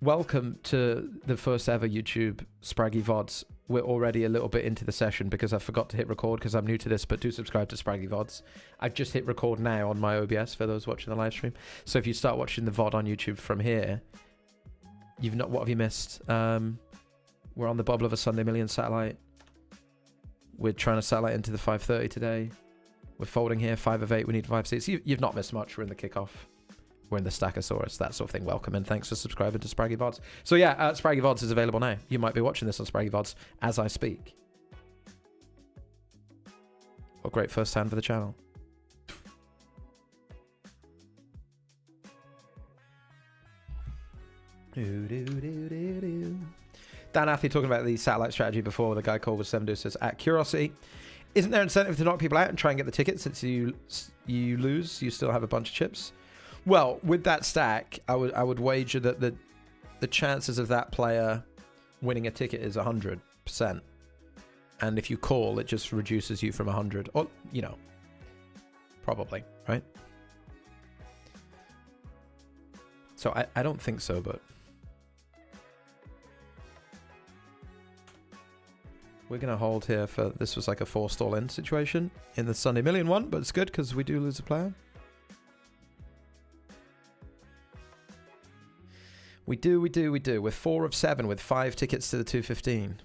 welcome to the first ever YouTube Spraggy VODs. We're already a little bit into the session because I forgot to hit record because I'm new to this, but do subscribe to Spraggy VODs. I've just hit record now on my OBS for those watching the live stream. So if you start watching the VOD on YouTube from here, you've not, what have you missed? We're on the bubble of a Sunday Million satellite. We're trying to satellite into the 530 today. We're folding here, 5 of 8. We need 5 seats. You've not missed much. We're in the kickoff. We're in the Stackosaurus, that sort of thing. Welcome and thanks for subscribing to Spraggy VODs. So yeah, Spraggy VODs is available now. You might be watching this on Spraggy VODs as I speak. What great first hand for the channel. Dan Athley talking about the satellite strategy before. The guy called with 7 deuces at Curiosity. Isn't there incentive to knock people out and try and get the ticket since you lose? You still have a bunch of chips. Well, with that stack, I would wager that the chances of that player winning a ticket is 100%. And if you call, it just reduces you from 100. Or, you know, probably, right? So I don't think so, but we're going to hold here for, this was like a forced all-in situation in the Sunday Million one, but it's good because we do lose a player. We do. We're 4 of 7 with 5 tickets to the 215.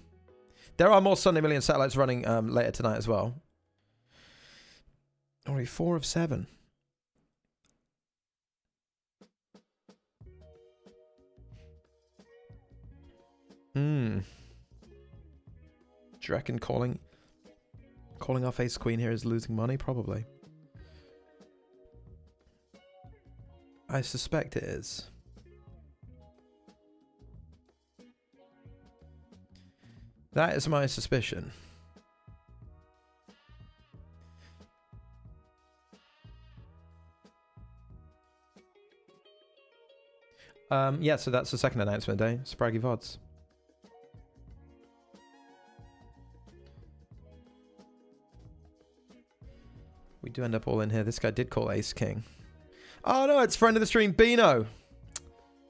There are more Sunday Million satellites running later tonight as well. Only 4 of 7. Do you reckon calling off Ace Queen here is losing money? Probably. I suspect it is. That is my suspicion. Yeah, so that's the second announcement today. Spraggy VODs. We do end up all in here. This guy did call Ace King. Oh no, it's friend of the stream, Bino,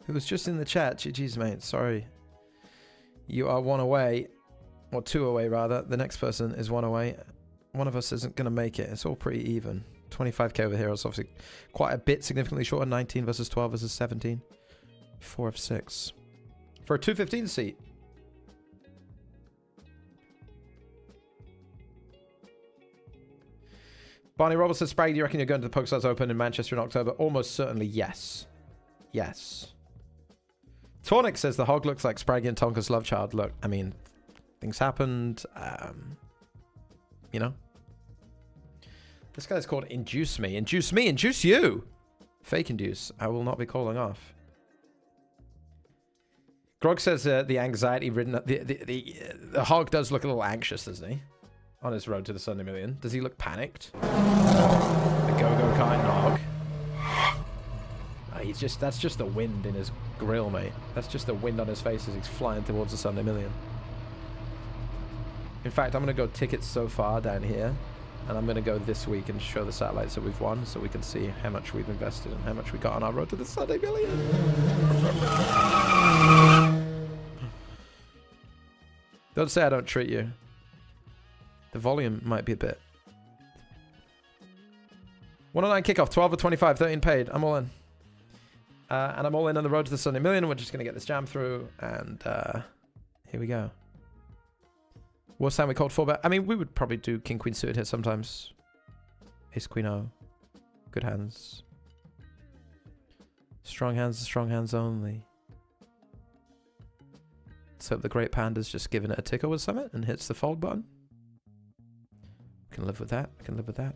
who was just in the chat. GG's, mate. Sorry. You are 1 away. Or 2 away, rather. The next person is 1 away. One of us isn't going to make it. It's all pretty even. 25k over here is obviously quite a bit significantly shorter. 19 versus 12 versus 17. 4 of 6. For a 215 seat. Barney Roberts says, Spraggy, do you reckon you're going to the PokeStars Open in Manchester in October? Almost certainly, yes. Yes. Tornik says, the hog looks like Spraggy and Tonka's love child. Look, I mean, things happened. You know? This guy's called Induce Me. Induce me. Induce you. Fake induce. I will not be calling off. Grog says the anxiety ridden... The hog does look a little anxious, doesn't he? On his road to the Sunday Million. Does he look panicked? The go-go kind hog. He's just... That's just the wind in his grill, mate. That's just the wind on his face as he's flying towards the Sunday Million. In fact, I'm going to go tickets so far down here. And I'm going to go this week and show the satellites that we've won so we can see how much we've invested and how much we got on our road to the Sunday Million. Don't say I don't treat you. The volume might be a bit. 109 kickoff, 12 or 25, 13 paid. I'm all in. And I'm all in on the road to the Sunday Million. We're just going to get this jam through. And here we go. Worst time we called 4-bet. I mean, we would probably do King Queen suited here sometimes. Ace Queen O. Good hands. Strong hands only. Let's hope the Great Panda's just giving it a tickle with Summit and hits the fold button. Can live with that. Can live with that.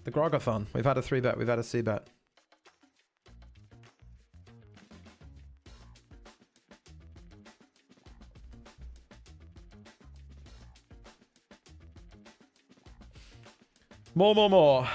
The Grogathon. We've had a 3-bet. We've had a C-bet. More.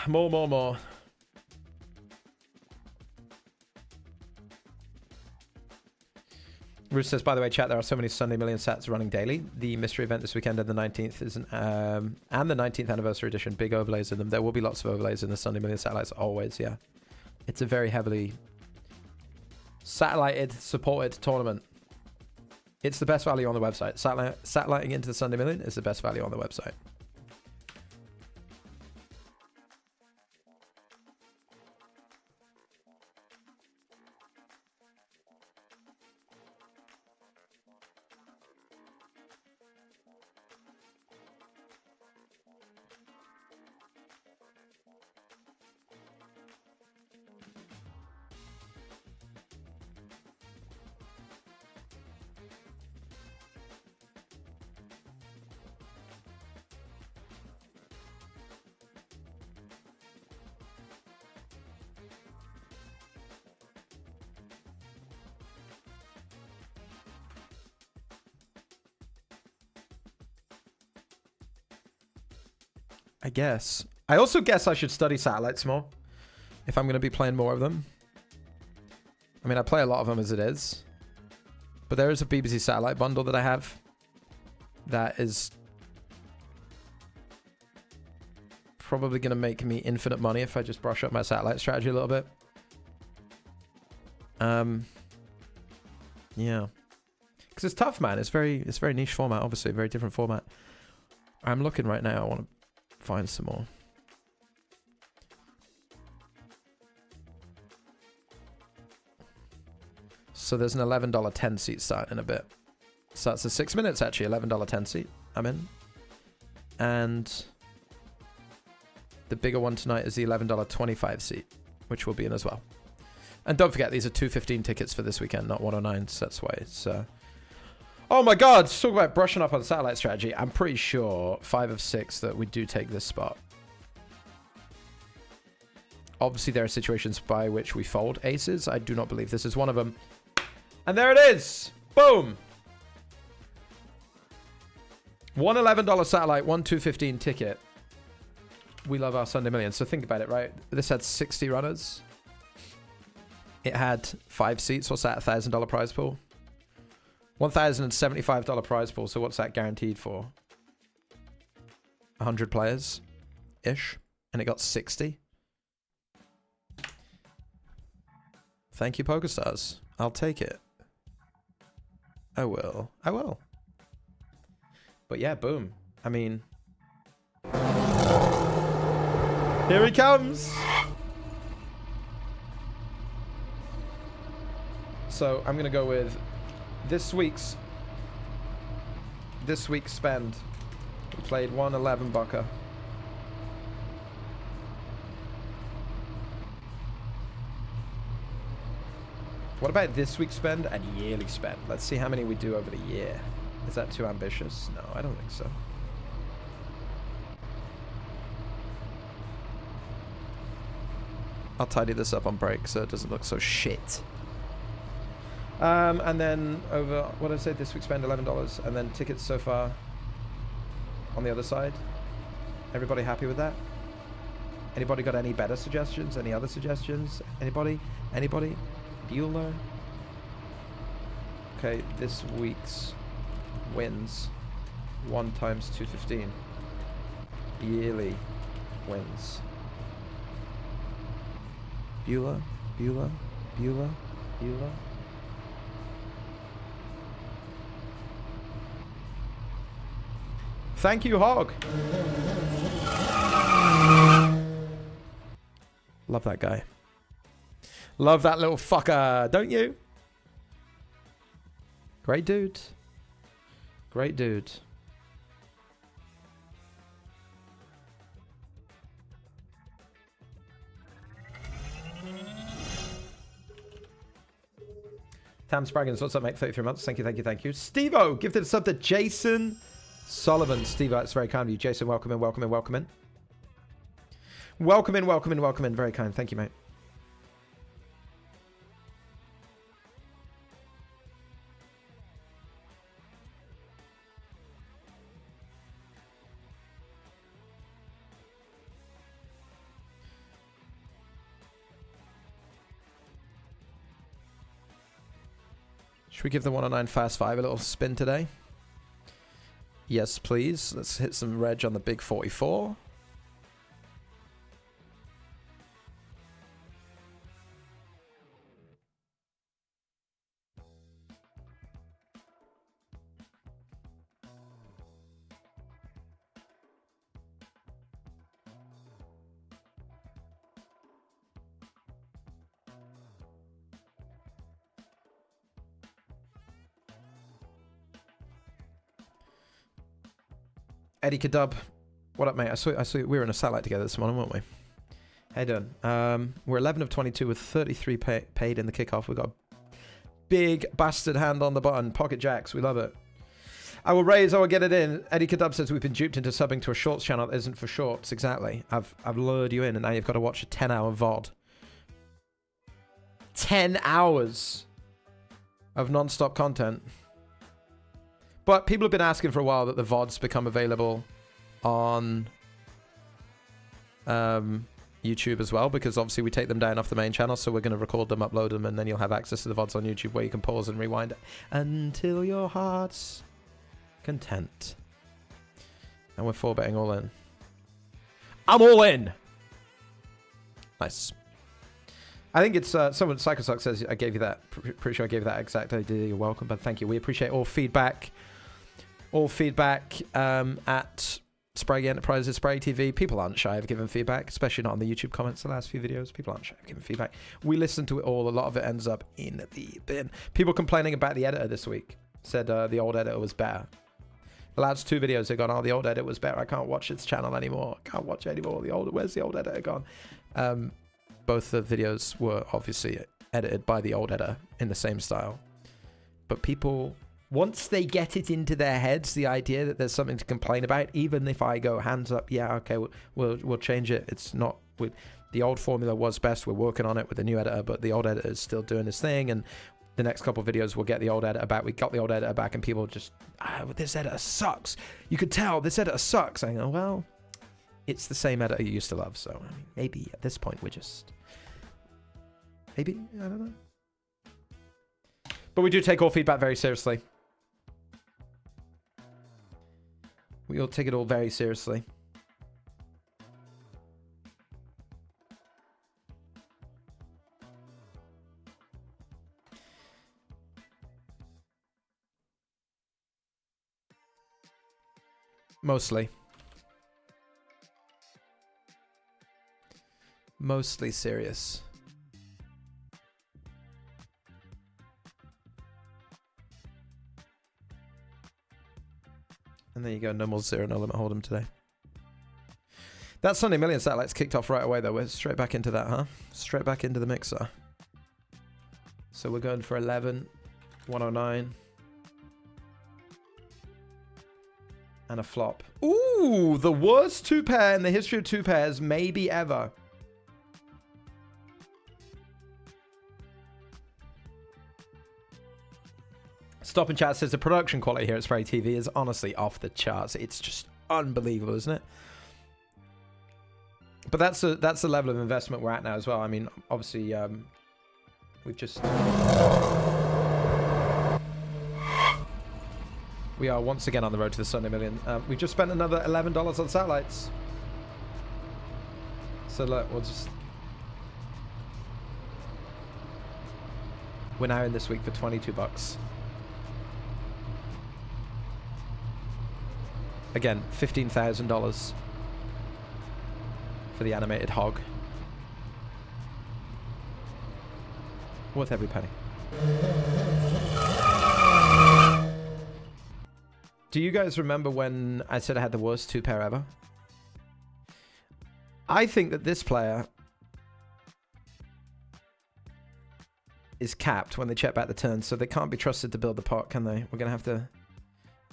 Bruce says, by the way, chat, there are so many Sunday Million sats running daily. The mystery event this weekend on the 19th is and the 19th anniversary edition, big overlays in them. There will be lots of overlays in the Sunday Million satellites, always, yeah. It's a very heavily satellited, supported tournament. It's the best value on the website. Satelliting into the Sunday Million is the best value on the website. I guess. I also guess I should study satellites more if I'm going to be playing more of them. I mean, I play a lot of them as it is. But there is a BBC satellite bundle that I have that is probably going to make me infinite money if I just brush up my satellite strategy a little bit. Yeah. Because it's tough, man. It's very niche format, obviously. Very different format. I'm looking right now. I want to find some more. So there's an $11 10 seat start in a bit. So that's a 6 minutes actually, $11 10 seat. I'm in. And the bigger one tonight is the $11 25 seat, which will be in as well. And don't forget, these are 215 tickets for this weekend, not 109. So that's why it's oh my god, let's talk about brushing up on satellite strategy. I'm pretty sure 5 of 6 that we do take this spot. Obviously, there are situations by which we fold aces. I do not believe this is one of them. And there it is. Boom. One $11 satellite, one 215 ticket. We love our Sunday Million. So think about it, right? This had 60 runners. It had 5 seats. What's that? $1,000 prize pool. $1,075 prize pool. So what's that guaranteed for? 100 players-ish. And it got 60. Thank you, PokerStars. I'll take it. I will. I will. But yeah, boom. I mean... Here he comes! So I'm going to go with this week's spend. We played 111 bucker. What about this week's spend and yearly spend? Let's see how many we do over the year. Is that too ambitious? No, I don't think so. I'll tidy this up on break so it doesn't look so shit. And then over, what did I say? This week spend $11. And then tickets so far on the other side. Everybody happy with that? Anybody got any better suggestions? Any other suggestions? Anybody? Anybody? Bueller? Okay, this week's wins 1 times 215. Yearly wins. Bueller? Bueller? Bueller? Bueller? Thank you, Hog. Love that guy. Love that little fucker, don't you? Great dude. Great dude. Tam Spraggins, what's up, mate? 33 months. Thank you, thank you, thank you. Steve-O, gifted a sub to Jason Sullivan. Steve-O, that's very kind of you. Jason, welcome in, welcome in, welcome in. Welcome in, welcome in, welcome in. Very kind. Thank you, mate. Should we give the 109 Fast 5 a little spin today? Yes, please. Let's hit some reg on the big 44. Eddie Kadub, what up, mate? I saw we were in a satellite together this morning, weren't we? How you doing? We're 11 of 22 with 33 paid in the kickoff. We've got a big bastard hand on the button. Pocket jacks, we love it. I will raise, I will get it in. Eddie Kadub says we've been duped into subbing to a shorts channel that isn't for shorts. Exactly. I've lured you in, and now you've got to watch a 10-hour VOD. 10 hours of non-stop content. But people have been asking for a while that the VODs become available on YouTube as well, because obviously we take them down off the main channel, so we're going to record them, upload them, and then you'll have access to the VODs on YouTube where you can pause and rewind until your heart's content. And we're 4-betting all in. I'm all in! Nice. I think it's someone, Psychosuck says I gave you that. Pretty sure I gave you that exact idea. You're welcome, but thank you. We appreciate all feedback. All feedback at Spraggy Enterprises, Spraggy TV. People aren't shy of giving feedback, especially not on the YouTube comments the last few videos. People aren't shy of giving feedback. We listen to it all. A lot of it ends up in the bin. People complaining about the editor this week. Said the old editor was better. The last 2 videos they've gone, oh, the old editor was better. I can't watch its channel anymore. I can't watch it anymore. Where's the old editor gone? Both the videos were obviously edited by the old editor in the same style. But people, once they get it into their heads, the idea that there's something to complain about, even if I go hands up, yeah, okay, we'll change it. It's not with the old formula was best. We're working on it with the new editor, but the old editor is still doing his thing. And the next couple of videos, we'll get the old editor back. We got the old editor back, and people just, this editor sucks. You could tell this editor sucks. I go, well, it's the same editor you used to love. So I mean, maybe at this point we're just. Maybe, I don't know. But we do take all feedback very seriously. We all take it all very seriously. Mostly. Mostly serious. And there you go, no more zero, no limit hold'em today. That Sunday Million satellite's kicked off right away though. We're straight back into that, huh? Straight back into the mixer. So we're going for 11, 109. And a flop. Ooh, the worst 2-pair in the history of 2-pairs, maybe ever. Stop and Chat says the production quality here at Spraggy TV is honestly off the charts. It's just unbelievable, isn't it? But that's the level of investment we're at now as well. I mean, obviously, we've just... We are once again on the road to the Sunday Million. We've just spent another $11 on satellites. So look, we'll just... We're now in this week for $22. Again, $15,000 for the animated hog. Worth every penny. Do you guys remember when I said I had the worst 2-pair ever? I think that this player is capped when they check back the turns, so they can't be trusted to build the pot, can they? We're going to have to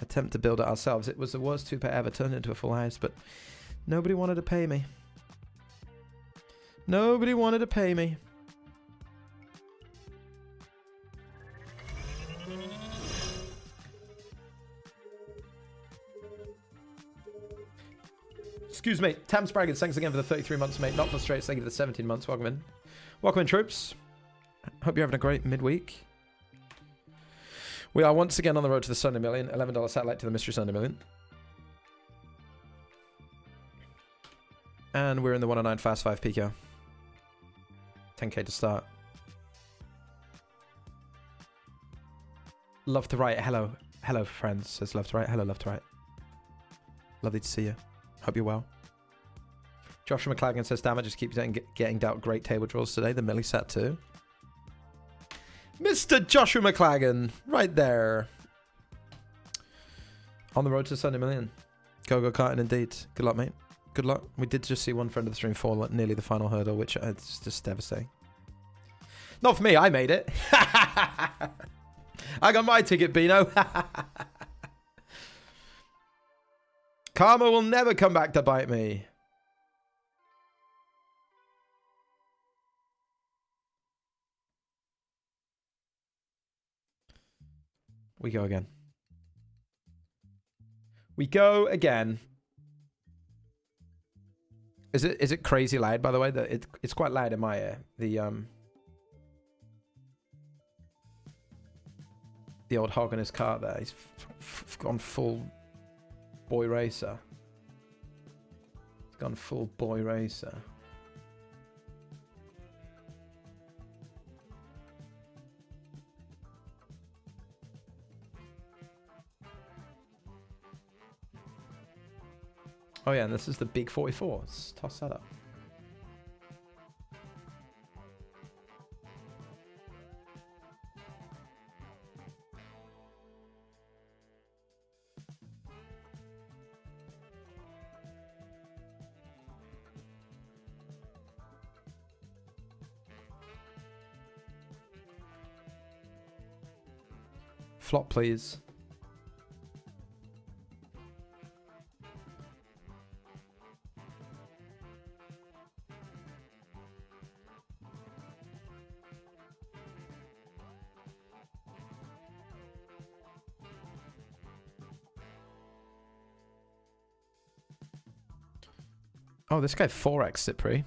attempt to build it ourselves. It was the worst 2-pair ever, turned into a full house, but nobody wanted to pay me. Nobody wanted to pay me. Excuse me. Tam Spraggy, thanks again for the 33 months, mate. Not frustrated. Thank you for the 17 months. Welcome in. Welcome in, troops. Hope you're having a great midweek. We are once again on the road to the Sunday Million. $11 satellite to the Mystery Sunday Million. And we're in the 109 Fast 5 PK. 10k to start. Love to write. Hello. Hello, friends. Says love to write. Hello, love to write. Lovely to see you. Hope you're well. Joshua McClagan says, damn, I just keep getting dealt great table draws today. The Millie set too. Mr. Joshua McClagan, right there. On the road to Sunday Million. Go karting indeed. Good luck, mate. Good luck. We did just see one friend of the stream fall at nearly the final hurdle, which is just devastating. Not for me, I made it. I got my ticket, Beano. Karma will never come back to bite me. We go again. We go again. Is it crazy loud, by the way? That it's quite loud in my ear. The old hog in his car there. He's gone full boy racer. He's gone full boy racer. Oh yeah, and this is the big 44. Let's toss that up. Flop, please. Oh, this guy 4x Cipri.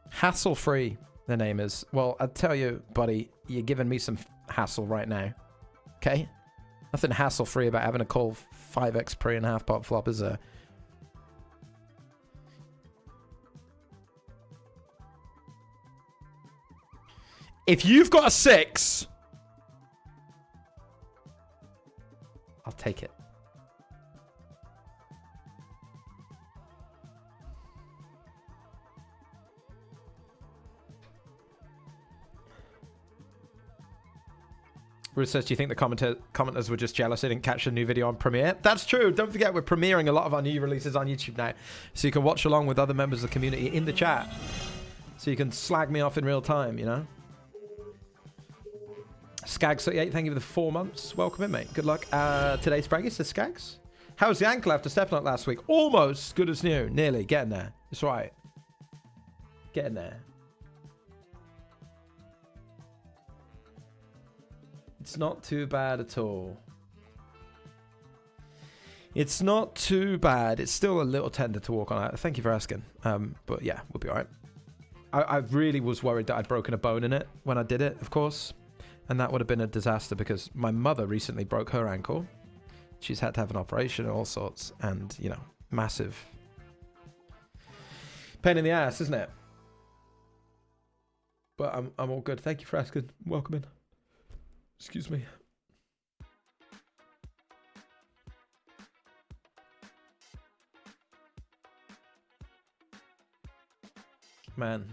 Hassle-free, the name is. Well, I tell you, buddy, you're giving me some hassle right now. Okay? Nothing hassle-free about having a call 5x pre and half pot flop, is there? If you've got a 6, I'll take it. Bruce says, do you think the commenters were just jealous they didn't catch a new video on Premiere? That's true. Don't forget, we're premiering a lot of our new releases on YouTube now. So you can watch along with other members of the community in the chat. So you can slag me off in real time, you know? Skag38, thank you for the 4 months. Welcome in, mate. Good luck. Today, Spraggy says Skags. How was the ankle after stepping up last week? Almost good as new. Nearly. Getting there. It's right. Getting there. It's not too bad at all. It's not too bad. It's still a little tender to walk on. Thank you for asking. But yeah, we'll be all right. I really was worried that I'd broken a bone in it when I did it, of course. And that would have been a disaster because my mother recently broke her ankle. She's had to have an operation and all sorts. And, you know, massive pain in the ass, isn't it? But I'm all good. Thank you for asking. Welcome in. Excuse me. Man.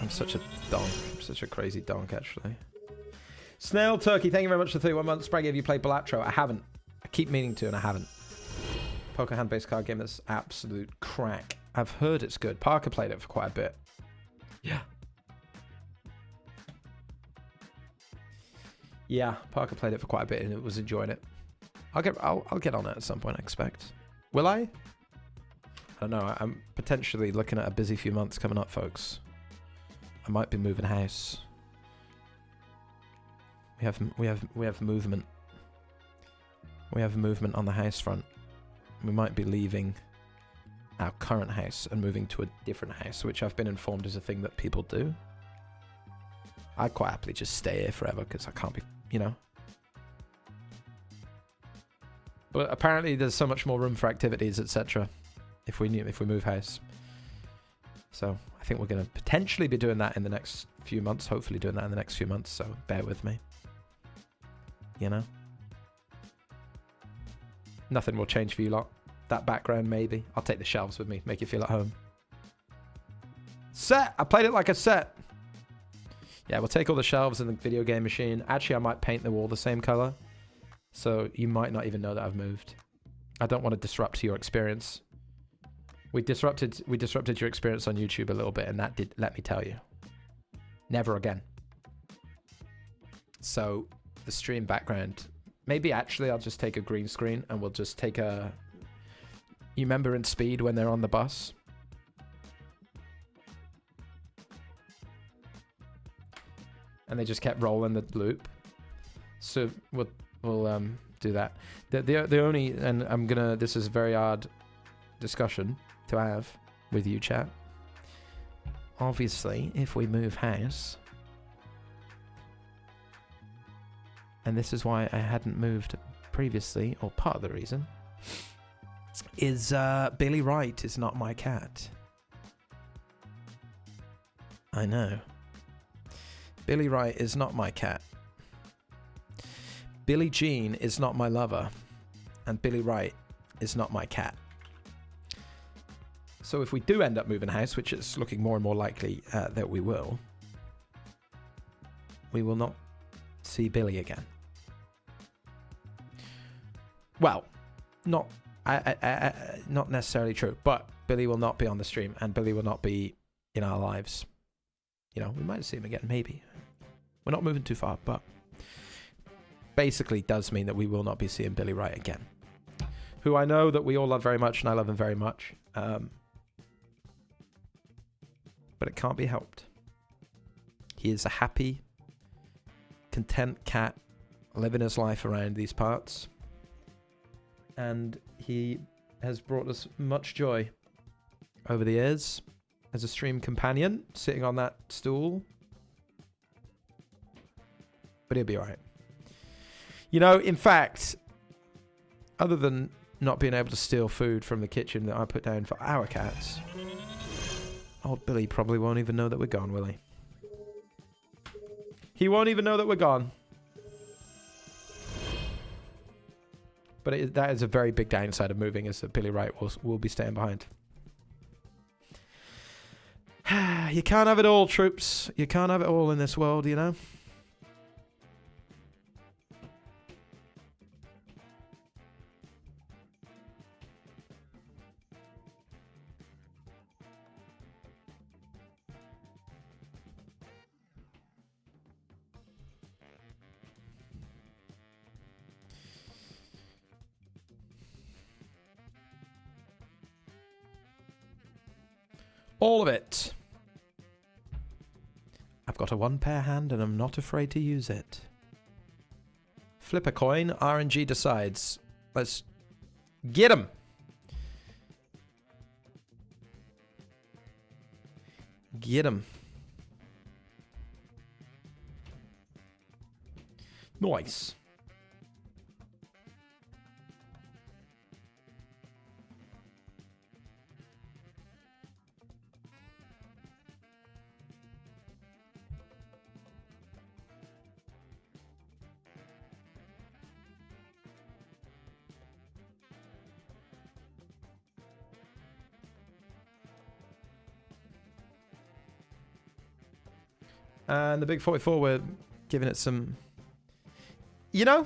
I'm such a donk. I'm such a crazy donk, actually. Snail Turkey, thank you very much for 31 months. Spraggy, have you played Balatro? I haven't. I keep meaning to, and I haven't. Poker hand-based card game that's absolute crack. I've heard it's good. Parker played it for quite a bit. Yeah. Yeah, Parker played it for quite a bit and it was enjoying it. I'll get on it at some point, I expect. Will I? I don't know. I'm potentially looking at a busy few months coming up, folks. I might be moving house. We have movement. We have movement on the house front. We might be leaving our current house and moving to a different house, which I've been informed is a thing that people do. I'd quite happily just stay here forever because I can't be, you know. But apparently there's so much more room for activities, etc. if we move house. So I think we're going to potentially be doing that in the next few months. Hopefully doing that in the next few months. So bear with me. You know. Nothing will change for you lot. That background, maybe. I'll take the shelves with me. Make you feel at home. Set! I played it like a set. Yeah, we'll take all the shelves in the video game machine. Actually, I might paint the wall the same color. So you might not even know that I've moved. I don't want to disrupt your experience. We disrupted your experience on YouTube a little bit, and that did, let me tell you. Never again. So the stream background... Maybe actually I'll just take a green screen and we'll just take a... You remember in Speed when they're on the bus? And they just kept rolling the loop. So we'll do that. The only... And I'm gonna... This is a very odd discussion to have with you, chat. Obviously, if we move house... And this is why I hadn't moved previously, or part of the reason, is Billy Wright is not my cat. I know. Billy Wright is not my cat. Billie Jean is not my lover. And Billy Wright is not my cat. So if we do end up moving house, which is looking more and more likely that we will not see Billy again. Well, not necessarily true, but Billy will not be on the stream, and Billy will not be in our lives. You know, we might see him again, maybe. We're not moving too far, but basically does mean that we will not be seeing Billy Wright again, who I know that we all love very much, and I love him very much. But it can't be helped. He is a happy, content cat living his life around these parts. And he has brought us much joy over the years as a stream companion, sitting on that stool. But he'll be alright. You know, in fact, other than not being able to steal food from the kitchen that I put down for our cats, old Billy probably won't even know that we're gone, will he? He won't even know that we're gone. But that is a very big downside of moving, is that Billy Wright will be staying behind. You can't have it all, troops. You can't have it all in this world, you know? All of it. I've got a one-pair hand and I'm not afraid to use it. Flip a coin, RNG decides. Let's get him. Get him. Nice. And the big 44, we're giving it some... You know?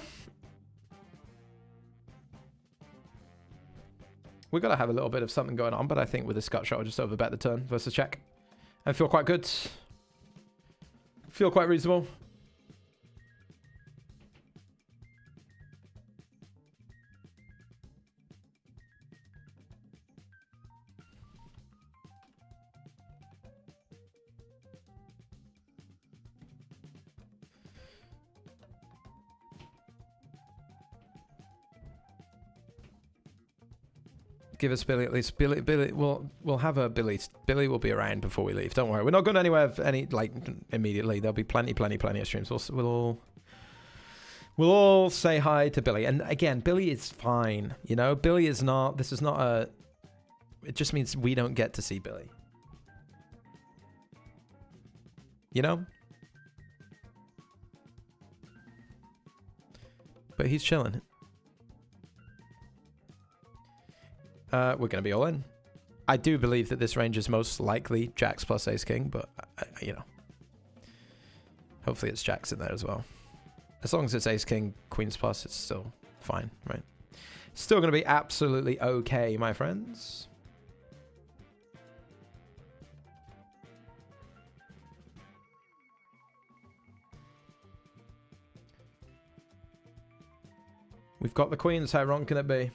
We've got to have a little bit of something going on, but I think with the Scott shot, I'll just overbet the turn versus check. I feel quite good. Feel quite reasonable. Give us Billy at least. Billy, we'll have a Billy. Billy will be around before we leave. Don't worry. We're not going anywhere immediately. There'll be plenty of streams. We'll all say hi to Billy. And again, Billy is fine. You know, Billy is not. This is not a. It just means we don't get to see Billy. You know. But he's chilling. We're going to be all in. I do believe that this range is most likely Jacks plus Ace King, but, you know. Hopefully it's Jacks in there as well. As long as it's Ace King, Queens plus, it's still fine, right? Still going to be absolutely okay, my friends. We've got the Queens. How wrong can it be?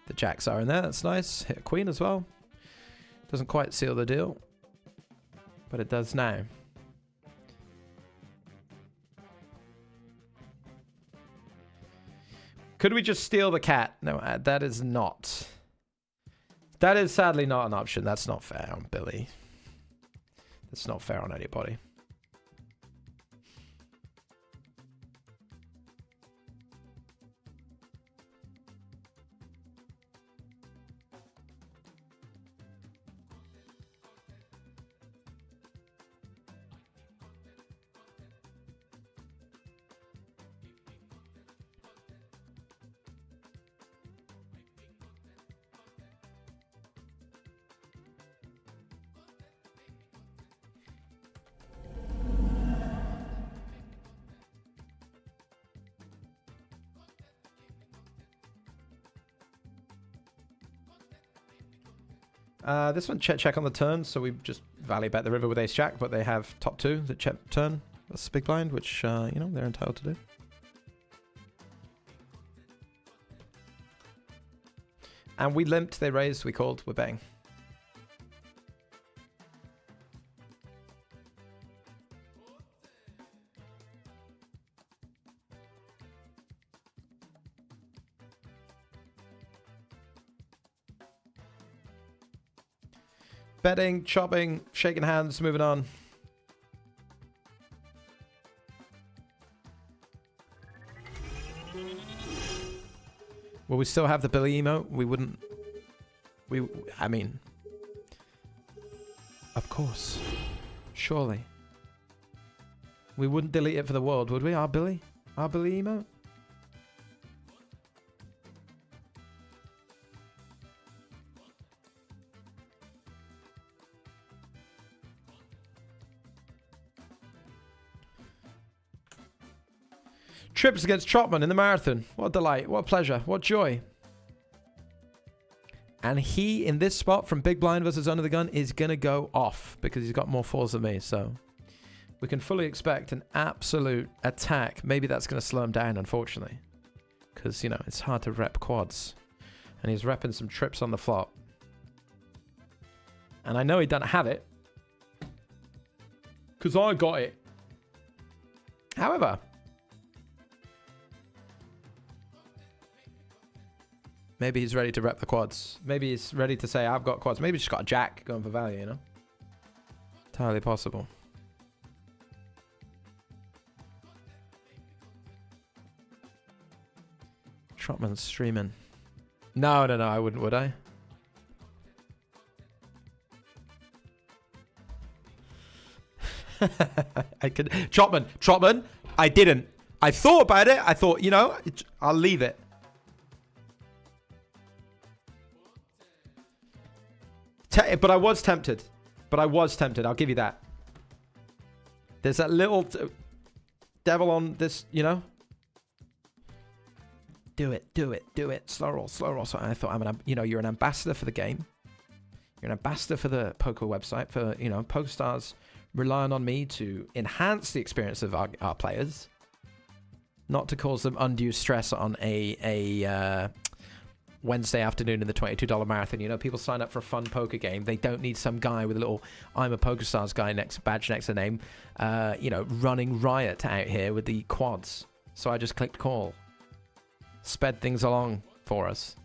The Jacks are in there. That's nice. Hit a Queen as well. Doesn't quite seal the deal, but it does now. Could we just steal the cat? No, that is not. That is sadly not an option. That's not fair on Billy. That's not fair on anybody. This one, check on the turn, so we just value bet the river with Ace Jack, but they have top two that check turn. That's big blind, which, you know, they're entitled to do. And we limped, they raised, we called, we're betting. Betting, chopping, shaking hands, moving on. Will we still have the Billy emote? We wouldn't. I mean. Of course. Surely. We wouldn't delete it for the world, would we? Our Billy? Our Billy emote? Trips against Trotman in the marathon. What a delight. What a pleasure. What joy. And he, in this spot from Big Blind versus Under the Gun, is going to go off because he's got more fours than me. So we can fully expect an absolute attack. Maybe that's going to slow him down, unfortunately. Because, you know, it's hard to rep quads. And he's repping some trips on the flop. And I know he doesn't have it. Because I got it. However... maybe he's ready to rep the quads. Maybe he's ready to say, I've got quads. Maybe he's just got a jack going for value, you know? Entirely possible. Trotman's streaming. No, I wouldn't, would I? I could... Trotman, I didn't. I thought about it. I thought, you know, I'll leave it. But I was tempted. I'll give you that. There's that little devil on this, you know? Do it. Slow roll. So I thought, you're an ambassador for the game. You're an ambassador for the poker website. For, you know, PokerStars relying on me to enhance the experience of our players. not to cause them undue stress on a Wednesday afternoon in the $22 marathon. You know, people sign up for a fun poker game. They don't need some guy with a little "I'm a PokerStars" guy badge next to the name, you know, running riot out here with the quads. So I just clicked call. Sped things along for us.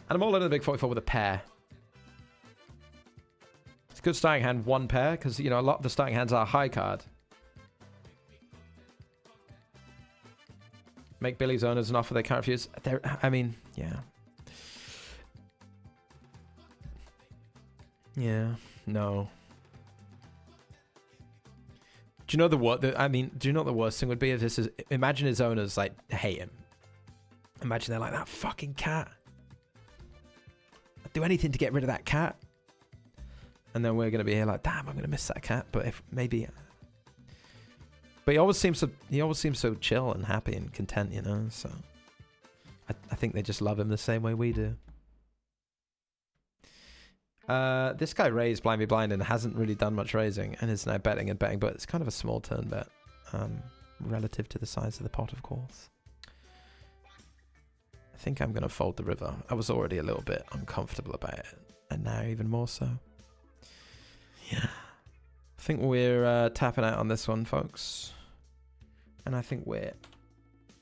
And I'm all in the big 44 with a pair. It's a good starting hand, one pair, because, you know, a lot of the starting hands are high card. Make Billy's owners an offer they can't refuse. I mean, yeah. Yeah, no. Do you know what? Do you know what the worst thing would be if this is? Imagine his owners like hate him. Imagine they're like, that fucking cat. I'd do anything to get rid of that cat. And then we're gonna be here like, damn, I'm gonna miss that cat. But if maybe. But he always seems so chill and happy and content, you know. So I think they just love him the same way we do. This guy raised Blind Be Blind and hasn't really done much raising and is now betting, but it's kind of a small turn bet relative to the size of the pot, of course. I think I'm going to fold the river. I was already a little bit uncomfortable about it, and now even more so. Yeah. I think we're tapping out on this one, folks. And I think we're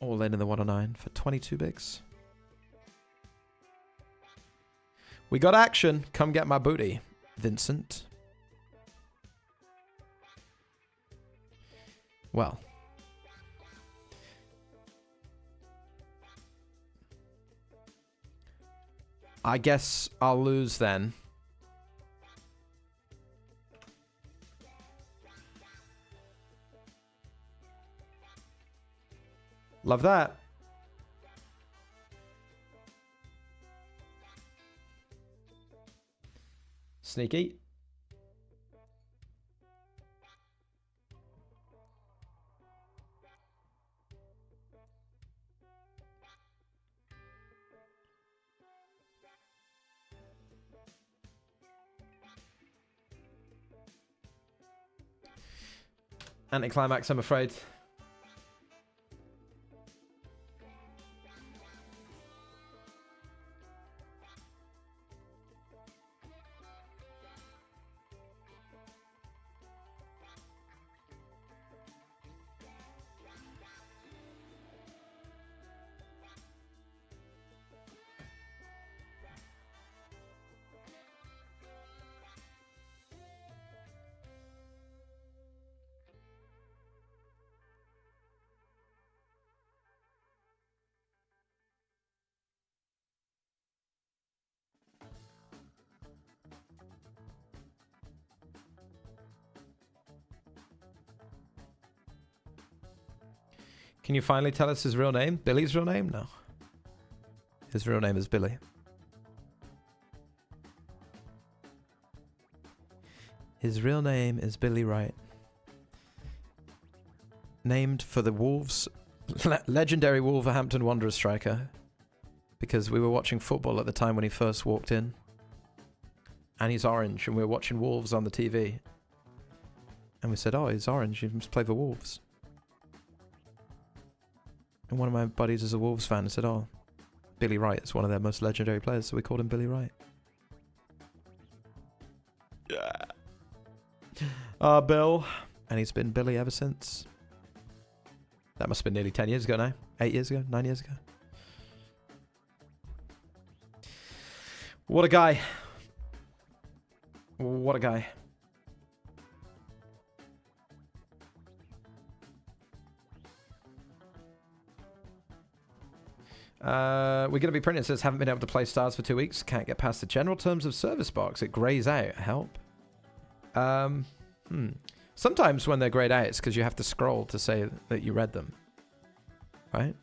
all in the 109 for 22 bigs. We got action. Come get my booty, Vincent. Well. I guess I'll lose then. Love that. Sneaky. Anticlimax, I'm afraid. Can you finally tell us his real name? Billy's real name? No. His real name is Billy. His real name is Billy Wright. Named for the Wolves, legendary Wolverhampton Wanderers striker. Because we were watching football at the time when he first walked in. And he's orange, and we were watching Wolves on the TV. And we said, oh, he's orange, he must play for Wolves. And one of my buddies is a Wolves fan and said, oh, Billy Wright is one of their most legendary players, so we called him Billy Wright. Yeah. Bill. And he's been Billy ever since. That must have been nearly 10 years ago now. 8 years ago? 9 years ago? What a guy. What a guy. We're going to be printing. It says, haven't been able to play stars for 2 weeks. Can't get past the general terms of service box. It grays out. Help. Sometimes when they're grayed out, it's because you have to scroll to say that you read them. Right?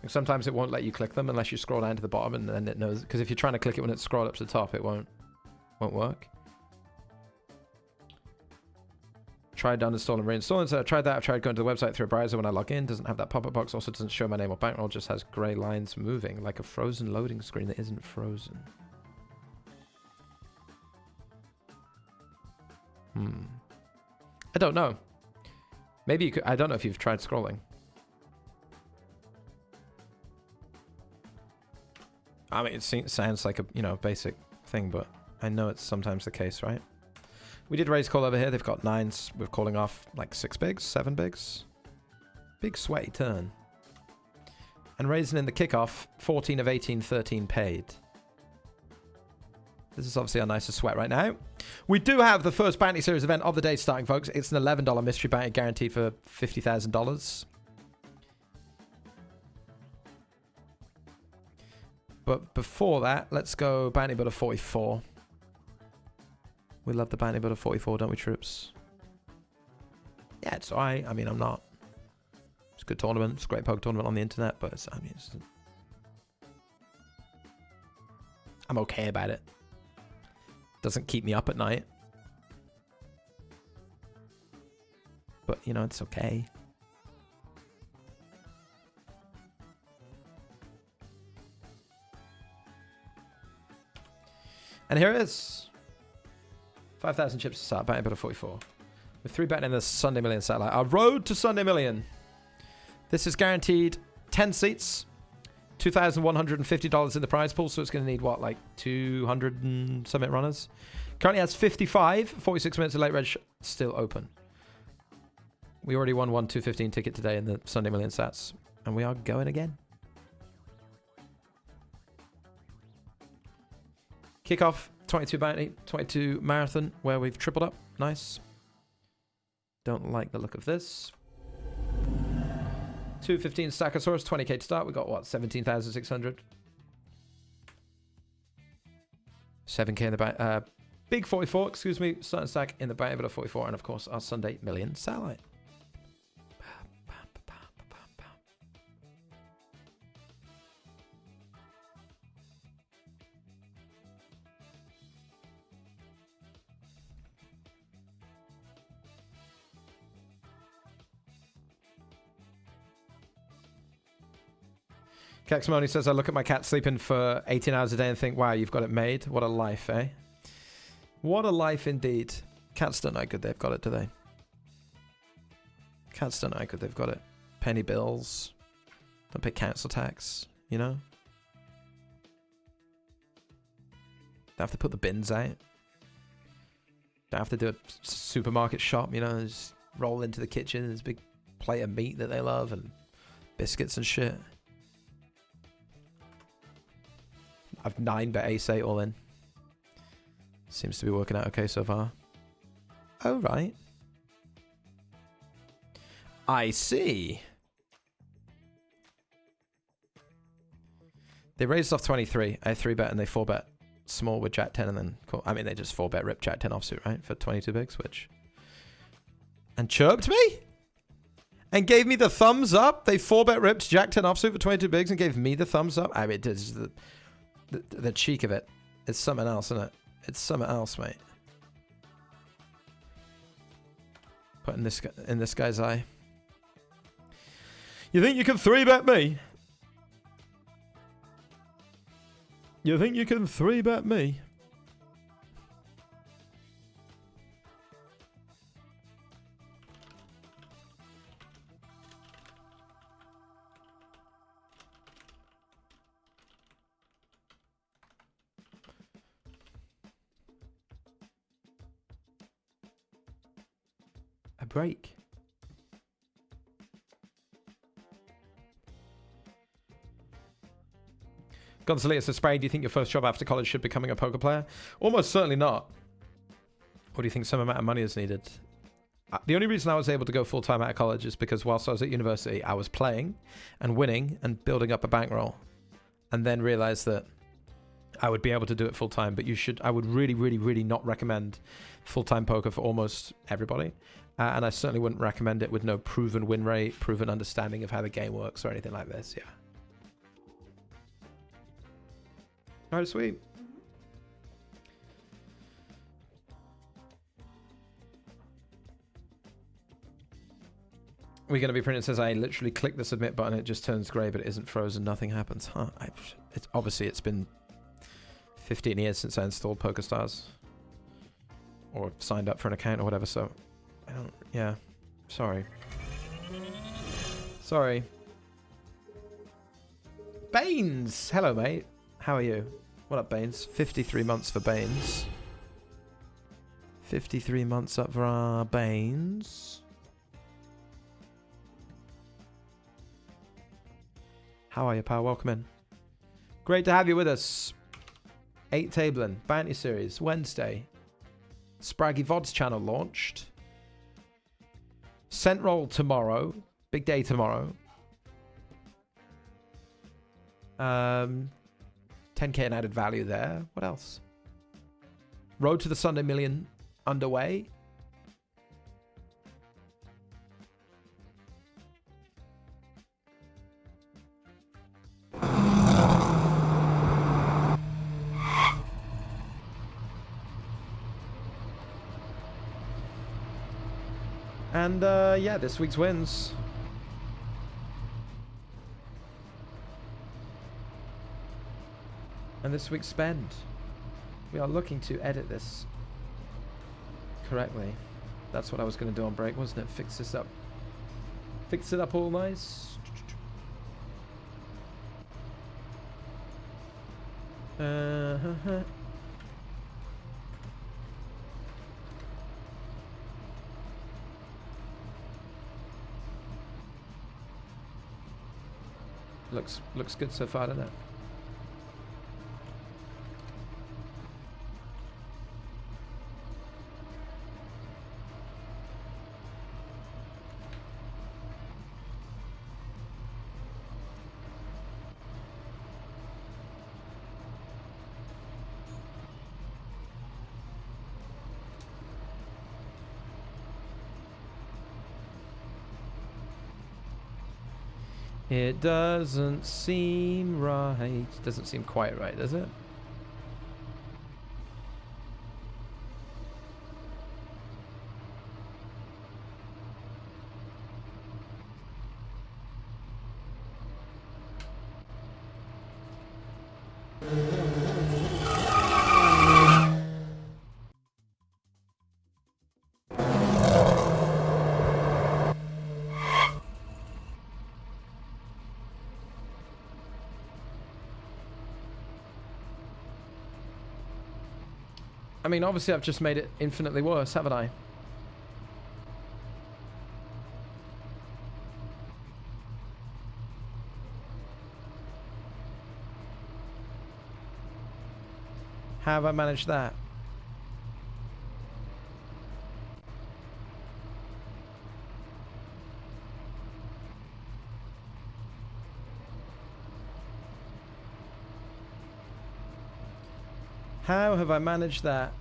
Sometimes it won't let you click them unless you scroll down to the bottom, and then it knows. Because if you're trying to click it when it's scrolled up to the top, it won't work. Tried uninstall and reinstalling. So I tried that. I've tried going to the website through a browser when I log in. Doesn't have that pop-up box. Also doesn't show my name or bankroll. Just has grey lines moving like a frozen loading screen that isn't frozen. I don't know. Maybe you could. I don't know if you've tried scrolling. I mean, it sounds like a, you know, basic thing, but I know it's sometimes the case, right? We did raise call over here. They've got 9s. We're calling off like 6 bigs, 7 bigs. Big sweaty turn. And raising in the kickoff, 14 of 18, 13 paid. This is obviously our nicest sweat right now. We do have the first bounty series event of the day starting, folks. It's an $11 mystery bounty guaranteed for $50,000. But before that, let's go bounty builder 44. We love the bounty builder 44, don't we, troops? Yeah, it's alright. I mean, I'm not. It's a good tournament. It's a great poker tournament on the internet, but it's, I mean, I'm okay about it. Doesn't keep me up at night. But, you know, it's okay. And here it is. 5,000 chips to start, bounty builder 44. With 3 betting in the Sunday Million satellite. Our road to Sunday Million. This is guaranteed 10 seats. $2,150 in the prize pool, so it's going to need, what, like 200 and something runners? Currently has 55, 46 minutes of late reg, still open. We already won one 215 ticket today in the Sunday Million sats, and we are going again. Kickoff, 22 bounty, 22 marathon, where we've tripled up. Nice. Don't like the look of this. 215 Stackosaurus, 20k to start. We got what, 17,600. 7k in the back. Big 44, excuse me. Starting stack in the back of 44, and of course our Sunday Million satellite. Kexmoni says, I look at my cat sleeping for 18 hours a day and think, wow, you've got it made. What a life, eh? What a life indeed. Cats don't know how good they've got it, do they? Cats don't know how good they've got it. Penny bills. Don't pay council tax, you know? Don't have to put the bins out. Don't have to do a supermarket shop, you know? Just roll into the kitchen. There's a big plate of meat that they love and biscuits and shit. I've 9 bet ace-8 all in. Seems to be working out okay so far. Oh, right. I see. They raised off 23. I 3-bet and they 4-bet small with Jack 10 and then... Cool. I mean, they just 4-bet rip Jack 10 offsuit, right? For 22 bigs, which... And chirped me? And gave me the thumbs up? They 4-bet ripped Jack 10 offsuit for 22 bigs and gave me the thumbs up? I mean, this is the cheek of it. It's something else, isn't it? It's something else, mate. Put in this guy's eye. You think you can 3-bet me? You think you can 3-bet me? A break. Gonzalez says, Spraggy, do you think your first job after college should be becoming a poker player? Almost certainly not. Or do you think some amount of money is needed? The only reason I was able to go full-time out of college is because whilst I was at university, I was playing and winning and building up a bankroll. And then realized that I would be able to do it full-time. But I would really, really, really not recommend full-time poker for almost everybody. And I certainly wouldn't recommend it with no proven win rate, proven understanding of how the game works or anything like this. Yeah. All right, sweet. We're going to be printed says, I literally click the submit button. It just turns grey, but it isn't frozen. Nothing happens. Huh. It's been 15 years since I installed PokerStars or signed up for an account or whatever. So I don't, yeah, sorry. Sorry. Baines! Hello, mate. How are you? What up, Baines? 53 months for Baines. 53 months up for our Baines. How are you, pal? Welcome in. Great to have you with us. 8 tabling. Bounty series. Wednesday. Spraggy VODS channel launched. Scent roll tomorrow. Big day tomorrow. 10k in added value there. What else? Road to the Sunday Million underway. And yeah, this week's wins. And this week's spend. We are looking to edit this correctly. That's what I was going to do on break, wasn't it? Fix this up. Fix it up all nice. Looks good so far, doesn't it? It doesn't seem right. Doesn't seem quite right, does it? I mean, obviously I've just made it infinitely worse, haven't I? How have I managed that? How have I managed that?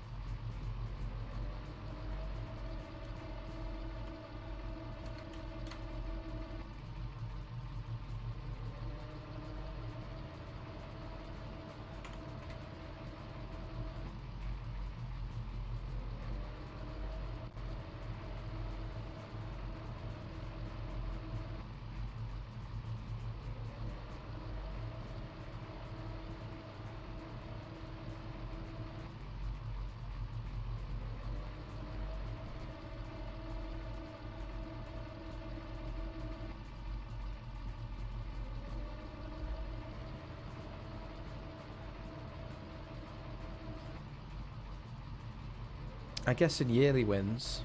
I guess in yearly wins,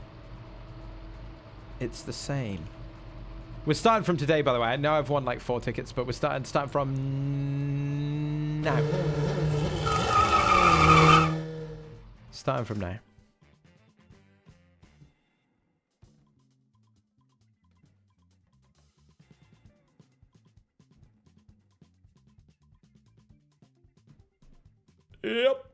it's the same. We're starting from today, by the way. I know I've won like 4 tickets, but we're starting from now. Starting from now. Yep.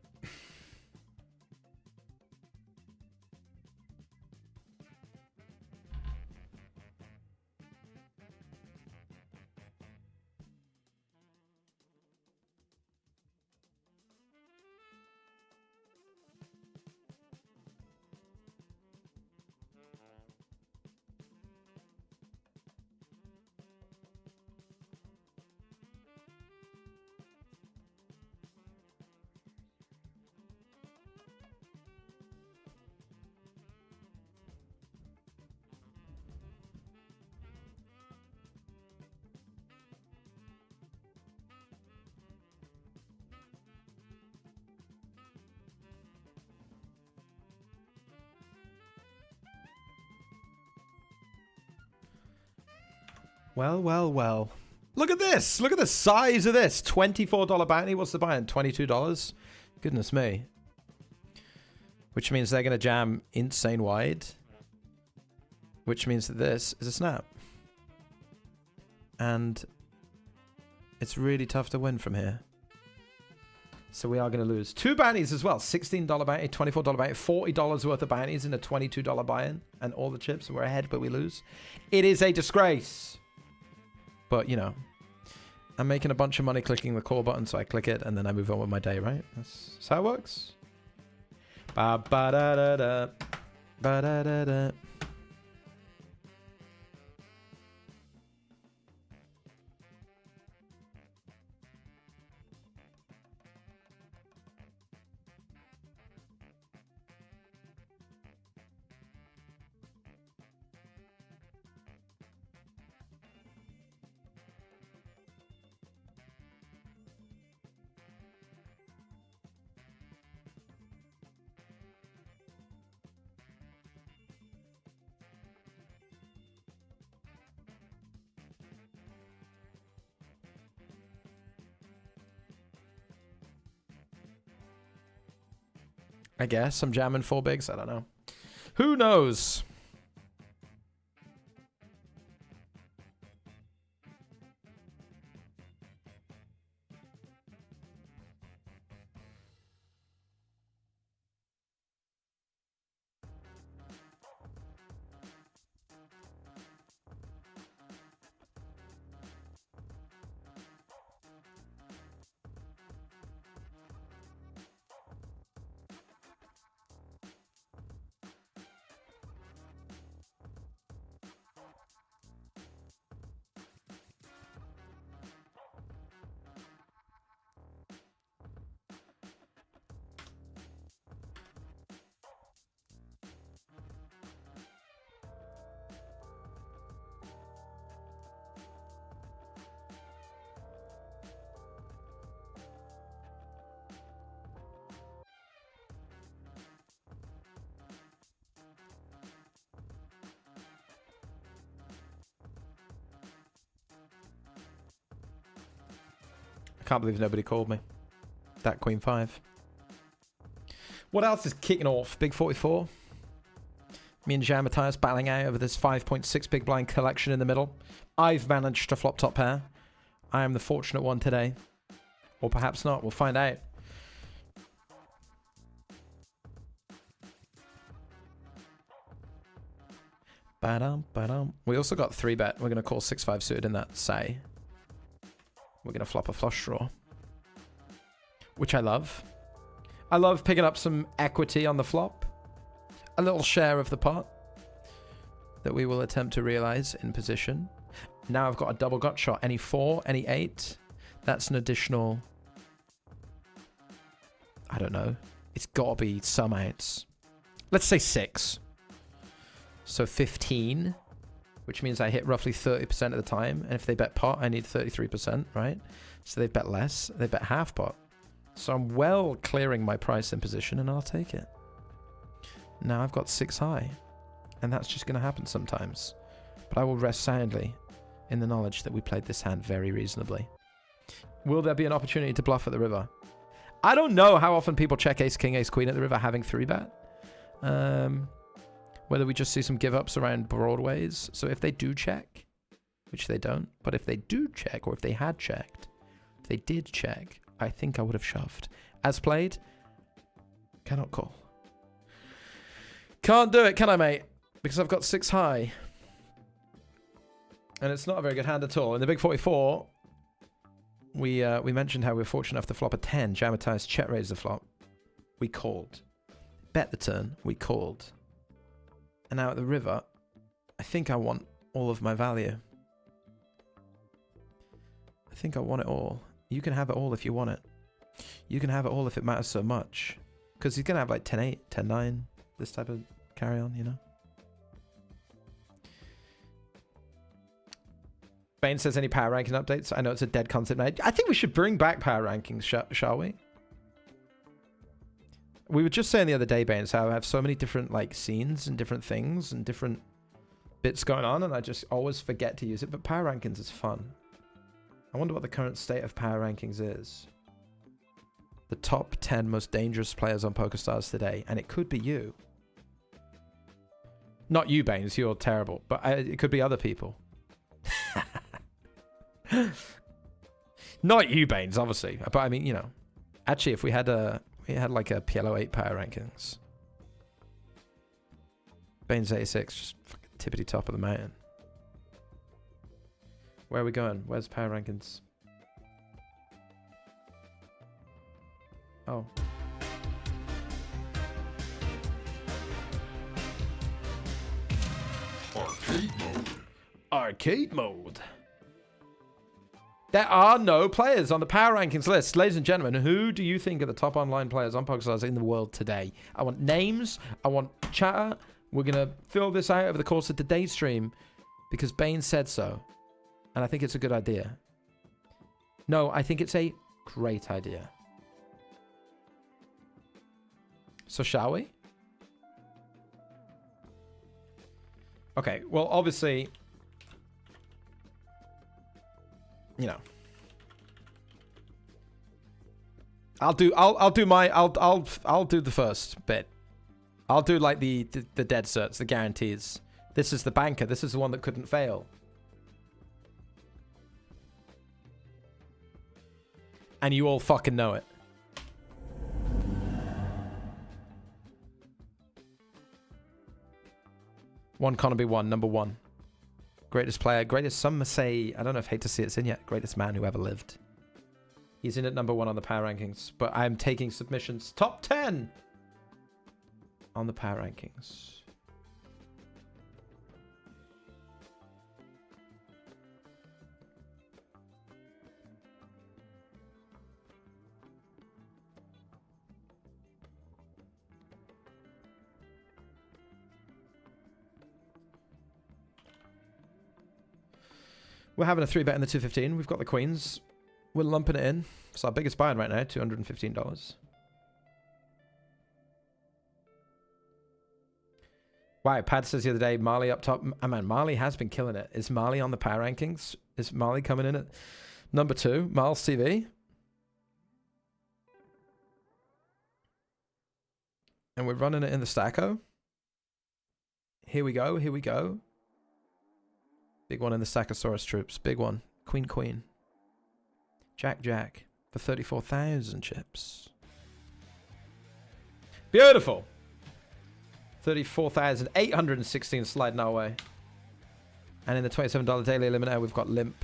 Well, well, well. Look at this. Look at the size of this. $24 bounty. What's the buy-in? $22? Goodness me. Which means they're going to jam insane wide. Which means that this is a snap. And it's really tough to win from here. So we are going to lose. 2 bounties as well. $16 bounty, $24 bounty, $40 worth of bounties in a $22 buy-in. And all the chips. And we're ahead, but we lose. It is a disgrace. But, you know, I'm making a bunch of money clicking the call button, so I click it, and then I move on with my day, right? That's how it works. Ba-ba-da-da-da. Ba-da-da-da. I guess I'm jamming 4 bigs. I don't know. Who knows? I can't believe nobody called me. That Queen 5. What else is kicking off? Big 44. Me and Jam Matthias battling out over this 5.6 big blind collection in the middle. I've managed to flop top pair. I am the fortunate one today. Or perhaps not. We'll find out. Ba-dum, ba-dum. We also got 3-bet. We're going to call 6-5 suited in that say. We're going to flop a flush draw. Which I love. I love picking up some equity on the flop. A little share of the pot that we will attempt to realize in position. Now I've got a double gut shot. Any 4, any 8. That's an additional... I don't know. It's got to be some outs. Let's say 6. So 15. Which means I hit roughly 30% of the time. And if they bet pot, I need 33%, right? So they bet less. They bet half pot. So I'm well clearing my price in position, and I'll take it. Now I've got 6 high. And that's just going to happen sometimes. But I will rest soundly in the knowledge that we played this hand very reasonably. Will there be an opportunity to bluff at the river? I don't know how often people check ace, king, ace, queen at the river having 3-bet. Whether we just see some give-ups around broadways. So if they do check, which they don't, but if they do check, or if they had checked, if they did check, I think I would have shoved. As played, cannot call. Can't do it, can I, mate? Because I've got 6 high. And it's not a very good hand at all. In the big 44, we mentioned how we were fortunate enough to flop a 10. Jamatize check raise the flop. We called. Bet the turn. We called. And now at the river, I think I want all of my value. I think I want it all. You can have it all if you want it. You can have it all if it matters so much. Because he's going to have like 10-8, 10-9, this type of carry on, you know? Bane says any power ranking updates? I know it's a dead concept now. I think we should bring back power rankings, shall we? We were just saying the other day, Baines, how I have so many different like scenes and different things and different bits going on, and I just always forget to use it. But power rankings is fun. I wonder what the current state of power rankings is. The top 10 most dangerous players on PokerStars today, and it could be you. Not you, Baines. You're terrible, but it could be other people. Not you, Baines, obviously. But I mean, you know, actually, if we had like a PLO 8 power rankings, Baines 86, just fucking tippity top of the mountain. Where are we going? Where's power rankings? Oh. Arcade mode. Arcade mode. There are no players on the power rankings list. Ladies and gentlemen, who do you think are the top online players on PokerStars in the world today? I want names. I want chatter. We're going to fill this out over the course of today's stream because Baines said so. And I think it's a good idea. No, I think it's a great idea. So shall we? Okay, well, obviously, you know, I'll do the first bit. I'll do like the dead certs, the guarantees. This is the banker. This is the one that couldn't fail. And you all fucking know it. One Connorby one, number one. Greatest player, greatest, some say, I don't know if hate to see it's in yet, greatest man who ever lived. He's in at number one on the power rankings, but I'm taking submissions top 10 on the power rankings. We're having a 3-bet in the 215. We've got the queens. We're lumping it in. It's our biggest buy-in right now, $215. Wow, Pad says the other day, Marley up top. Oh, man, Marley has been killing it. Is Marley on the power rankings? Is Marley coming in at number 2? Miles TV. And we're running it in the Stacko. Here we go. Here we go. Big one in the Stackosaurus troops. Big one. Queen, queen. Jack, jack. For 34,000 chips. Beautiful. 34,816 sliding our way. And in the $27 daily eliminator, we've got limp.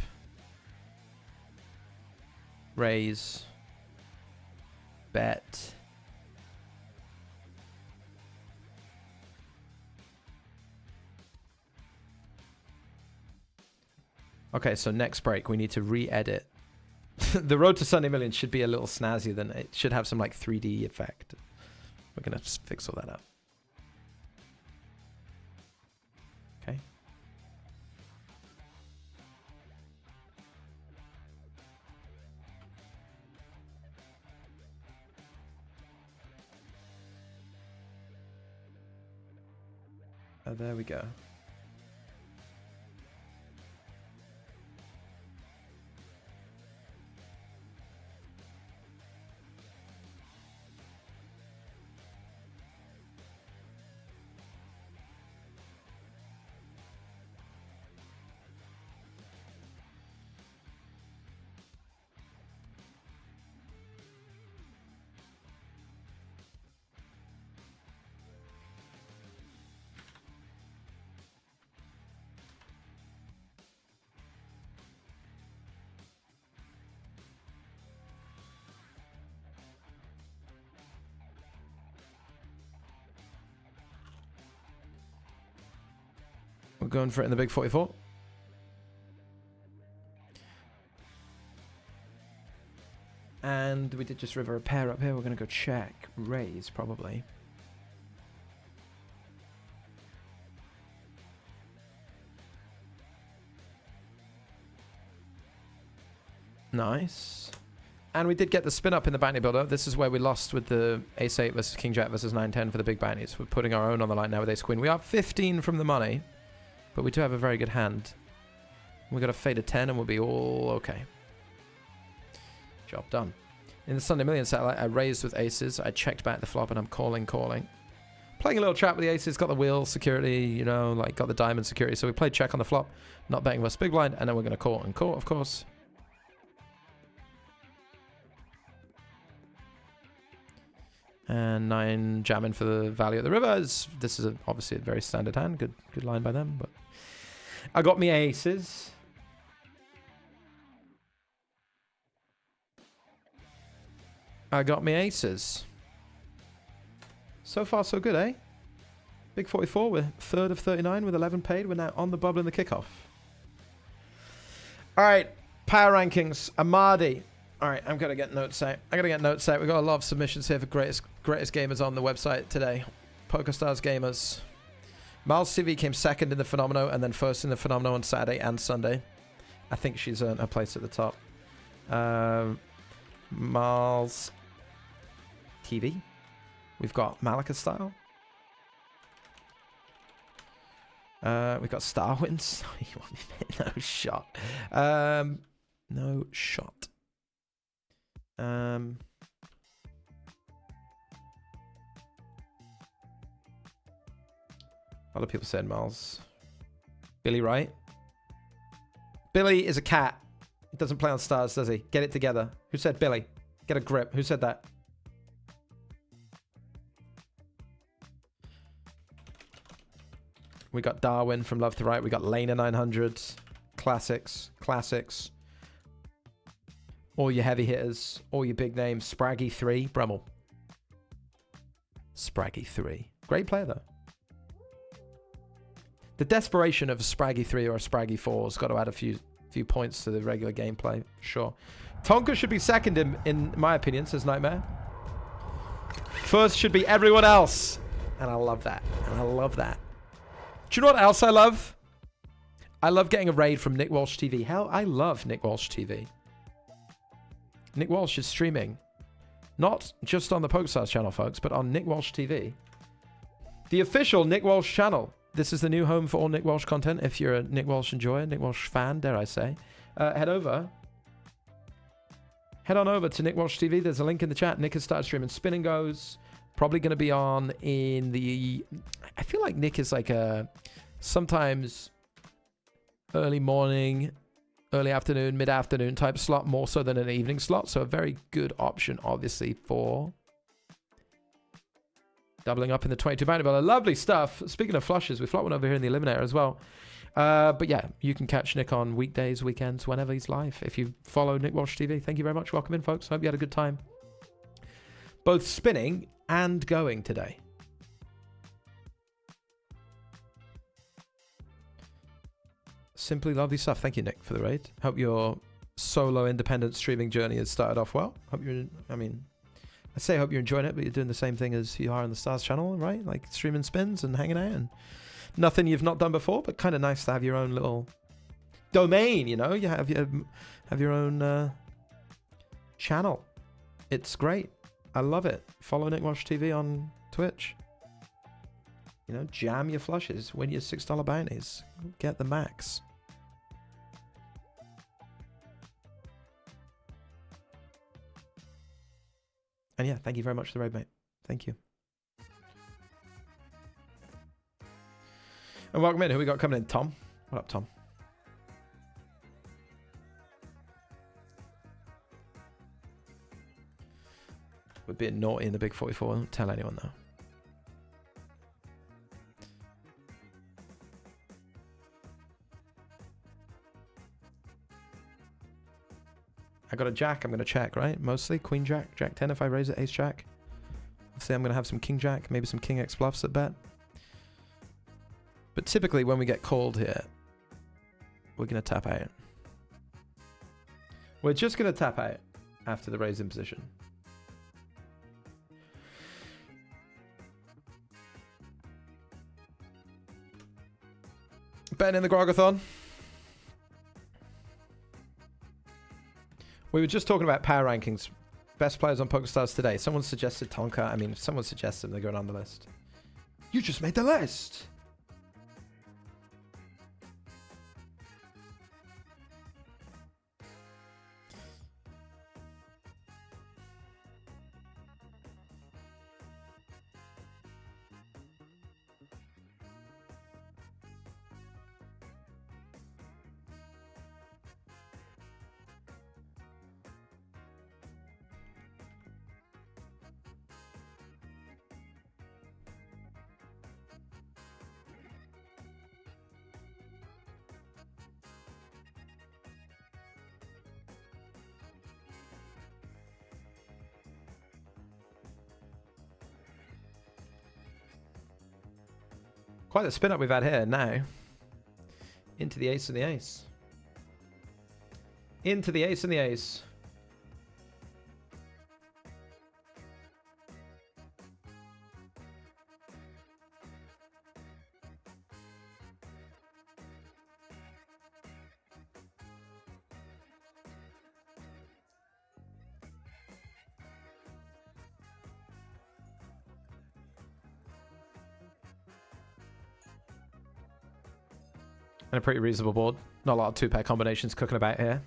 Raise. Bet. Okay, so next break, we need to re-edit. The road to Sunday Millions should be a little snazzier than it should have some like 3D effect. We're going to fix all that up. Okay. Oh, there we go. We're going for it in the big 44. And we did just river a pair up here. We're going to go check. Raise, probably. Nice. And we did get the spin up in the bounty builder. This is where we lost with the ace-8 versus king-jack versus 9-10 for the big bounties. We're putting our own on the line now with ace-queen. We are 15 from the money. But we do have a very good hand. We got a fade of 10 and we'll be all okay. Job done. In the Sunday Million satellite, I raised with aces. I checked back the flop and I'm calling. Playing a little trap with the aces, got the wheel security, you know, like got the diamond security. So we played check on the flop, not betting versus big blind, and then we're going to call and call, of course. And 9 jamming for the value of the rivers. This is obviously a very standard hand. Good line by them. But I got me aces. So far, so good, eh? Big 44, we're third of 39 with 11 paid. We're now on the bubble in the kickoff. All right, power rankings. Amadi. All right, I'm going to get notes out. We've got a lot of submissions here for greatest gamers on the website today. PokerStars Gamers. Miles TV came second in the Phenomenal and then first in the Phenomenal on Saturday and Sunday. I think she's earned her place at the top. Miles TV. We've got Malika Style. We've got Starwinds. No shot. No shot. A lot of people said Miles. Billy Wright. Billy is a cat. He doesn't play on stars, does he? Get it together. Who said Billy? Get a grip. Who said that? We got Darwin from Love to Write. We got Lena 900. Classics. All your heavy hitters. All your big names. Spraggy 3. Brummel. Spraggy 3. Great player, though. The desperation of a Spraggy 3 or a Spraggy 4 has got to add a few points to the regular gameplay. Sure. Tonka should be second in my opinion, says Nightmare. First should be everyone else. And I love that. Do you know what else I love? I love getting a raid from Nick Walsh TV. Hell, I love Nick Walsh TV. Nick Walsh is streaming. Not just on the PokerStars channel, folks, but on Nick Walsh TV. The official Nick Walsh channel. This is the new home for all Nick Walsh content. If you're a Nick Walsh enjoyer, Nick Walsh fan, dare I say. Head on over to Nick Walsh TV. There's a link in the chat. Nick has started streaming Spin and Goes. Probably going to be on in the... I feel like Nick is like a... sometimes early morning, early afternoon, mid-afternoon type slot, more so than an evening slot. So a very good option, obviously, for doubling up in the 22 bounty bowl. Lovely stuff. Speaking of flushes, we flop one over here in the Eliminator as well. But yeah, you can catch Nick on weekdays, weekends, whenever he's live. If you follow Nick Walsh TV, thank you very much. Welcome in, folks. Hope you had a good time. Both spinning and going today. Simply lovely stuff. Thank you, Nick, for the raid. Hope your solo independent streaming journey has started off well. Hope you're, I say hope you're enjoying it, but you're doing the same thing as you are on the Stars channel, right? Like streaming spins and hanging out and nothing you've not done before, but kind of nice to have your own little domain, you know? You have your own channel. It's great. I love it. Follow Nick Walsh TV on Twitch. You know, jam your flushes, win your $6 bounties, get the max. And yeah, thank you very much for the raid, mate. Thank you. And welcome in. Who we got coming in? Tom. What up, Tom? We're being naughty in the big 44. Don't tell anyone though. I got a jack. I'm going to check, right? Mostly queen jack, jack 10 if I raise it, ace jack. Say I'm going to have some king jack, maybe some king x bluffs at bet. But typically when we get called here, we're going to tap out. We're just going to tap out after the raise in position. Betting in the Grogathon. We were just talking about power rankings. Best players on PokerStars today. Someone suggested Tonka. I mean, if someone suggests them, they're going on the list. You just made the list. Quite the spin up we've had here now. Into the ace and the ace. Into the ace and the ace. And a pretty reasonable board. Not a lot of two-pair combinations cooking about here.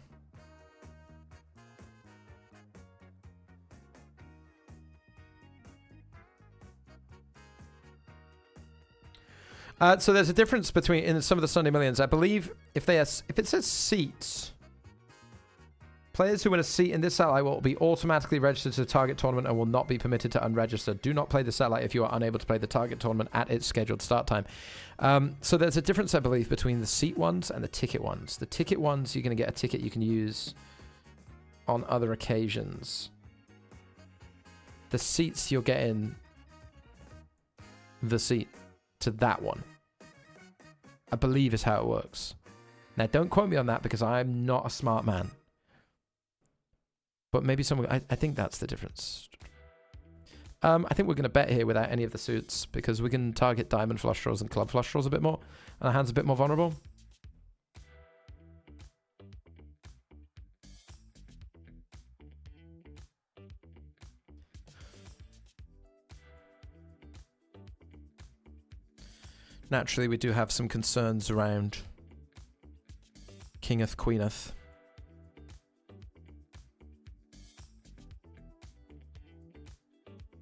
So there's a difference between in some of the Sunday Millions. I believe if it says seats, players who win a seat in this satellite will be automatically registered to the target tournament and will not be permitted to unregister. Do not play the satellite if you are unable to play the target tournament at its scheduled start time. So there's a difference, I believe, between the seat ones and the ticket ones. The ticket ones, you're going to get a ticket you can use on other occasions. The seats, you're getting the seat to that one, I believe is how it works. Now, don't quote me on that because I'm not a smart man. But maybe someone... I think that's the difference. I think we're going to bet here without any of the suits because we can target diamond flush draws and club flush draws a bit more. And our hand's a bit more vulnerable. Naturally, we do have some concerns around Kingeth, Queeneth.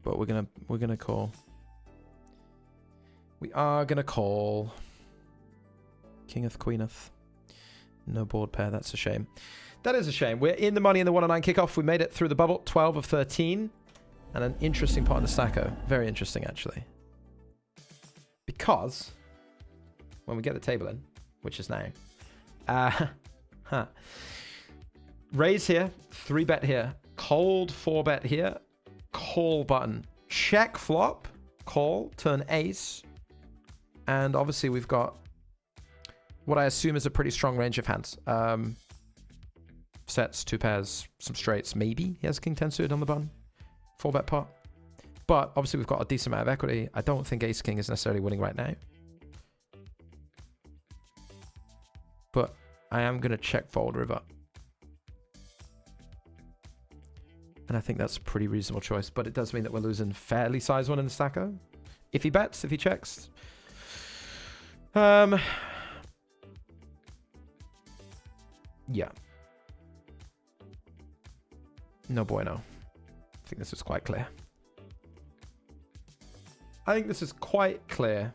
But we're gonna call. We are gonna call Kingeth, Queeneth. No board pair. That's a shame. That is a shame. We're in the money in the 109 kickoff. We made it through the bubble. 12 of 13, and an interesting pot in the stacko. Very interesting, actually. Because when we get the table in, which is now, raise here, 3-bet here, cold 4-bet here, call button, check flop, call, turn ace, and obviously we've got what I assume is a pretty strong range of hands. Sets, 2 pairs, some straights, maybe he has king 10 suited on the button, 4-bet pot. But obviously we've got a decent amount of equity. I don't think ace king is necessarily winning right now. But I am going to check fold river. And I think that's a pretty reasonable choice. But it does mean that we're losing fairly size one in the stacko. If he bets, if he checks. Yeah. No bueno. I think this is quite clear. I think this is quite clear.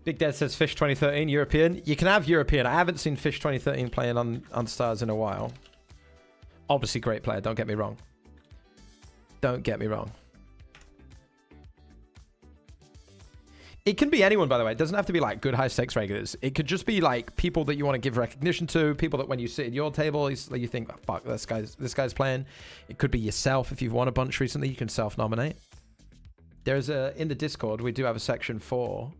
Big Dead says Fish 2013, European. You can have European. I haven't seen Fish 2013 playing on Stars in a while. Obviously, great player. Don't get me wrong. Don't get me wrong. It can be anyone, by the way. It doesn't have to be like good high stakes regulars. It could just be like people that you want to give recognition to, people that when you sit at your table, you think, oh, fuck, this guy's playing. It could be yourself. If you've won a bunch recently, you can self-nominate. There's in the Discord, we do have a section for...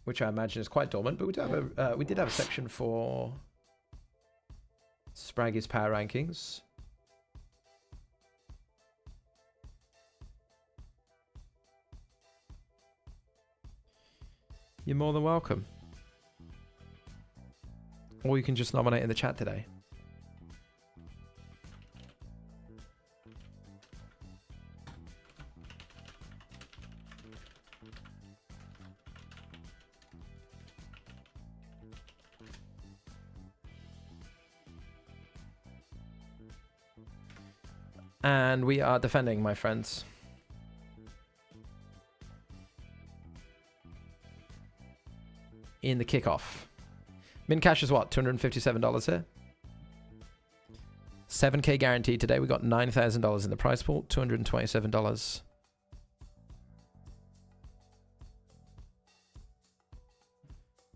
which I imagine is quite dormant, but we did have a section for Spraggy's power rankings. You're more than welcome. Or you can just nominate in the chat today. And we are defending, my friends. In the kickoff. Min cash is what? $257 here. 7K guaranteed today. We got $9,000 in the prize pool. $227.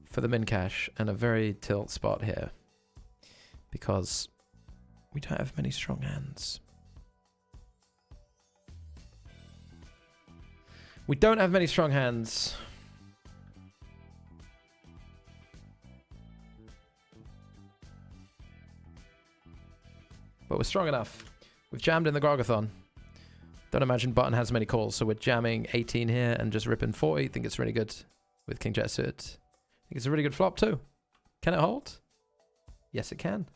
For the min cash. And a very tilt spot here. Because we don't have many strong hands. We don't have many strong hands. But we're strong enough. We've jammed in the Grogathon. Don't imagine button has many calls, so we're jamming 18 here and just ripping 40. Think it's really good with King Jack suited. Think it's a really good flop too. Can it hold? Yes, it can.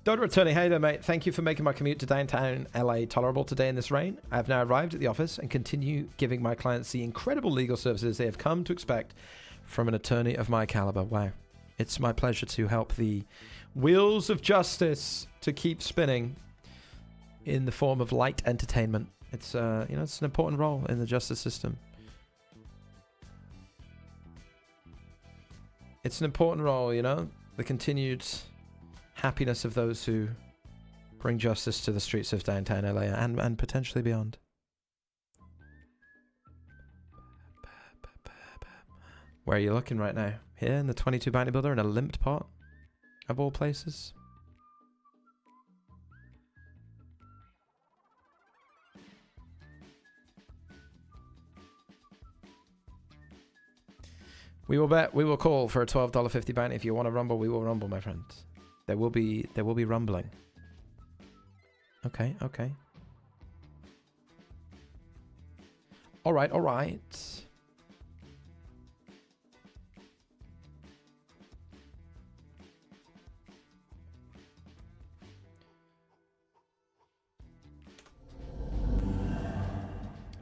Don't returning. Hey there, mate. Thank you for making my commute to downtown LA tolerable today in this rain. I have now arrived at the office and continue giving my clients the incredible legal services they have come to expect from an attorney of my caliber. Wow. It's my pleasure to help the wheels of justice to keep spinning in the form of light entertainment. It's it's an important role in the justice system. It's an important role, you know, the continued happiness of those who bring justice to the streets of downtown LA and potentially beyond. Where are you looking right now? Here in the 22 bounty builder in a limped pot, of all places. We will bet, we will call for a $12.50 bounty. If you want to rumble, we will rumble, my friend. There will be rumbling. Okay, okay. All right, all right.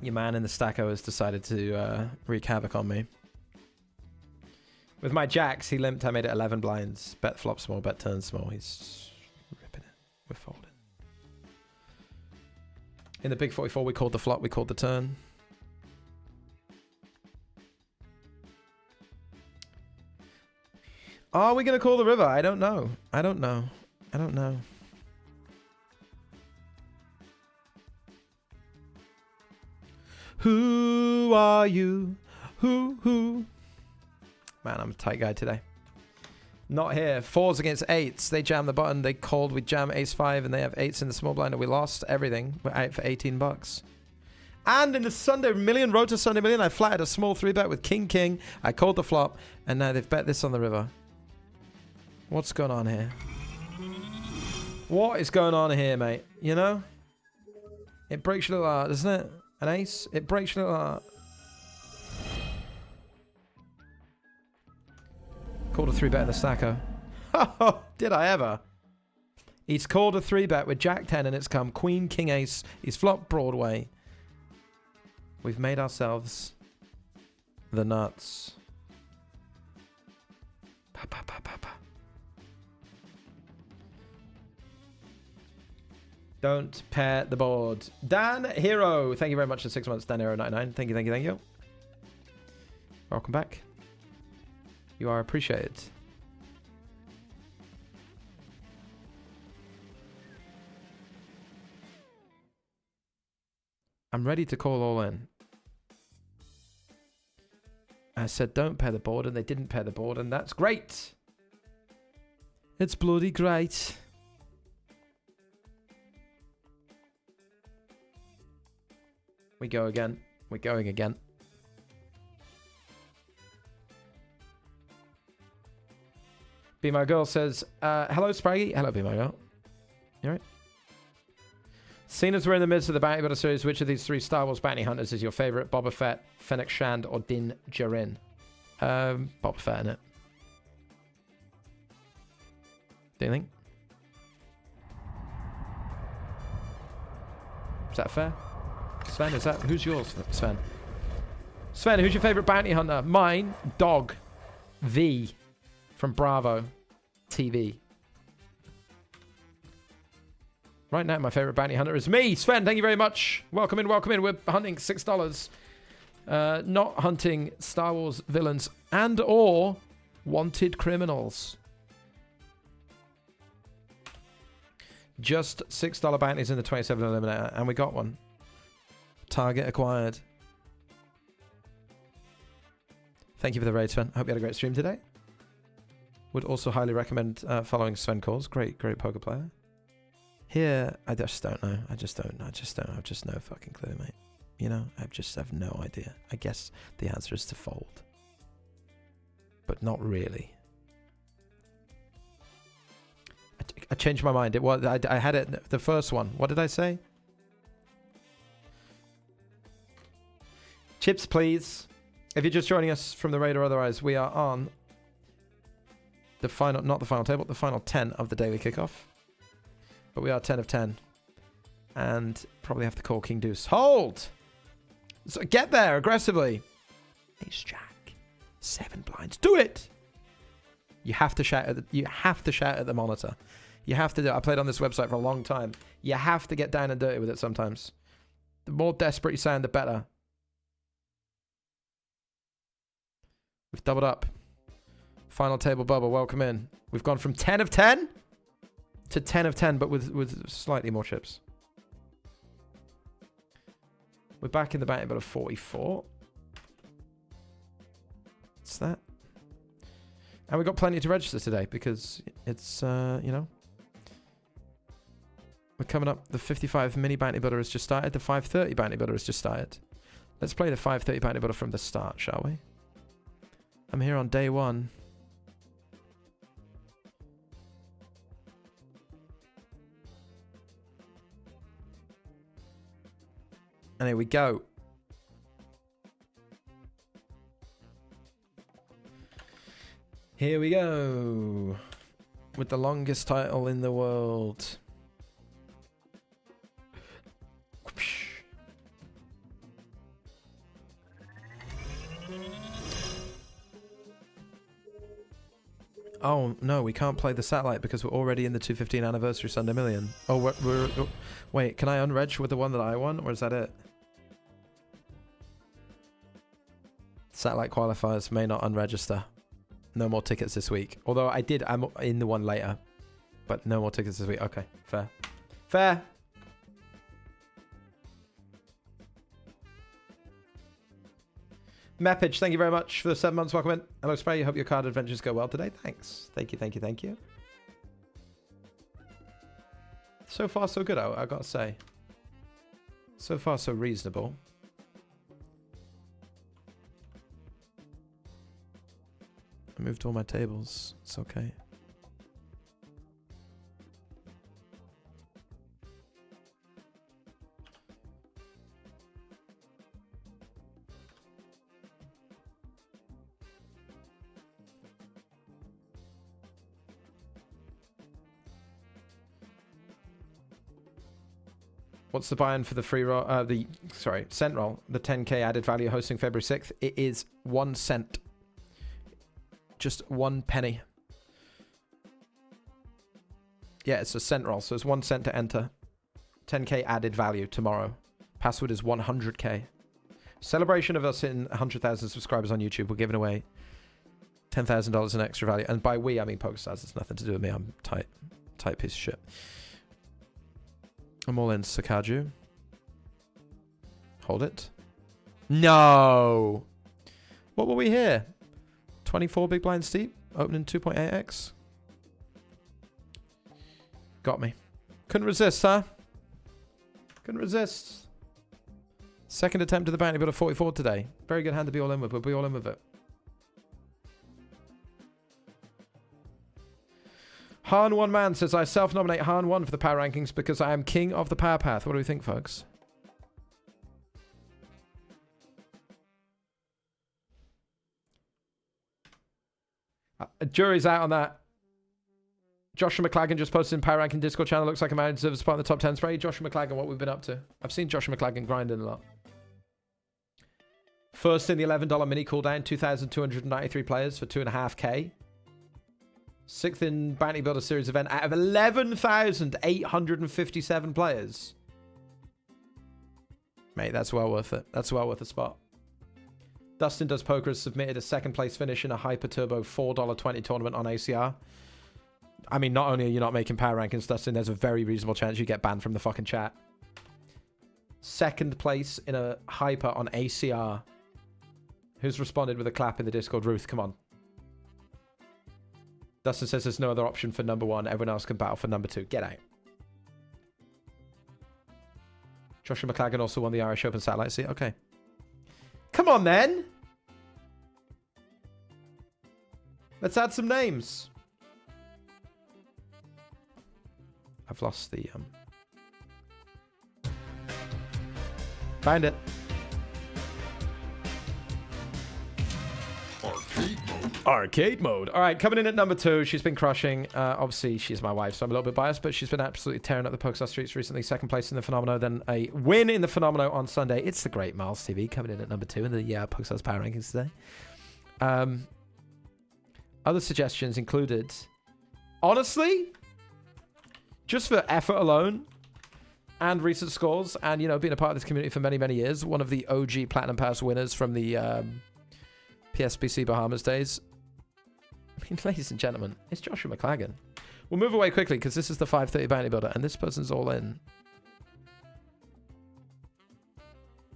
Your man in the stacko has decided to wreak havoc on me. With my jacks, he limped. I made it 11 blinds. Bet flop small, bet turn small. He's ripping it. We're folding. In the big 44, we called the flop. We called the turn. Are we going to call the river? I don't know. I don't know. I don't know. Who are you? Who? Man, I'm a tight guy today. Not here. Fours against eights. They jam the button. They called. We jam ace five, and they have eights in the small blind, and we lost everything. We're out for 18 bucks. And in the Sunday Million, Road to Sunday Million, I flatted a small 3-bet with King. I called the flop, and now they've bet this on the river. What's going on here? What is going on here, mate? You know? It breaks your little heart, doesn't it? An ace? It breaks your little heart. Called a 3-bet in the stacker. Oh, did I ever? He's called a 3-bet with Jack 10 and it's come Queen, King, Ace. He's flopped Broadway. We've made ourselves the nuts. Pa, pa, pa, pa, pa. Don't pair the board. Dan Hero. Thank you very much for 6 months. Dan Hero 99. Thank you. Welcome back. You are appreciated. I'm ready to call all in. I said don't pair the board and they didn't pair the board and that's great. It's bloody great. We go again. We're going again. Be My Girl says, hello, Spraggy. Hello, Be My Girl. You alright? Seeing as we're in the midst of the Bounty Builder series, which of these 3 Star Wars bounty hunters is your favorite? Boba Fett, Fennec Shand, or Din Djarin? Boba Fett, innit? Do you think? Is that fair? Sven, who's yours, Sven? Sven, who's your favorite bounty hunter? Mine, Dog V from Bravo TV. Right now, my favorite bounty hunter is me. Sven, thank you very much. Welcome in, welcome in. We're hunting $6. Not hunting Star Wars villains and or wanted criminals. Just $6 bounties in the 27 eliminator, and we got one. Target acquired. Thank you for the raid, Sven. I hope you had a great stream today. Would also highly recommend following Sven Calls. Great poker player. Here, I just don't know. I've just no fucking clue, mate. You know, I just have no idea. I guess the answer is to fold. But not really. I changed my mind. It was I had it the first one. What did I say? Chips, please. If you're just joining us from the raid or otherwise, we are on the final, not the final table, the final 10 of the daily kickoff. But we are 10 of 10. And probably have to call King Deuce. Hold! So get there aggressively. Ace Jack. 7 blinds. Do it! You have to shout at the monitor. You have to do it. I played on this website for a long time. You have to get down and dirty with it sometimes. The more desperate you sound, the better. We've doubled up. Final table bubble. Welcome in. We've gone from 10 of 10 to 10 of 10, but with slightly more chips. We're back in the batting of 44. What's that? And we've got plenty to register today because it's, you know, we're coming up. The 55 mini bounty butter has just started. The 530 bounty butter has just started. Let's play the 530 bounty butter from the start, shall we? I'm here on day 1. And here we go. Here we go. With the longest title in the world. Oh, no, we can't play the satellite because we're already in the 215 anniversary Sunday Million. Oh, wait, can I unreg with the one that I won, or is that it? Satellite qualifiers may not unregister. No more tickets this week. Although I'm in the one later. But no more tickets this week. Okay, fair. Fair! Mepage, thank you very much for the 7 months. Welcome in. Hello, Spraggy. Hope your card adventures go well today. Thanks. Thank you. So far, so good, I gotta say. So far, so reasonable. I moved all my tables. It's okay. What's the buy-in for the free roll? Cent roll. The 10k added value hosting February 6th. It is 1 cent. Just 1 penny. Yeah, it's a cent roll, so it's 1 cent to enter. 10k added value tomorrow. Password is 100k. Celebration of us hitting 100,000 subscribers on YouTube. We're giving away $10,000 in extra value. And by we, I mean PokerStars. It's nothing to do with me. I'm tight. Tight piece of shit. I'm all in Sakaju. Hold it. No! What were we here? 24 big blind steep. Opening 2.8x. Got me. Couldn't resist, huh? Couldn't resist. Second attempt to the bounty, but a 44 today. Very good hand to be all in with. We'll be all in with it. Han One Man says, I self-nominate Han One for the power rankings because I am king of the power path. What do we think, folks? Jury's out on that. Joshua McLagan just posted in Power Ranking Discord channel. Looks like a man deserves a spot in the top 10. Spraggy, Joshua McLagan, what we've been up to. I've seen Joshua McLagan grinding a lot. First in the $11 mini cooldown, 2,293 players for 2.5k. Sixth in Bounty Builder Series event out of 11,857 players. Mate, that's well worth it. That's well worth a spot. Dustin Does Poker has submitted a second place finish in a Hyper Turbo $4.20 tournament on ACR. I mean, not only are you not making power rankings, Dustin, there's a very reasonable chance you get banned from the fucking chat. Second place in a Hyper on ACR. Who's responded with a clap in the Discord? Ruth, come on. Dustin says there's no other option for number 1. Everyone else can battle for number 2. Get out. Joshua McLagan also won the Irish Open Satellite Seat. Okay. Come on, then. Let's add some names. I've lost the... Find it. Arcade mode. All right, coming in at number 2. She's been crushing. Obviously, she's my wife, so I'm a little bit biased, but she's been absolutely tearing up the Pokestar streets recently. Second place in the Phenomeno, then a win in the Phenomeno on Sunday. It's the great Miles TV coming in at number 2 in the Pokestar's Power Rankings today. Other suggestions included, honestly, just for effort alone and recent scores and, you know, being a part of this community for many, many years, one of the OG Platinum Pass winners from the PSBC Bahamas days. I mean, ladies and gentlemen, it's Joshua McLagan. We'll move away quickly because this is the 530 Bounty Builder and this person's all in.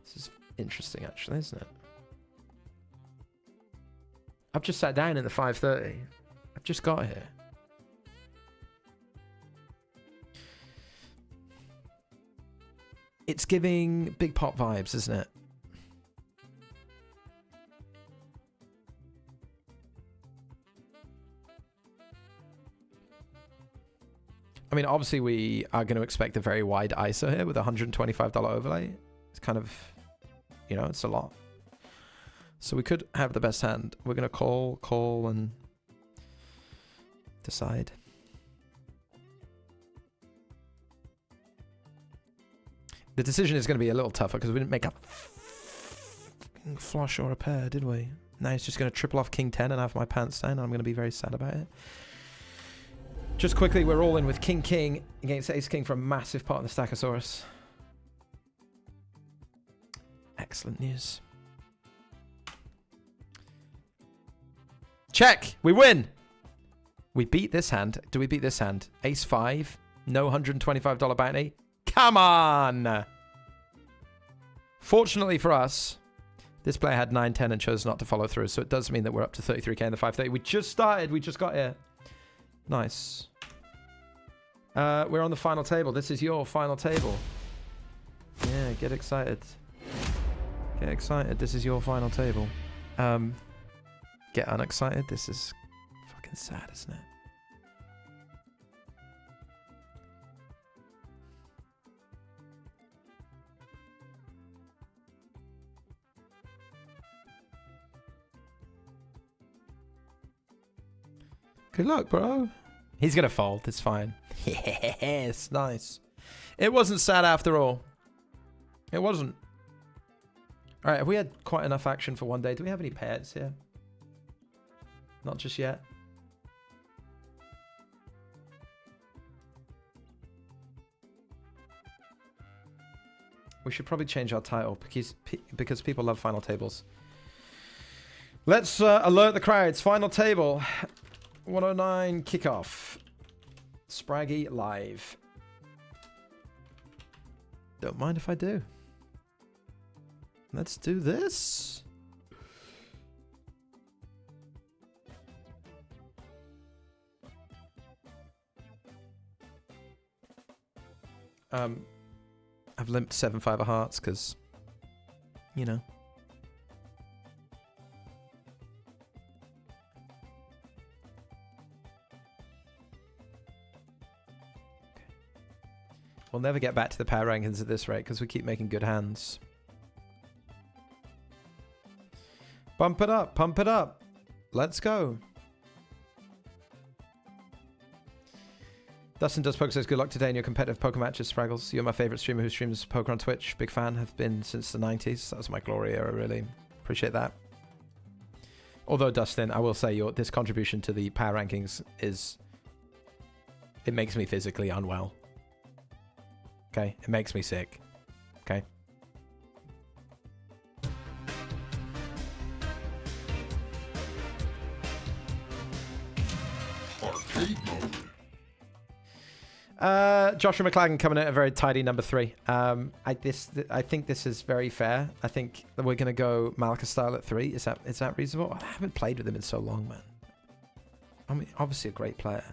This is interesting, actually, isn't it? I've just sat down in the 530. I've just got here. It's giving big pop vibes, isn't it? I mean, obviously we are going to expect a very wide ISO here with a $125 overlay. It's kind of, you know, it's a lot. So we could have the best hand. We're going to call, and decide. The decision is going to be a little tougher because we didn't make a flush or a pair, did we? Now it's just going to triple off King 10 and have my pants down, and I'm going to be very sad about it. Just quickly, we're all in with King King against Ace King for a massive part in the Stackosaurus. Excellent news. Check! We win! We beat this hand. Do we beat this hand? Ace 5. No $125 bounty. Come on! Fortunately for us, this player had 9-10 and chose not to follow through, so it does mean that we're up to 33k in the 530. We just started. We just got here. Nice. We're on the final table. This is your final table. Yeah, get excited. Get excited. This is your final table. Get unexcited. This is fucking sad, isn't it? Good luck, bro. He's going to fold. It's fine. Yes, nice. It wasn't sad after all. It wasn't. All right, have we had quite enough action for one day? Do we have any pairs here? Not just yet. We should probably change our title because people love final tables. Let's alert the crowds. Final table. 109 kickoff. Spraggy live. Don't mind if I do. Let's do this. I've limped 7-5 of hearts because, you know. We'll never get back to the power rankings at this rate because we keep making good hands. Bump it up, pump it up. Let's go. Dustin does poker says, good luck today in your competitive poker matches, Spraggles. You're my favorite streamer who streams poker on Twitch. Big fan, have been since the 90s. That was my glory era, really. Appreciate that. Although, Dustin, I will say this contribution to the power rankings it makes me physically unwell. Okay? It makes me sick. Okay? Arcade mode. Joshua McLagan coming in at a very tidy number 3. I think this is very fair. I think that we're gonna go Malika style at 3. Is that reasonable? I haven't played with him in so long, man. I mean, obviously a great player.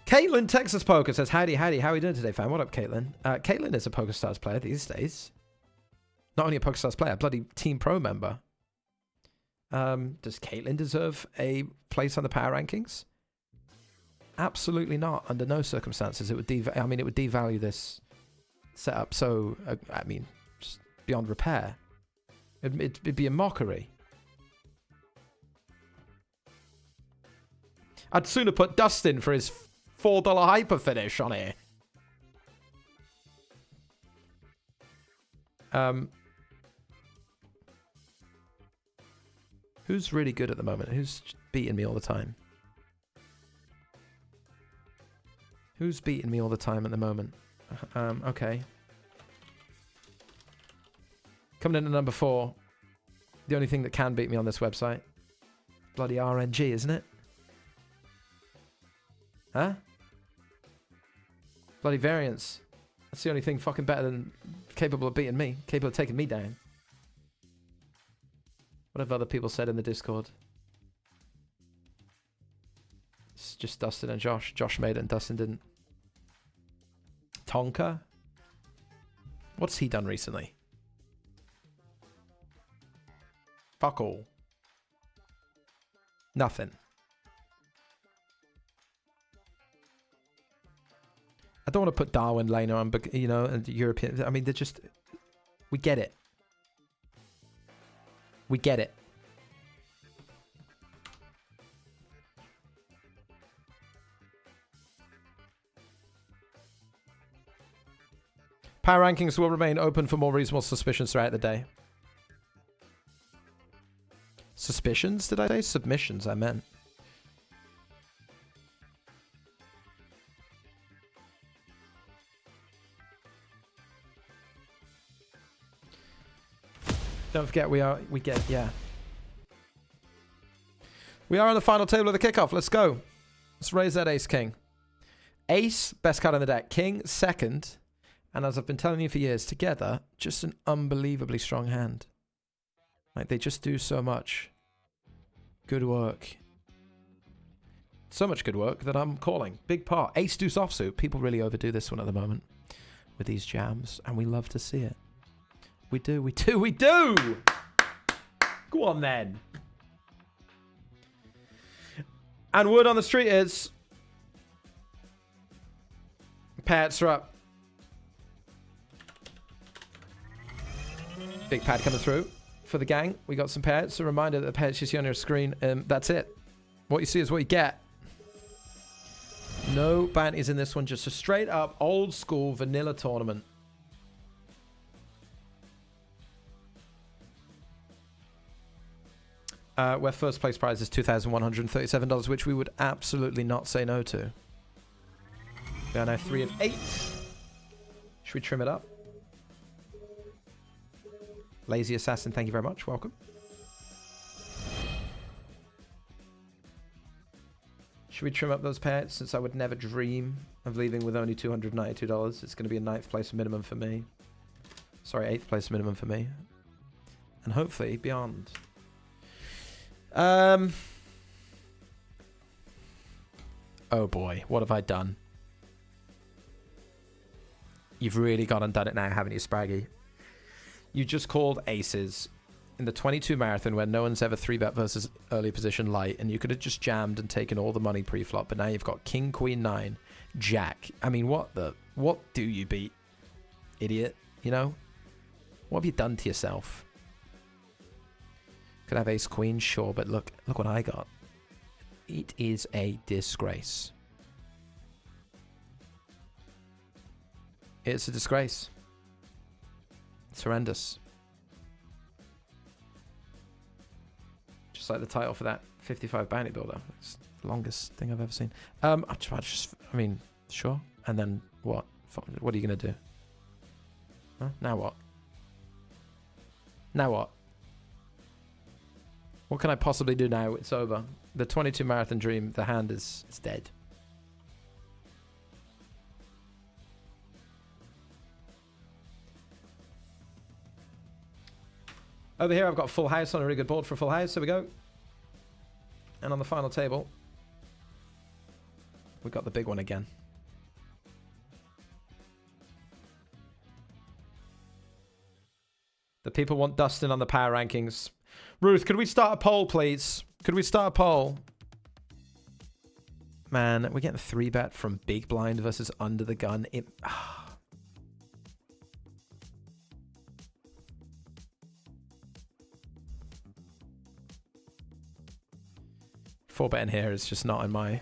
Caitlin Texas Poker says, howdy, how are you doing today, fam? What up, Caitlin? Caitlin is a PokerStars player these days. Not only a PokerStars player, a bloody Team Pro member. Does Caitlin deserve a place on the power rankings? Absolutely not. Under no circumstances. It would devalue this setup. So, I mean, just beyond repair. It'd be a mockery. I'd sooner put Dustin for his $4 hyper finish on here. Who's really good at the moment? Who's beating me all the time? Who's beating me all the time at the moment? Okay. Coming in at number 4. The only thing that can beat me on this website. Bloody RNG, isn't it? Huh? Bloody variance. That's the only thing fucking better than capable of beating me. Capable of taking me down. What have other people said in the Discord? It's just Dustin and Josh. Josh made it and Dustin didn't. Tonka? What's he done recently? Fuck all. Nothing. I don't want to put Darwin, Lena on, but you know, and European. I mean, they're just. We get it. We get it. Power rankings will remain open for more reasonable suspicions throughout the day. Suspicions, did I say? Submissions, I meant. Don't forget, we are on the final table of the kickoff. Let's go. Let's raise that ace king. Ace, best card in the deck. King, second. And as I've been telling you for years, together, just an unbelievably strong hand. Like, they just do so much good work. So much good work that I'm calling. Big part. Ace deuce offsuit. People really overdo this one at the moment with these jams, and we love to see it. We do, we do, we do! Go on, then. And word on the street is... Payouts are up. Big pad coming through for the gang. We got some payouts. A reminder that the payouts you see on your screen, that's it. What you see is what you get. No bounties in this one. Just a straight up old school vanilla tournament. Where first place prize is $2,137, which we would absolutely not say no to. We are now 3 of 8. Should we trim it up? Lazy Assassin, thank you very much. Welcome. Should we trim up those payouts, since I would never dream of leaving with only $292? It's going to be a 9th place minimum for me. Sorry, 8th place minimum for me. And hopefully beyond. Oh boy, what have I done? You've really gone and done it now, haven't you, Spraggy? You just called aces in the 22 marathon where no one's ever 3-bet versus early position light, and you could have just jammed and taken all the money pre-flop, but now you've got king, queen, 9, jack. I mean, what do you beat? Idiot, you know? What have you done to yourself? Could have ace, queen, sure, but look what I got. It is a disgrace. It's a disgrace. It's horrendous. Just like the title for that 55 bounty builder. It's the longest thing I've ever seen. I mean, sure. And then what? What are you going to do? Huh? Now what? Now what? What can I possibly do now? It's over. The 22 marathon dream, the hand is dead. Over here, I've got full house on a really good board for full house. Here we go. And on the final table, we got the big one again. The people want Dustin on the power rankings. Ruth, could we start a poll, please? Could we start a poll? Man, we're getting 3-bet from big blind versus under the gun. Four betting here is just not in my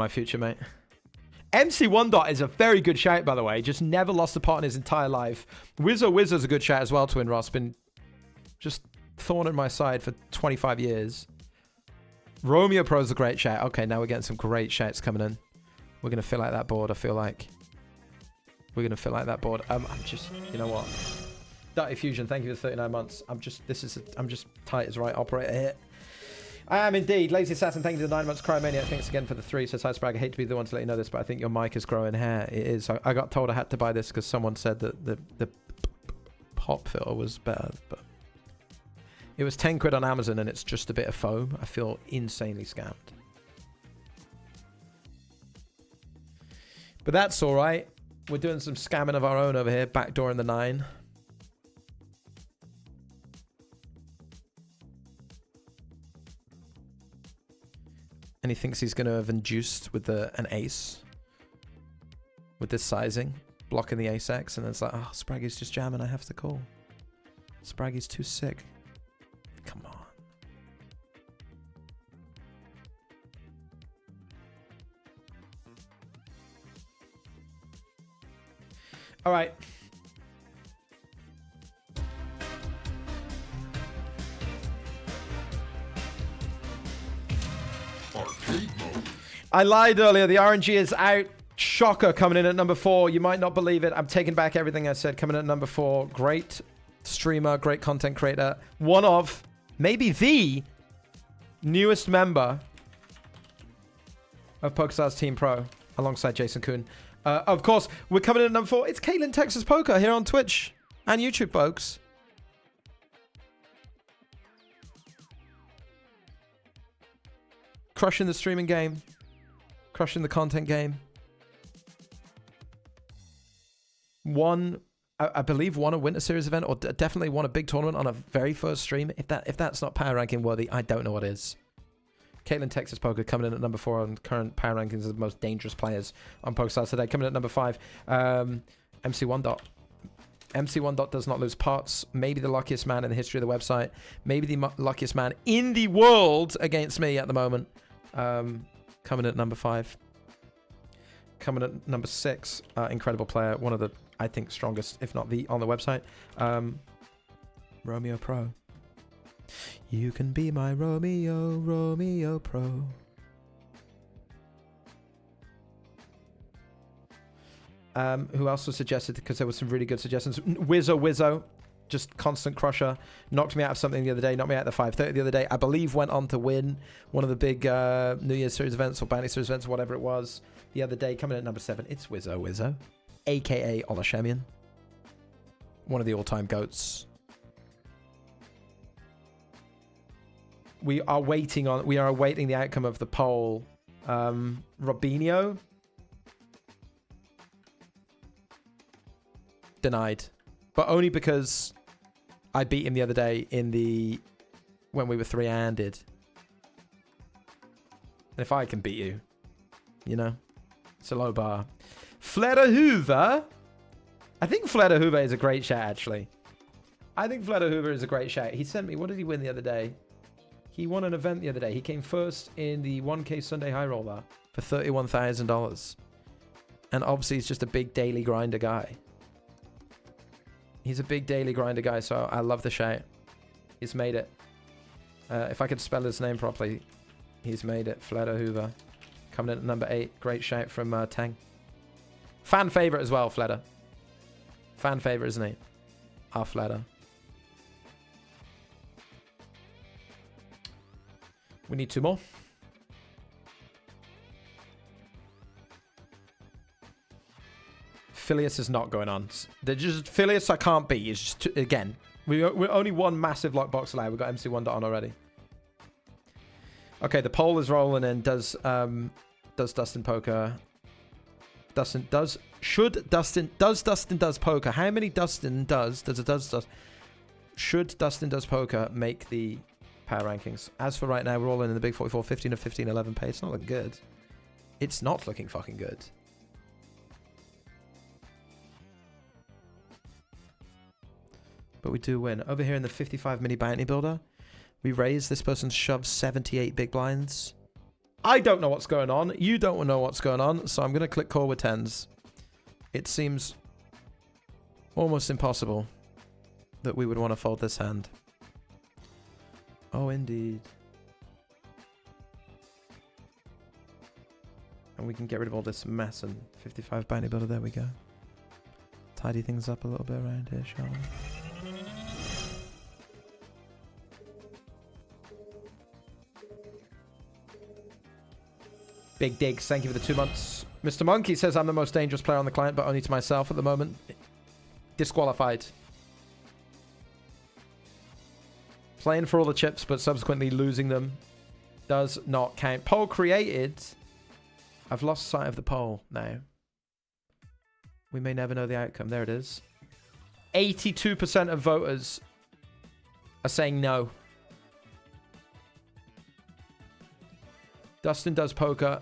future, mate. MC1 Dot is a very good shout, by the way. Just never lost a pot in his entire life. Wizzo's a good shout as well, Twin Ross. Been just thorn in my side for 25 years. Romeo Pro's a great shout. Okay, now we're getting some great shouts coming in. We're going to fill out that board, I feel like. We're going to fill out that board. I'm just, you know what? Dirty Fusion, thank you for 39 months. I'm just tight as right operator here. I am indeed. Lazy Assassin, thank you for the 9 months. Crymaniac, thanks again for the 3. Says, hi, Spraggy. I hate to be the one to let you know this, but I think your mic is growing hair. It is. I got told I had to buy this because someone said that the pop filter was better, but it was 10 quid on Amazon and it's just a bit of foam. I feel insanely scammed. But that's all right. We're doing some scamming of our own over here. Backdoor in the 9. And he thinks he's going to have induced with an ace. With this sizing. Blocking the ace X. And then it's like, oh, Spraggy's just jamming. I have to call. Spraggy's too sick. Come on. All right. I lied earlier. The RNG is out. Shocker coming in at number 4. You might not believe it. I'm taking back everything I said. Coming in at number 4. Great streamer, great content creator. One of, maybe the newest member of PokerStars Team Pro alongside Jason Kuhn. Of course, we're coming in at number 4. It's Caitlin Texas Poker here on Twitch and YouTube, folks. Crushing the streaming game. Crushing the content game. I believe won a Winter Series event, or definitely won a big tournament on a very first stream. If that's not power ranking worthy, I don't know what is. Caitlin Texas Poker coming in at number 4 on current power rankings of the most dangerous players on PokerStars today. Coming in at number 5, MC1 Dot. MC1 Dot does not lose pots. Maybe the luckiest man in the history of the website. Maybe the luckiest man in the world against me at the moment. Coming at number 5. Coming at number 6, incredible player. One of the, I think, strongest, if not the, on the website. Romeo Pro. You can be my Romeo, Romeo Pro. Who else was suggested? Because there were some really good suggestions. Wizzo. Just constant crusher. Knocked me out of something the other day. Knocked me out of the 530 the other day. I believe went on to win one of the big New Year's Series events or Bounty Series events or whatever it was the other day. Coming in at number 7. It's Wizzo. A.K.A. Olashemian. One of the all-time GOATs. We are awaiting the outcome of the poll. Robinho. Denied. But only because I beat him the other day when we were 3-handed. And if I can beat you, you know, it's a low bar. Fleda Hoover. I think Fleda Hoover is a great shout, actually. I think Fleda Hoover is a great shout. He sent me, what did he win the other day? He won an event the other day. He came first in the 1K Sunday High Roller for $31,000. And obviously he's just a big daily grinder guy. He's a big daily grinder guy, so I love the shout. He's made it. If I could spell his name properly, he's made it. Fleder Hoover. Coming in at number 8. Great shout from Tang. Fan favorite as well, Fleder. Fan favorite, isn't he? Our Fleder. We need 2 more. Phileas is not going on. They're just Phileas I can't beat. It's just again. We're only one massive lockbox allowed. We've got MC1 on already. Okay, the poll is rolling in. Does Dustin poker? Dustin does poker? How many should Dustin does poker make the power rankings? As for right now, we're all in the big 44, 15 of 15, 11 pay. It's not looking good. It's not looking fucking good. But we do win. Over here in the 55 mini bounty builder, we raise. This person shoves 78 big blinds. I don't know what's going on. You don't know what's going on. So I'm going to click call with 10s. It seems almost impossible that we would want to fold this hand. Oh, indeed. And we can get rid of all this mess and 55 bounty builder. There we go. Tidy things up a little bit around here, shall we? Big digs, thank you for the 2 months. Mr. Monkey says I'm the most dangerous player on the client, but only to myself at the moment. Disqualified. Playing for all the chips, but subsequently losing them does not count. Poll created. I've lost sight of the poll now. We may never know the outcome. There it is. 82% of voters are saying no. Dustin does poker.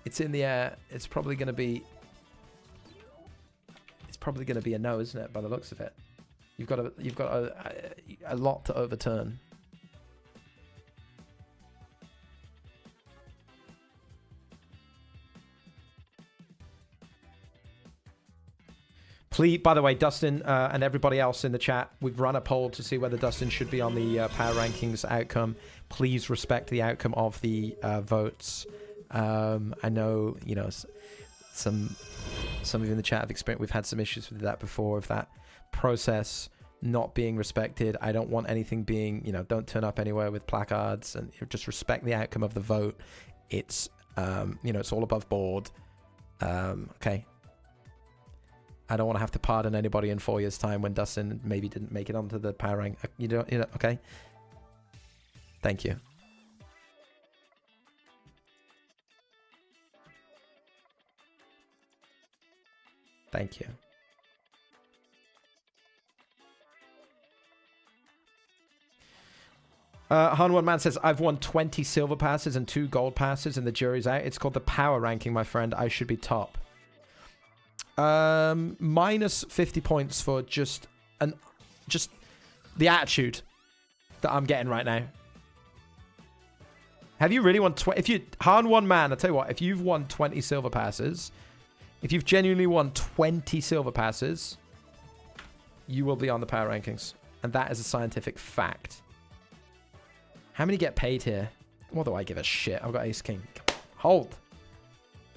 It's in the air. It's probably going to be a no, isn't it? By the looks of it, you've got a lot to overturn. Please, by the way, Dustin and everybody else in the chat, we've run a poll to see whether Dustin should be on the power rankings outcome. Please respect the outcome of the votes. I know, you know, some of you in the chat have experienced. We've had some issues with that before, of that process not being respected. I don't want anything being, you know, don't turn up anywhere with placards, and just respect the outcome of the vote. It's, you know, it's all above board. Okay. I don't want to have to pardon anybody in 4 years' time when Dustin maybe didn't make it onto the power rank. You know, okay. Thank you. Thank you. Han One Man says, I've won 20 silver passes and 2 gold passes and the jury's out. It's called the power ranking, my friend. I should be top. Minus 50 points for just the attitude that I'm getting right now. Have you really won 20? If you, Han One Man, I'll tell you what, if you've won 20 silver passes, if you've genuinely won 20 silver passes, you will be on the power rankings. And that is a scientific fact. How many get paid here? What do I give a shit? I've got Ace King. Hold.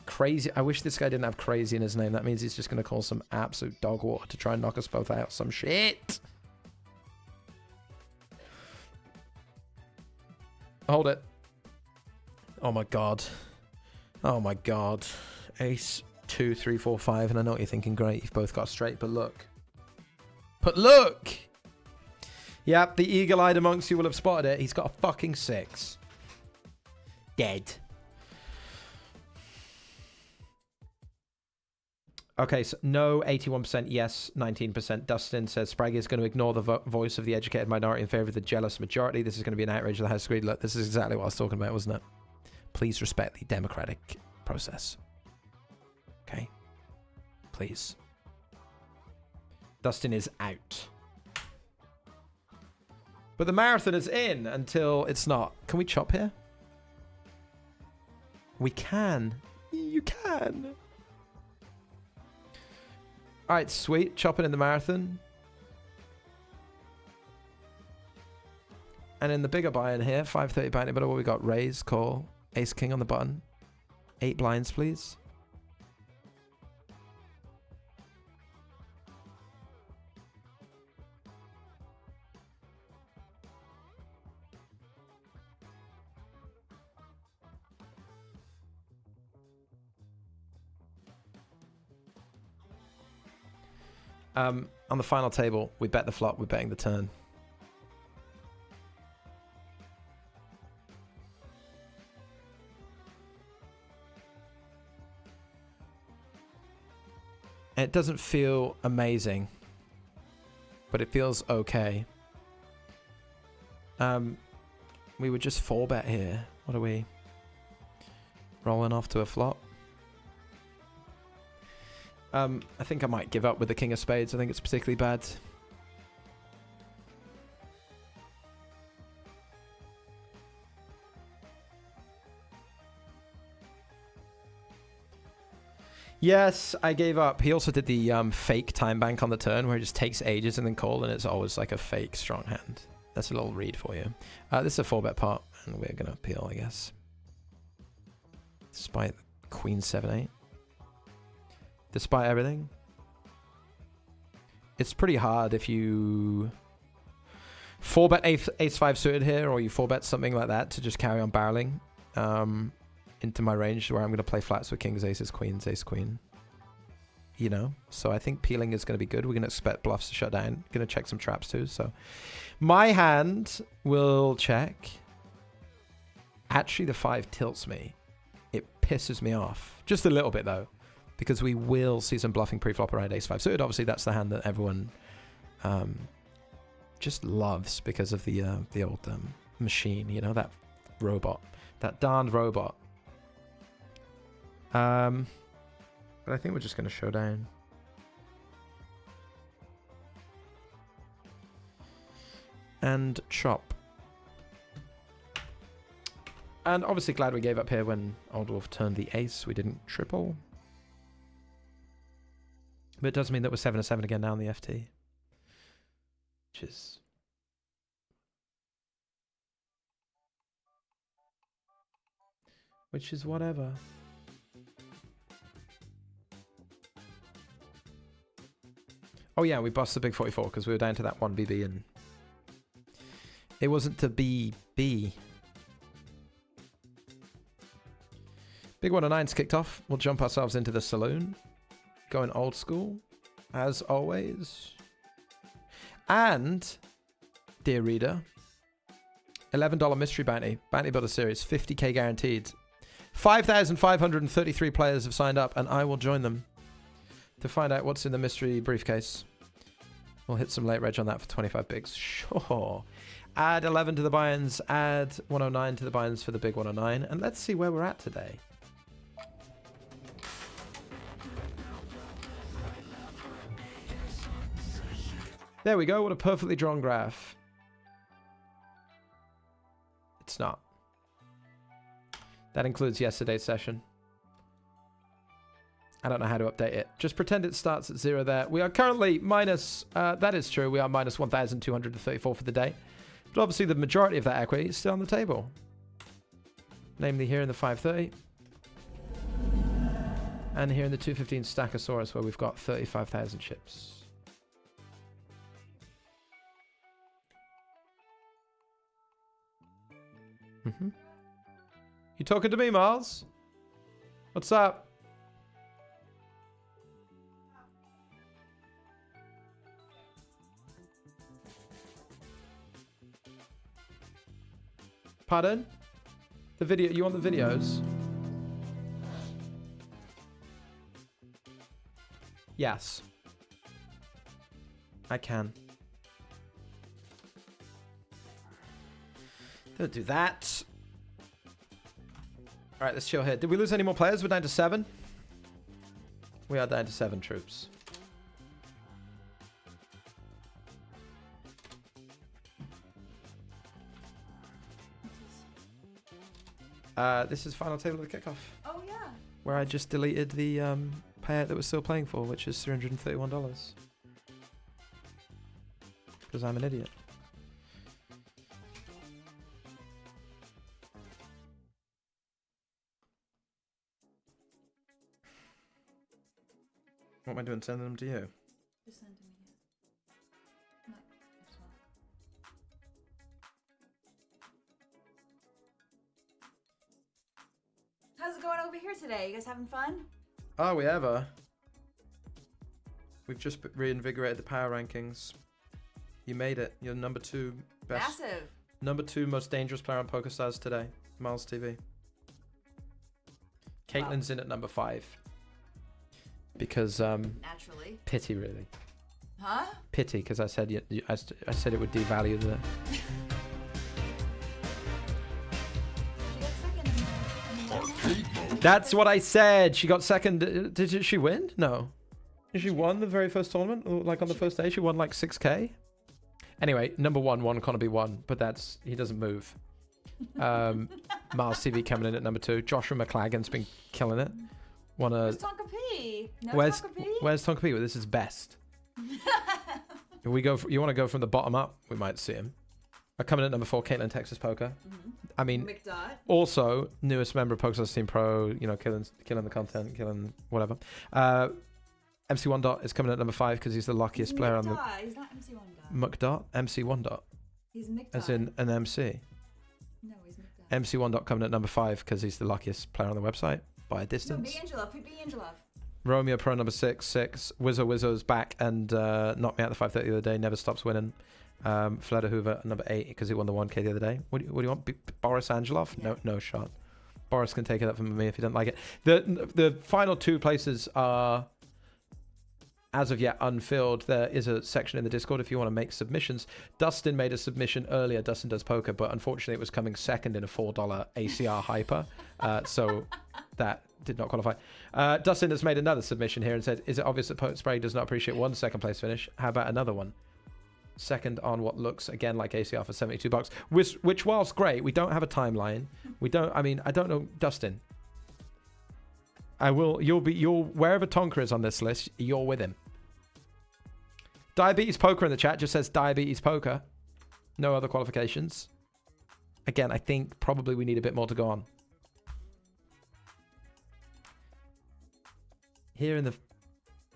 Crazy. I wish this guy didn't have crazy in his name. That means he's just going to call some absolute dog water to try and knock us both out. Some shit. Hold it. Oh my god. Oh my god. Ace 2, 3, 4, 5. And I know what you're thinking. Great. You've both got straight. But look. But look. Yep. The eagle-eyed amongst you will have spotted it. He's got a fucking 6. Dead. Okay, so no, 81%, yes, 19%. Dustin says Spraggy is going to ignore the voice of the educated minority in favor of the jealous majority. This is going to be an outrage of the House of Greed. Look, this is exactly what I was talking about, wasn't it? Please respect the democratic process. Okay? Please. Dustin is out. But the marathon is in until it's not. Can we chop here? We can. You can. All right, sweet. Chopping in the marathon. And in the bigger buy-in here, 530 bounty, but what we got? Raise, call, ace, king on the button. 8 blinds, please. On the final table, we bet the flop, we're betting the turn. It doesn't feel amazing, but it feels okay. We would just 4-bet here. What are we? Rolling off to a flop. I think I might give up with the king of spades. I think it's particularly bad. Yes, I gave up. He also did the fake time bank on the turn where he just takes ages and then call, and it's always like a fake strong hand. That's a little read for you. This is a 4-bet pot, and we're going to appeal, I guess. Despite queen 7-8. Despite everything. It's pretty hard if you 4-bet ace-5 suited here, or you 4-bet something like that to just carry on barreling into my range where I'm going to play flats with kings, aces, queens, ace, queen. You know? So I think peeling is going to be good. We're going to expect bluffs to shut down. Going to check some traps too. So my hand will check. Actually, the 5 tilts me. It pisses me off. Just a little bit though. Because we will see some bluffing pre-flop around ace-5 suited. Obviously, that's the hand that everyone just loves because of the old machine. You know, that robot. That darned robot. But I think we're just going to show down. And chop. And obviously glad we gave up here when Old Wolf turned the ace. We didn't triple. But it does mean that we're 7-7 again now in the FT. Which is... Which is whatever. Oh yeah, we bossed the big 44 because we were down to that 1 BB and... It wasn't to be B. Big 109's kicked off. We'll jump ourselves into the saloon. Going old school, as always. And, dear reader, $11 mystery bounty. Bounty Builder Series, 50k guaranteed. 5,533 players have signed up, and I will join them to find out what's in the mystery briefcase. We'll hit some late reg on that for 25 bigs. Sure. Add 11 to the buy-ins, add 109 to the buy-ins for the big 109, and let's see where we're at today. There we go. What a perfectly drawn graph. It's not. That includes yesterday's session. I don't know how to update it. Just pretend it starts at 0 there. We are currently minus... that is true. We are minus 1,234 for the day. But obviously the majority of that equity is still on the table. Namely here in the 530. And here in the 215 Stackosaurus where we've got 35,000 chips. You talking to me, Miles? What's up? Pardon? The video, you want the videos? Yes. I can. Don't do that. All right, let's chill here. Did we lose any more players? We're down to 7. We are down to 7 troops. This is final table of the kickoff. Oh yeah. Where I just deleted the payout that we're still playing for, which is $331. Because I'm an idiot. What am I doing? Sending them to you? Just send to me. No, just one. How's it going over here today? You guys having fun? Are we ever? We've just reinvigorated the power rankings. You made it. You're number 2 best. Massive. Number 2 most dangerous player on PokerStars today. Miles TV. Caitlin's in at number 5. Because naturally. Pity really. Huh? Pity because I said I said it would devalue the. That's what I said. She got second. Did she win? No. She won the very first tournament. Like on the first day, she won like 6K. Anyway, number 1 can't be won, but he doesn't move. Miles TV coming in at number 2. Joshua McLagan's been killing it. Where's Tonka P? No where's Tonka P? Where's Tonka P? Well, this is best. If we go, you want to go from the bottom up? We might see him. Coming at number 4, Caitlin Texas Poker. I mean, McDot. also newest member of PokerStars Team Pro. You know, killing the content, killing whatever. MC1 Dot is coming at number 5 because he's the luckiest player on the. He's not MC1 Dot. McDot, MC1 Dot. He's McDot. As in an MC. No, he's McDot. MC1 Dot coming at number 5 because he's the luckiest player on the website by a distance. No, be Angelov. Romeo Pro number 6. Wizzo's back and knocked me out the 530 the other day. Never stops winning. Fleda Hoover number 8 because he won the 1K the other day. What do you want? Boris Angelov? Yeah. No shot. Boris can take it up from me if he doesn't like it. The final 2 places are as of yet unfilled. There is a section in the Discord if you want to make submissions. Dustin made a submission earlier. Dustin Does Poker, but unfortunately it was coming second in a $4 ACR hyper, so that did not qualify. Dustin has made another submission here and said, is it obvious that Spraggy does not appreciate one second place finish? How about another one? Second on what looks again like ACR for $72, which whilst great, we don't have a timeline. I don't know, Dustin. You'll wherever Tonka is on this list, you're with him. Diabetes Poker in the chat just says Diabetes Poker. No other qualifications. Again, I think probably we need a bit more to go on. Here in the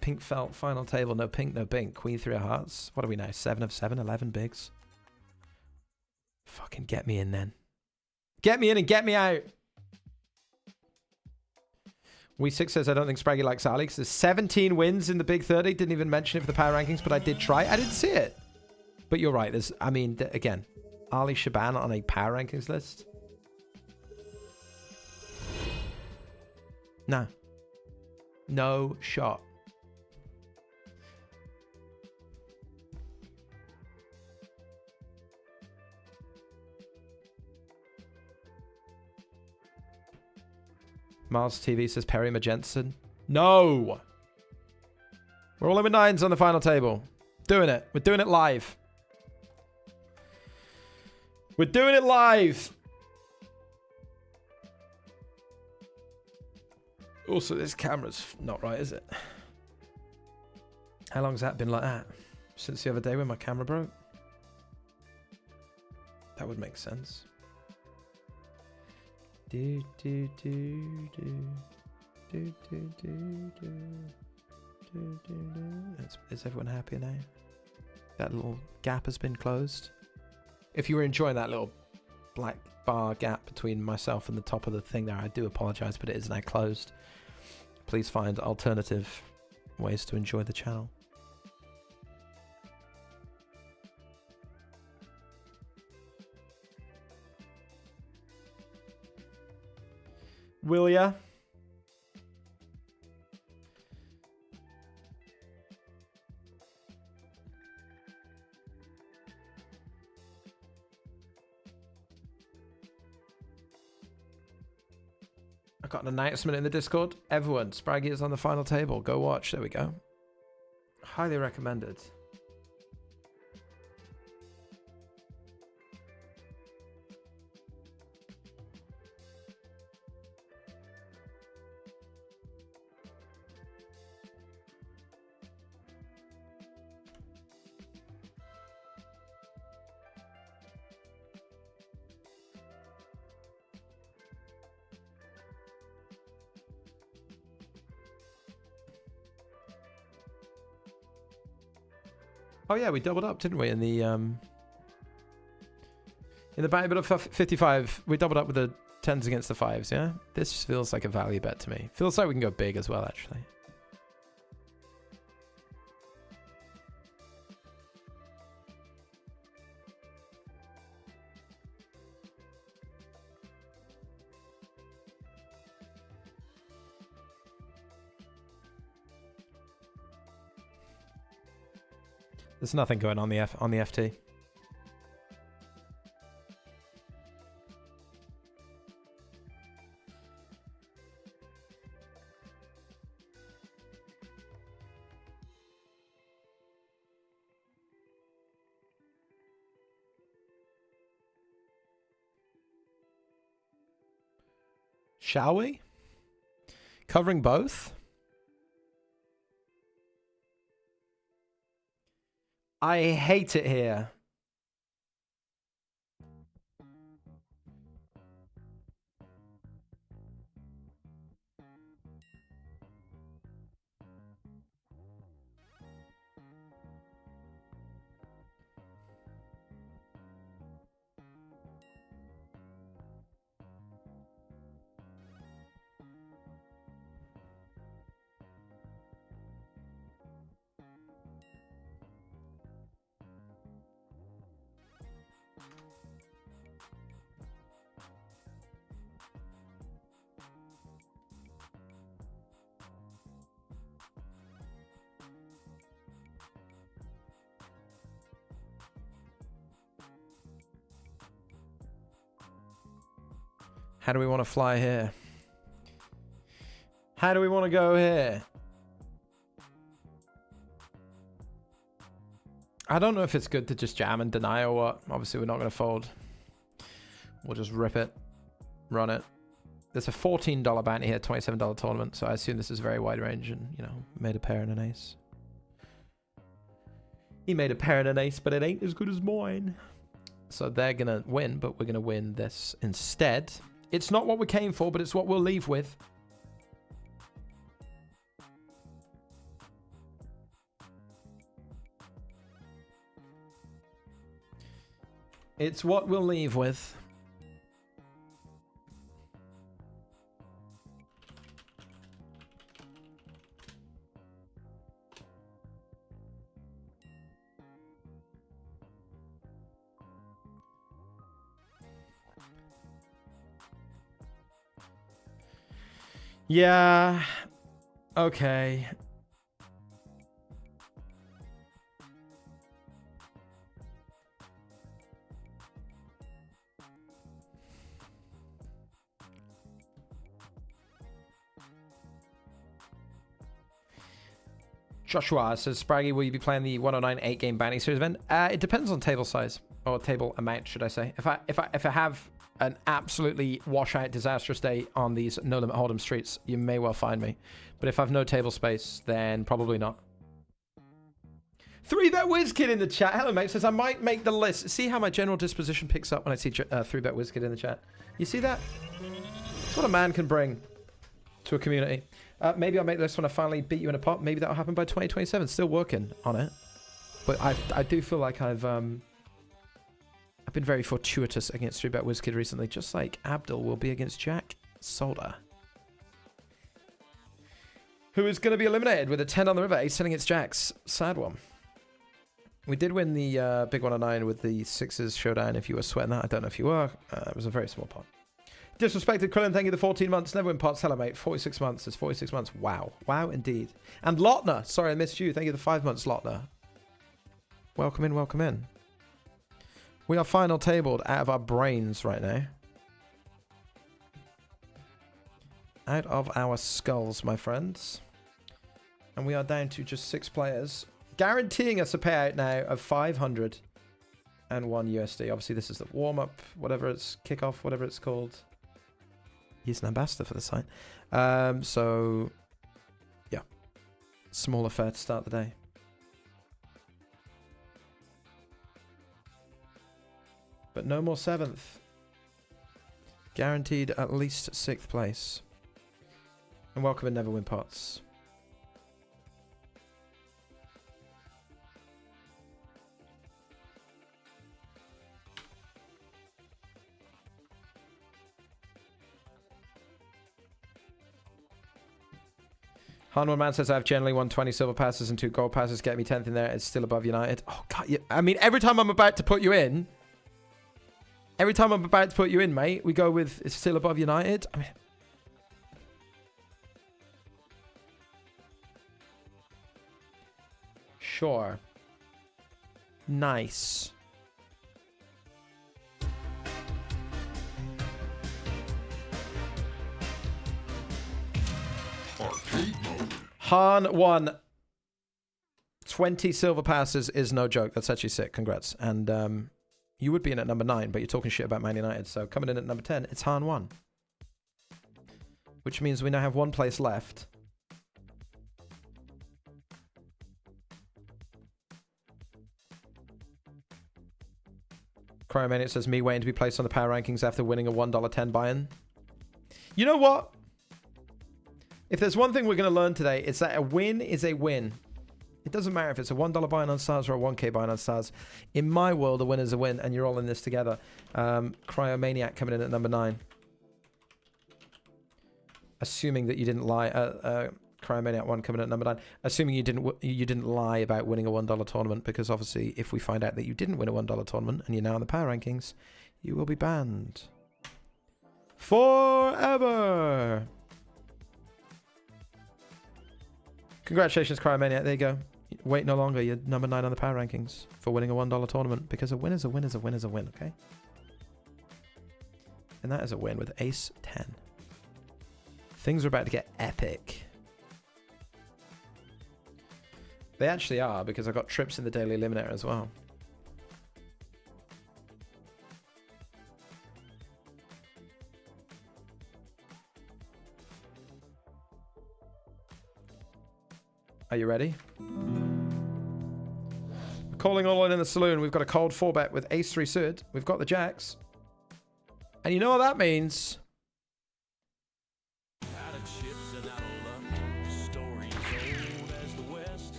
pink felt final table, no pink, no pink. Queen 3 of hearts. What are we now? 7 of 7, 11 bigs. Fucking get me in then. Get me in and get me out. We6 says, I don't think Spraggy likes Alex. There's 17 wins in the Big 30. Didn't even mention it for the power rankings, but I did try. I didn't see it. But you're right. Again, Ali Shaban on a power rankings list. No. No shot. Miles TV says Perry Majensen. No! We're all in with 9s on the final table. Doing it. We're doing it live. We're doing it live! Also, this camera's not right, is it? How long's that been like that? Since the other day when my camera broke? That would make sense. Is everyone happy now? That little gap has been closed. If you were enjoying that little black bar gap between myself and the top of the thing there, I do apologize, but it is now closed. Please find alternative ways to enjoy the channel. Will ya? I got an announcement in the Discord. Everyone, Spraggy is on the final table. Go watch. There we go. Highly recommended. Oh yeah, we doubled up, didn't we? In the back bit of 55, we doubled up with the 10s against the 5s, yeah? This feels like a value bet to me. Feels like we can go big as well, actually. There's nothing going on the FT. Shall we? Covering both? I hate it here. How do we want to fly here? How do we want to go here? I don't know if it's good to just jam and deny or what. Obviously, we're not going to fold. We'll just rip it. Run it. There's a $14 bounty here, $27 tournament. So I assume this is very wide range and, you know, made a pair and an ace. He made a pair and an ace, but it ain't as good as mine. So they're going to win, but we're going to win this instead. It's not what we came for, but it's what we'll leave with. It's what we'll leave with. Yeah. Okay. Joshua says, Spraggy, will you be playing the 109 8-game bounty series event? It depends on table size, or table amount, should I say. If I have an absolutely washout disastrous day on these no limit hold'em streets, you may well find me. But if I've no table space, then probably not. 3Bet WizKid in the chat. Hello, mate. Says, I might make the list. See how my general disposition picks up when I see 3Bet WizKid in the chat? You see that? That's what a man can bring to a community. Maybe I'll make this when I finally beat you in a pot. Maybe that'll happen by 2027. Still working on it. But I do feel like I've been very fortuitous against 3Bet WizKid recently, just like Abdul will be against Jack Solder, who is going to be eliminated with a 10 on the river, ace against Jack's. Sad one. We did win the big 109 with the sixes showdown. If you were sweating that, I don't know if you were. It was a very small pot. Disrespected Krillin, thank you the 14 months. Never win pots. Hello, mate. 46 months. It's 46 months. Wow. Wow, indeed. And Lotner. Sorry, I missed you. Thank you the 5 months, Lotner. Welcome in, welcome in. We are final tabled out of our brains right now. Out of our skulls, my friends. And we are down to just 6 players, guaranteeing us a payout now of 501 USD. Obviously, this is the warm-up, whatever it's, kickoff, whatever it's called. He's an ambassador for the site. So, yeah. Small affair to start the day. But no more 7th. Guaranteed at least 6th place. And welcome in Never Win Pots. Hanwell Man says, I've generally won 20 silver passes and 2 gold passes. Get me 10th in there. It's still above United. Oh, God. Yeah. I mean, every time I'm about to put you in, mate, we go with it's still above United. I mean, sure. Nice. Han won 20 silver passes is no joke. That's actually sick. Congrats. And you would be in at number 9, but you're talking shit about Man United. So coming in at number 10, it's Han 1. Which means we now have 1 place left. Cryomaniac says, me waiting to be placed on the power rankings after winning a $1.10 buy-in. You know what? If there's one thing we're going to learn today, it's that a win is a win. It doesn't matter if it's a $1 buy-in on Stars or a 1K buy-in on Stars. In my world, a win is a win, and you're all in this together. Cryomaniac coming in at number 9. Assuming that you didn't lie. Cryomaniac 1 coming in at number 9. Assuming you didn't lie about winning a $1 tournament, because obviously if we find out that you didn't win a $1 tournament and you're now in the power rankings, you will be banned. Forever! Congratulations, Cryomaniac. There you go. Wait no longer. You're number 9 on the power rankings for winning a $1 tournament, because a win is a win is a win is a win, okay? And that is a win with Ace 10. Things are about to get epic. They actually are, because I've got trips in the Daily Eliminator as well. Are you ready? We're calling all in the saloon. We've got a cold 4-bet with Ace 3 suited. We've got the jacks. And you know what that means?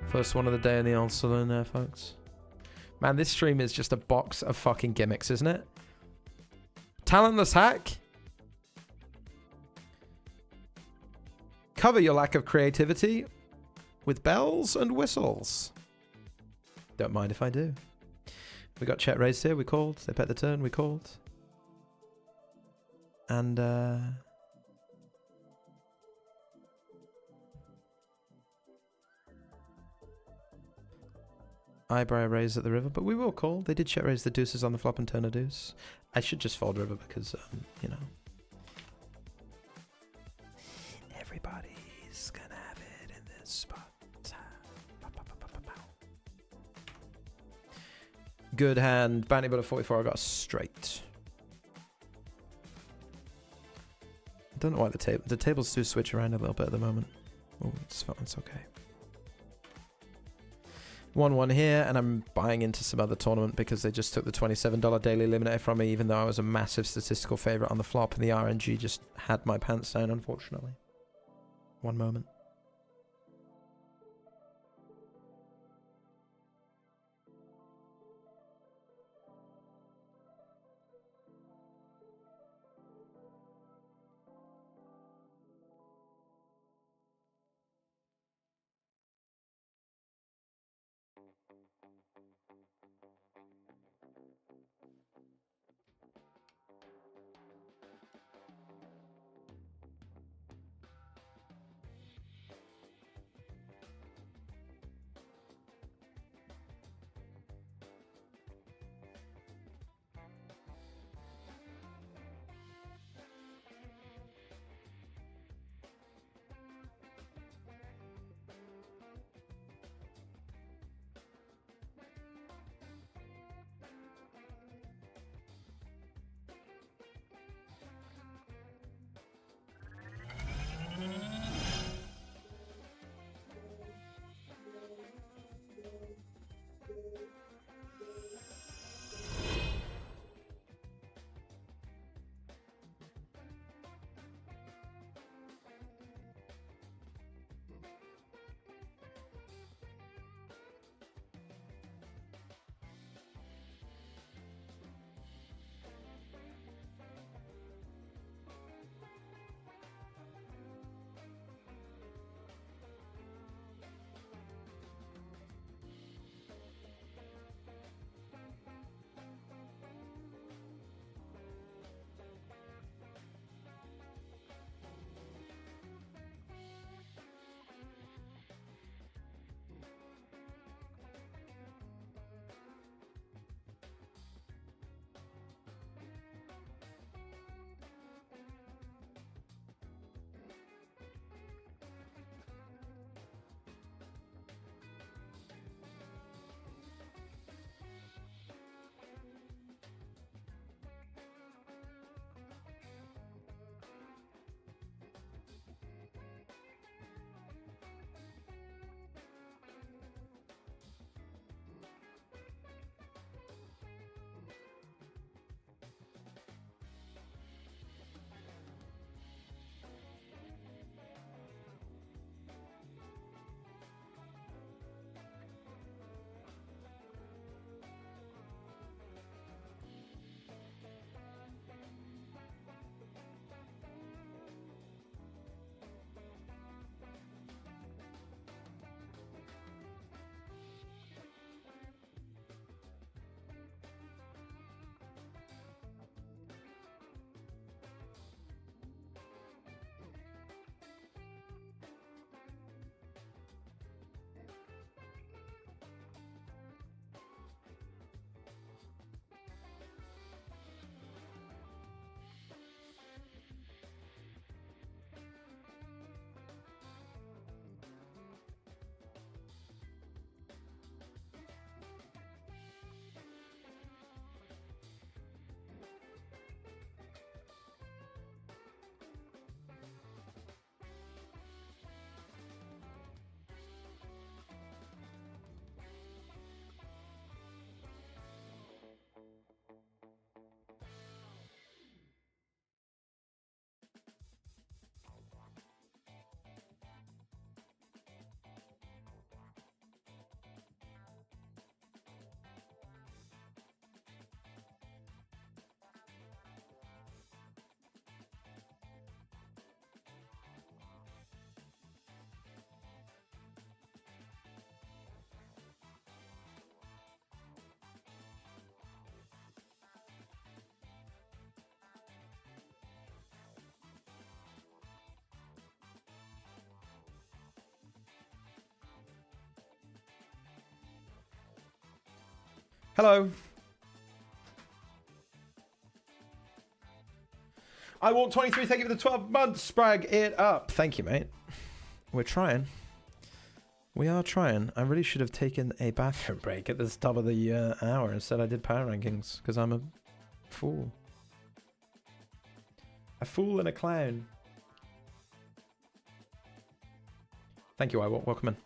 First one of the day in the old saloon there, folks. Man, this stream is just a box of fucking gimmicks, isn't it? Talentless hack. Cover your lack of creativity with bells and whistles. Don't mind if I do. We got chat raised here. We called. They bet the turn. We called. And eyebrow raise at the river, but we will call. They did chat raise the deuces on the flop and turn a deuce. I should just fold river because, you know. Everybody's gonna have it in this spot. Good hand. Bounty Butter 44. I got a straight. I don't know why the tables do switch around a little bit at the moment. Oh, it's okay. 1-1 here, and I'm buying into some other tournament because they just took the $27 daily eliminator from me, even though I was a massive statistical favorite on the flop, and the RNG just had my pants down, unfortunately. One moment. Hello. I want 23. Thank you for the 12 months. Sprag it up. Thank you, mate. We're trying. We are trying. I really should have taken a bathroom break at the start of the hour. Instead, I did power rankings because I'm a fool. A fool and a clown. Thank you, I will. Welcome in.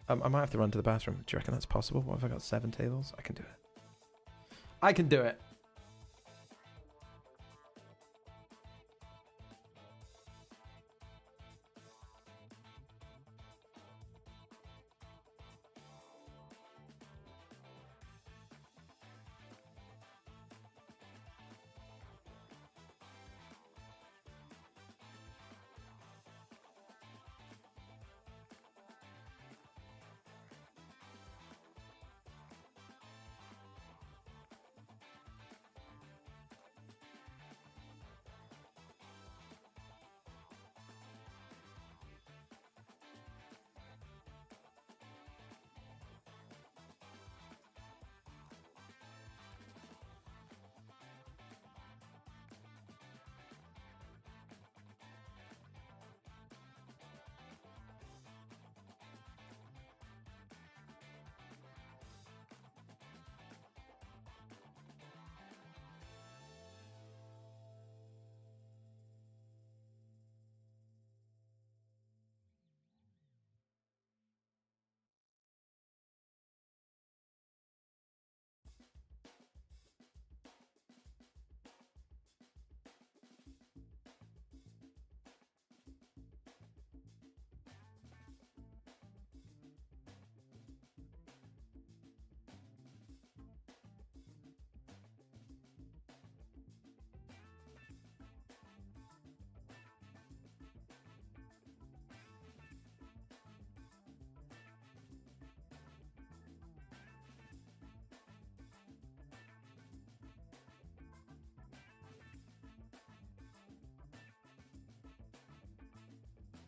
I might have to run to the bathroom. Do you reckon that's possible? What if I got 7 tables? I can do it. I can do it.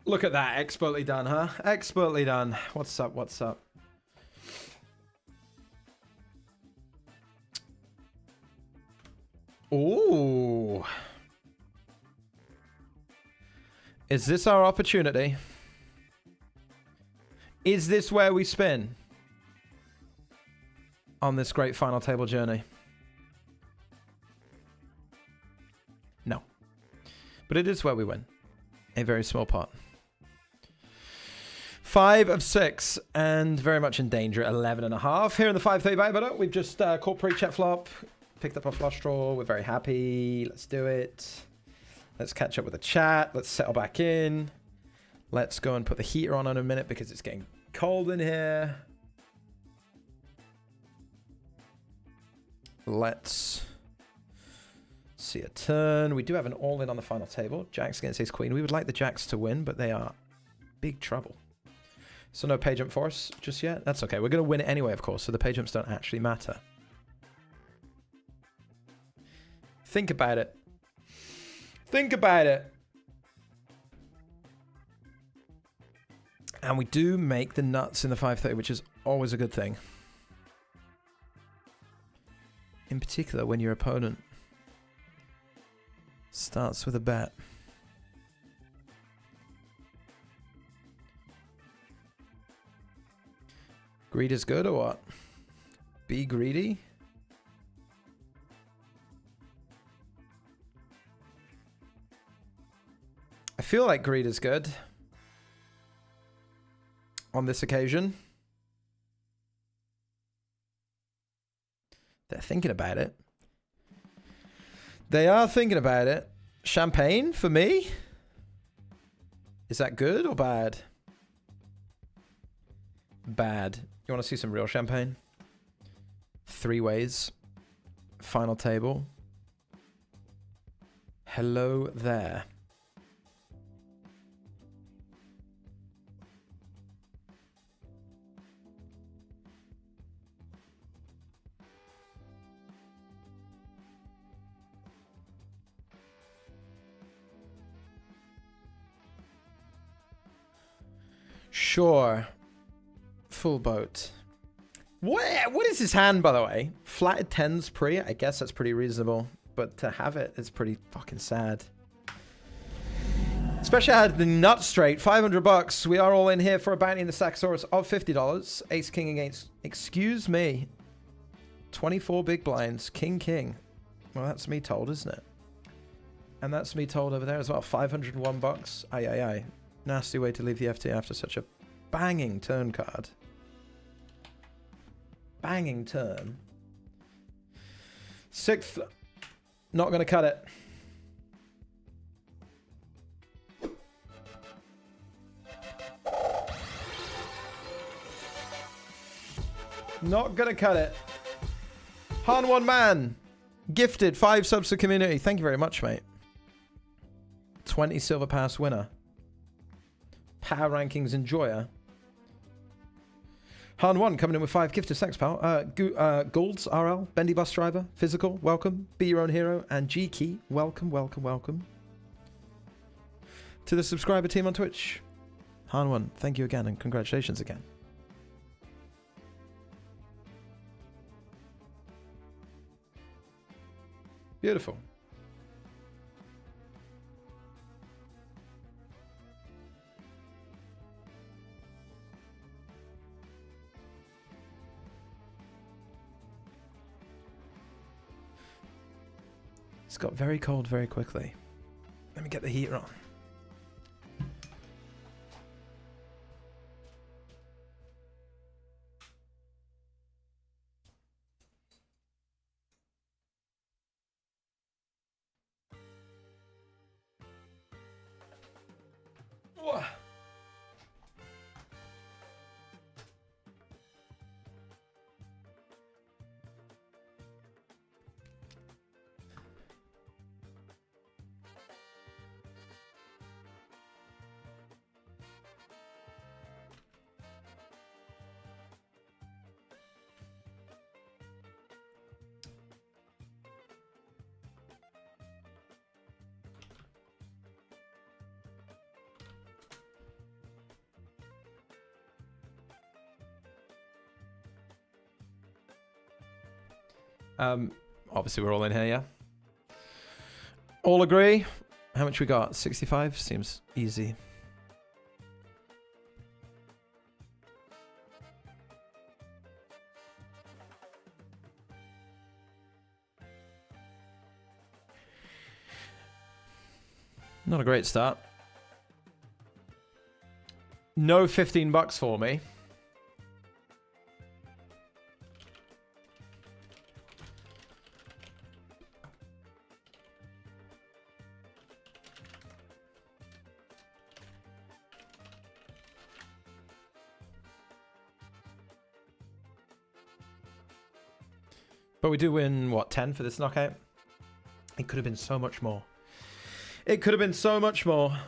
Look at that. Expertly done, huh? Expertly done. What's up? What's up? Ooh. Is this our opportunity? Is this where we spin? On this great final table journey? No. But it is where we win. A very small part. 5 of 6 and very much in danger. 11.5 here in the 530 buy button. We've just caught pre-check flop, picked up a flush draw. We're very happy. Let's do it. Let's catch up with the chat. Let's settle back in. Let's go and put the heater on in a minute because it's getting cold in here. Let's see a turn. We do have an all-in on the final table. Jacks against ace queen. We would like the jacks to win, but they are big trouble. So no pay jump for us just yet. That's okay. We're going to win it anyway, of course, so the pay jumps don't actually matter. Think about it. Think about it. And we do make the nuts in the 530, which is always a good thing. In particular, when your opponent starts with a bet. Greed is good or what? Be greedy? I feel like greed is good. On this occasion. They're thinking about it. They are thinking about it. Champagne for me? Is that good or bad? Bad. You want to see some real champagne? 3 ways. Final table. Hello there. Sure. Full boat. What is his hand, by the way? Flatted 10s pre? I guess that's pretty reasonable. But to have it is pretty fucking sad. Especially I had the nut straight. 500 bucks. We are all in here for a bounty in the Saxosaurus of $50. Ace King against... Excuse me. 24 big blinds. King King. Well, that's me told, isn't it? And that's me told over there as well. 501 bucks. Aye, aye, aye. Nasty way to leave the FT after such a banging turn card. Banging turn. Sixth. Not going to cut it. Not going to cut it. Han One Man. Gifted 5 subs to community. Thank you very much, mate. 20 Silver Pass winner. Power Rankings enjoyer. Han One coming in with 5 gifters. Thanks, pal. Goulds, RL, Bendy Bus Driver, Physical, welcome. Be Your Own Hero, and G Key, welcome, welcome, welcome. To the subscriber team on Twitch. Han One, thank you again, and congratulations again. Beautiful. It's got very cold very quickly. Let me get the heater on. Whoa. Obviously we're all in here, yeah? All agree? How much we got? 65? Seems easy. Not a great start. No 15 bucks for me. But we do win, what, 10 for this knockout? It could have been so much more. It could have been so much more.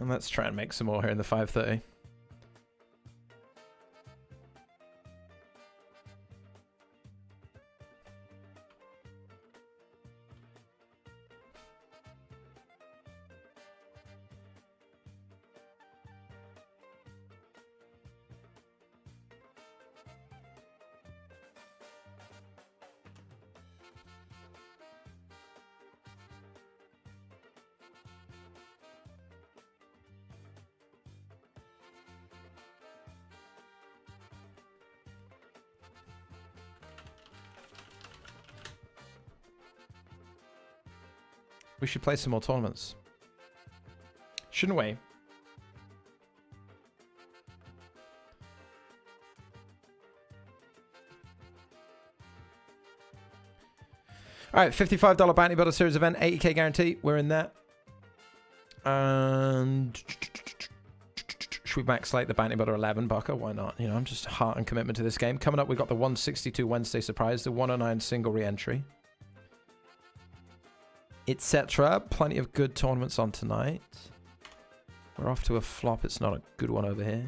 And let's try and make some more here in the 530. We should play some more tournaments. Shouldn't we? Alright, $55 Bounty Builder Series event, 80k guarantee. We're in there. And Should we max like the bounty builder 11 bucker? Why not? You know, I'm just heart and commitment to this game. Coming up, we've got the 162 Wednesday surprise, the 109 single re-entry, etc. Plenty of good tournaments on tonight. We're off to a flop. It's not a good one over here.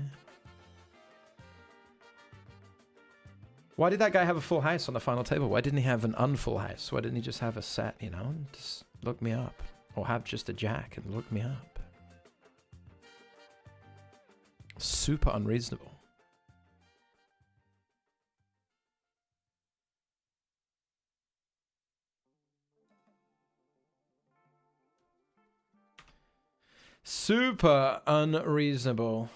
Why did that guy have a full house on the final table? Why didn't he have an unfull house? Why didn't he just have a set, you know? Just look me up. Or have just a jack and look me up. Super unreasonable. Super unreasonable.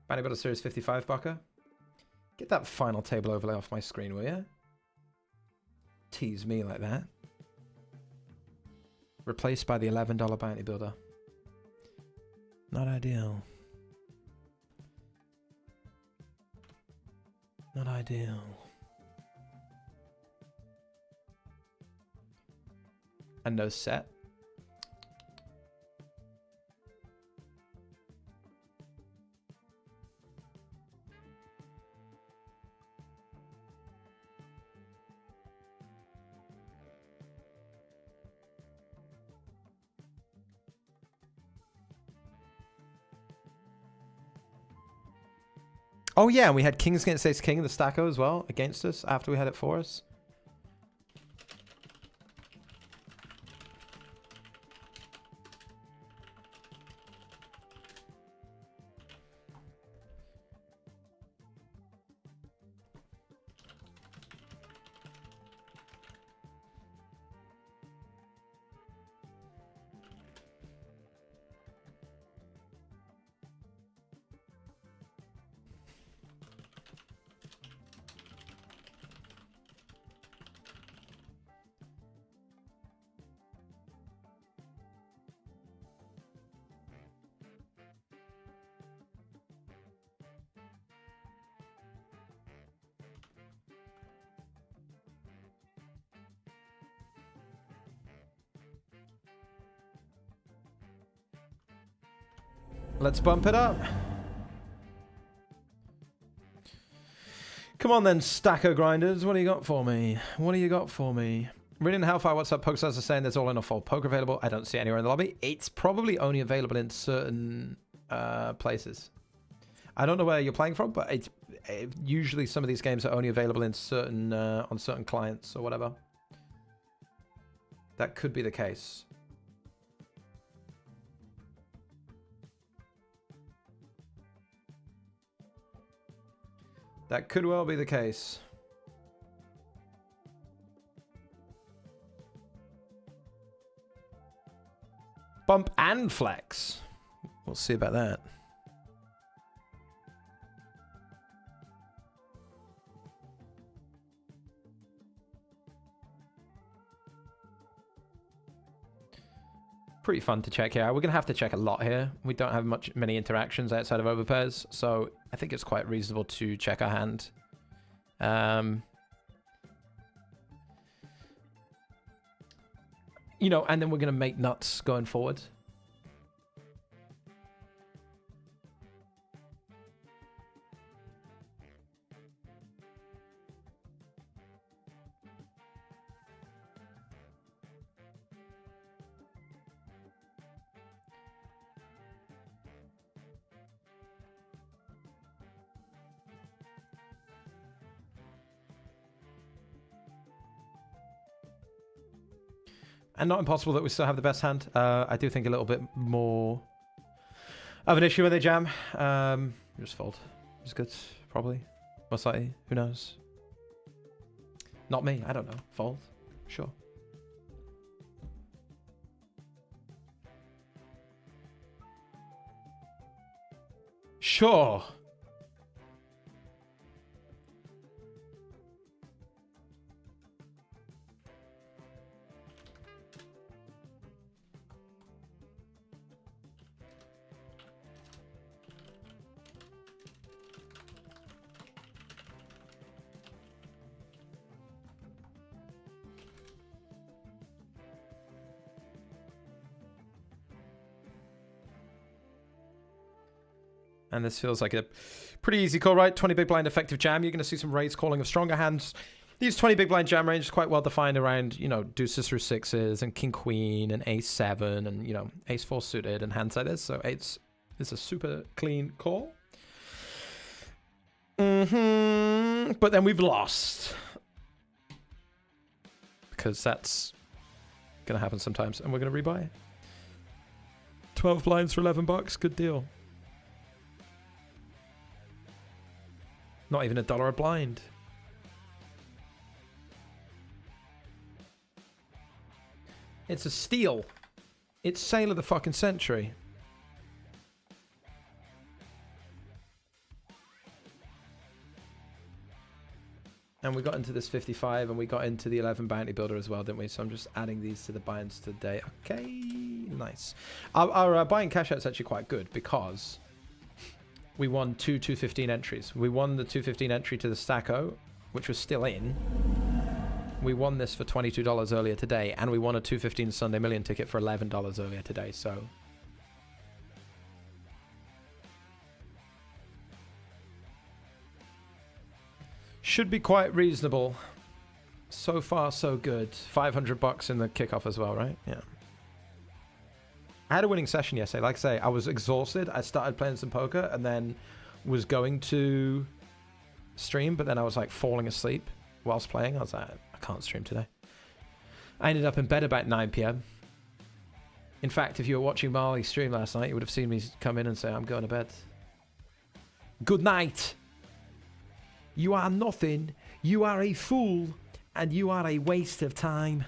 Bounty Builder Series 55 bucker. Get that final table overlay off my screen, will you? Tease me like that. Replaced by the $11 bounty builder. Not ideal. Not ideal. And no set. Oh yeah, and we had kings against ace king in the stacko as well against us after we had it for us. Let's bump it up. Come on then, stacker grinders. What do you got for me? What do you got for me? Radiant Hellfire, what's up? Pokestars are saying there's all in or full poker available. I don't see it anywhere in the lobby. It's probably only available in certain places. I don't know where you're playing from, but usually some of these games are only available in certain on certain clients or whatever. That could be the case. That could well be the case. Bump and flex. We'll see about that. Pretty fun to check here. We're going to have to check a lot here. We don't have many interactions outside of overpairs, so I think it's quite reasonable to check our hand. You know, and then we're going to make nuts going forward. And not impossible that we still have the best hand. I do think a little bit more of an issue when they jam. Just fold. It's good, probably. Most likely. Who knows? Not me. I don't know. Fold. Sure. Sure. And this feels like a pretty easy call, right? 20 big blind effective jam. You're going to see some raise calling of stronger hands. These 20 big blind jam range is quite well defined around, you know, deuces through sixes and king queen and ace seven and, you know, ace four suited and hands like this. So it's a super clean call. But then we've lost. Because that's going to happen sometimes. And we're going to rebuy. 12 blinds for 11 bucks. Good deal. Not even $1 a blind. It's a steal. It's sale of the fucking century. And we got into this 55 and we got into the 11 bounty builder as well, didn't we? So I'm just adding these to the binds today. Okay, nice. Our buying cash out's actually quite good because we won two 215 entries. We won the 215 entry to the Stacko, which was still in. We won this for $22 earlier today, and we won a 215 Sunday Million ticket for $11 earlier today, so... should be quite reasonable. So far, so good. 500 bucks in the kickoff as well, right? Yeah. I had a winning session yesterday. Like I say, I was exhausted. I started playing some poker and then was going to stream, but then I was like falling asleep whilst playing. I was like, I can't stream today. I ended up in bed about 9 p.m. In fact, if you were watching Marley's stream last night, you would have seen me come in and say, I'm going to bed. Good night. You are nothing. You are a fool. And you are a waste of time.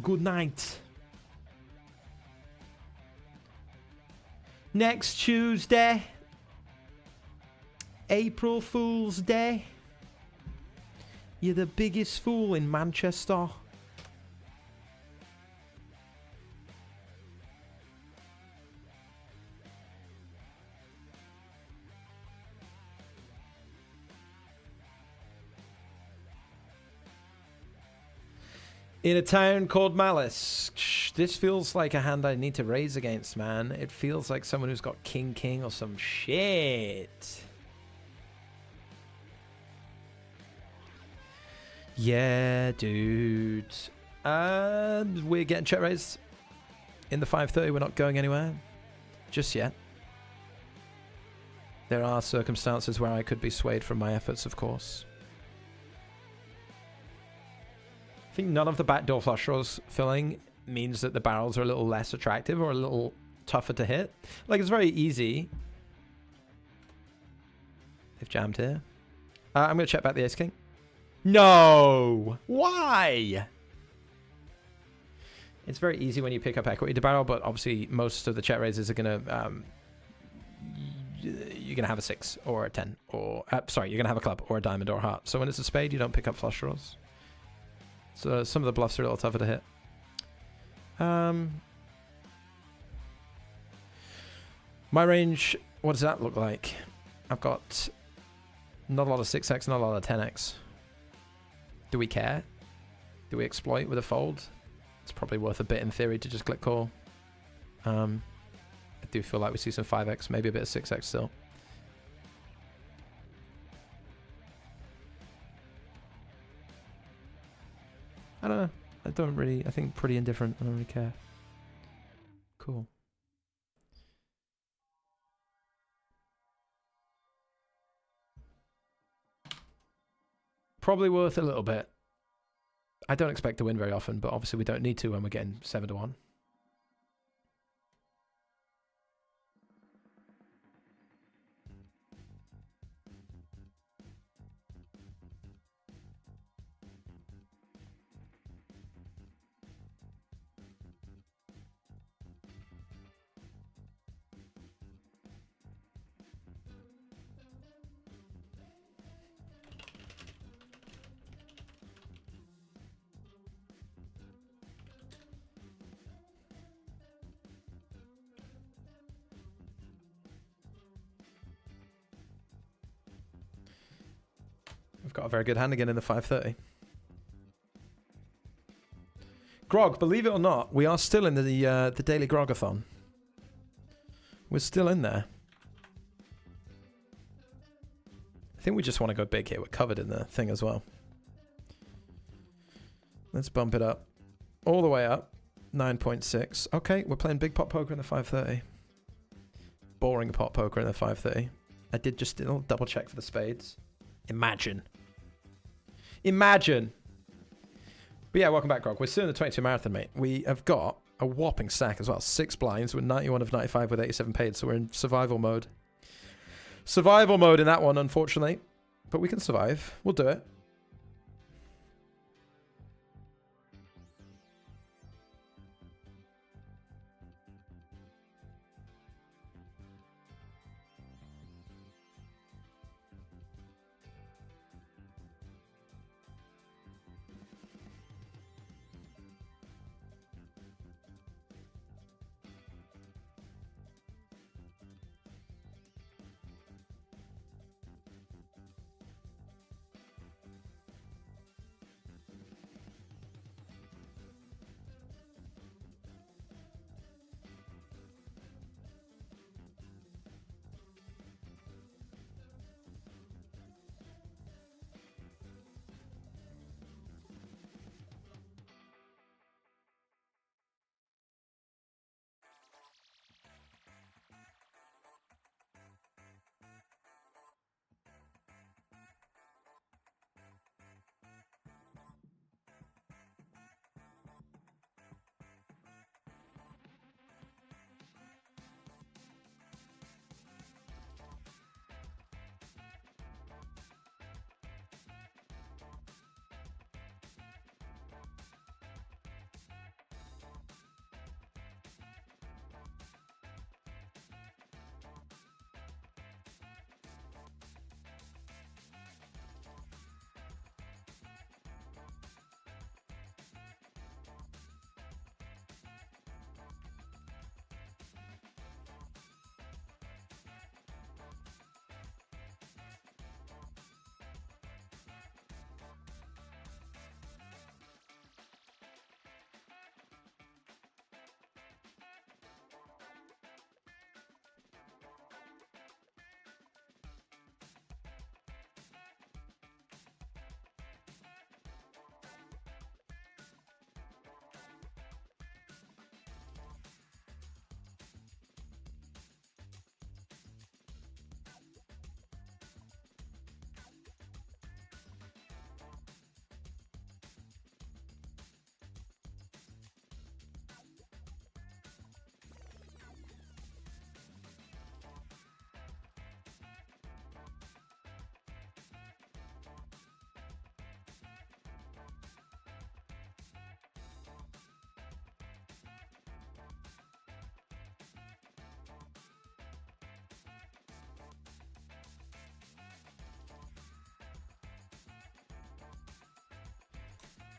Good night. Next Tuesday, April Fool's Day. You're the biggest fool in Manchester. In a town called Malice. This feels like a hand I need to raise against, man. It feels like someone who's got king or some shit. Yeah, dude. We're getting check raised in the 530. We're not going anywhere just yet. There are circumstances where I could be swayed from my efforts, of course. I think none of the backdoor flush draws filling means that the barrels are a little less attractive or a little tougher to hit. Like, it's very easy. They've jammed here. I'm going to check back the ace king. No! Why? It's very easy when you pick up equity to barrel, but obviously most of the check raises are going to... you're going to have a 6 or a 10. Or sorry, you're going to have a club or a diamond or a heart. So when it's a spade, you don't pick up flush draws. So some of the bluffs are a little tougher to hit. My range, what does that look like? I've got not a lot of 6x, not a lot of 10x. Do we care? Do we exploit with a fold? It's probably worth a bit in theory to just click call. I do feel like we see some 5x, maybe a bit of 6x still. I don't know. I think pretty indifferent. I don't really care. Cool. Probably worth a little bit. I don't expect to win very often, but obviously we don't need to when we're getting 7-1. We've got a very good hand again in the 530. Grog, believe it or not, we are still in the daily Grogathon. We're still in there. I think we just want to go big here. We're covered in the thing as well. Let's bump it up. All the way up. 9.6. Okay, we're playing big pot poker in the 530. Boring pot poker in the 530. I did just double check for the spades. Imagine. Imagine. But yeah, welcome back, Grog. We're still in the 22 marathon, mate. We have got a whopping stack as well. 6 blinds with 91 of 95 with 87 paid. So we're in survival mode. Survival mode in that one, unfortunately. But we can survive. We'll do it.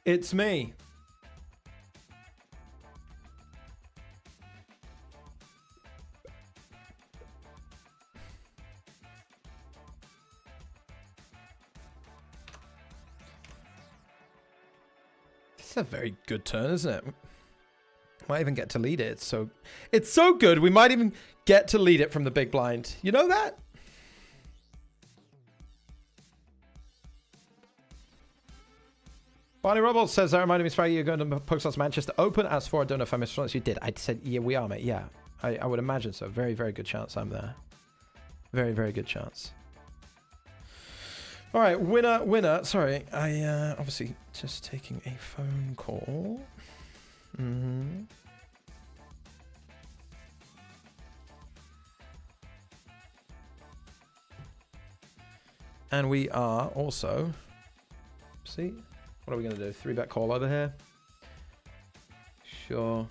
It's me. This is a very good turn, isn't it? Might even get to lead it. It's so good. We might even get to lead it from the big blind. You know that? Barney Robles says, that reminded me, Spraggy, you're going to Pokestar's Manchester Open. As for, I don't know if I mispronounced, you did. I said, yeah, we are, mate. Yeah, I would imagine so. Very, very good chance I'm there. Very, very good chance. All right, winner. Sorry, I obviously just taking a phone call. And we are also, see, what are we going to do? 3-bet call over here? Sure.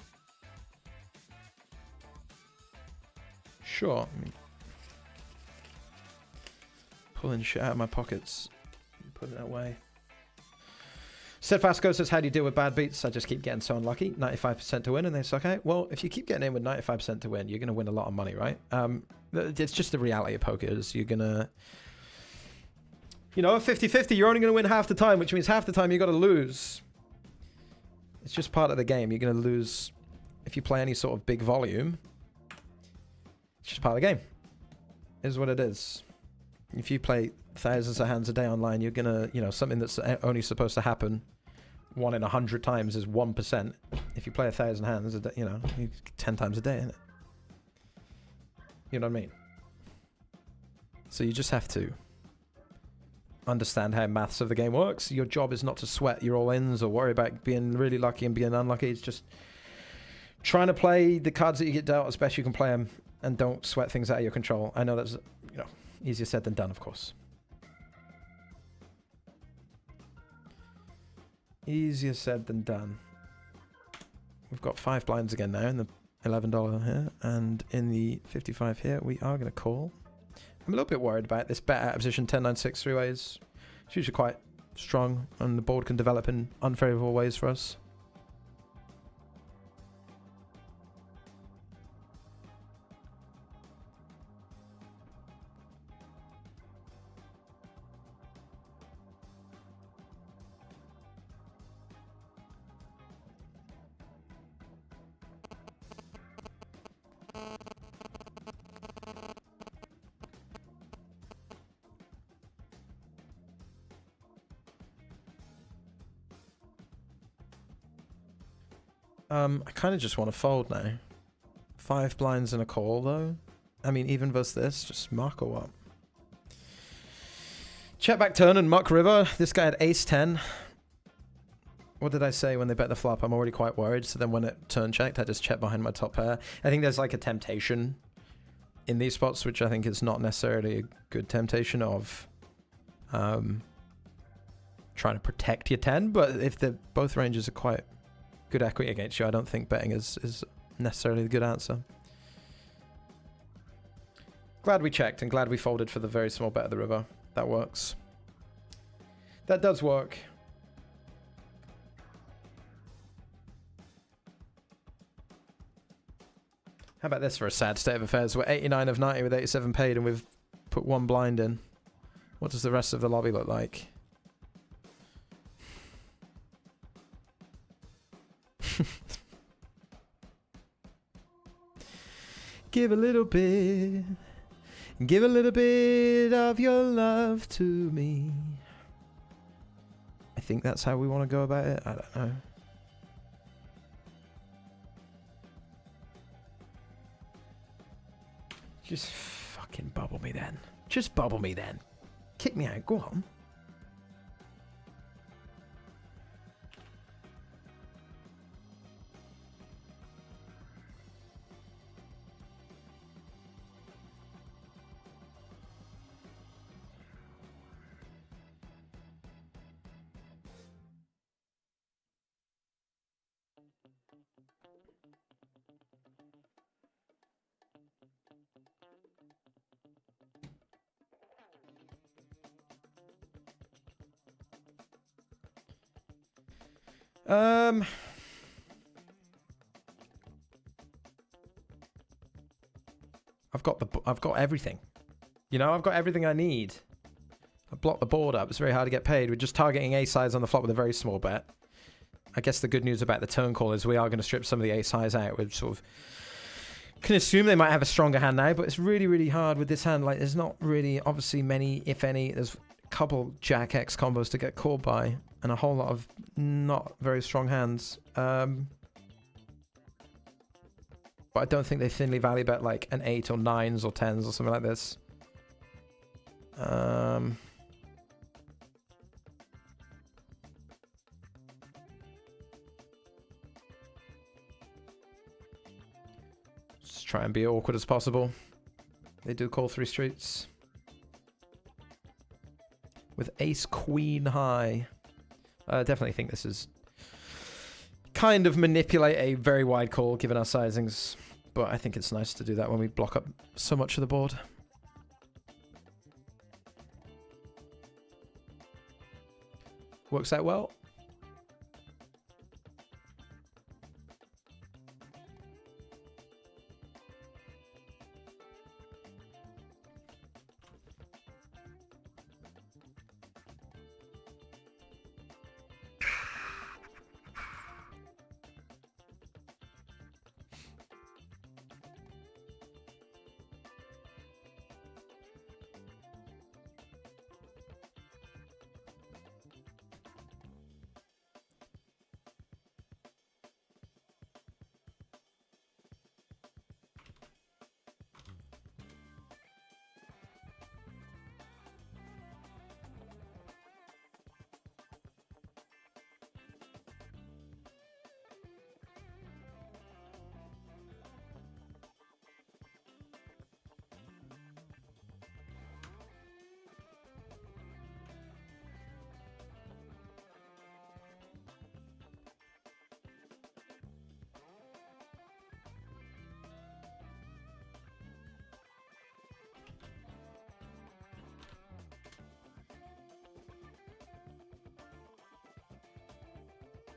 I mean, pulling shit out of my pockets. Put it away. Steadfastgo says, how do you deal with bad beats? I just keep getting so unlucky. 95% to win, and they suck out. Well, if you keep getting in with 95% to win, you're going to win a lot of money, right? It's just the reality of poker is you're going to... You know, 50-50, you're only going to win half the time, which means half the time you got to lose. It's just part of the game. You're going to lose if you play any sort of big volume. It's just part of the game. It is what it is. If you play thousands of hands a day online, you're going to, you know, something that's only supposed to happen 1 in 100 times is 1%. If you play 1,000 hands a day, you know, 10 times a day, isn't it? You know what I mean? So you just have to understand how maths of the game works. Your job is not to sweat your all-ins or worry about being really lucky and being unlucky. It's just trying to play the cards that you get dealt as best you can play them, and don't sweat things out of your control. I know that's, you know, easier said than done, of course. Easier said than done. We've got 5 blinds again now in the $11 here, and in the 55 here, we are going to call. I'm a little bit worried about this bet out of position 10-9-6 three ways. It's usually quite strong, and the board can develop in unfavorable ways for us. I kind of just want to fold now. 5 blinds and a call, though. I mean, even versus this, just muck or what? Check back turn and muck river. This guy had ace-10. What did I say when they bet the flop? I'm already quite worried. So then when it turn checked, I just checked behind my top pair. I think there's like a temptation in these spots, which I think is not necessarily a good temptation of trying to protect your 10. But if both ranges are quite good equity against you, I don't think betting is necessarily the good answer. Glad we checked and glad we folded for the very small bet of the river. That works. That does work. How about this for a sad state of affairs? We're 89 of 90 with 87 paid, and we've put 1 blind in. What does the rest of the lobby look like? Give a little bit of your love to me. I think that's how we want to go about it. I don't know. Just fucking bubble me then. Just bubble me then. Kick me out. Go on. I've got everything. You know, I've got everything I need. I blocked the board up. It's very hard to get paid. We're just targeting ace highs on the flop with a very small bet. I guess the good news about the turn call is we are going to strip some of the ace highs out. We sort of can assume they might have a stronger hand now, but it's really, really hard with this hand. Like, there's not really, obviously, many, if any. There's a couple Jack X combos to get called by, and a whole lot of not very strong hands. But I don't think they thinly value bet like an 8 or 9s or 10s or something like this. Just try and be awkward as possible. They do call 3 streets. With ace queen high. I definitely think this is kind of manipulate a very wide call given our sizings. But I think it's nice to do that when we block up so much of the board. Works out well.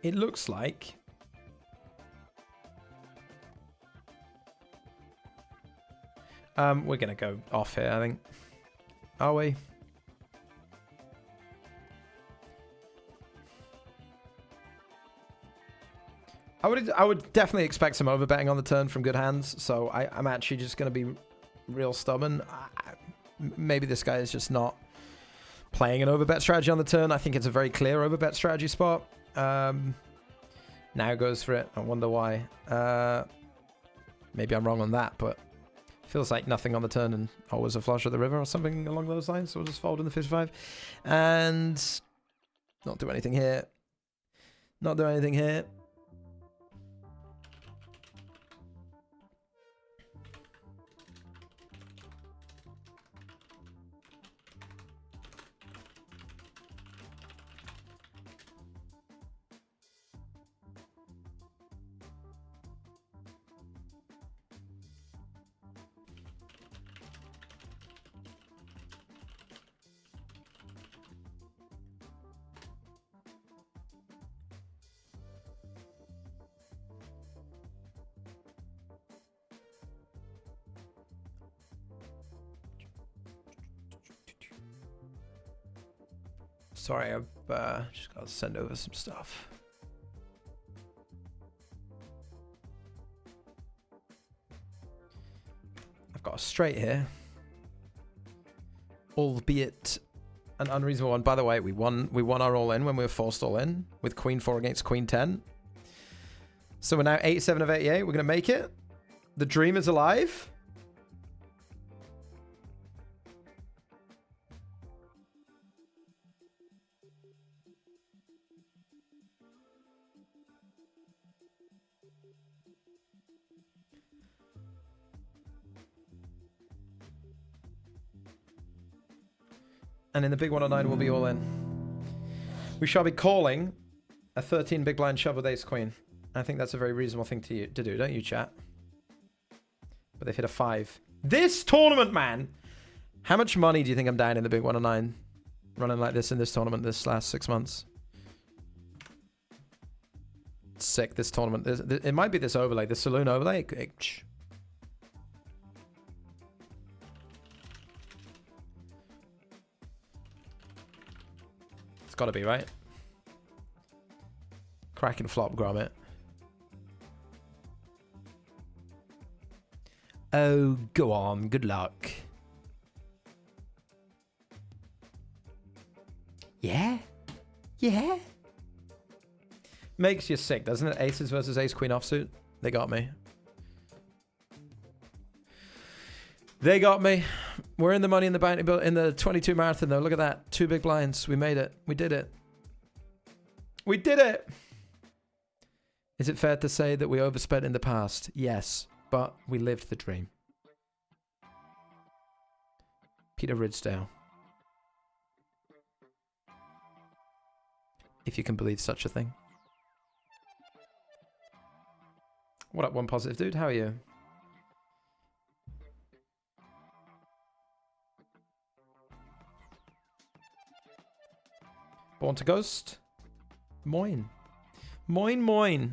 it looks like we're gonna go off here, I think. Are we? I would definitely expect some overbetting on the turn from good hands, so I'm actually just going to be real stubborn. Maybe this guy is just not playing an overbet strategy on the turn. I think it's a very clear overbet strategy spot. Now goes for it. I wonder why. Maybe I'm wrong on that, but feels like nothing on the turn and always a flush of the river or something along those lines. So we'll just fold in the 55 and not do anything here. Not do anything here. Sorry, I've just got to send over some stuff. I've got a straight here, albeit an unreasonable one. By the way, we won our all in when we were forced all in with Queen 4 against Queen 10. So we're now 87 of 88. We're gonna make it. The dream is alive. And in the big 109, we'll be all in. We shall be calling a 13 big blind shove with ace queen. I think that's a very reasonable thing to do, don't you, chat? But they've hit a 5. This tournament, man! How much money do you think I'm down in the big 109 running like this in this tournament this last 6 months? Sick, this tournament. It might be this overlay, the saloon overlay. Gotta be, right? Cracking flop, grommet. Oh, go on. Good luck. Yeah? Yeah? Makes you sick, doesn't it? Aces versus ace queen offsuit. They got me. They got me. We're in the money in the bank in the 22 marathon though. Look at that. 2 big blinds. We made it. We did it. We did it. Is it fair to say that we overspent in the past? Yes, but we lived the dream. Peter Ridsdale. If you can believe such a thing. What up, one positive dude? How are you? Born to Ghost. Moin. Moin, moin.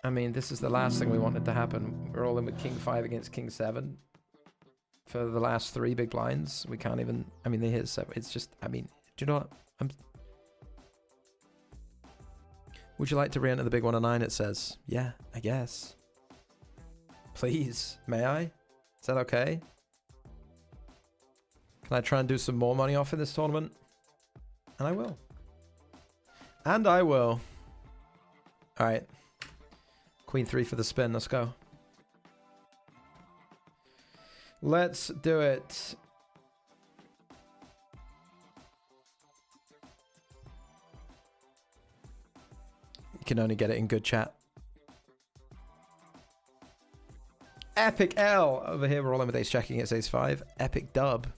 I mean, this is the last thing we wanted to happen. We're all in with King 5 against King 7. For the last 3 big blinds. We can't even... I mean, they hit 7. It's just... I mean, do you know what? Would you like to re-enter the big 109, it says? Yeah, I guess. Please. May I? Is that okay? Can I try and do some more money off in this tournament? And I will. And I will. Alright. Queen 3 for the spin. Let's go. Let's do it. You can only get it in good chat. Epic L. Over here, we're all in with ace checking. It's ace 5. Epic dub.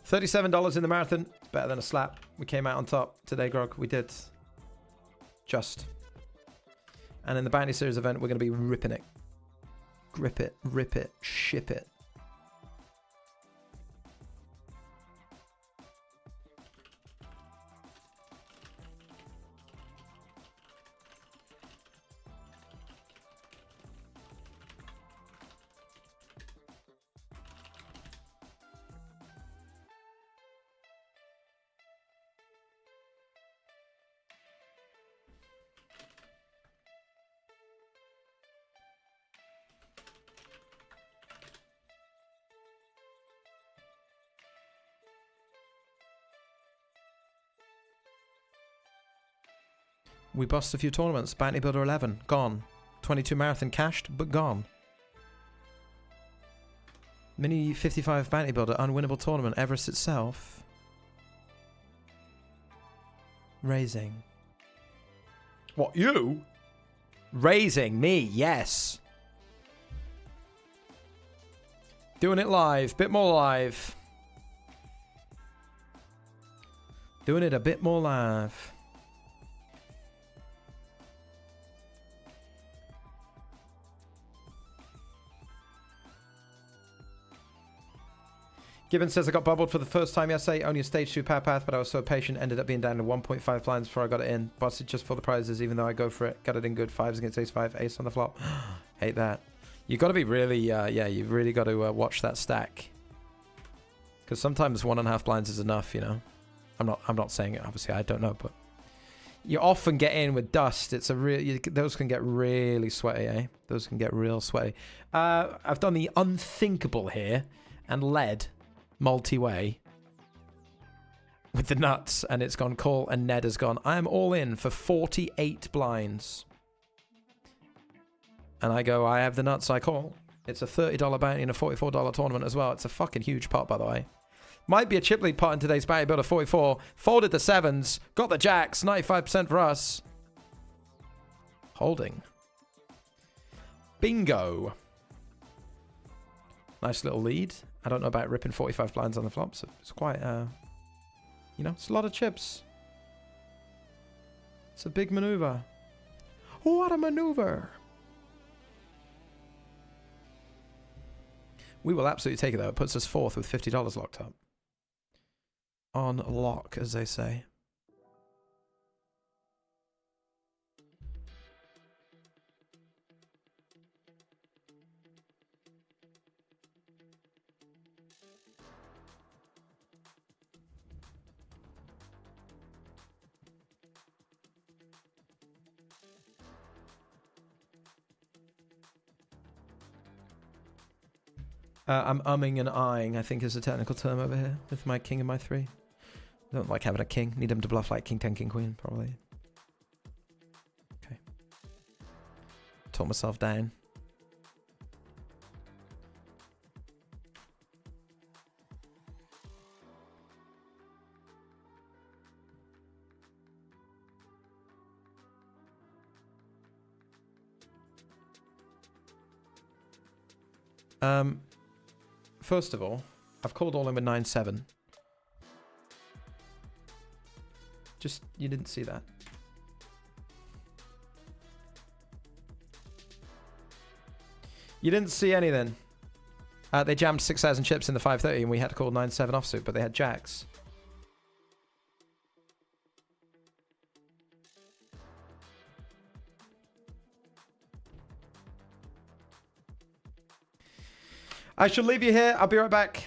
$37 in the marathon. It's better than a slap. We came out on top today, Grog. We did. Just. And in the Bounty Series event, we're going to be ripping it. grip it, rip it, ship it. We bossed a few tournaments. Bounty Builder 11, gone. 22 Marathon cashed, but gone. Mini 55 Bounty Builder, unwinnable tournament. Everest itself. Raising. What, you? Raising me, yes. Doing it live, bit more live. Doing it a bit more live. Gibbon says I got bubbled for the first time yesterday. Only a stage 2 power path, but I was so patient. Ended up being down to 1.5 blinds before I got it in. Busted just for the prizes, even though I go for it. Got it in good. 5s against ace 5. Ace on the flop. Hate that. You got to be really, yeah, you've really got to watch that stack. Because sometimes 1.5 blinds is enough, you know. I'm not saying it, obviously. I don't know, but you often get in with dust. It's a real. Those can get really sweaty, eh? Those can get real sweaty. I've done the unthinkable here and led multi-way with the nuts, and it's gone call, and Ned has gone, I am all in for 48 blinds. And I go, I have the nuts, I call. It's a $30 bounty and a $44 tournament as well. It's a fucking huge pot, by the way. Might be a chip league pot in today's bounty builder. 44. Folded the 7s. Got the jacks. 95% for us. Holding. Bingo. Nice little lead. I don't know about ripping 45 blinds on the flop, so it's quite, you know, it's a lot of chips. It's a big maneuver. What a maneuver. We will absolutely take it, though. It puts us 4th with $50 locked up. On lock, as they say. I'm umming and eyeing, I think is a technical term over here, with my king and my 3. I don't like having a king. Need him to bluff like king 10, king queen, probably. Okay. Talk myself down. First of all, I've called all in with 9-7. Just, you didn't see that. You didn't see anything. They jammed 6,000 chips in the 530 and we had to call 9-7 offsuit, but they had jacks. I shall leave you here. I'll be right back.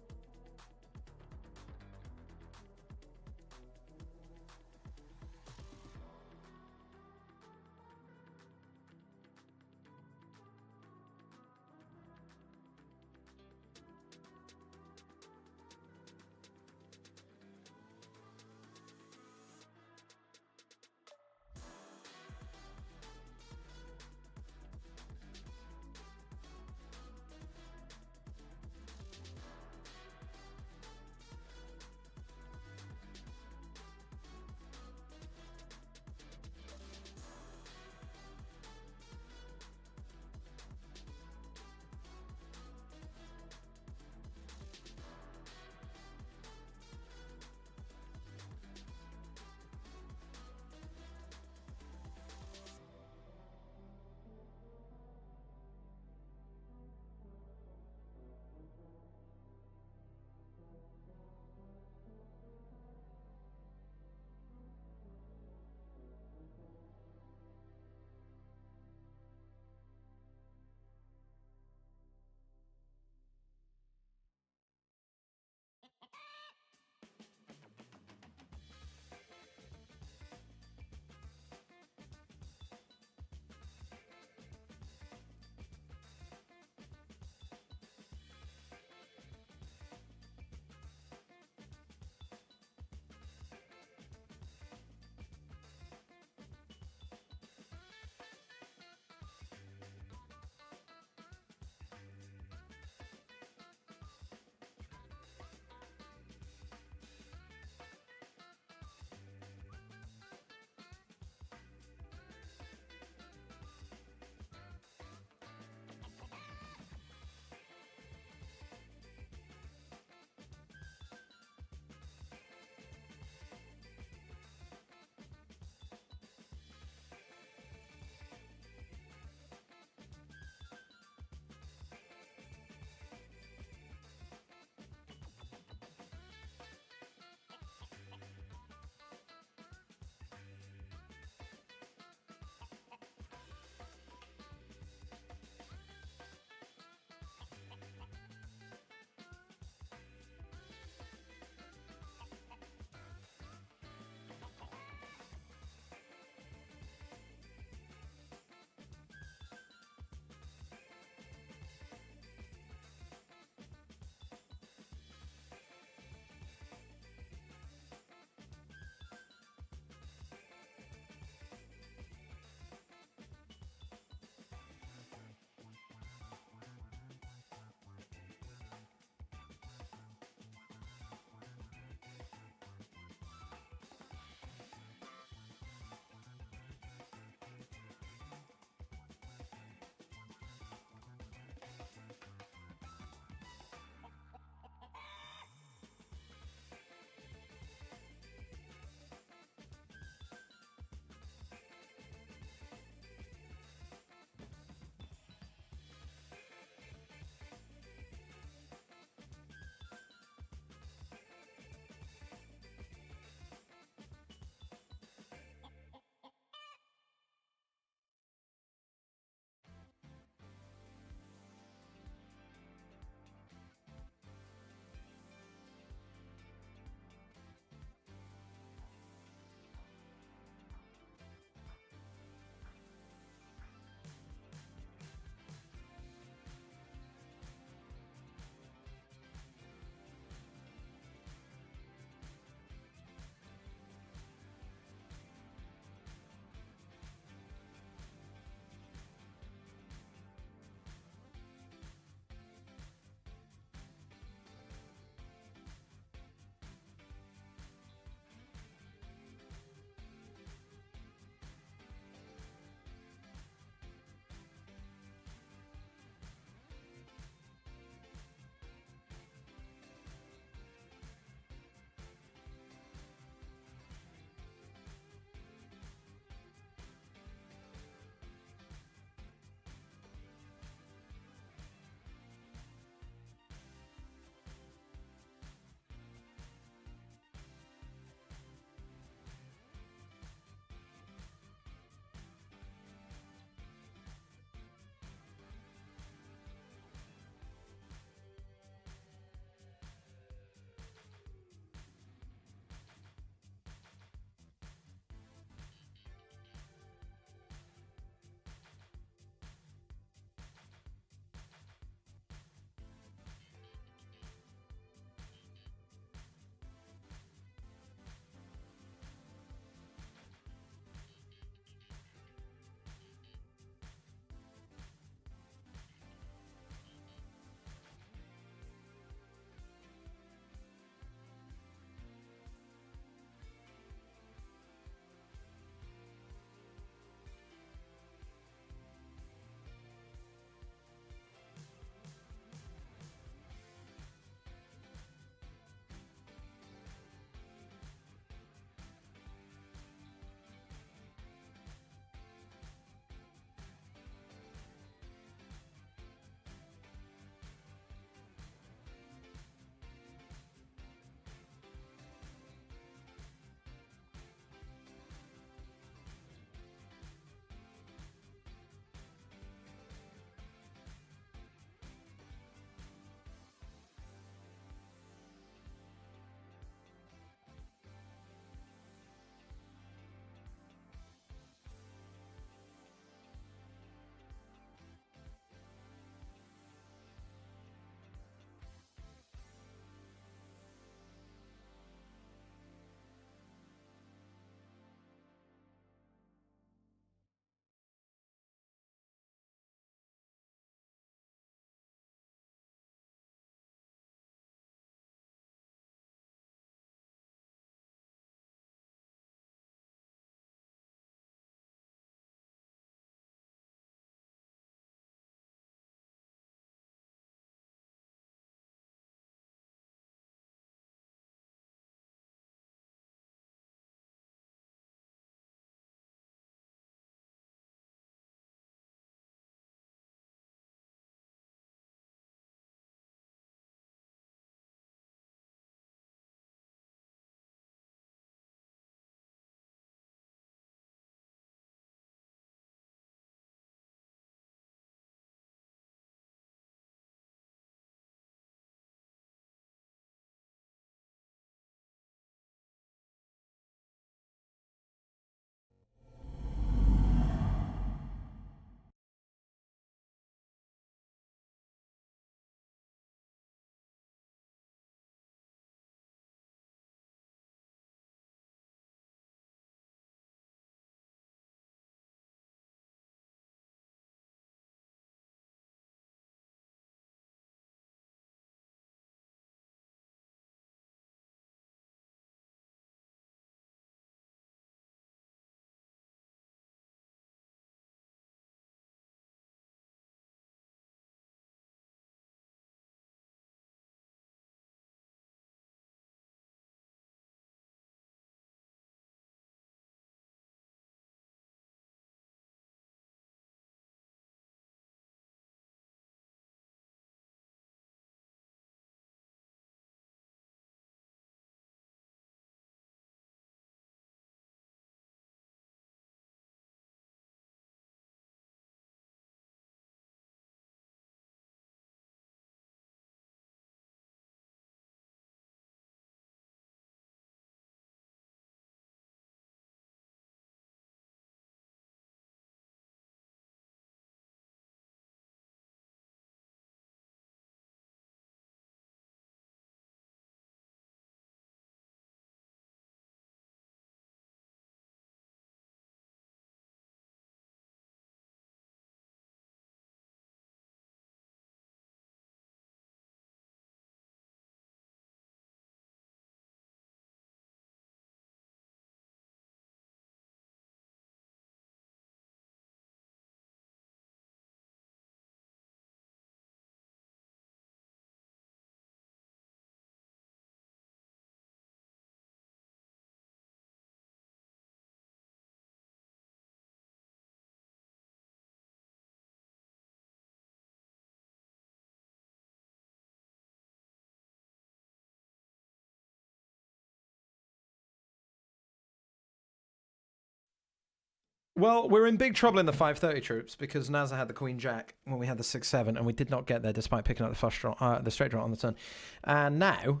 Well, we're in big trouble in the 530 troops because Nazar had the Queen Jack when we had the 6-7, and we did not get there despite picking up the flush draw, the straight draw on the turn. And now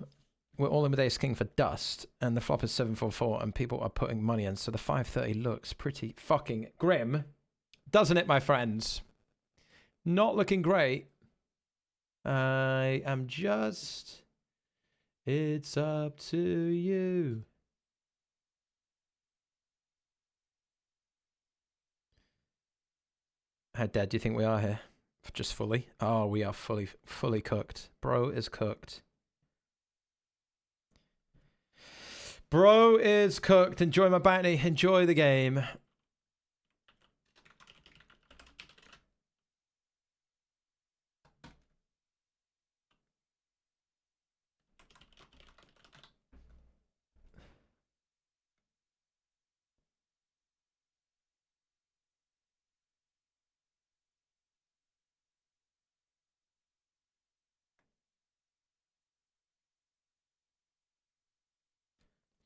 we're all in with Ace King for dust, and the flop is 7-4-4, and people are putting money in. So the 530 looks pretty fucking grim, doesn't it, my friends? Not looking great. I am just. It's up to you. How dead do you think we are here? Just fully? Oh, we are fully cooked. Bro is cooked. Bro is cooked. Enjoy my bounty. Enjoy the game.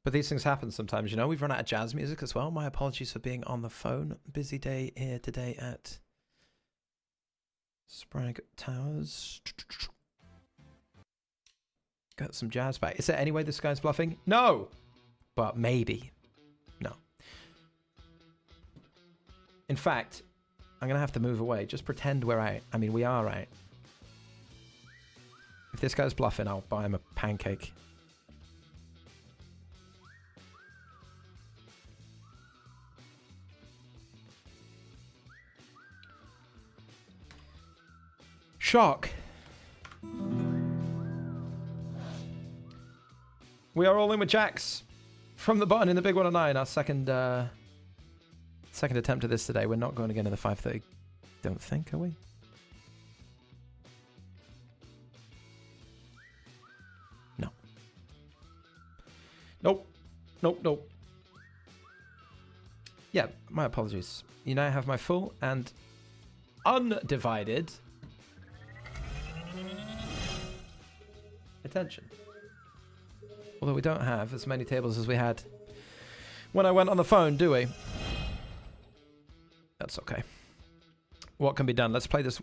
But these things happen sometimes, you know. We've run out of jazz music as well. My apologies for being on the phone. Busy day here today at Spraggy Towers. Got some jazz back. Is there any way this guy's bluffing? No! But maybe. No. In fact, I'm going to have to move away. Just pretend we're out. I mean, we are out. If this guy's bluffing, I'll buy him a pancake. Shock. We are all in with jacks from the button in the big 109. Our second attempt at this today. We're not going again in the 530. Don't think, are we? No. Nope. Nope. Yeah, my apologies. You now have my full and undivided attention. Although we don't have as many tables as we had when I went on the phone, do we? That's okay. What can be done? Let's play this.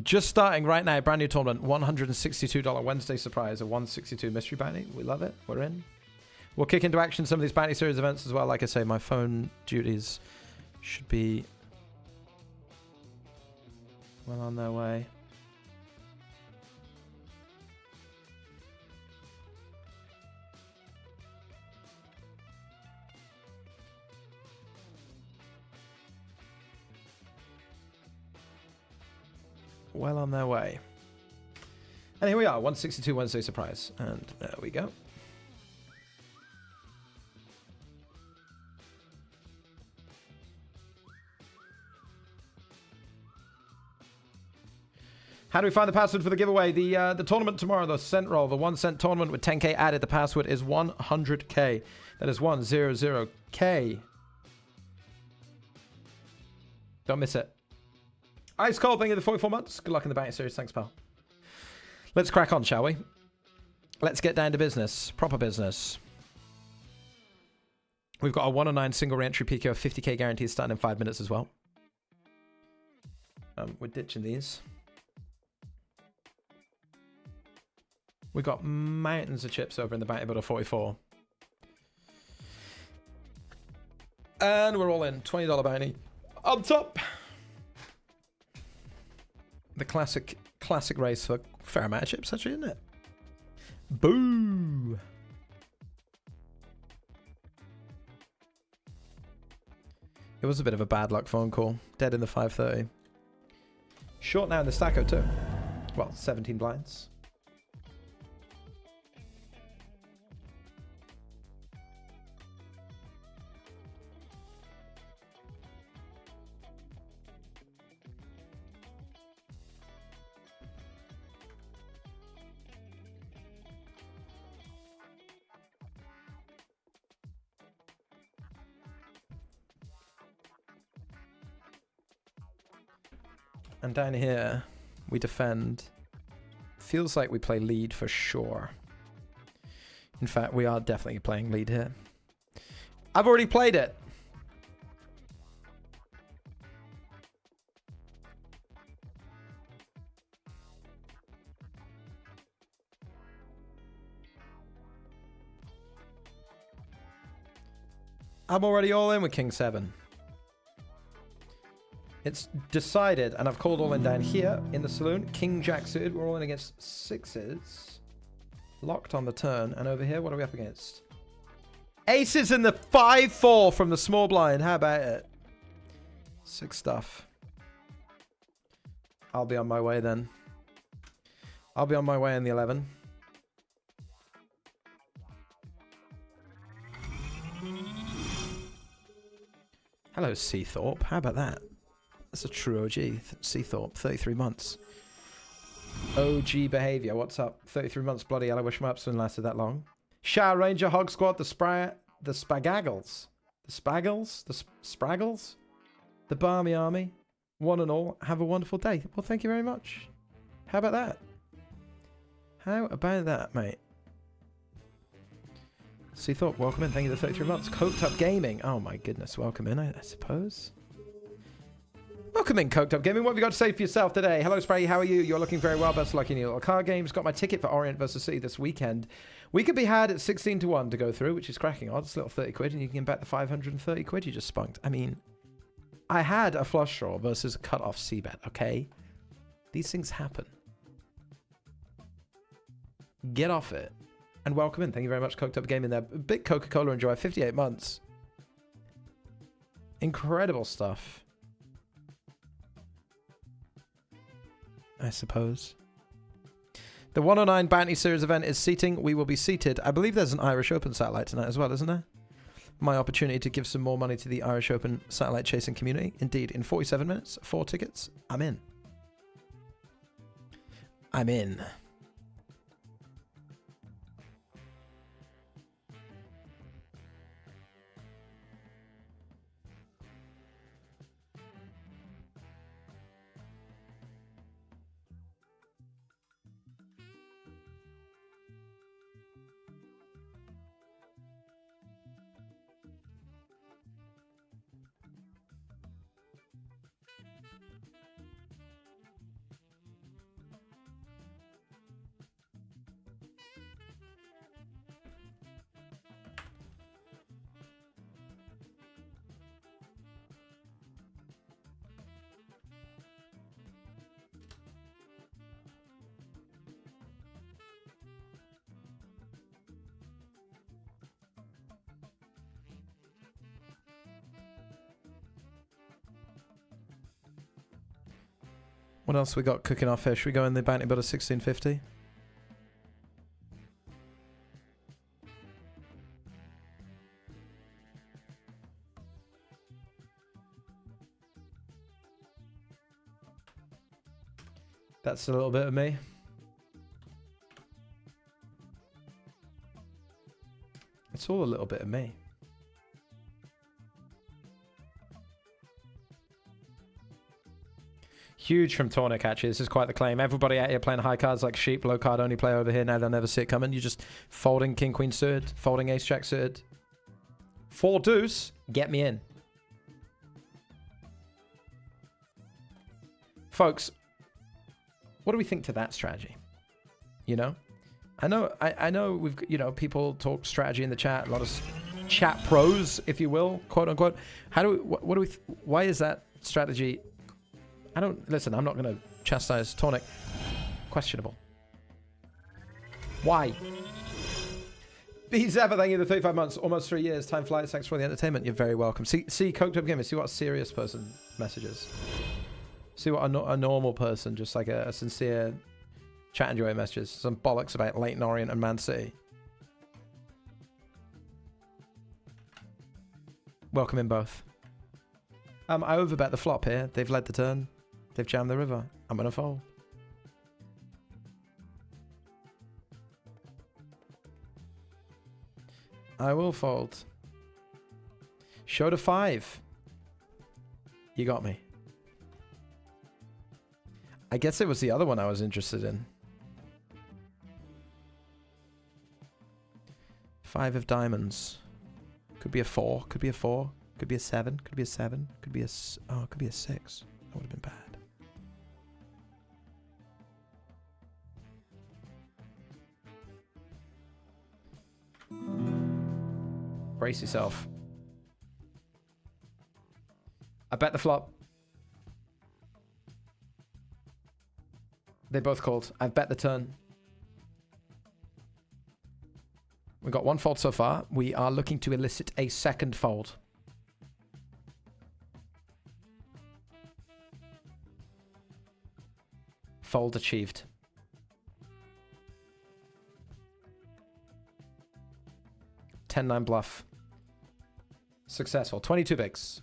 Just starting right now, brand new tournament, $162 Wednesday surprise, a 162 mystery bounty. We love it. We're in. We'll kick into action some of these bounty series events as well. Like I say, my phone duties should be well on their way. Well on their way. And here we are, 162 Wednesday surprise. And there we go. How do we find the password for the giveaway? The tournament tomorrow, the cent roll, the 1 cent tournament with 10k added. The password is 100k. That is 100k. Don't miss it. Ice Cold, thank you for the 44 months. Good luck in the bounty series. Thanks, pal. Let's crack on, shall we? Let's get down to business. Proper business. We've got a 109 single re-entry PK of 50k guaranteed starting in 5 minutes as well. We're ditching these. We've got mountains of chips over in the bounty builder 44. And we're all in. $20 bounty. On top. The classic race for a fair amount of chips, actually, isn't it? Boo! It was a bit of a bad luck phone call. Dead in the 530. Short now in the stacko too. Well, 17 blinds. And down here, we defend. Feels like we play lead for sure. In fact, we are definitely playing lead here. I've already played it. I'm already all in with King 7. It's decided, and I've called all in down here in the saloon. King Jack suited. We're all in against 6s. Locked on the turn. And over here, what are we up against? Aces in the 5-4 from the small blind. How about it? Sick stuff. I'll be on my way then. I'll be on my way in the 11. Hello, Seathorpe. How about that? That's a true OG. Seathorpe, 33 months. OG behavior. What's up? 33 months. Bloody hell. I wish my upswing lasted that long. Shower Ranger, Hog Squad, the Spagaggles. The Spaggles? The Spraggles? The Barmy Army. One and all, have a wonderful day. Well, thank you very much. How about that? How about that, mate? Seathorpe, welcome in. Thank you for 33 months. Coked Up Gaming. Oh my goodness. Welcome in, I suppose. Welcome in, Coked Up Gaming. What have you got to say for yourself today? Hello, Spraggy. How are you? You're looking very well. Best of luck in your little card games. Got my ticket for Orient versus City this weekend. We could be had at 16-1 to go through, which is cracking odds. Little 30 quid, and you can bet the 530 quid you just spunked. I mean, I had a flush draw versus a cut-off C-bet, okay? These things happen. Get off it. And welcome in. Thank you very much, Coked Up Gaming there. Big Coca-Cola enjoy. 58 months. Incredible stuff. I suppose. The 109 Bounty Series event is seating. We will be seated. I believe there's an Irish Open satellite tonight as well, isn't there? My opportunity to give some more money to the Irish Open satellite chasing community. Indeed, in 47 minutes, 4 tickets. I'm in. I'm in. What else we got cooking off here? Should we go in the Bounty Builder 1650? That's a little bit of me. It's all a little bit of me. Huge from Tornik, actually. This is quite the claim. Everybody out here playing high cards like sheep, low card only player over here. Now they'll never see it coming. You just folding King Queen suited, folding Ace Jack suited. 4 deuce, get me in. Folks, what do we think to that strategy? You know? I know we've, you know, people talk strategy in the chat, a lot of chat pros, if you will, quote unquote. How do we, what do we, why is that strategy? I don't, listen, I'm not going to chastise Tornik. Questionable. Why? Zephyr, thank you for 35 months, almost 3 years. Time flies, thanks for the entertainment. You're very welcome. See Coked Up Gamer, see what a serious person messages. See what a normal person, just like a sincere chat enjoy messages. Some bollocks about Leighton Orient and Man City. Welcome in both. I overbet the flop here. They've led the turn. They've jammed the river. I'm going to fold. I will fold. Show to 5. You got me. I guess it was the other one I was interested in. 5 of diamonds. Could be a 4. Could be a 4. Could be a 7. Could be a 7. Could be a... Oh, could be a 6. That would have been bad. Brace yourself. bet the flop. They both called. I've bet the turn. We've got one fold so far. We are looking to elicit a second fold. Fold achieved. $10-9 bluff. Successful. 22 bigs.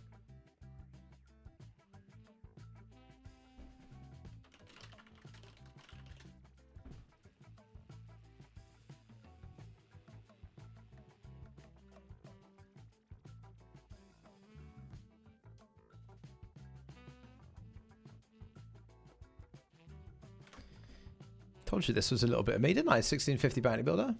Told you this was a little bit of me, didn't I? 1650 bounty builder.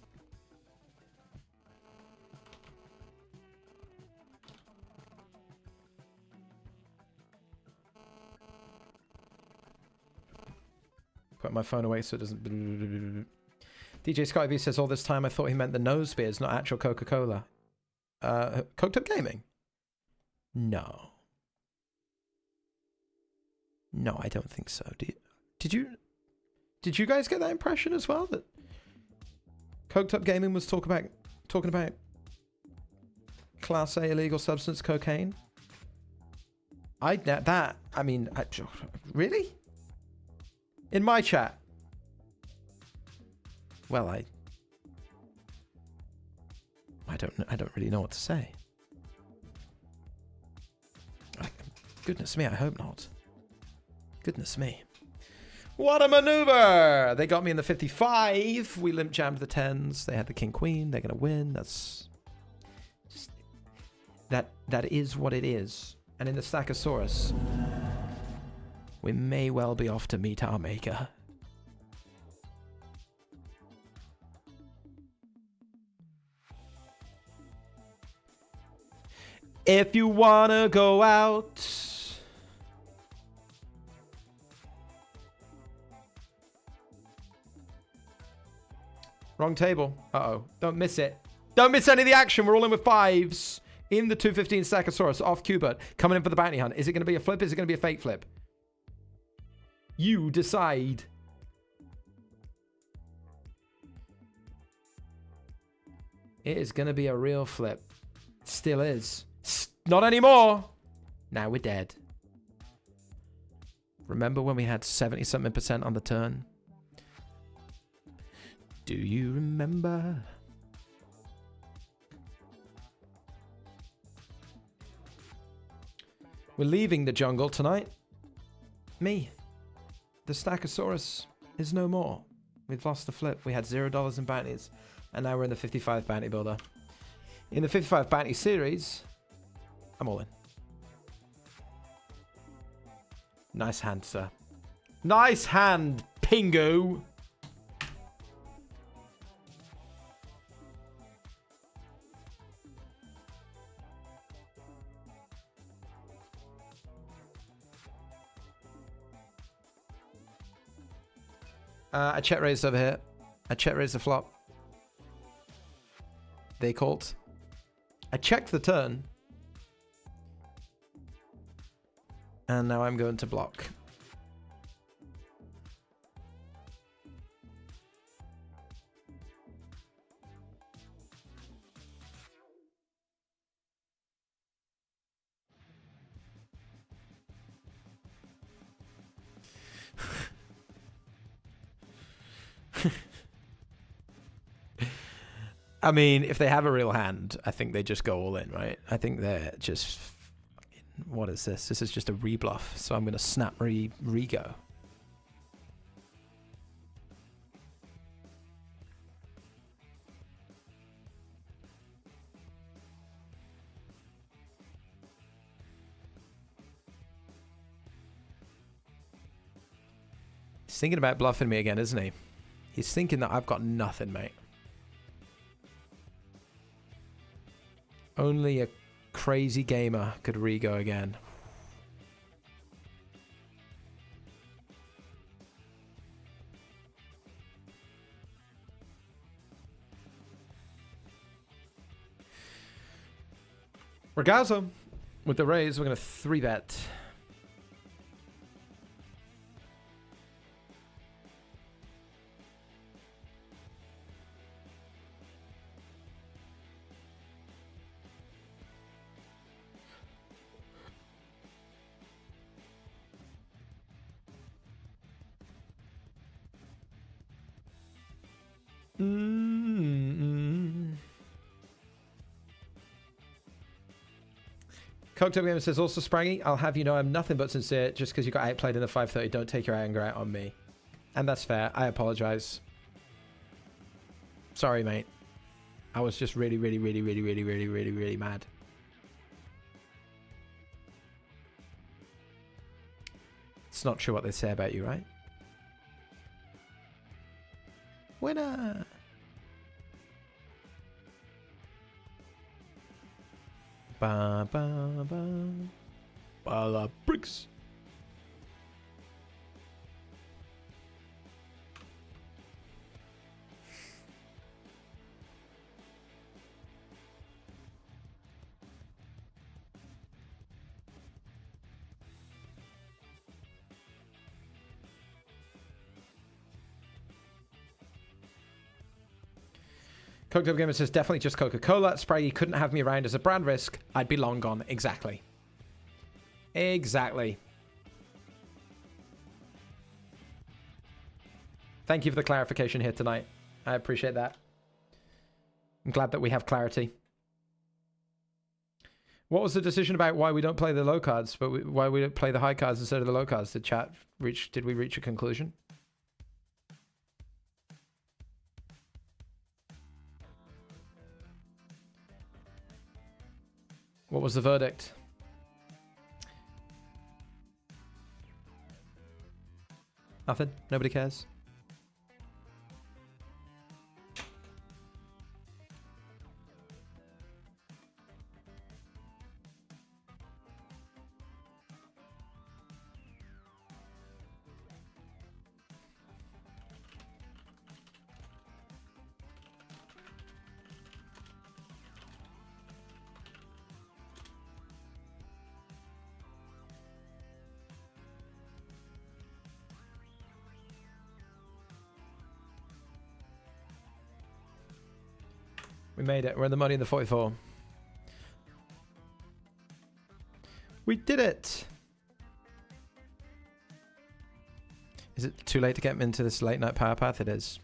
Put my phone away so it doesn't... DJ Scotty V says, all this time I thought he meant the nose beers, not actual Coca-Cola. Coked Up Gaming? No. No, I don't think so. Did you guys get that impression as well? That Coked Up Gaming was talking about Class A illegal substance cocaine? Really? In my chat? Well, I don't really know what to say. Goodness me, I hope not. Goodness me. What a maneuver! They got me in the 55. We limp jammed the 10s. They had the king queen. They're gonna win. That's just, that is what it is. And in the Stackosaurus, we may well be off to meet our maker. If you wanna go out, wrong table. Uh-oh. Don't miss it. Don't miss any of the action. We're all in with 5s. In the 215 Stackosaurus off Qbert. Coming in for the bounty hunt. Is it going to be a flip? Is it going to be a fake flip? You decide. It is going to be a real flip. Still is. Not anymore. Now we're dead. Remember when we had 70-something% on the turn? Do you remember? We're leaving the jungle tonight. Me. The Stackosaurus is no more. We've lost the flip. We had $0 in bounties. And now we're in the 55 bounty builder. In the 55 bounty series, I'm all in. Nice hand, sir. Nice hand, Pingu. I check raised over here. I check raised the flop. They called. I checked the turn. And now I'm going to block. I mean, if they have a real hand, I think they just go all in, right? I think they're just... What is this? This is just a rebluff, so I'm going to snap re-go. He's thinking about bluffing me again, isn't he? He's thinking that I've got nothing, mate. Only a crazy gamer could re-go again. Regazzo, with the raise, we're going to 3-bet. Coked Up Gamer says, also Spraggy, I'll have you know I'm nothing but sincere. Just because you got outplayed in the 530, don't take your anger out on me. And that's fair. I apologize. Sorry, mate. I was just really mad. It's not true what they say about you, right? Winner! Ba ba ba. Bala bricks. Coked Up Gamer says, definitely just Coca-Cola. Spraggy couldn't have me around as a brand risk. I'd be long gone. Exactly. Exactly. Thank you for the clarification here tonight. I appreciate that. I'm glad that we have clarity. What was the decision about why we don't play the low cards, but why we don't play the high cards instead of the low cards? Did we reach a conclusion? What was the verdict? Nothing? Nobody cares? We made it. We're in the money in the 44. We did it! Is it too late to get into this late night power path? It is.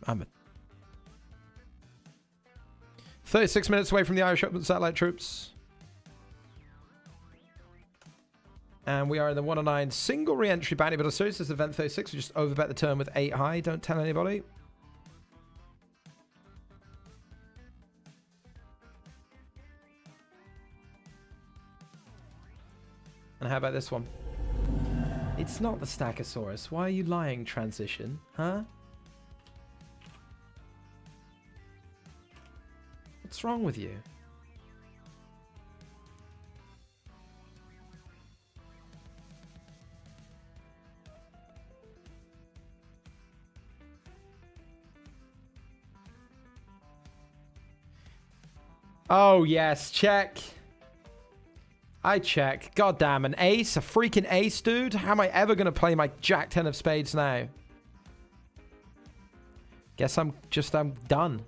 36 minutes away from the Irish Open satellite troops. And we are in the 109 single re-entry bounty battle series. This is event 36. We just overbet the turn with 8 high. Don't tell anybody. And how about this one? It's not the Stackosaurus. Why are you lying, transition? Huh? What's wrong with you? Oh, yes. Check. I check. God damn, an ace? A freaking ace, dude? How am I ever going to play my Jack 10 of spades now? Guess I'm done.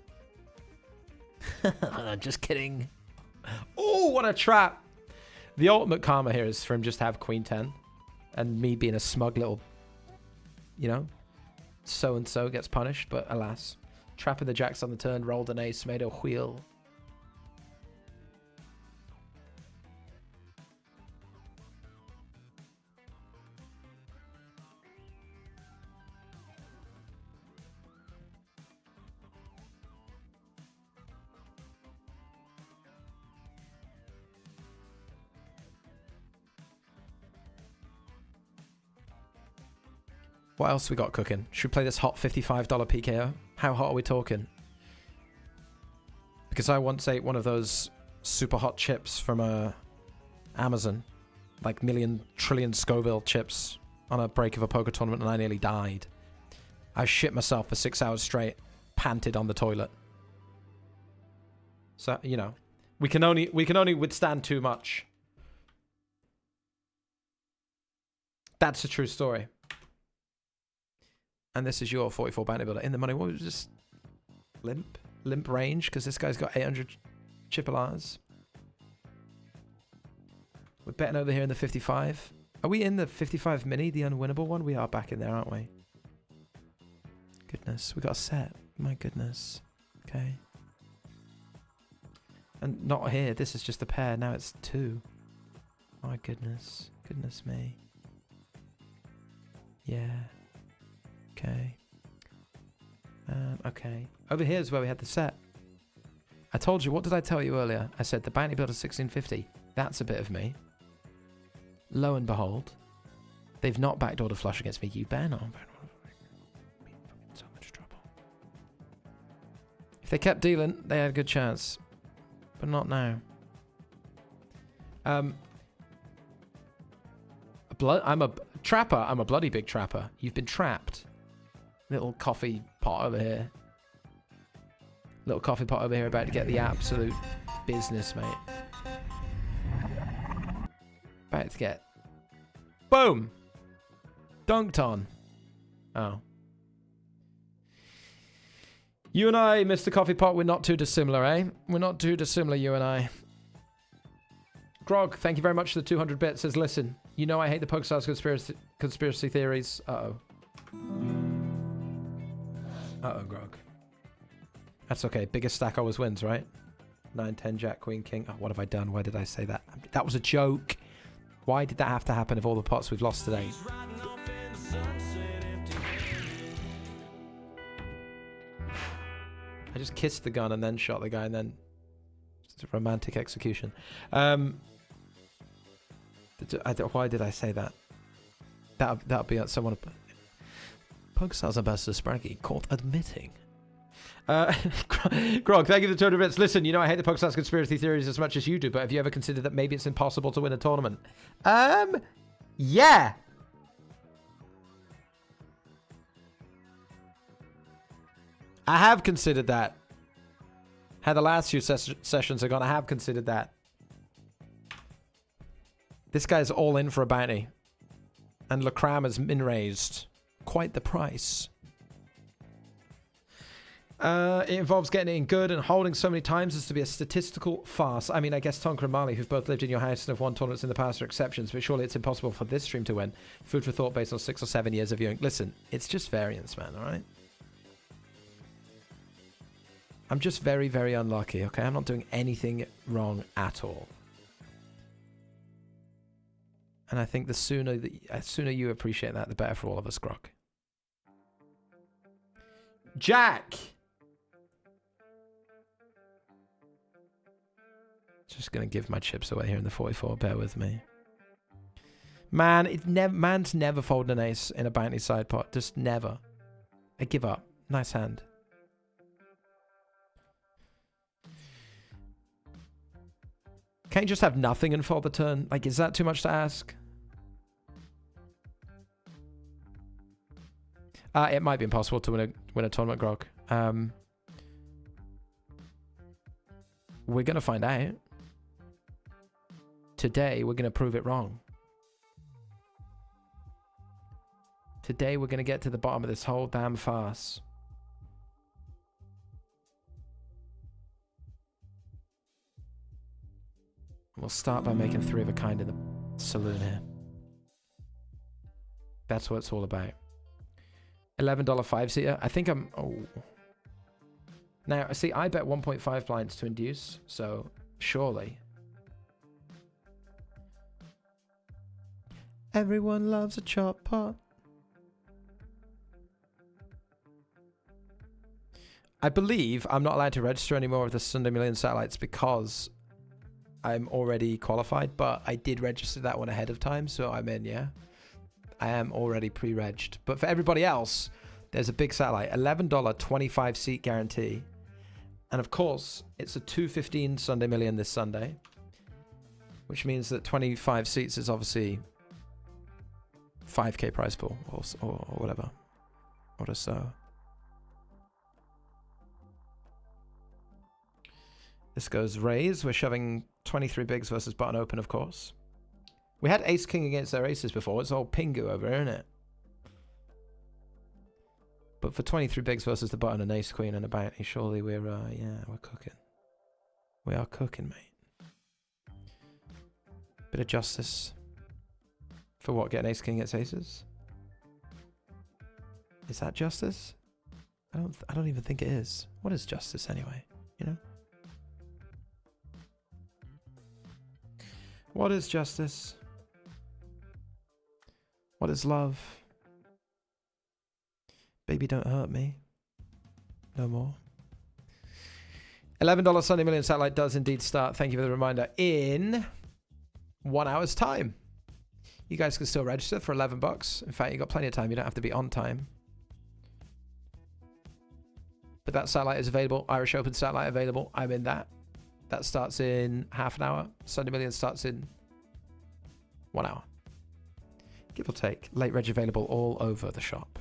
Just kidding. Oh, what a trap. The ultimate karma here is for him just to have Queen 10. And me being a smug little, you know, so-and-so gets punished. But alas, trapping the jacks on the turn, rolled an ace, made a wheel. What else we got cooking? Should we play this hot $55 PKO? How hot are we talking? Because I once ate one of those super hot chips from Amazon. Like million trillion Scoville chips on a break of a poker tournament, and I nearly died. I shit myself for 6 hours straight, panted on the toilet. So, you know, we can only withstand too much. That's a true story. And this is your 44 bounty builder in the money. What was just limp range? Because this guy's got 800 Chipolars. We're betting over here in the 55. Are we in the 55 mini, the unwinnable one? We are back in there, aren't we? Goodness, we got a set. My goodness. Okay. And not here. This is just a pair. Now it's 2. my goodness. Goodness me. Yeah. Okay. Okay. Over here is where we had the set. I told you, what did I tell you earlier? I said the bounty builder 1650. That's a bit of me. Lo and behold, they've not backdoored a flush against me. You better not. Be in so much trouble. If they kept dealing, they had a good chance. But not now. I'm a trapper. I'm a bloody big trapper. You've been trapped. Little coffee pot over here. Little coffee pot over here about to get the absolute business, mate. About to get... Boom! Dunked on. Oh. You and I, Mr. Coffee Pot, we're not too dissimilar, eh? We're not too dissimilar, you and I. Grog, thank you very much for the 200 bits. Says, listen, you know I hate the Pokestars conspiracy theories. Uh-oh. Uh-oh, Grog. That's okay. Biggest stack always wins, right? 9, 10, Jack, Queen, King. Oh, what have I done? Why did I say that? That was a joke. Why did that have to happen of all the pots we've lost today? I just kissed the gun and then shot the guy and then... It's a romantic execution. Why did I say that? That'll be someone... Pokestars Ambassador Spraggy caught admitting. Grog, thank you for the 200 bits. Listen, you know I hate the Pokestars conspiracy theories as much as you do, but have you ever considered that maybe it's impossible to win a tournament? Yeah. I have considered that. How the last few sessions are gone, I have considered that. This guy's all in for a bounty. And Lacram has been raised. Quite the price. It involves getting it in good and holding so many times as to be a statistical farce. I mean, I guess Tonka and Marley, who've both lived in your house and have won tournaments in the past, are exceptions, but surely it's impossible for this stream to win. Food for thought based on 6 or 7 years of viewing. Listen, it's just variance, man, alright? I'm just very, very unlucky, okay? I'm not doing anything wrong at all. And I think the sooner you appreciate that, the better for all of us, Grok. Jack! Just gonna give my chips away here in the 44. Bear with me. Man, man's never folding an ace in a bounty side pot. Just never. I give up. Nice hand. Can't you just have nothing and fold the turn? Like, is that too much to ask? It might be impossible to win a tournament, Grog. We're gonna find out. Today, we're gonna prove it wrong. Today, we're gonna get to the bottom of this whole damn farce. We'll start by making 3 of a kind in the saloon here. That's what it's all about. $11 5-seater. I think I'm... Oh. Now, see, I bet 1.5 blinds to induce, so surely. Everyone loves a chop pot. I believe I'm not allowed to register any more of the Sunday Million satellites because I'm already qualified, but I did register that one ahead of time, so I'm in, yeah? I am already pre-regged. But for everybody else, there's a big satellite. $11 25-seat guarantee. And of course, it's a 215 Sunday Million this Sunday, which means that 25 seats is obviously 5k prize pool or whatever. Or so. This goes raise. We're shoving 23 bigs versus button open, of course. We had ace king against their aces before. It's all Pingu over here, isn't it? But for 23 bigs versus the button and ace queen and a bounty, surely we're we're cooking. We are cooking, mate. Bit of justice. For what? Getting ace king against aces? Is that justice? I don't even think it is. What is justice anyway? You know? What is justice? What is love? Baby, don't hurt me. No more. $11 Sunday Million Satellite does indeed start. Thank you for the reminder. In 1 hour's time. You guys can still register for $11. In fact, you got plenty of time. You don't have to be on time. But that satellite is available. Irish Open satellite available. I'm in that. That starts in half an hour. Sunday Million starts in 1 hour. Give or take. Late reg available all over the shop.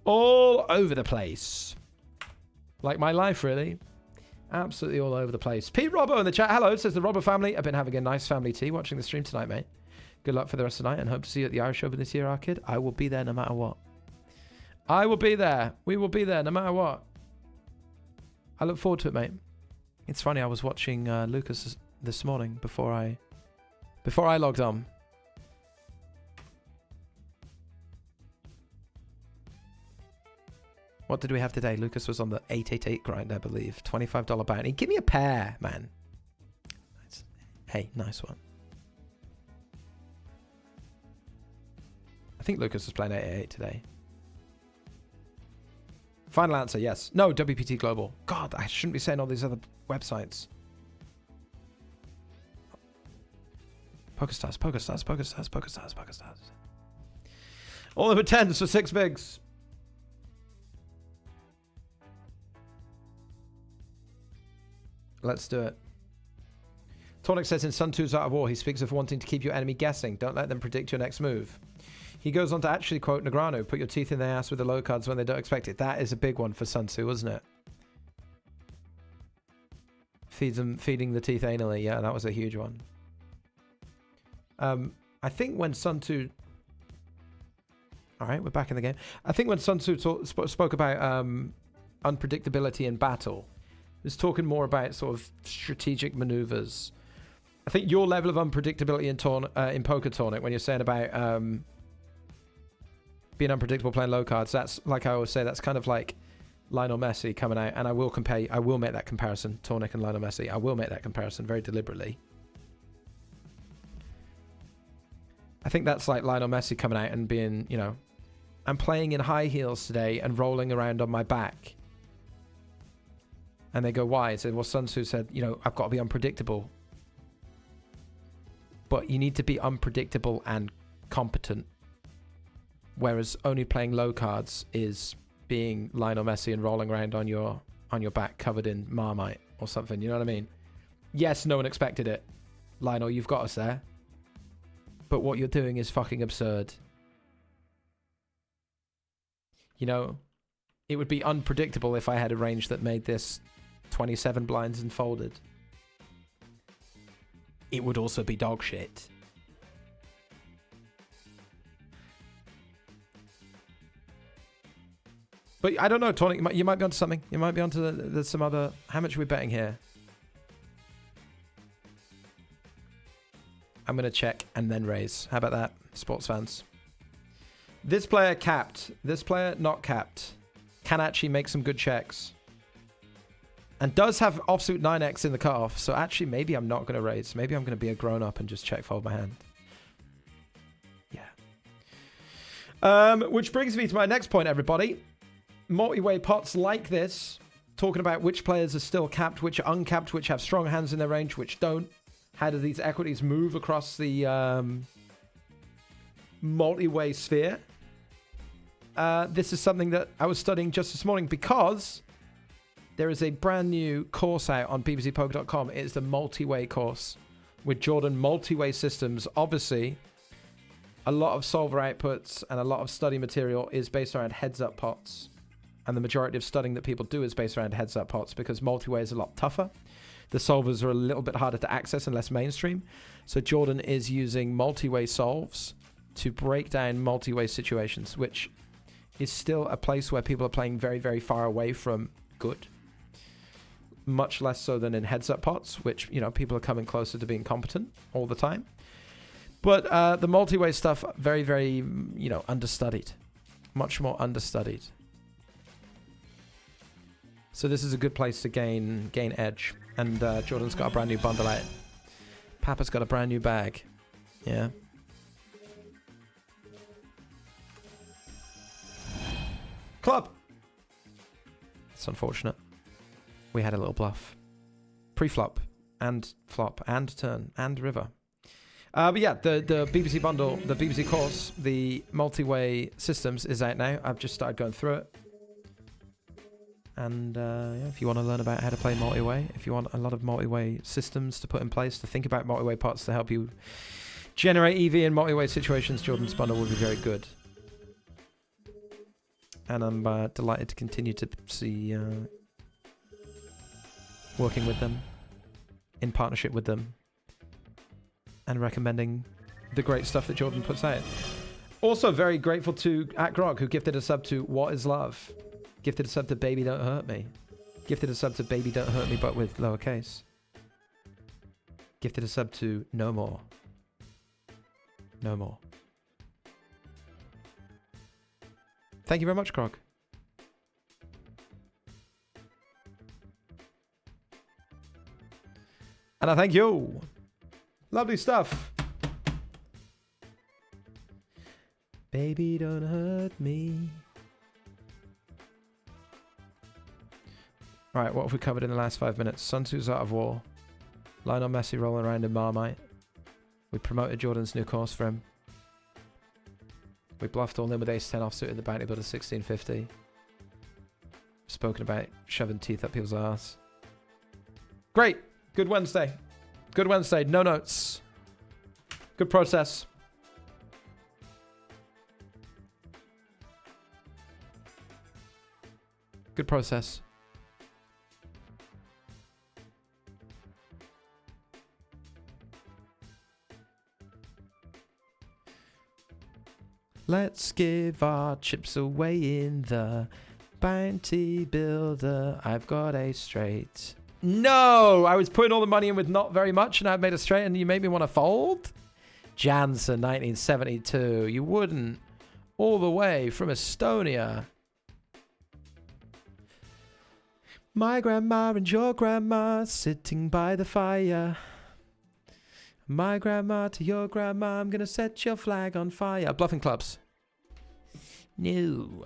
All over the place. Like my life, really. Absolutely all over the place. Pete Robbo in the chat. Hello, says the Robbo family. I've been having a nice family tea watching the stream tonight, mate. Good luck for the rest of the night and hope to see you at the Irish Open this year, our kid. I will be there no matter what. I will be there. We will be there no matter what. I look forward to it, mate. It's funny, I was watching Lucas this morning before I logged on. What did we have today? Lucas was on the 888 grind, I believe. $25 bounty. Give me a pair, man. Hey, nice one. I think Lucas was playing 888 today. Final answer, yes. No, WPT Global. God, I shouldn't be saying all these other websites. PokerStars, PokerStars, PokerStars, PokerStars, PokerStars. All over 10s for 6 bigs. Let's do it. Tornik says in Sun 2's Art of War, he speaks of wanting to keep your enemy guessing. Don't let them predict your next move. He goes on to actually quote Negreanu, put your teeth in their ass with the low cards when they don't expect it. That is a big one for Sun Tzu, wasn't it? Feeding the teeth anally. Yeah, that was a huge one. I think when Sun Tzu... Alright, we're back in the game. I think when Sun Tzu spoke about unpredictability in battle, he was talking more about sort of strategic maneuvers. I think your level of unpredictability in poker, Tornik, when you're saying about being unpredictable playing low cards, that's, like I always say, that's kind of like Lionel Messi coming out, and I will make that comparison, Tornik and Lionel Messi. I will make that comparison very deliberately. I think that's like Lionel Messi coming out and being, you know, I'm playing in high heels today and rolling around on my back. And they go, why? So, well, Sun Tzu said, you know, I've got to be unpredictable. But you need to be unpredictable and competent. Whereas only playing low cards is being Lionel Messi and rolling around on your back covered in Marmite or something. You know what I mean? Yes, no one expected it. Lionel, you've got us there. But what you're doing is fucking absurd. You know, it would be unpredictable if I had a range that made this 27 blinds and folded. It would also be dog shit. But I don't know, Tony, you might be onto something. You might be onto there's some other... How much are we betting here? I'm going to check and then raise. How about that, sports fans? This player capped. This player not capped. Can actually make some good checks. And does have offsuit 9x in the cutoff. So actually, maybe I'm not going to raise. Maybe I'm going to be a grown-up and just check fold my hand. Yeah. Which brings me to my next point, everybody. Multi-way pots like this, talking about which players are still capped, which are uncapped, which have strong hands in their range, which don't. How do these equities move across the multi-way sphere? This is something that I was studying just this morning because there is a brand new course out on bbcpoker.com. It's the multi-way course with Jordan multi-way systems. Obviously, a lot of solver outputs and a lot of study material is based around heads-up pots. And the majority of studying that people do is based around heads-up pots because multi-way is a lot tougher. The solvers are a little bit harder to access and less mainstream. So Jordan is using multi-way solves to break down multi-way situations, which is still a place where people are playing very, very far away from good. Much less so than in heads-up pots, which, you know, people are coming closer to being competent all the time. But the multi-way stuff, very, very, you know, understudied. Much more understudied. So this is a good place to gain edge. And Jordan's got a brand new bundle out. Papa's got a brand new bag. Yeah. Club! It's unfortunate. We had a little bluff. Pre-flop and flop and turn and river. But yeah, the BBC bundle, the BBC course, the multi-way systems is out now. I've just started going through it. And yeah, if you want to learn about how to play multi-way, if you want a lot of multi-way systems to put in place, to think about multi-way pots to help you generate EV in multi-way situations, Jordan's bundle will be very good. And I'm delighted to continue to see working with them, in partnership with them, and recommending the great stuff that Jordan puts out. Also very grateful to @Grog, who gifted a sub to What Is Love. Gifted a sub to Baby Don't Hurt Me. Gifted a sub to Baby Don't Hurt Me, but with lowercase. Gifted a sub to No More. No More. Thank you very much, Grog. And I thank you. Lovely stuff. Baby, don't hurt me. Right, what have we covered in the last 5 minutes? Sun Tzu's Art of War. Lionel Messi rolling around in Marmite. We promoted Jordan's new course for him. We bluffed all in with ace-10 offsuit in the bounty builder 1650. Spoken about shoving teeth up people's arse. Great! Good Wednesday. Good Wednesday. No notes. Good process. Good process. Let's give our chips away in the bounty builder. I've got a straight. No! I was putting all the money in with not very much and I've made a straight and you made me want to fold? Jansen, 1972. You wouldn't. All the way from Estonia. My grandma and your grandma sitting by the fire. My grandma to your grandma, I'm gonna set your flag on fire. Bluffing clubs. No.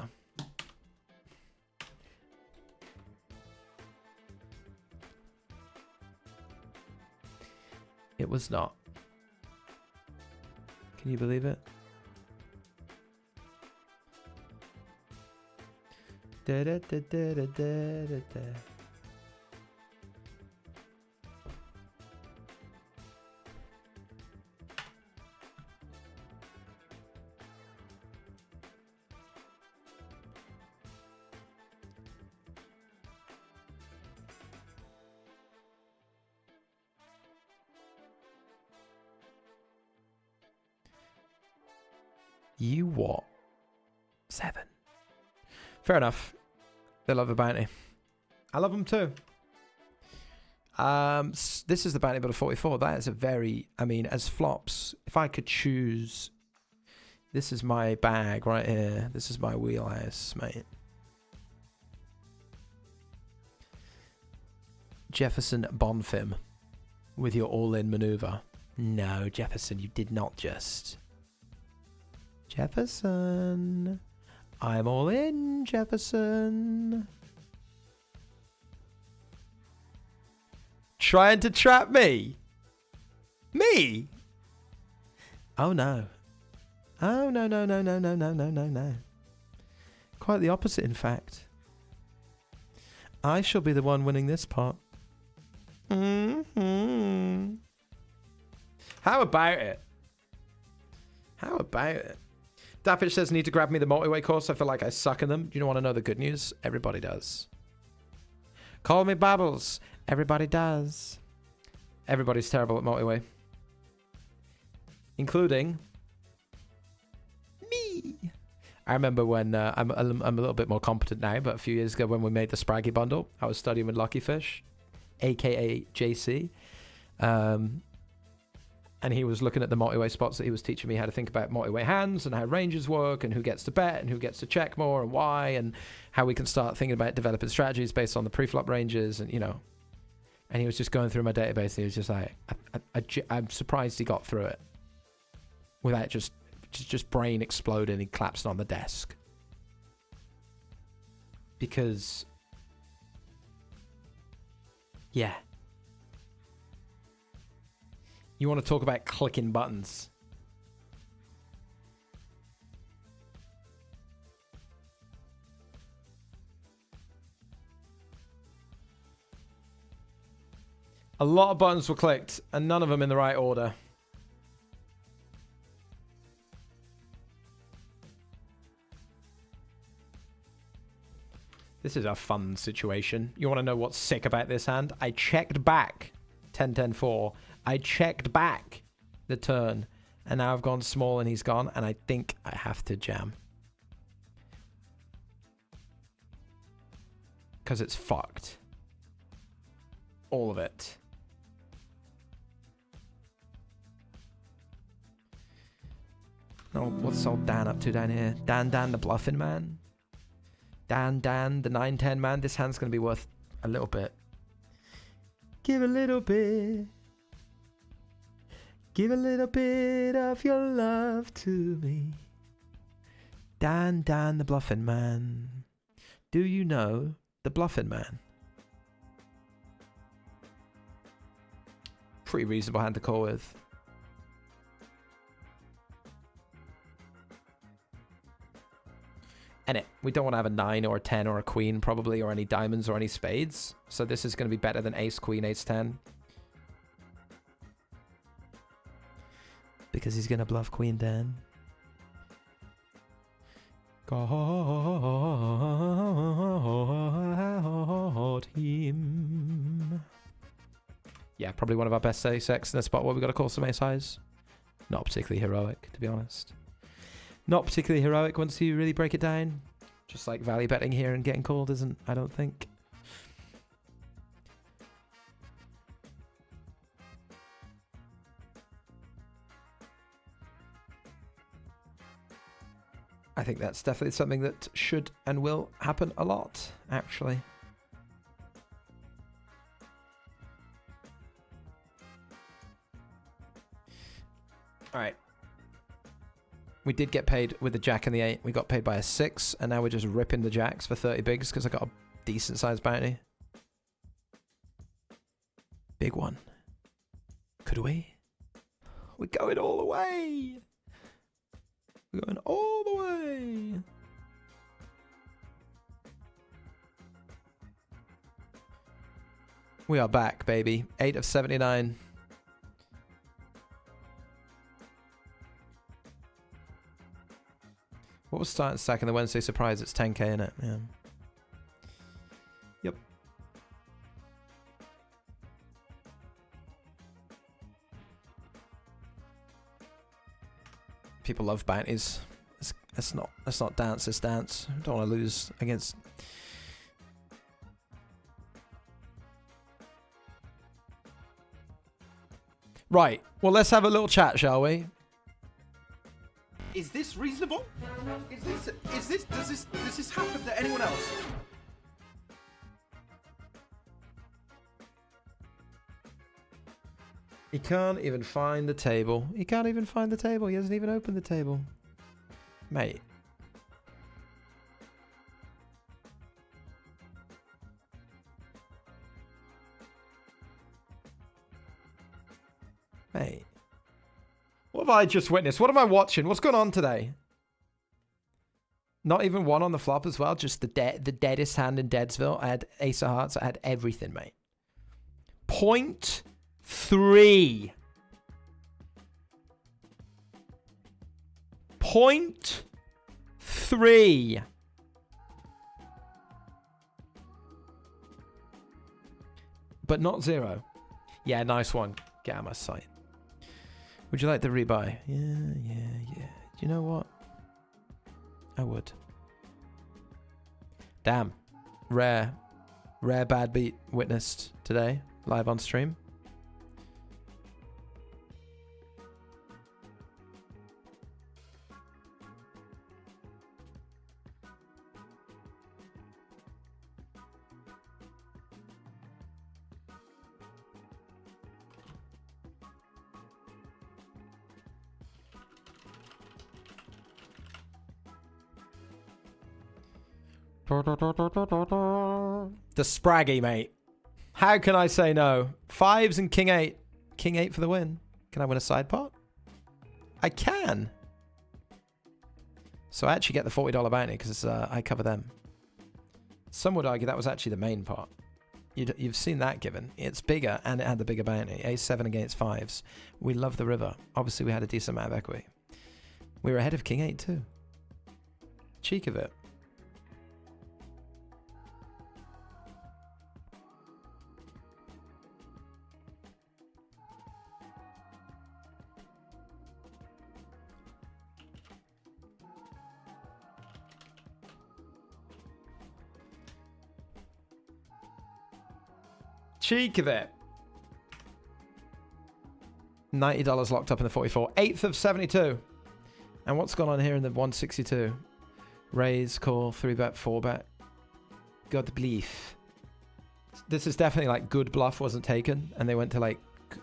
It was not. Can you believe it? Da, da, da, da, da, da, da. You what? 7. Fair enough. They love a bounty. I love them too. This is the bounty builder 44. That is a very, I mean, as flops, if I could choose, this is my bag right here. This is my wheelhouse, mate. Jefferson Bonfim with your all-in maneuver. No, Jefferson, you did not just. Jefferson. I'm all in, Jefferson. Trying to trap me? Me? Oh no. Oh no, no, no, no, no, no, no, no, no. Quite the opposite, in fact. I shall be the one winning this pot. Mm-hmm. How about it? How about it? Dappich says, need to grab me the multi-way course. I feel like I suck in them. Do you want to know the good news? Everybody does. Call me Babbles. Everybody does. Everybody's terrible at multi-way. Including me. I remember when, I'm a little bit more competent now, but a few years ago when we made the Spraggy bundle, I was studying with Lucky Fish, aka JC. And he was looking at the multi-way spots that he was teaching me how to think about multi-way hands and how ranges work and who gets to bet and who gets to check more and why and how we can start thinking about developing strategies based on the pre-flop ranges and, you know. And he was just going through my database. And he was just like, I'm surprised he got through it without just brain exploding. He collapsed on the desk. Because, yeah. You want to talk about clicking buttons. A lot of buttons were clicked, and none of them in the right order. This is a fun situation. You want to know what's sick about this hand? I checked back 10-10-4. I checked back the turn, and now I've gone small and he's gone, and I think I have to jam. Because it's fucked. All of it. Oh, what's old Dan up to down here? Dan the bluffing man? Dan the 9-10 man? This hand's going to be worth a little bit. Give a little bit. Give a little bit of your love to me. Dan the bluffing man. Do you know the bluffing man? Pretty reasonable hand to call with. And we don't want to have a 9 or a 10 or a queen probably, or any diamonds or any spades. So this is going to be better than ace, queen, ace, 10. Because he's going to bluff queen 10. Got him. Yeah, probably one of our best ace X in a spot where we got to call some ace highs. Not particularly heroic, to be honest. Not particularly heroic once you really break it down. Just like value betting here and getting called isn't, I don't think. I think that's definitely something that should and will happen a lot, actually. All right. We did get paid with the jack and the 8. We got paid by a 6, and now we're just ripping the jacks for 30 bigs because I got a decent sized bounty. Big one. Could we? We're going all the way. We're going all the way. We are back, baby. 8 of 79. What was starting stacking the Wednesday surprise? It's 10k in it. Yeah. Yep. People love bounties. Let's not dance this dance. Don't want to lose against. Right. Well, let's have a little chat, shall we? Is this reasonable? Does this happen to anyone else? He can't even find the table. He can't even find the table. He hasn't even opened the table. Mate. Mate. What have I just witnessed? What am I watching? What's going on today? Not even one on the flop as well. Just the deadest hand in Deadsville. I had ace of hearts. I had everything, mate. 0.3. 0.3. But not 0. Yeah, nice one. Get out of my sight. Would you like the rebuy? Yeah. Do you know what? I would. Damn. Rare bad beat witnessed today, live on stream. The Spraggy, mate. How can I say no? Fives and king 8. King 8 for the win. Can I win a side pot? I can. So I actually get the $40 bounty because I cover them. Some would argue that was actually the main pot. You've seen that given. It's bigger and it had the bigger bounty. A7 against 5s. We love the river. Obviously, we had a decent amount of equity. We were ahead of king 8 too. Cheek of it. Cheek of it. $90 locked up in the 44. 8th of 72. And what's gone on here in the 162? Raise, call, 3-bet, 4-bet. God belief. This is definitely like good bluff wasn't taken. And they went to like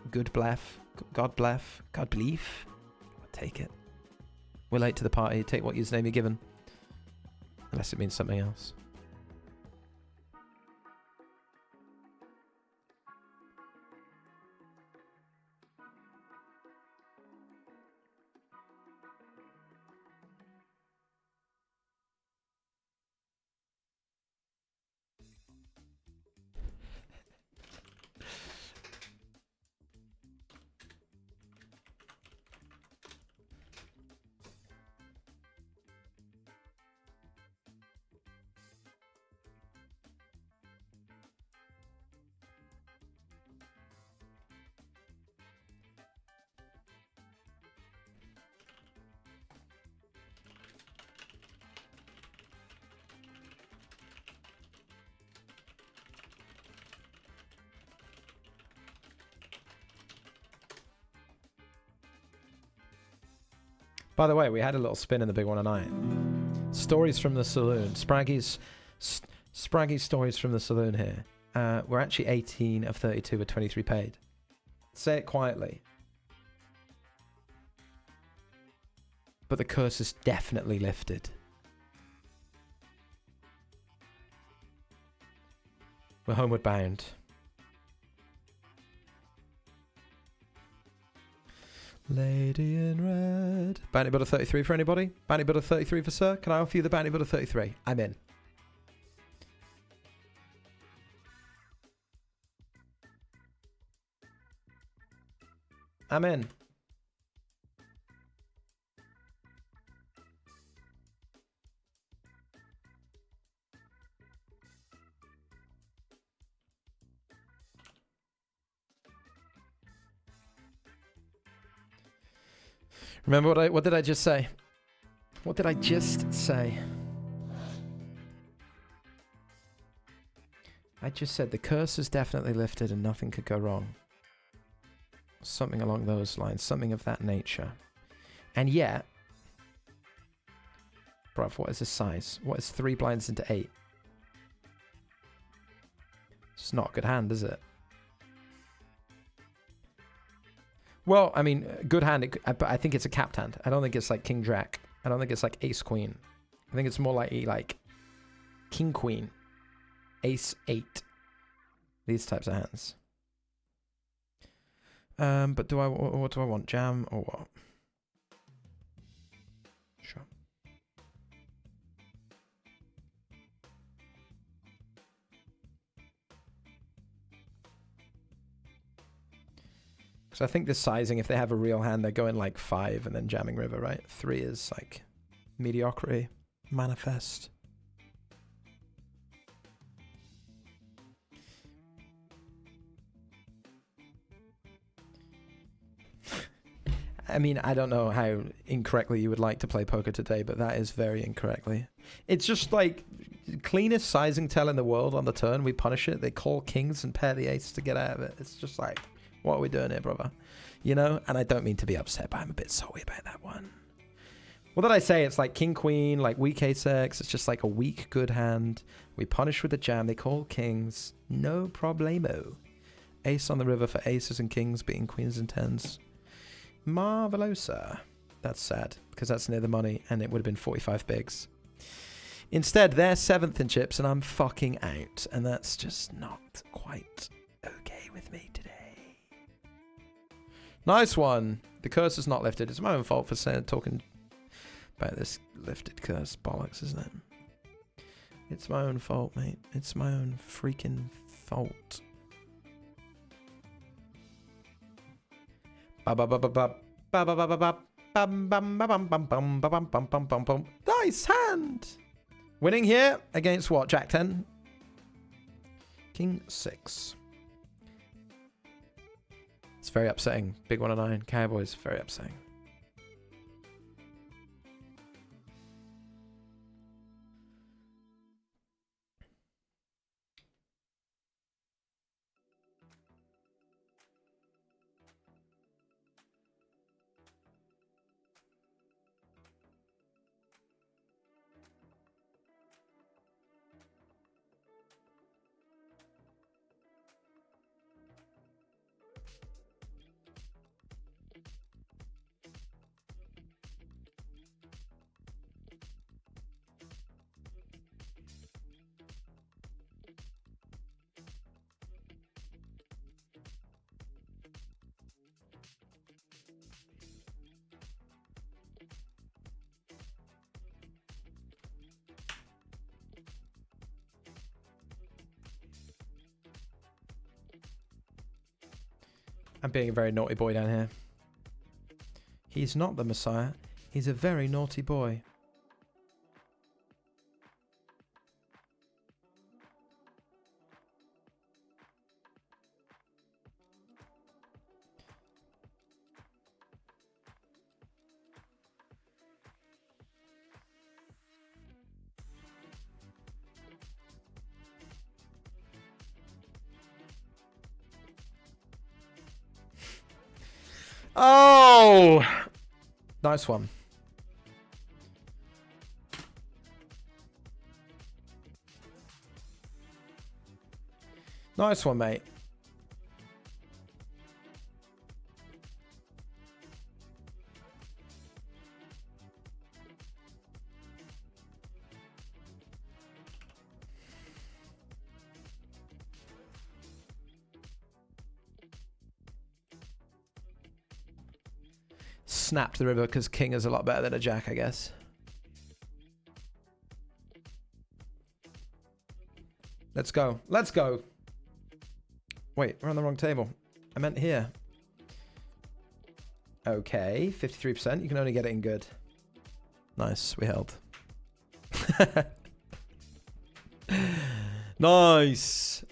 good bluff. God bluff. God belief. I'll take it. We're late to the party. Take what username you're given. Unless it means something else. By the way, we had a little spin in the big one tonight. Stories from the saloon. Spraggy's stories from the saloon here. We're actually 18 of 32 with 23 paid. Say it quietly. But the curse is definitely lifted. We're homeward bound. Lady in red. Bounty builder 33 for anybody? Bounty builder 33 for sir? Can I offer you the bounty builder 33? I'm in. I'm in. Remember what did I just say? What did I just say? I just said the curse is definitely lifted and nothing could go wrong. Something along those lines, something of that nature. And yet, bruv, what is this size? What is 3 blinds into 8? It's not a good hand, is it? Well, I mean, good hand, but I think it's a capped hand. I don't think it's like King Jack. I don't think it's like Ace Queen. I think it's more like King Queen, Ace 8. These types of hands. But what do I want? Jam or what? Sure. Because I think this sizing, if they have a real hand, they're going like 5 and then jamming river, right? 3 is like mediocrity, manifest. I mean, I don't know how incorrectly you would like to play poker today, but that is very incorrectly. It's just like cleanest sizing tell in the world on the turn. We punish it. They call kings and pair the ace to get out of it. It's just like, what are we doing here, brother? You know? And I don't mean to be upset, but I'm a bit sorry about that one. What did I say? It's like king, queen, like weak ace X. It's just like a weak, good hand. We punish with the jam. They call kings. No problemo. Ace on the river for aces and kings, beating queens and tens. Marvelosa. That's sad, because that's near the money, and it would have been 45 bigs. Instead, they're 7th in chips and I'm fucking out. And that's just not quite okay with me today. Nice one. The curse is not lifted. It's my own fault for talking about this lifted curse bollocks, isn't it? It's my own fault, mate. It's my own freaking fault. Nice hand. Winning here against what? Jack 10? King 6. It's very upsetting. Big 109. Cowboys, very upsetting. I'm being a very naughty boy down here. He's not the Messiah. He's a very naughty boy. Oh! Nice one. Nice one, mate. Snap the river because king is a lot better than a jack, I guess. Let's go. Let's go. Wait, we're on the wrong table. I meant here. Okay, 53%. You can only get it in good. Nice, we held. Nice.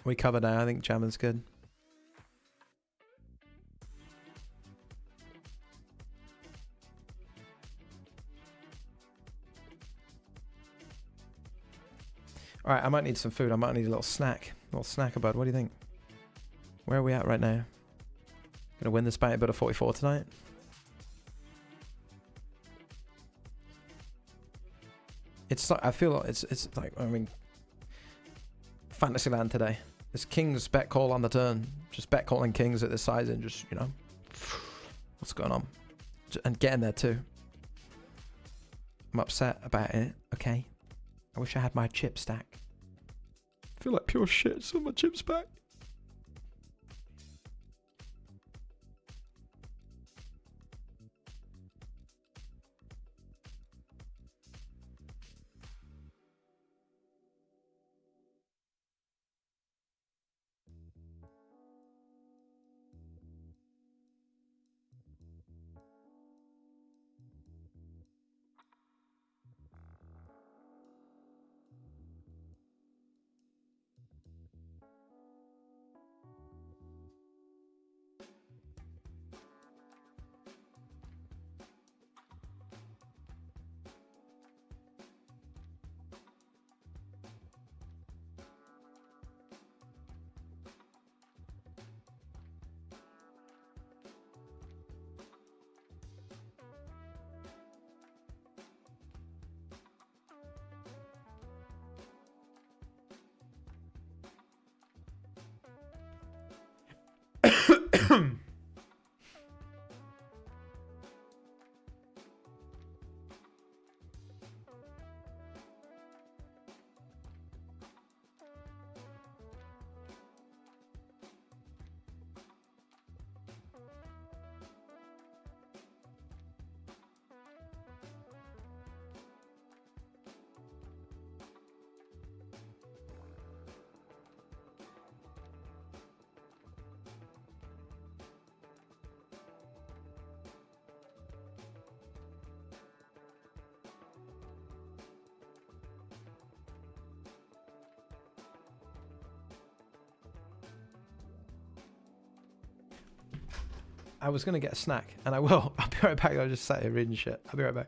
We cover now. I think jamming's good. All right, I might need some food. I might need a little snack. A little snacker, bud. What do you think? Where are we at right now? Gonna win this bounty, but a 44 tonight. It's like, I feel like it's like, I mean, Fantasyland today. This king's bet call on the turn. Just bet calling kings at this size and just, you know, what's going on? And getting there too. I'm upset about it, okay? I wish I had my chip stack. I feel like pure shit, so my chips back. I was going to get a snack, and I will. I'll be right back. I just sat here reading shit. I'll be right back.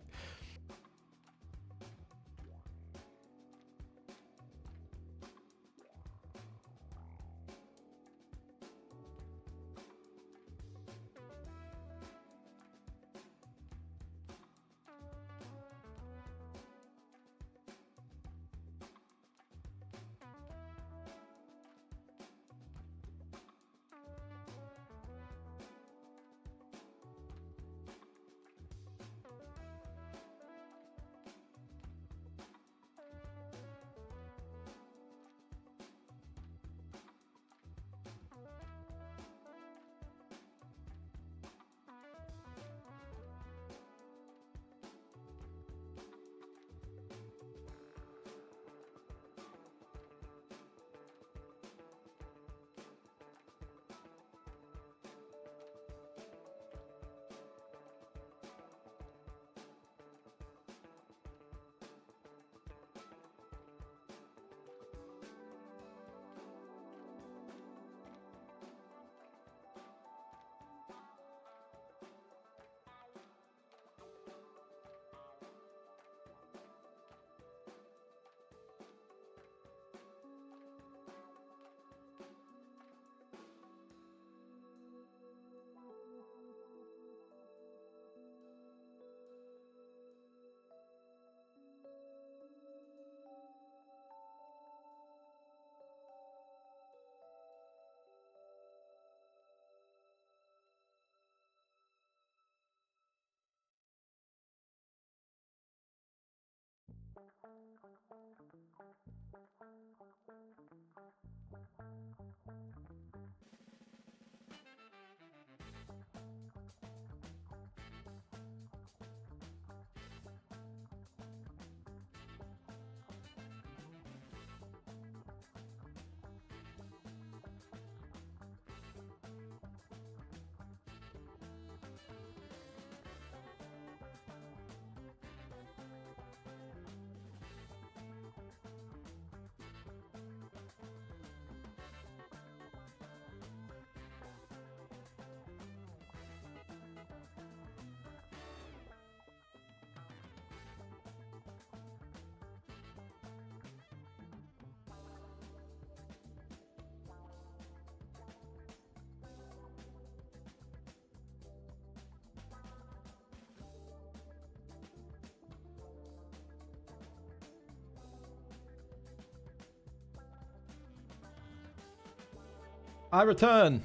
I return.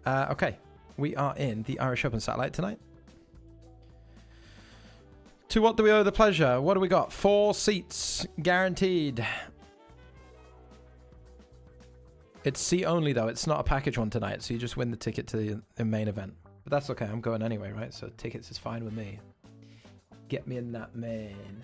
Okay, we are in the Irish Open satellite tonight. To what do we owe the pleasure? What do we got? 4 seats guaranteed. It's seat only though. It's not a package one tonight, so you just win the ticket to the main event. But that's okay. I'm going anyway, right? So tickets is fine with me. Get me in that main.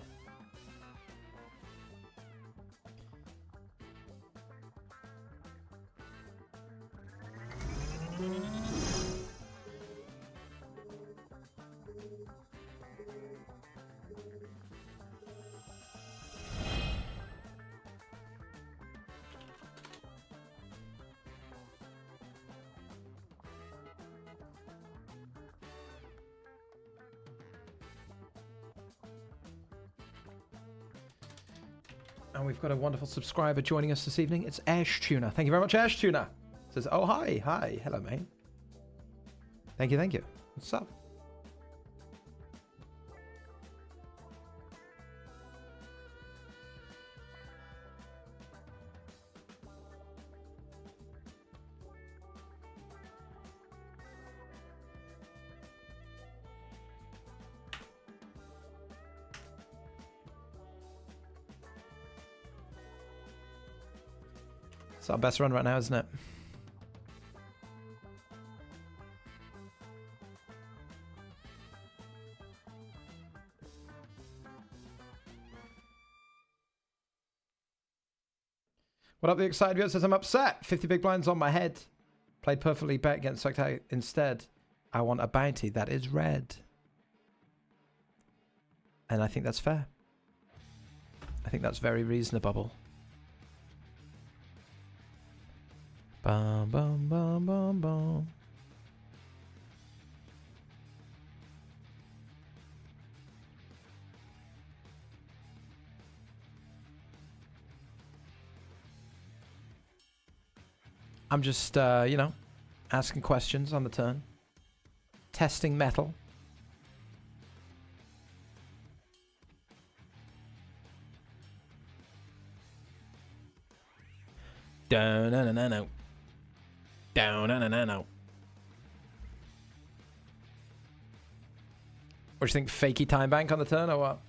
And we've got a wonderful subscriber joining us this evening. It's Ash Tuna. Thank you very much, Ash Tuna. Says, oh, hi. Hi. Hello, mate. Thank you. Thank you. What's up? It's our best run right now, isn't it? What up, the excited viewer says, I'm upset. 50 big blinds on my head. Played perfectly, bet getting sucked out instead. I want a bounty that is red. And I think that's fair. I think that's very reasonable. Bum, bum, bum, bum, bum. I'm just, you know, asking questions on the turn. Testing metal. Down, no, no, no, no. Down, no, no, no, no. What do you think? Fakey time bank on the turn or what?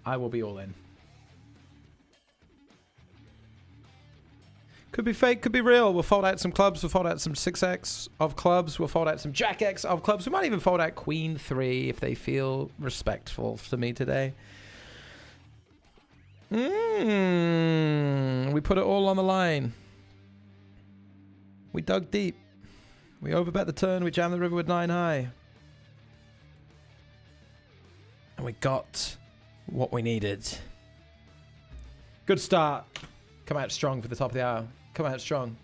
I will be all in. Could be fake, could be real. We'll fold out some clubs. We'll fold out some 6x of clubs. We'll fold out some Jack X of clubs. We might even fold out Queen 3 if they feel respectful to me today. We put it all on the line. We dug deep. We overbet the turn. We jammed the river with 9 high. And we got what we needed. Good start. Come out strong for the top of the hour. Come out strong.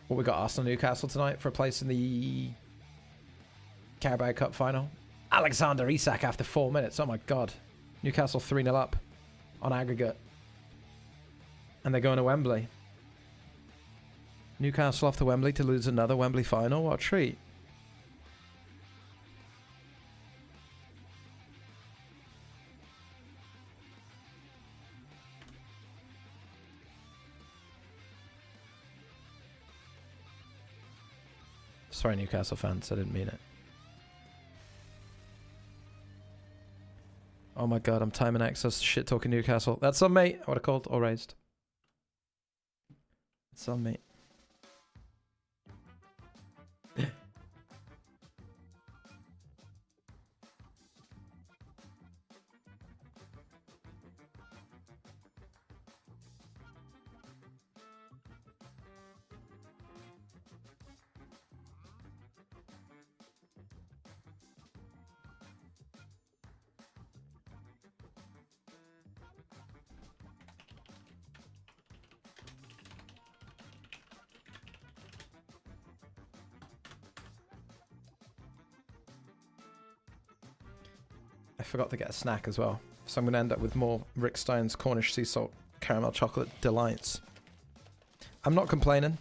Well, we got Arsenal Newcastle tonight for a place in the Carabao Cup final. Alexander Isak after 4 minutes. Oh my god. Newcastle 3-0 up on aggregate. And they're going to Wembley. Newcastle off to Wembley to lose another Wembley final. What a treat. Sorry, Newcastle fans. I didn't mean it. Oh my god, I'm timing access shit talking Newcastle. That's on me. I would have called or raised. It's on me. I forgot to get a snack as well. So I'm going to end up with more Rick Stein's Cornish sea salt caramel chocolate delights. I'm not complaining.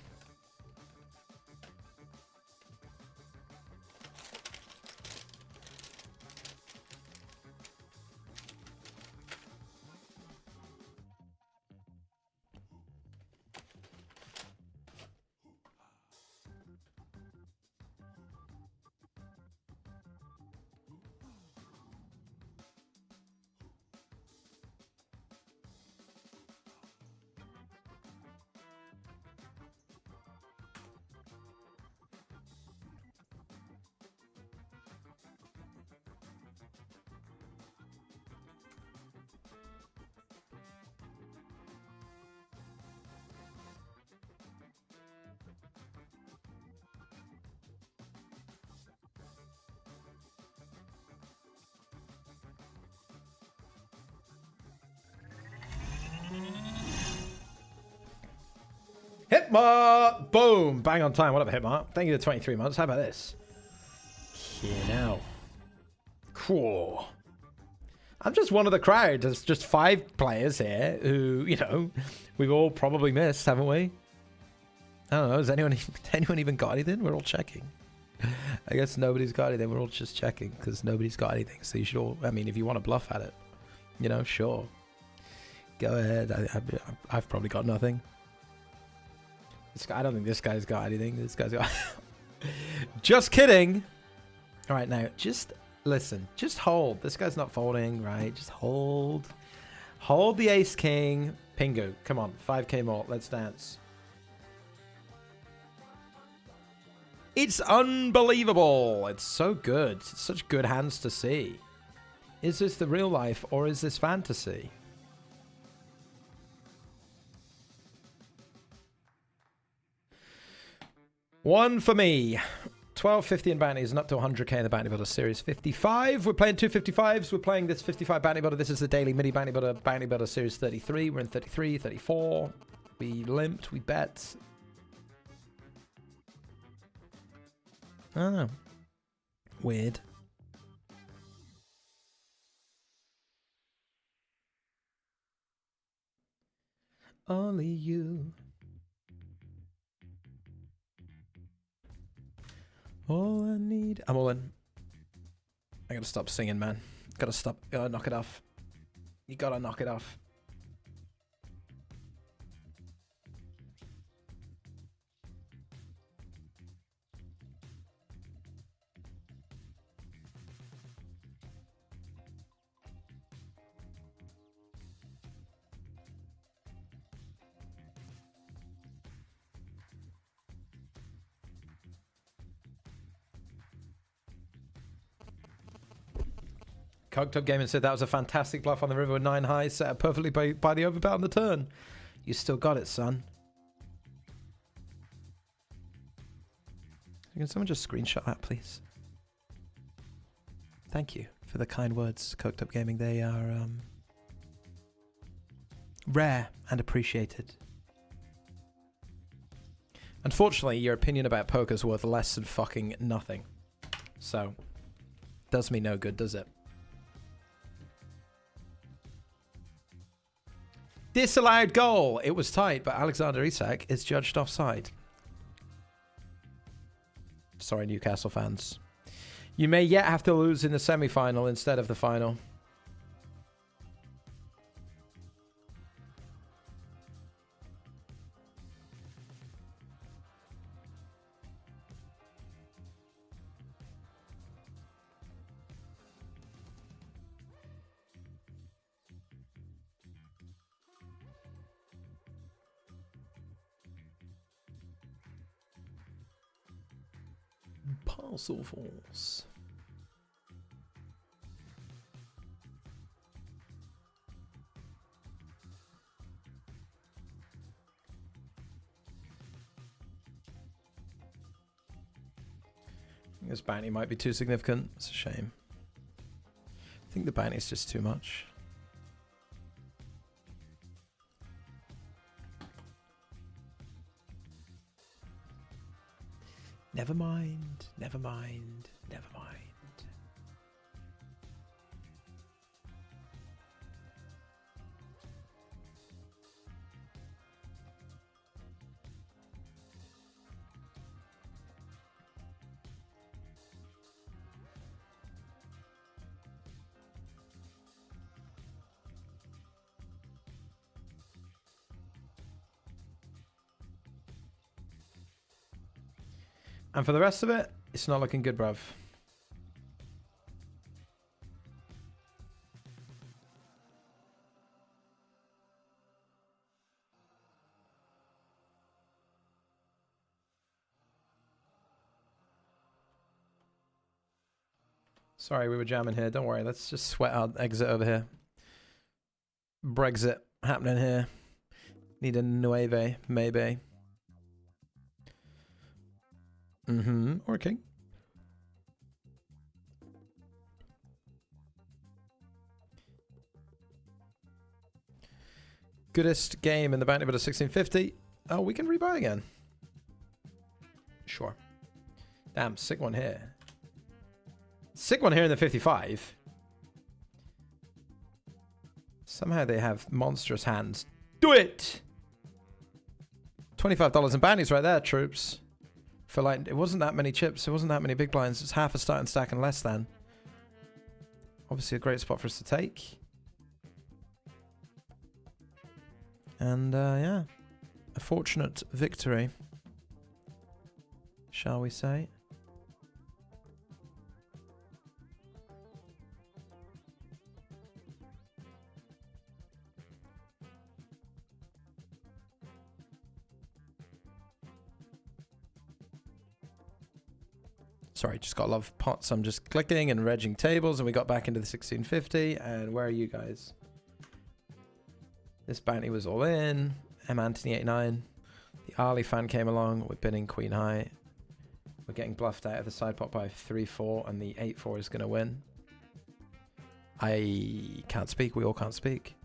Hitmar! Boom! Bang on time. What up, Hitmar? Thank you for 23 months. How about this? Here now. Cool. I'm just one of the crowd. There's just 5 players here who, you know, we've all probably missed, haven't we? I don't know. Has anyone even got anything? We're all checking. I guess nobody's got anything. We're all just checking because nobody's got anything. So you should all, I mean, if you want to bluff at it, you know, sure. Go ahead. I've probably got nothing. This guy, I don't think this guy's got anything. This guy's got... Just kidding. All right, now, just listen. Just hold. This guy's not folding, right? Just hold. Hold the ace-king. Pingu. Come on. 5k more. Let's dance. It's unbelievable. It's so good. It's such good hands to see. Is this the real life or is this fantasy? One for me. 1250 in bounties and up to 100k in the bounty builder series 55. We're playing 255s. We're playing this 55 bounty builder. This is the daily mini bounty builder series 33. We're in 33, 34. We limped. We bet. Oh. Weird. Only you. All I need. I'm all in. I gotta stop singing, man. Gotta stop. Gotta knock it off. You gotta knock it off. Coked Up Gaming said that was a fantastic bluff on the river with 9 high, set up perfectly by the overbet on the turn. You still got it, son. Can someone just screenshot that, please? Thank you for the kind words, Coked Up Gaming. They are rare and appreciated. Unfortunately, your opinion about poker is worth less than fucking nothing. So, does me no good, does it? Disallowed goal. It was tight, but Alexander Isak is judged offside. Sorry, Newcastle fans. You may yet have to lose in the semi-final instead of the final. Parcel Force. This bounty might be too significant. It's a shame. I think the bounty is just too much. Never mind, never mind, never mind. And for the rest of it, it's not looking good, bruv. Sorry, we were jamming here. Don't worry. Let's just sweat out exit over here. Brexit happening here. Need a nueve, maybe. Working. Goodest game in the bounty builder 1650. Oh, we can rebuy again. Sure. Damn, sick one here. Sick one here in the 55. Somehow they have monstrous hands. Do it! $25 in bounties right there, troops. For like, it wasn't that many chips. It wasn't that many big blinds. It's half a starting stack and less than. Obviously a great spot for us to take. And yeah, a fortunate victory, shall we say. Sorry, just got a lot of pots. I'm just clicking and regging tables, and we got back into the 1650. And where are you guys? This bounty was all in. M. Anthony 89. The Ali fan came along. We're binning Queen High. We're getting bluffed out of the side pot by 3-4, and the 8-4 is going to win. I can't speak. We all can't speak.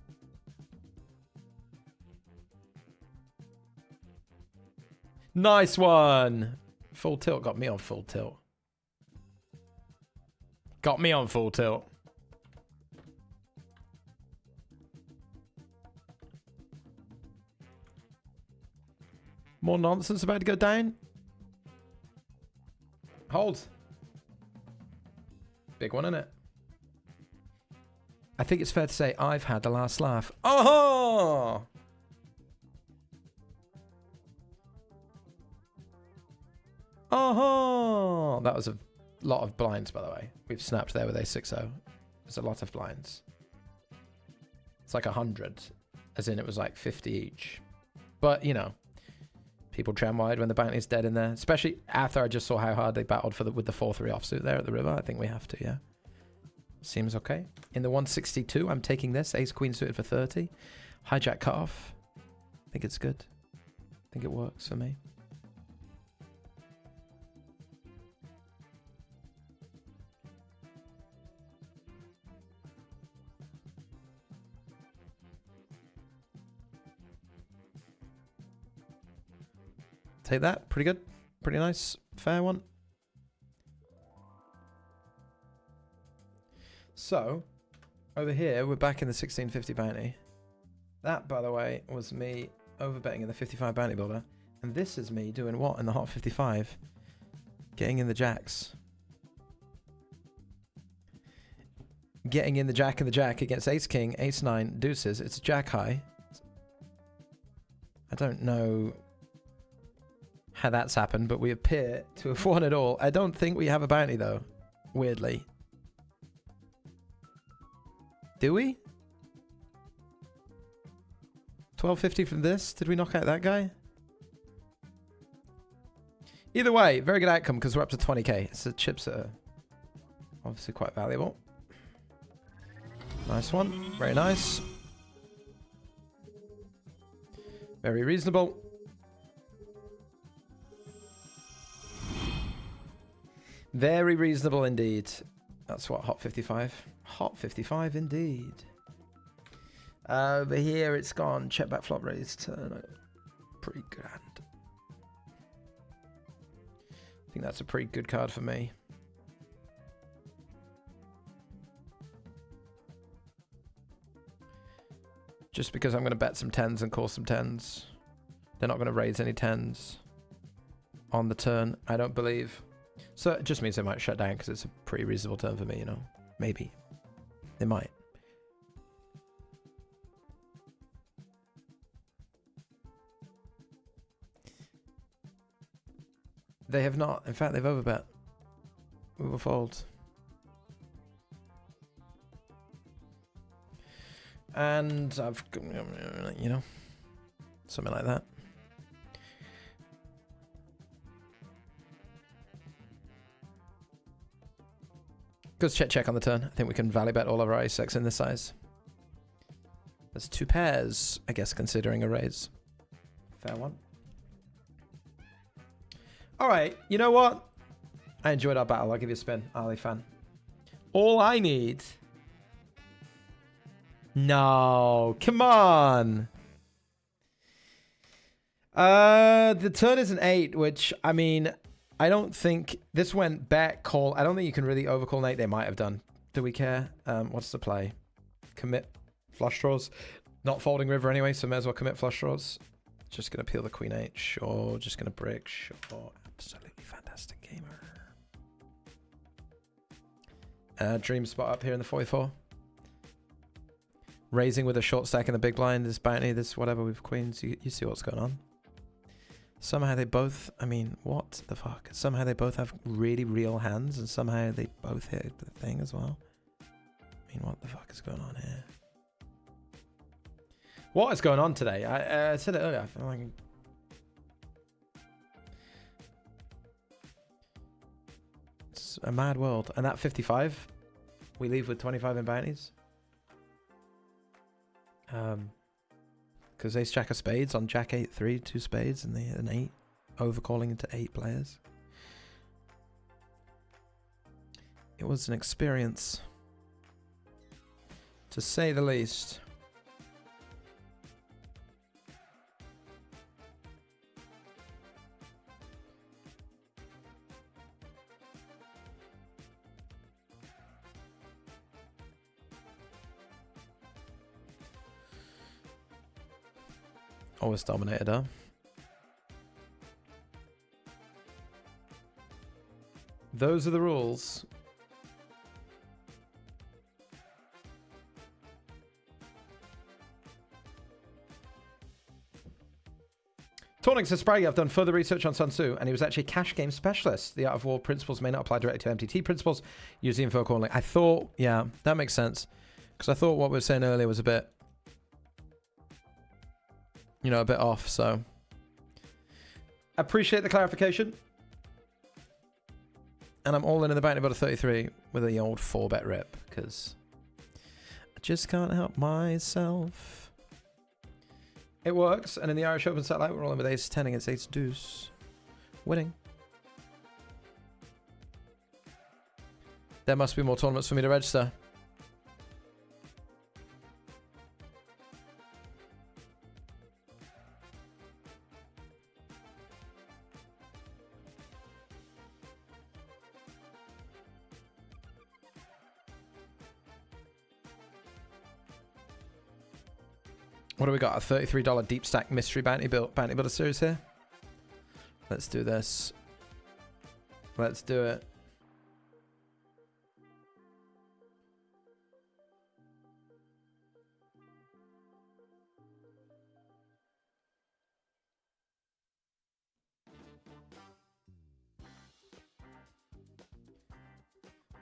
Nice one. Full tilt. Got me on full tilt. Got me on full tilt. More nonsense about to go down. Hold. Big one, isn't it? I think it's fair to say I've had the last laugh. Oh! Oh! That was a lot of blinds, by the way. We've snapped there with a 6-0. There's a lot of blinds. It's like 100. As in, it was like 50 each. But, you know. People jam wide when the bounty's dead in there. Especially after I just saw how hard they battled for with the 4-3 offsuit there at the river. I think we have to, yeah. Seems okay. In the 162, I'm taking this. Ace queen suited for 30. Hijack cutoff. I think it's good. I think it works for me. Take that. Pretty good. Pretty nice. Fair one. So, over here, we're back in the 1650 bounty. That, by the way, was me overbetting in the 55 bounty builder. And this is me doing what in the hot 55? Getting in the jacks. Getting in the jack and the jack against ace king, ace 9, deuces. It's jack high. I don't know how that's happened, but we appear to have won it all. I don't think we have a bounty, though. Weirdly. Do we? 1250 from this? Did we knock out that guy? Either way, very good outcome because we're up to 20k. So chips are obviously quite valuable. Nice one. Very nice. Very reasonable. Very reasonable indeed. That's what, hot 55? Hot 55 indeed. Over here it's gone. Check back flop raise turn. Pretty grand. I think that's a pretty good card for me. Just because I'm going to bet some 10s and call some 10s. They're not going to raise any 10s on the turn, I don't believe. So it just means they might shut down because it's a pretty reasonable turn for me, you know. Maybe. They might. They have not. In fact, they've overbet. We will fold. And I've, you know, something like that. Good check on the turn. I think we can value bet all of our ace-x in this size. There's 2 pairs, I guess, considering a raise. Fair one. All right, you know what? I enjoyed our battle. I'll give you a spin, Ali fan. All I need... No, come on. The turn is an 8, which, I mean... I don't think this went bet call. I don't think you can really overcall an 8. They might have done. Do we care? What's the play? Commit flush draws. Not folding river anyway, so may as well commit flush draws. Just gonna peel the queen 8. Sure. Just gonna brick. Sure. Absolutely fantastic gamer. Dream spot up here in the 44. Raising with a short stack in the big blind. This bounty. This whatever with queens. You see what's going on. Somehow they both, I mean, what the fuck? Somehow they both have really real hands and somehow they both hit the thing as well. I mean, what the fuck is going on here? What is going on today? I said it earlier. I feel like... It's a mad world. And that 55, we leave with 25 in bounties. Because ace jack of spades on jack 8-3, 2 spades, and they hit an 8, overcalling into 8 players. It was an experience, to say the least. Always dominated, huh? Those are the rules. Torning says, Spraggy, I've done further research on Sun Tzu, and he was actually a cash game specialist. The art of war principles may not apply directly to MTT principles. Use the info accordingly. I thought, yeah, that makes sense. Because I thought what we were saying earlier was a bit, you know, a bit off, so. Appreciate the clarification. And I'm all in the bounty about a 33 with the old 4-bet rip, because I just can't help myself. It works, and in the Irish Open satellite, we're rolling with ace 10 against ace deuce. Winning. There must be more tournaments for me to register. What do we got? A $33 deep stack mystery bounty builder series here. Let's do this. Let's do it.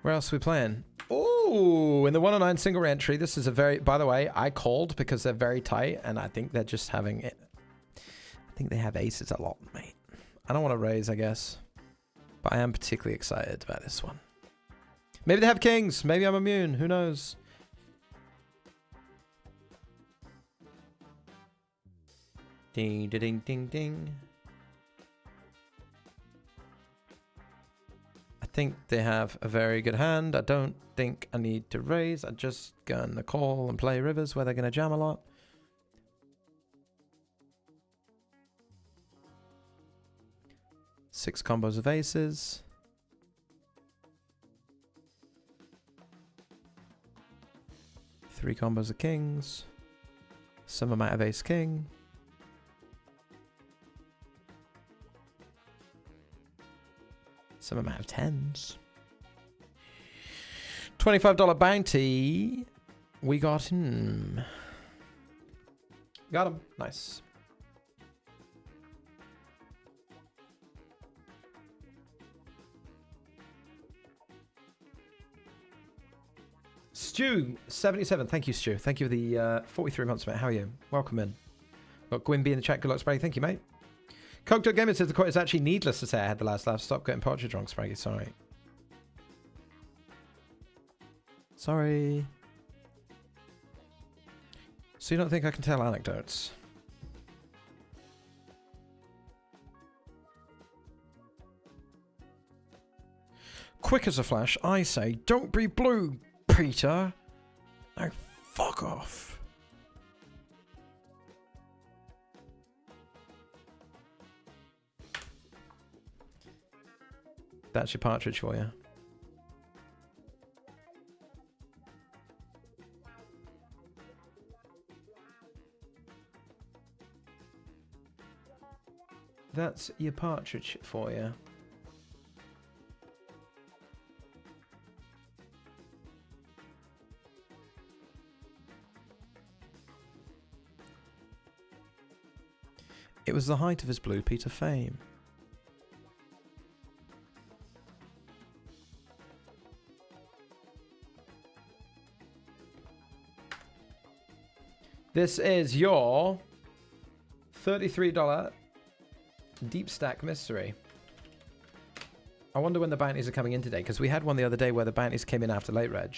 Where else are we playing? Oh, in the 109 single re-entry, this is a very, by the way, I called because they're very tight, and I think they're just having it. I think they have aces a lot, mate. I don't want to raise, I guess, but I am particularly excited about this one. Maybe they have kings. Maybe I'm immune. Who knows? Ding, ding, ding, ding, ding. I think they have a very good hand. I don't think I need to raise. I'm just gonna call and play rivers where they're gonna jam a lot. Six combos of aces. Three combos of kings. Some amount of ace king. Some amount of tens. $25 bounty. We got him. Got him. Nice. Stu77. Thank you, Stu. Thank you for the 43 months, mate. How are you? Welcome in. Got Gwynby in the chat. Good luck, Spraggy. Thank you, mate. Coke Gamer says the quote is actually needless to say I had the last laugh. Stop getting partridge drunk, Spraggy. Sorry. Sorry. So you don't think I can tell anecdotes? Quick as a flash, I say, don't be blue, Peter. Now fuck off. That's your partridge for you. That's your partridge for you. It was the height of his Blue Peter fame. This is your $33 deep stack mystery. I wonder when the bounties are coming in today, because we had one the other day where the bounties came in after late reg.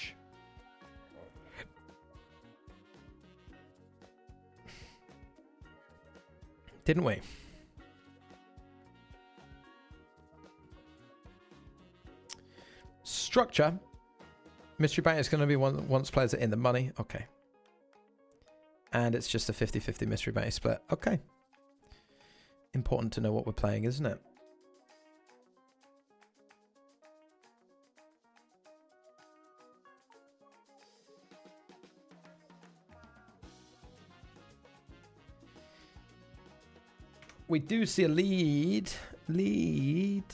Didn't we? Structure Mystery bank is going to be once players are in the money. Okay. And it's just a 50-50 mystery bank split. Okay. Important to know what we're playing, isn't it? We do see a lead. Lead.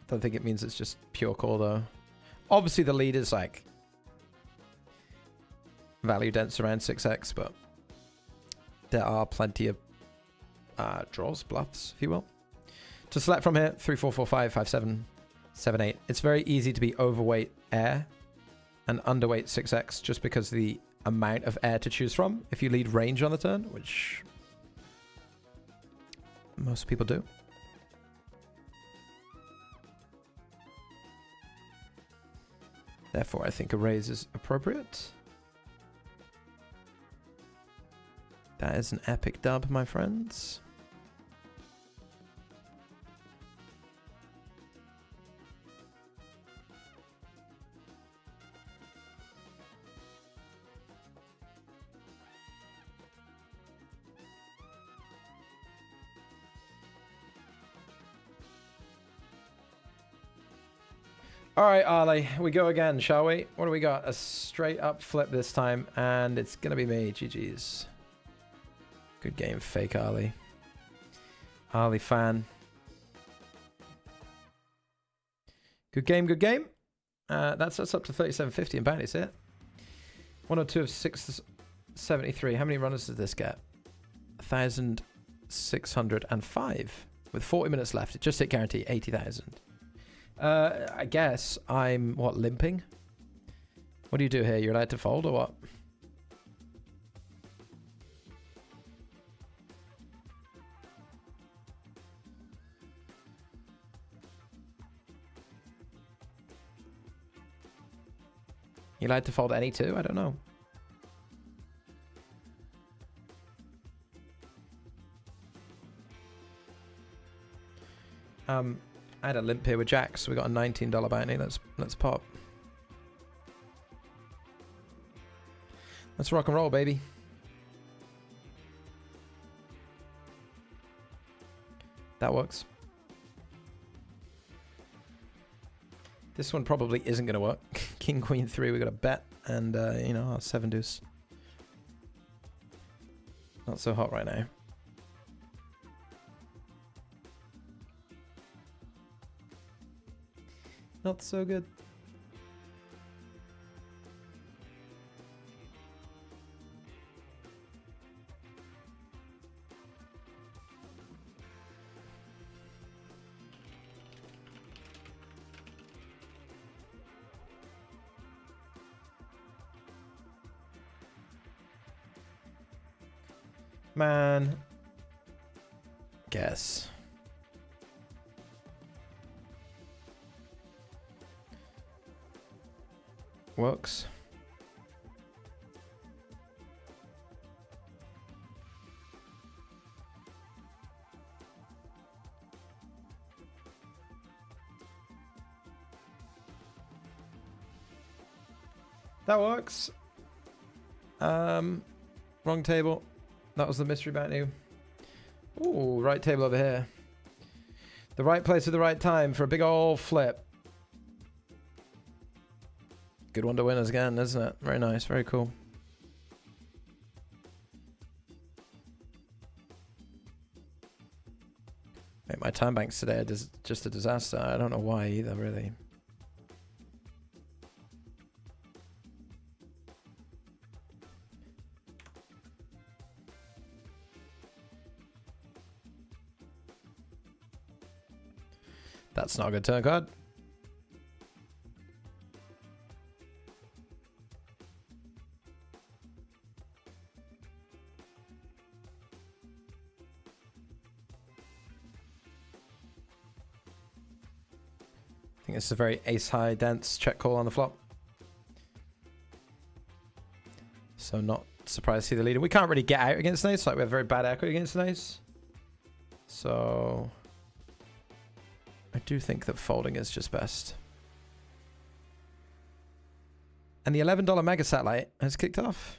Don't think it means it's just pure call though. Obviously the lead is like value dense around 6x, but there are plenty of draws, bluffs, if you will. To select from here, 3, 4, 4, 5, 5, 7, 7, 8. It's very easy to be overweight air and underweight 6x just because the amount of air to choose from if you lead range on the turn, which most people do. Therefore, I think a raise is appropriate. That is an epic dub, my friends. All right, Ali, we go again, shall we? What do we got? A straight up flip this time, and it's going to be me. GG's. Good game, fake Ali. Ali fan. Good game, good game. That's us up to 37.50 in bounty, is it? 102 of 673. How many runners does this get? 1,605. With 40 minutes left. It just hit guarantee 80,000. I guess I'm, what, limping? What do you do here? You're allowed to fold or what? You allowed to fold any two? I don't know. I had a limp here with jacks, so we got a $19 bounty. Let's pop. Let's rock and roll, baby. That works. This one probably isn't going to work. King, Queen, 3, we got a bet, and, you know, our 7 deuce. Not so hot right now. Not so good. Man. Guess. Works. That works. Wrong table. That was the mystery bounty. Ooh, right table over here. The right place at the right time for a big old flip. Good one to win us again, isn't it? Very nice, very cool. Mate, my time banks today are just a disaster. I don't know why either, really. That's not a good turn card. I think this is a very ace-high dense check call on the flop. So not surprised to see the leader. We can't really get out against an ace. Like we have very bad equity against an ace. So I do think that folding is just best. And the $11 mega satellite has kicked off.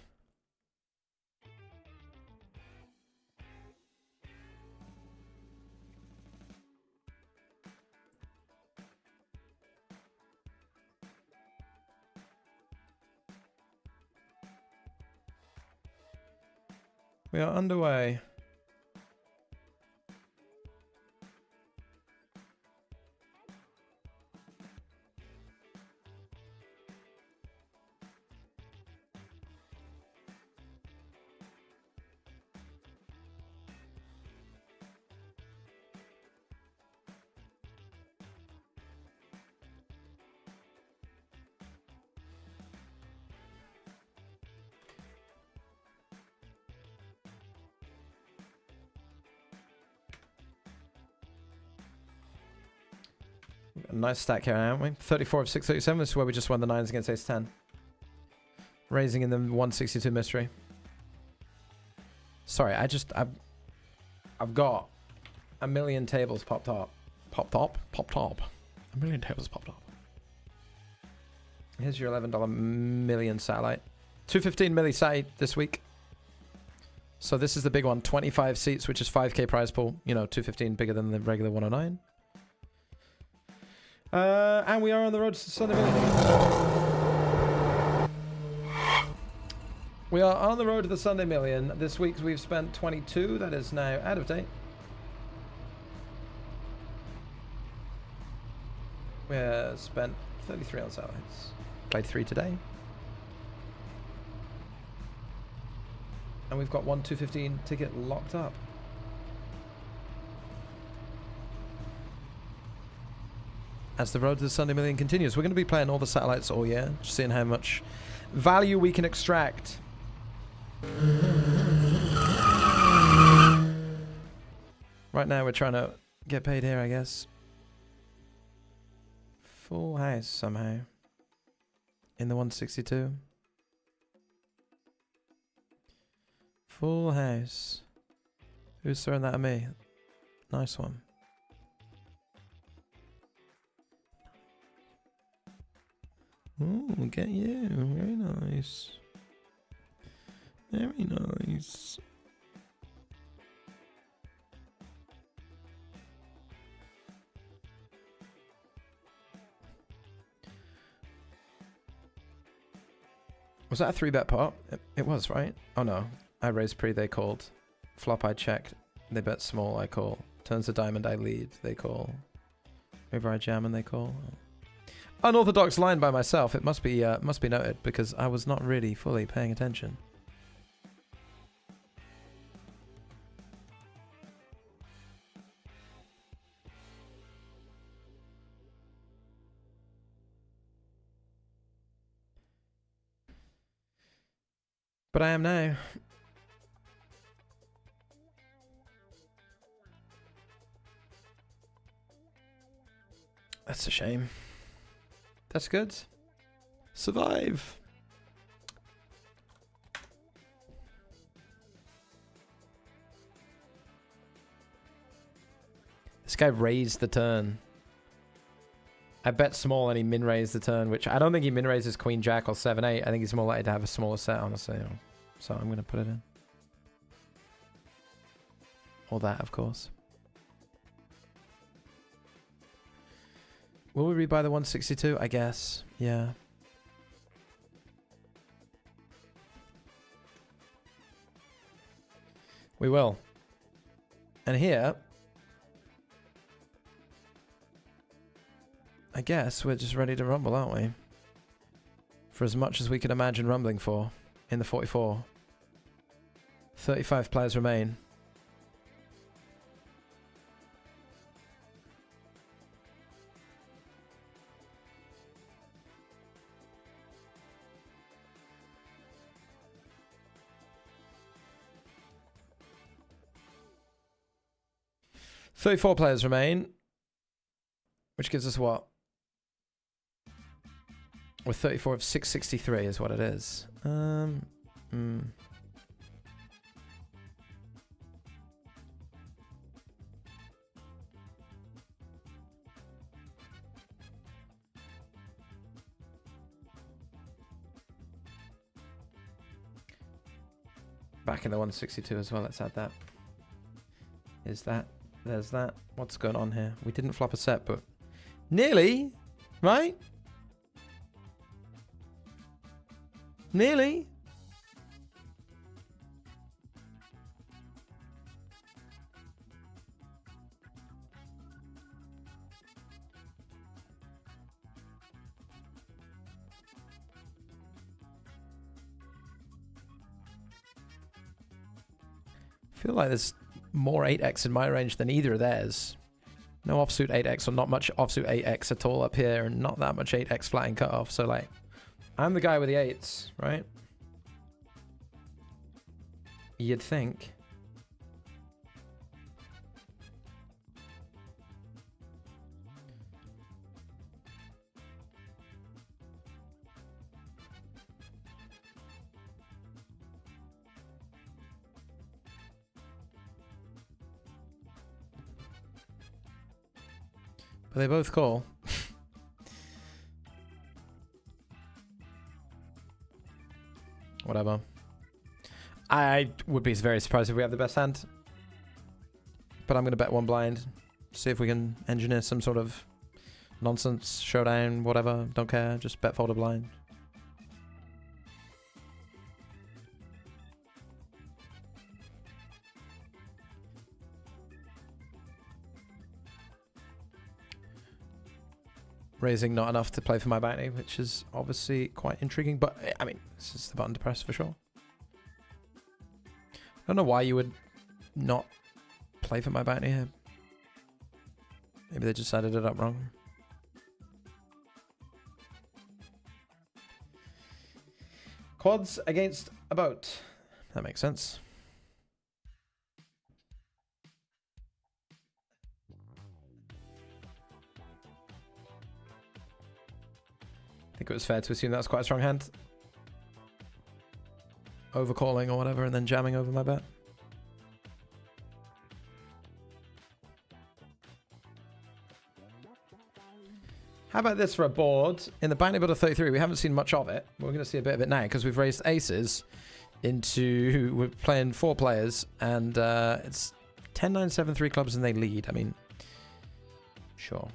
We are underway. A nice stack here, aren't we? 34 of 637. This is where we just won the 9s against ace 10. Raising in the 162 mystery. Sorry, I've got a million tables popped up. Popped up? Popped up. A million tables popped up. Here's your $11 million satellite. 215 milli site this week. So this is the big one. 25 seats, which is 5k prize pool. You know, 215 bigger than the regular 109. And we are on the road to Sunday Million. We are on the road to the Sunday Million. This week we've spent 22. That is now out of date. We spent 33 on satellites. Played 3 today. And we've got 215 ticket locked up. As the road to the Sunday Million continues, we're going to be playing all the satellites all year, just seeing how much value we can extract. Right now we're trying to get paid here, I guess. Full house somehow. In the 162. Full house. Who's throwing that at me? Nice one. Ooh, get you. Very nice. Very nice. Was that a 3-bet pot? It was, right? Oh no. I raised pre, they called. Flop, I checked. They bet small, I call. Turns to diamond, I lead, they call. River, I jam, and they call. Unorthodox line by myself. It must be noted because I was not really fully paying attention. But I am now. That's a shame. That's good. Survive. This guy raised the turn. I bet small and he min raised the turn, which I don't think he min raises Queen Jack or 7-8. I think he's more likely to have a smaller set, honestly. So I'm going to put it in. Or that, of course. Will we rebuy the 162? I guess. Yeah. We will. And here, I guess we're just ready to rumble, aren't we? For as much as we could imagine rumbling for in the 44. 35 players remain. $34 remain, which gives us what? With 34 of 663 is what it is. back in the 162 as well. Let's add that. Is that? There's that. What's going on here? We didn't flop a set, but nearly, right? Nearly. I feel like there's more 8x in my range than either of theirs. No offsuit 8x or not much offsuit 8x at all up here, and not that much 8x flatting cutoff. So like, I'm the guy with the 8s, right? You'd think. But they both call. Whatever. I would be very surprised if we have the best hand. But I'm going to bet one blind. See if we can engineer some sort of nonsense, showdown, whatever. Don't care. Just bet fold a blind. Raising not enough to play for my bounty, which is obviously quite intriguing. But, I mean, this is the button to press for sure. I don't know why you would not play for my bounty here. Maybe they just added it up wrong. Quads against a boat. That makes sense. I think it was fair to assume that's quite a strong hand. Overcalling or whatever and then jamming over my bet. How about this for a board? In the bounty builder 33, we haven't seen much of it. We're going to see a bit of it now because we've raised aces into... We're playing 4 players and it's 10, 9, 7, 3 clubs and they lead. I mean, sure.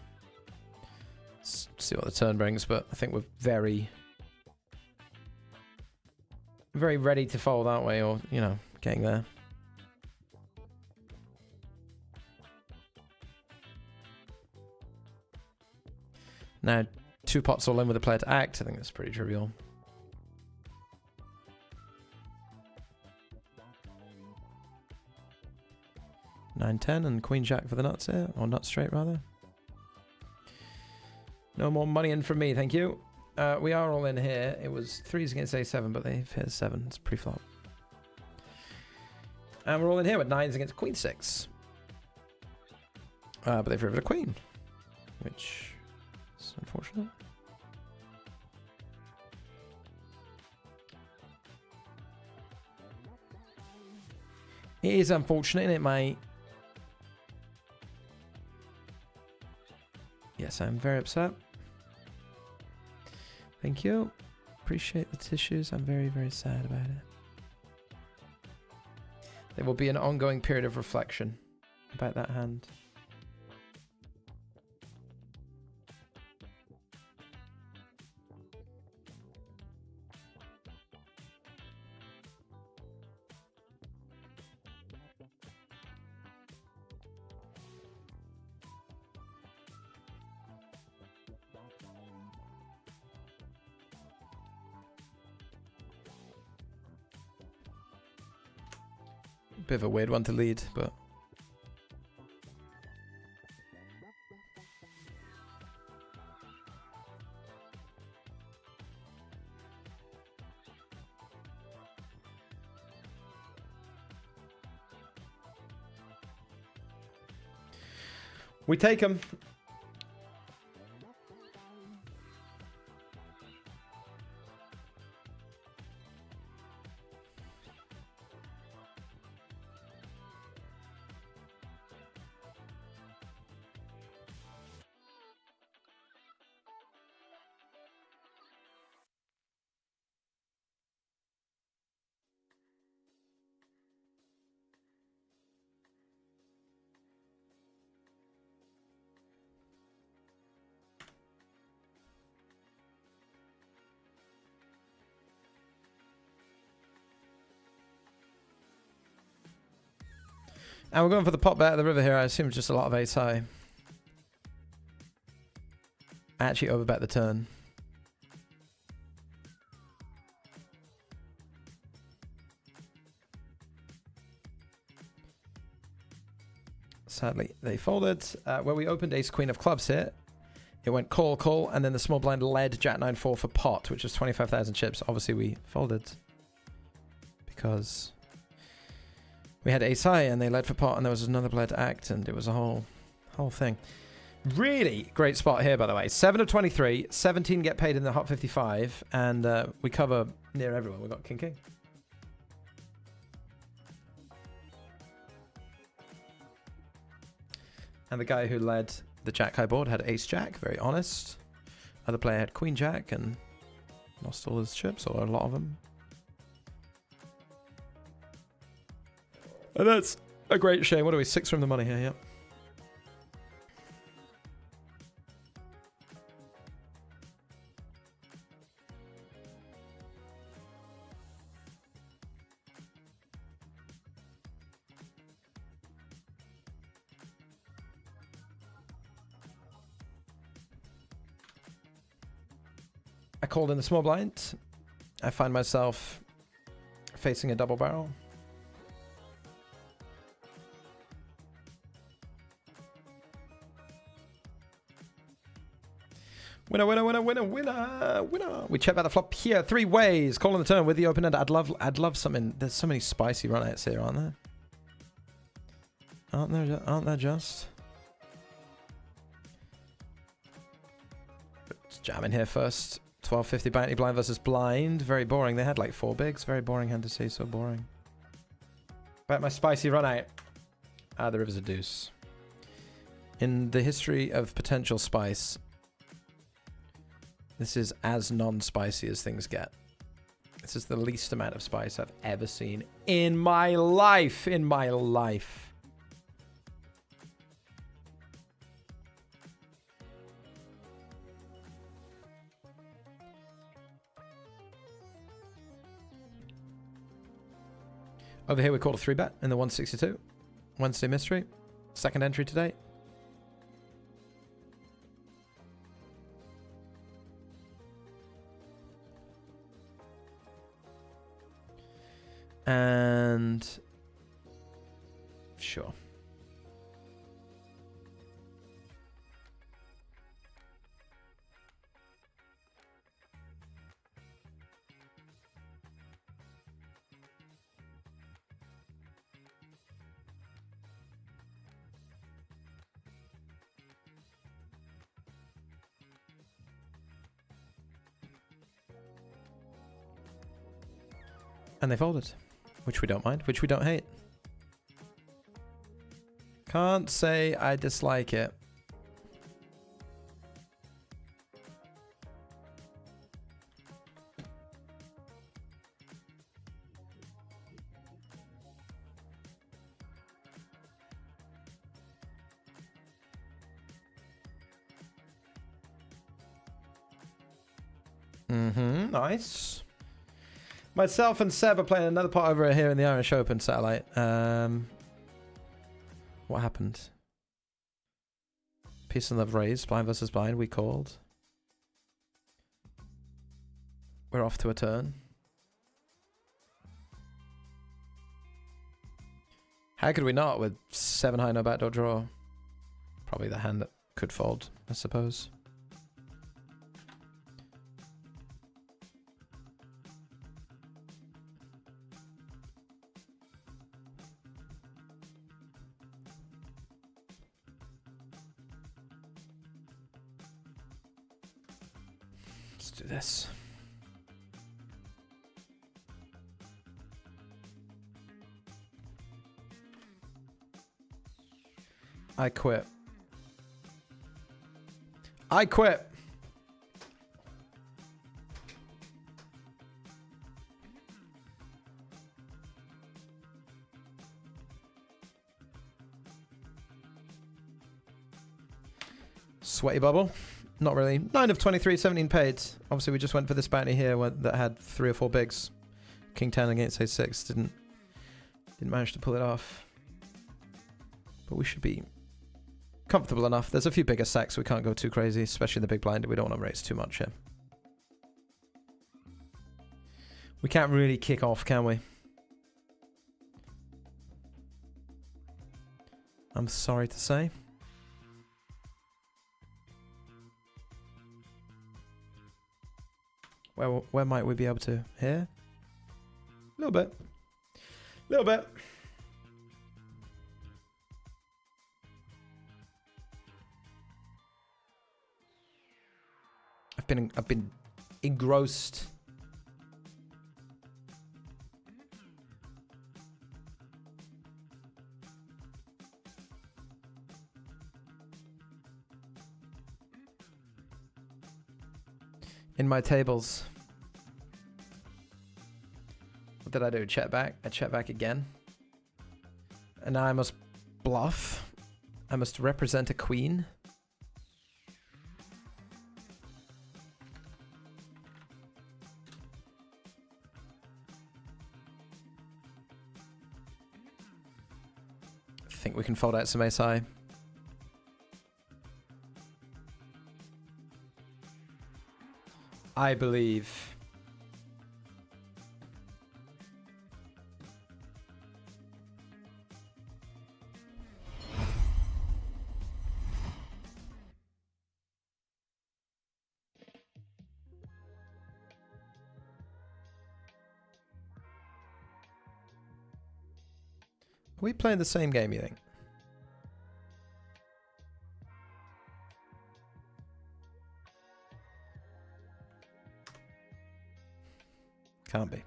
Let's see what the turn brings, but I think we're very ready to fold, aren't we? Or, you know, getting there. Now, 2 pots all in with a player to act. I think that's pretty trivial. Nine, 10 and Queen Jack for the nuts here. Or nut straight, rather. No more money in from me, thank you. We are all in here. It was 3s against A7, but they've hit 7. It's pre-flop. And we're all in here with 9s against Queen 6. But they've riveted a Queen, which is unfortunate. It is unfortunate, and it might... Yes, I'm very upset. Thank you. Appreciate the tissues. I'm very, very sad about it. There will be an ongoing period of reflection about that hand. Bit of a weird one to lead, but... We take him. And we're going for the pot bet at the river here. I assume just a lot of ace high. I actually overbet the turn. Sadly, they folded. Where we opened ace queen of clubs here, it went call, call, and then the small blind led jack 9-4 for pot, which was 25,000 chips. Obviously, we folded because we had ace high and they led for pot, and there was another player to act, and it was a whole thing. Really great spot here, by the way. 7 of 23, 17 get paid in the hot 55, and we cover near everyone. We got king, king. And the guy who led the jack high board had ace jack, very honest. Other player had queen jack and lost all his chips, or a lot of them. And that's a great shame. What are we? 6 from the money here, yep. I called in the small blind. I find myself facing a double barrel. Winner, winner, winner, winner, winner, winner. We check out the flop here 3 ways. Call on the turn with the open end. I'd love something. There's so many spicy runouts here, aren't there? Aren't there just? Let's jam in here first. 1250 bounty blind versus blind. Very boring. They had like 4 bigs. Very boring hand to see. So boring. Bet my spicy run out. Ah, the river's a deuce. In the history of potential spice, this is as non-spicy as things get. This is the least amount of spice I've ever seen in my life. In my life. Over here we called a 3-bet in the 162. Wednesday mystery. Second entry today. And sure. And they folded. Which we don't mind, which we don't hate. Can't say I dislike it. Nice. Myself and Seb are playing another pot over here in the Irish Open satellite. What happened? Peace and love raised. Blind versus blind. We called. We're off to a turn. How could we not with 7 high, no backdoor draw? Probably the hand that could fold, I suppose. Do this. I quit. I quit. Sweaty bubble. Not really. 9 of 23, 17 paid. Obviously, we just went for this bounty here that had 3 or 4 bigs. King 10 against A6 didn't manage to pull it off. But we should be comfortable enough. There's a few bigger sacks. We can't go too crazy, especially in the big blind. We don't want to raise too much here. We can't really kick off, can we? I'm sorry to say. Where might we be able to? Here? A little bit. A little bit. I've been engrossed. In my tables. What did I do? Check back? I check back again. And now I must bluff. I must represent a queen. I think we can fold out some ace high. I believe. Are we playing the same game, you think? Can't be.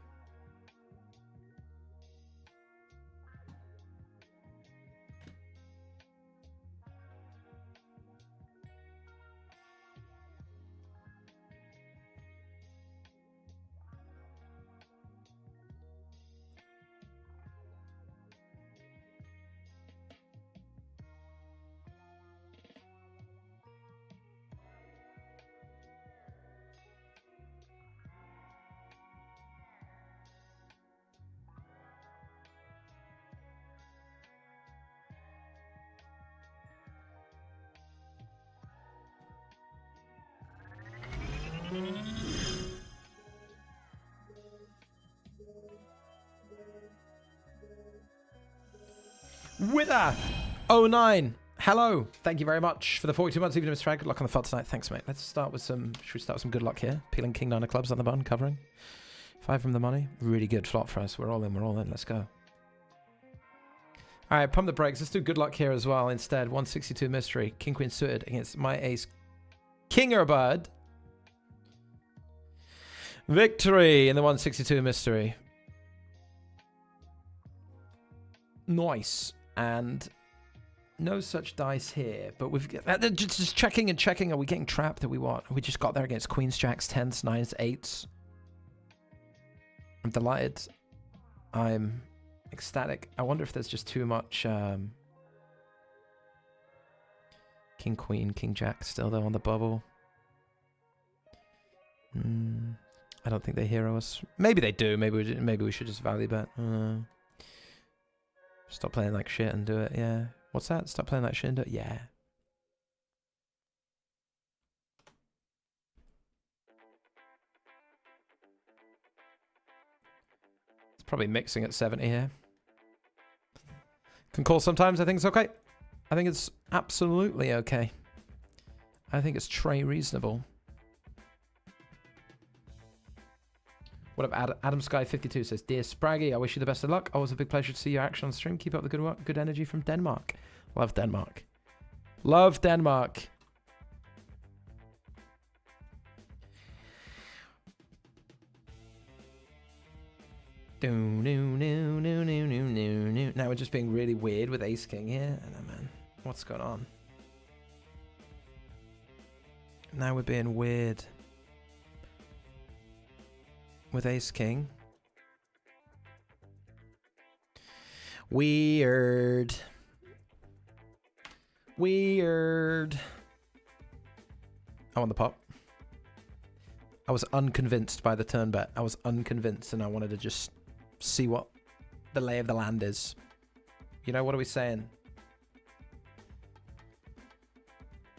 Wither 09. Hello. Thank you very much for the 42 months. Even Mr. Frag. Good luck on the felt tonight. Thanks, mate. Let's start with some. Should we start with some good luck here? Peeling King 9 of clubs on the button, covering 5 from the money. Really good flop for us. We're all in. We're all in. Let's go. All right, pump the brakes. Let's do good luck here as well. Instead, 162 mystery. King Queen suited against my ace. Kinger Bird. Victory in the 162 mystery. Nice. And no such dice here, but we've got just checking and checking. Are we getting trapped? Are we what? We just got there against queens, jacks, 10s, 9s, 8s. I'm delighted. I'm ecstatic. I wonder if there's just too much king, queen, king, jack still though on the bubble. I don't think they hero us. Maybe they do. Maybe we should just value bet. Stop playing like shit and do it. Yeah. What's that? Stop playing like shit and do it. Yeah. It's probably mixing at 70 here. Can call sometimes. I think it's okay. I think it's absolutely okay. I think it's très reasonable. What up, Adam Sky 52 says, Dear Spraggy, I wish you the best of luck. Always a big pleasure to see your action on stream. Keep up the good work, good energy from Denmark. Love Denmark. Love Denmark. Now we're just being really weird with Ace King here. I know, man. What's going on? Now we're being weird with Ace King. Weird. Weird. I want the pop. I was unconvinced by the turn bet. I was unconvinced and I wanted to just see what the lay of the land is. You know, what are we saying?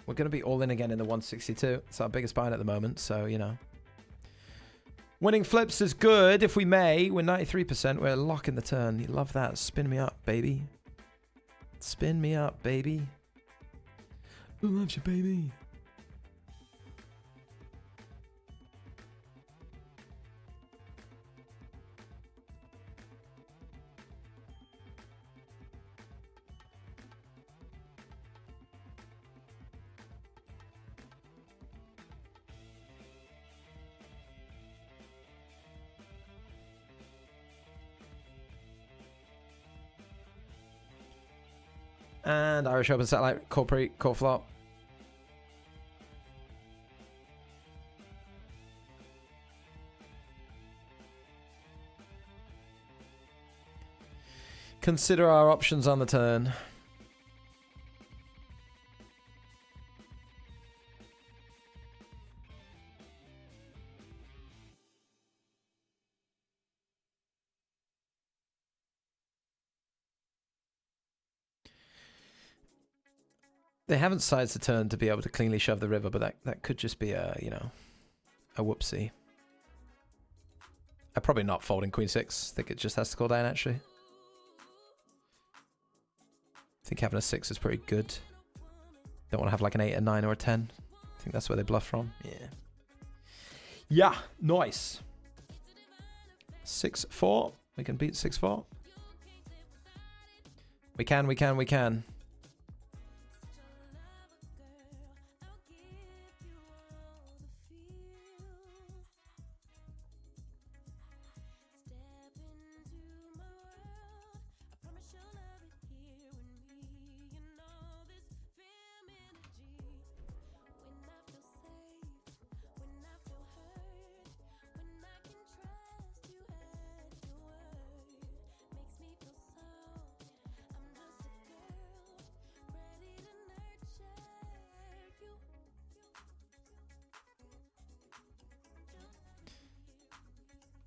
We're going to be all in again in the 162. It's our biggest bind at the moment, so, you know. Winning flips is good, if we may. We're 93%. We're locking the turn. You love that. Spin me up, baby. Spin me up, baby. Who loves you, baby? And Irish Open Satellite, call pre, call flop. Consider our options on the turn. They haven't sized the turn to be able to cleanly shove the river, but that could just be a, you know, a whoopsie. I'm probably not folding Queen 6. I think it just has to call down, actually. I think having a 6 is pretty good. Don't want to have like an 8, a 9, or a 10. I think that's where they bluff from. Yeah. Yeah, nice. 6-4. We can beat 6-4. We can, we can, we can.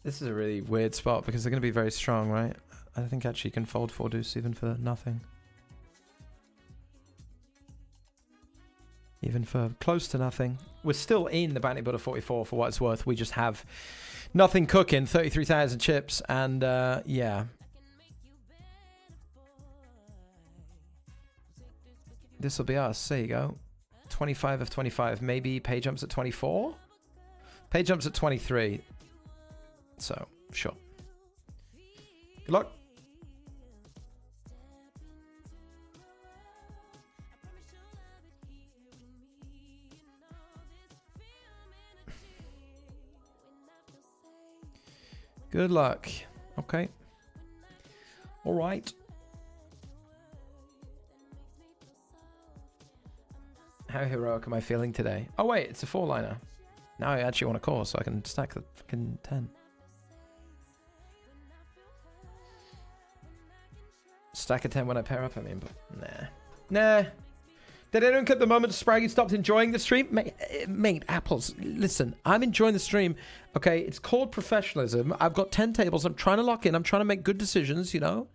This is a really weird spot because they're going to be very strong, right? I think actually you can fold 4 deuce even for nothing. Even for close to nothing. We're still in the Bounty Builder 44 for what it's worth. We just have nothing cooking, 33,000 chips, and yeah. This will be us. There you go. 25 of 25. Maybe Pay jumps at 24? Pay jumps at 23. So, sure. Good luck. Good luck. Okay. All right. How heroic am I feeling today? Oh, wait, it's a 4-liner. Now I actually want to call so I can stack the fucking 10. Stack a 10 when I pair up, I mean, but nah. Nah. Did anyone clip the moment Spraggy stopped enjoying the stream? Mate, apples, listen, I'm enjoying the stream. Okay, it's called professionalism. I've got 10 tables. I'm trying to lock in. I'm trying to make good decisions, you know?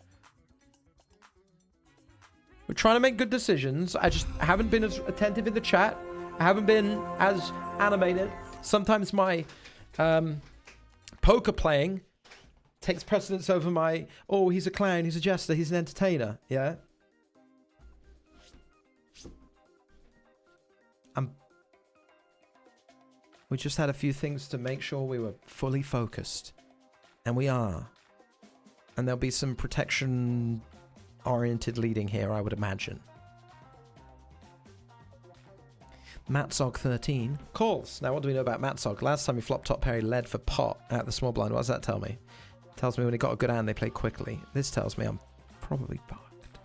We're trying to make good decisions. I just haven't been as attentive in the chat. I haven't been as animated. Sometimes my poker playing takes precedence over my, oh, he's a clown, he's a jester, he's an entertainer, yeah? We just had a few things to make sure we were fully focused. And we are. And there'll be some protection-oriented leading here, I would imagine. Matzog 13 calls. Now, what do we know about Matzog? Last time he flopped top pair, he led for pot at the small blind. What does that tell me? It tells me when he got a good hand, they play quickly. This tells me I'm probably fucked.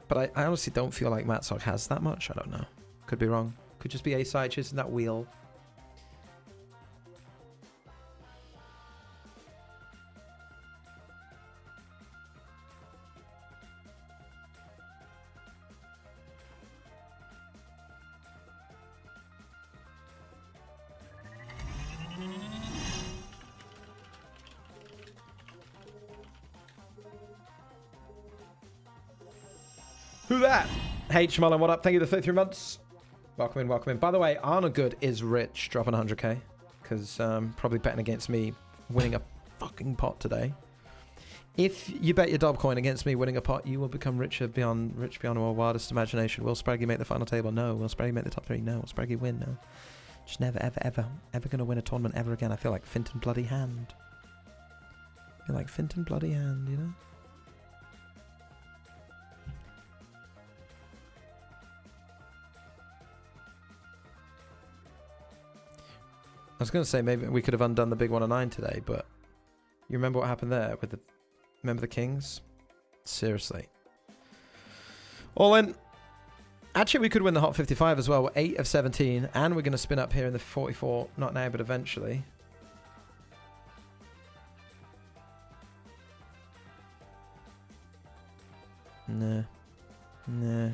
But I honestly don't feel like Matzog has that much. I don't know. Could be wrong. Could just be A-side chasing that wheel. Who that? Hey, Schmollen, what up? Thank you for the 33 months. Welcome in, welcome in. By the way, Arna Good is rich, dropping 100k. Because probably betting against me winning a fucking pot today. If you bet your Dob coin against me winning a pot, you will become rich beyond our wildest imagination. Will Spraggy make the final table? No. Will Spraggy make the top 3? No. Will Spraggy win? No. Just never, ever going to win a tournament ever again. I feel like Finton bloody hand. I feel like Finton bloody hand, you know? I was going to say maybe we could have undone the big 109 today, but you remember what happened there with the... Remember the Kings? Seriously. All in. Actually, we could win the Hot 55 as well. We're 8 of 17, and we're going to spin up here in the 44. Not now, but eventually. Nah. Nah.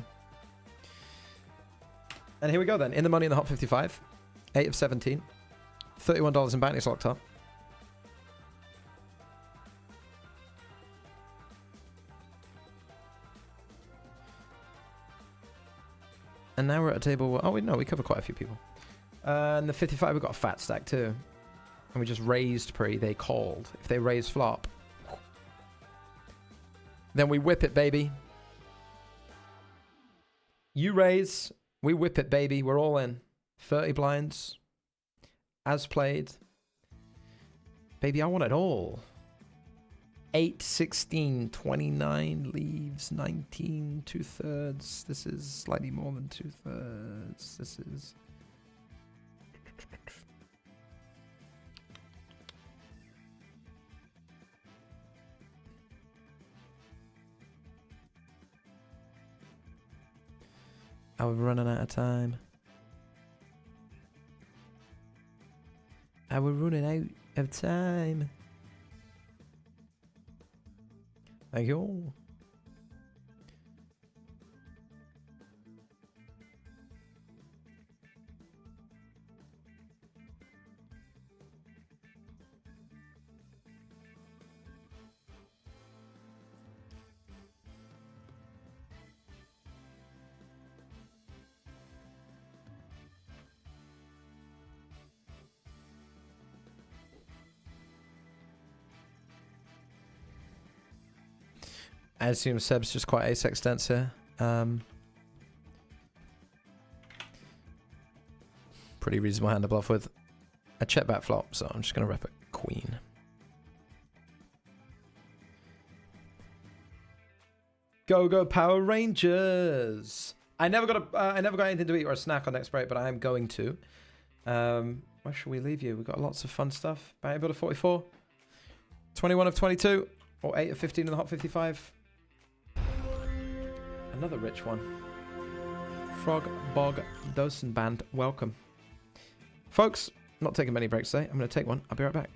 And here we go then. In the money in the Hot 55. 8 of 17. $31 in bounties locked up. And now we're at a table where... Oh, no, we cover quite a few people. And the 55, we've got a fat stack too. And we just raised pre, they called. If they raise flop, then we whip it, baby. You raise, we whip it, baby. We're all in. 30 blinds. As played. Baby, I want it all. 8, 16, 29 leaves, 19, 2/3. This is slightly more than 2/3. This is... I was running out of time. I was running out of time. Thank you all. I assume Seb's just quite ace extents here. Pretty reasonable hand to bluff with. A check back flop, so I'm just going to rep a queen. Go Power Rangers! I never got anything to eat or a snack on next break, but I am going to. Where should we leave you? We've got lots of fun stuff. Bounty builder 44, 21 of 22, or 8 of 15 in the Hot 55. Another rich one. Frog Bog Dosen Band, welcome. Folks, I'm not taking many breaks today. I'm going to take one. I'll be right back.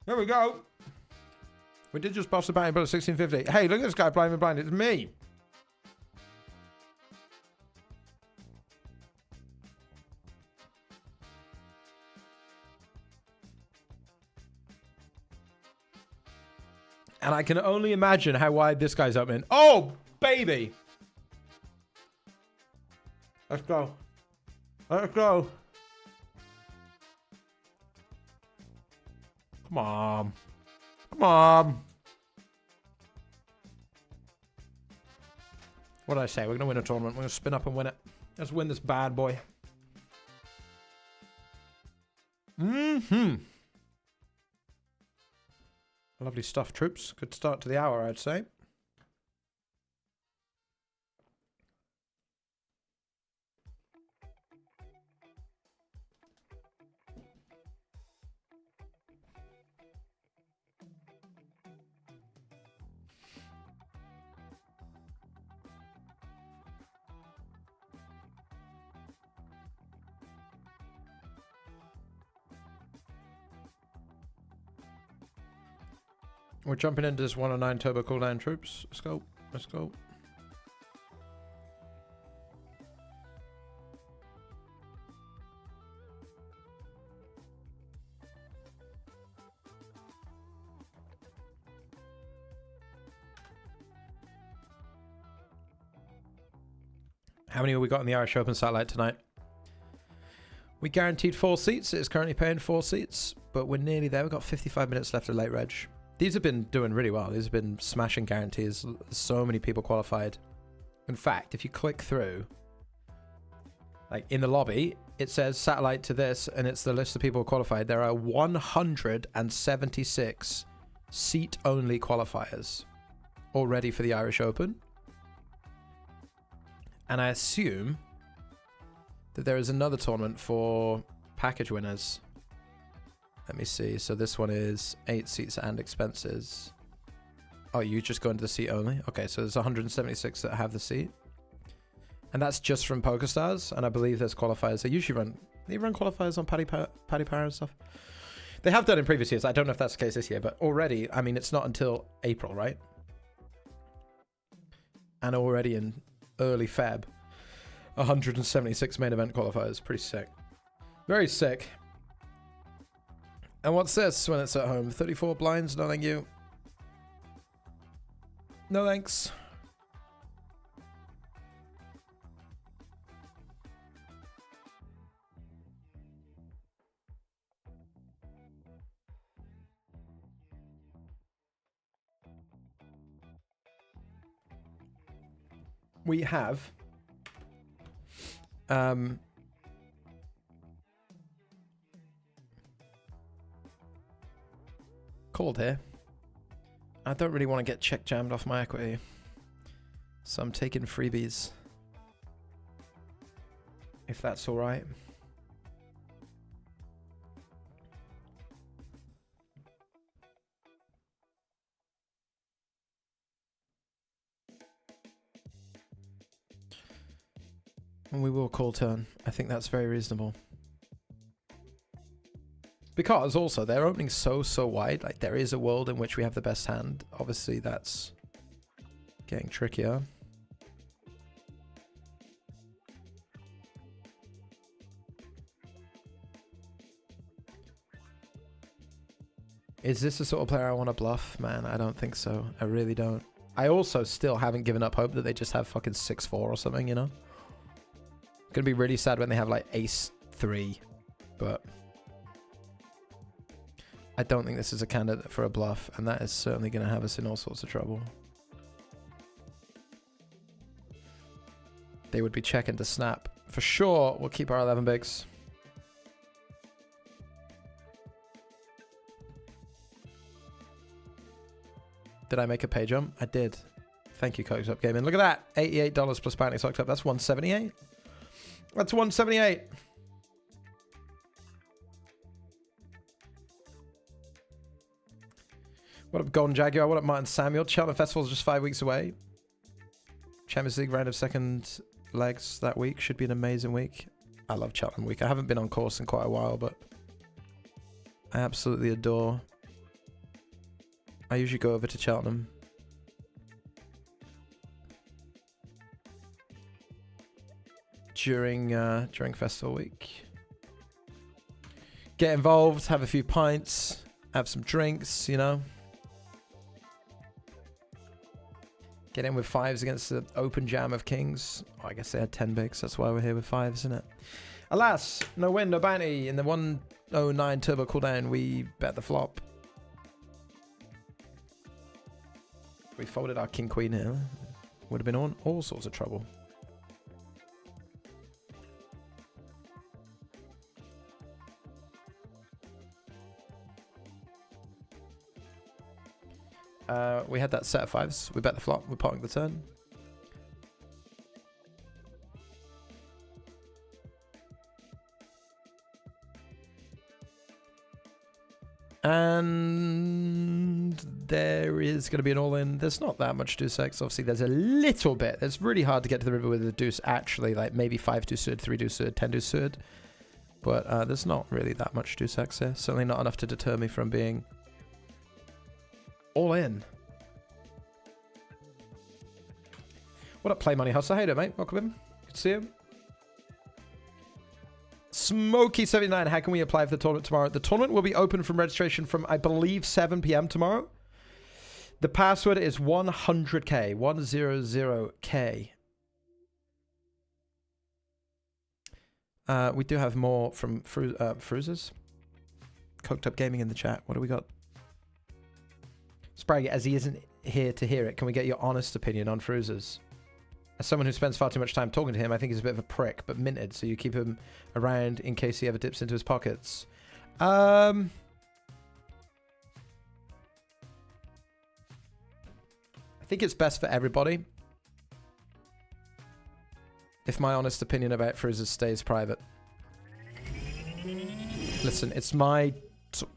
There we go. We did just boss the bounty, but at 1650. Hey, look at this guy playing me blind. It's me. And I can only imagine how wide this guy's opening. Oh, baby. Let's go. Let's go. Come on. Come on. What did I say? We're going to win a tournament. We're going to spin up and win it. Let's win this bad boy. Mm-hmm. Lovely stuff, troops. Good start to the hour, I'd say. We're jumping into this 109 turbo cooldown, troops. Let's go. Let's go. How many have we got in the Irish Open satellite tonight? We guaranteed 4 seats. It is currently paying 4 seats, but we're nearly there. We've got 55 minutes left of late reg. These have been doing really well. These have been smashing guarantees. So many people qualified. In fact, if you click through, like in the lobby, it says satellite to this, and it's the list of people qualified. There are 176 seat-only qualifiers already for the Irish Open. And I assume that there is another tournament for package winners. Let me see. So this one is 8 seats and expenses. Oh, you just go into the seat only? Okay, so there's 176 that have the seat. And that's just from PokerStars. And I believe there's qualifiers. They run qualifiers on Paddy Power and stuff. They have done in previous years. I don't know if that's the case this year, but already, I mean, it's not until April, right? And already in early Feb, 176 main event qualifiers. Pretty sick. Very sick. And what's this when it's at home? 34 blinds? No, thank you. No, thanks. We have called here. I don't really want to get check jammed off my equity, so I'm taking freebies, if that's all right. And we will call turn. I think that's very reasonable. Because also, they're opening so wide. Like, there is a world in which we have the best hand. Obviously, that's getting trickier. Is this the sort of player I want to bluff? Man, I don't think so. I really don't. I also still haven't given up hope that they just have fucking 6-4 or something, you know? Gonna be really sad when they have like ace-3, but I don't think this is a candidate for a bluff, and that is certainly gonna have us in all sorts of trouble. They would be checking to snap. For sure, we'll keep our 11 bigs. Did I make a pay jump? I did. Thank you, Cokes Up Gaming. Look at that. $88 plus bounty socked up. That's 178. That's 178. What up, Golden Jaguar? What up, Martin Samuel? Cheltenham Festival's just 5 weeks away. Champions League round of second legs that week. Should be an amazing week. I love Cheltenham week. I haven't been on course in quite a while, but I absolutely adore I usually go over to Cheltenham. During festival week. Get involved, have a few pints, have some drinks, you know. Get in with fives against the open jam of kings. Oh, I guess they had 10 bigs, that's why we're here with fives, isn't it? Alas, no win, no bounty. In the 109 turbo cooldown, we bet the flop. We folded our king queen here. Would have been on all sorts of trouble. We had that set of fives. We bet the flop. We're potting the turn. And there is going to be an all-in. There's not that much deuce X. Obviously, there's a little bit. It's really hard to get to the river with the deuce, actually. Like, maybe 5 deuce suited, 3 deuce suited, 10 deuce suited. But there's not really that much deuce X here. Certainly not enough to deter me from being all in. What up, Play Money Hustler? How you doing, mate? Welcome in. Good to see you. Smokey79, how can we apply for the tournament tomorrow? The tournament will be open from registration from, I believe, 7 p.m. tomorrow. The password is 100k, 100k. We do have more from Fruses. Coked Up Gaming in the chat. What do we got? Spraggy, as he isn't here to hear it, can we get your honest opinion on Fruses? As someone who spends far too much time talking to him, I think he's a bit of a prick, but minted, so you keep him around in case he ever dips into his pockets. I think it's best for everybody if my honest opinion about Fruses stays private. Listen, it's my,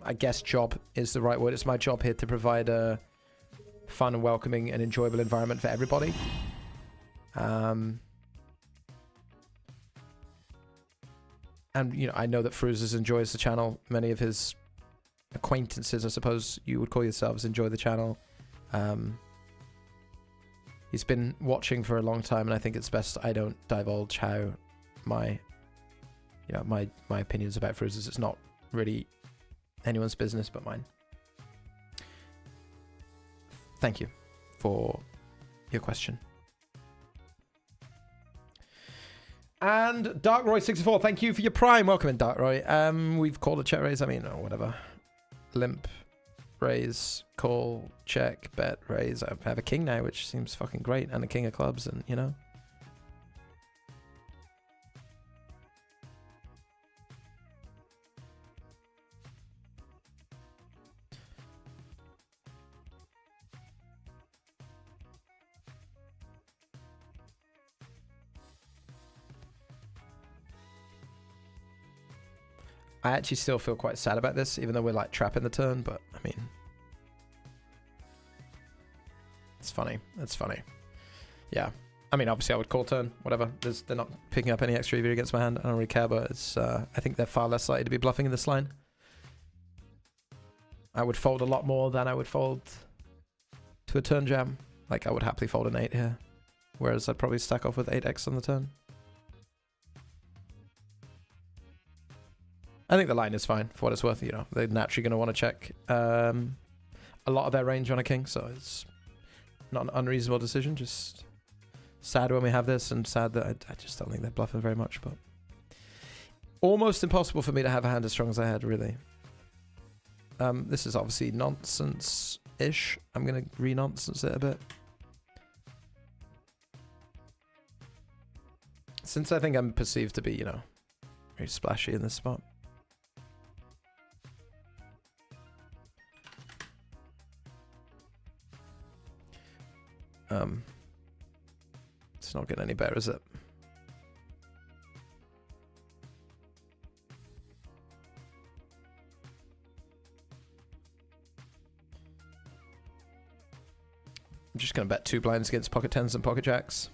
I guess job is the right word. It's my job here to provide a fun and welcoming and enjoyable environment for everybody. And, you know, I know that Fruses enjoys the channel. Many of his acquaintances, I suppose you would call yourselves, enjoy the channel. He's been watching for a long time, and I think it's best I don't divulge how my opinions about Fruses. It's not really anyone's business but mine. Thank you for your question. And Darkroy64, thank you for your prime. Welcome in, Darkroy. We've called a check raise. I mean, or whatever. Limp, raise, call, check, bet, raise. I have a king now, which seems fucking great, and a king of clubs, and you know. I actually still feel quite sad about this, even though we're like trapping the turn, but I mean, it's funny. It's funny. Yeah. I mean, obviously I would call turn, whatever. They're not picking up any extra EV against my hand. I don't really care, but it's, I think they're far less likely to be bluffing in this line. I would fold a lot more than I would fold to a turn jam. Like, I would happily fold an 8 here, whereas I'd probably stack off with 8x on the turn. I think the line is fine for what it's worth. You know, they're naturally going to want to check a lot of their range on a king, so it's not an unreasonable decision. Just sad when we have this, and sad that I just don't think they're bluffing very much. But almost impossible for me to have a hand as strong as I had, really. This is obviously nonsense-ish. I'm going to re-nonsense it a bit. Since I think I'm perceived to be, you know, very splashy in this spot. It's not getting any better, is it? I'm just going to bet 2 blinds against pocket 10s and pocket jacks.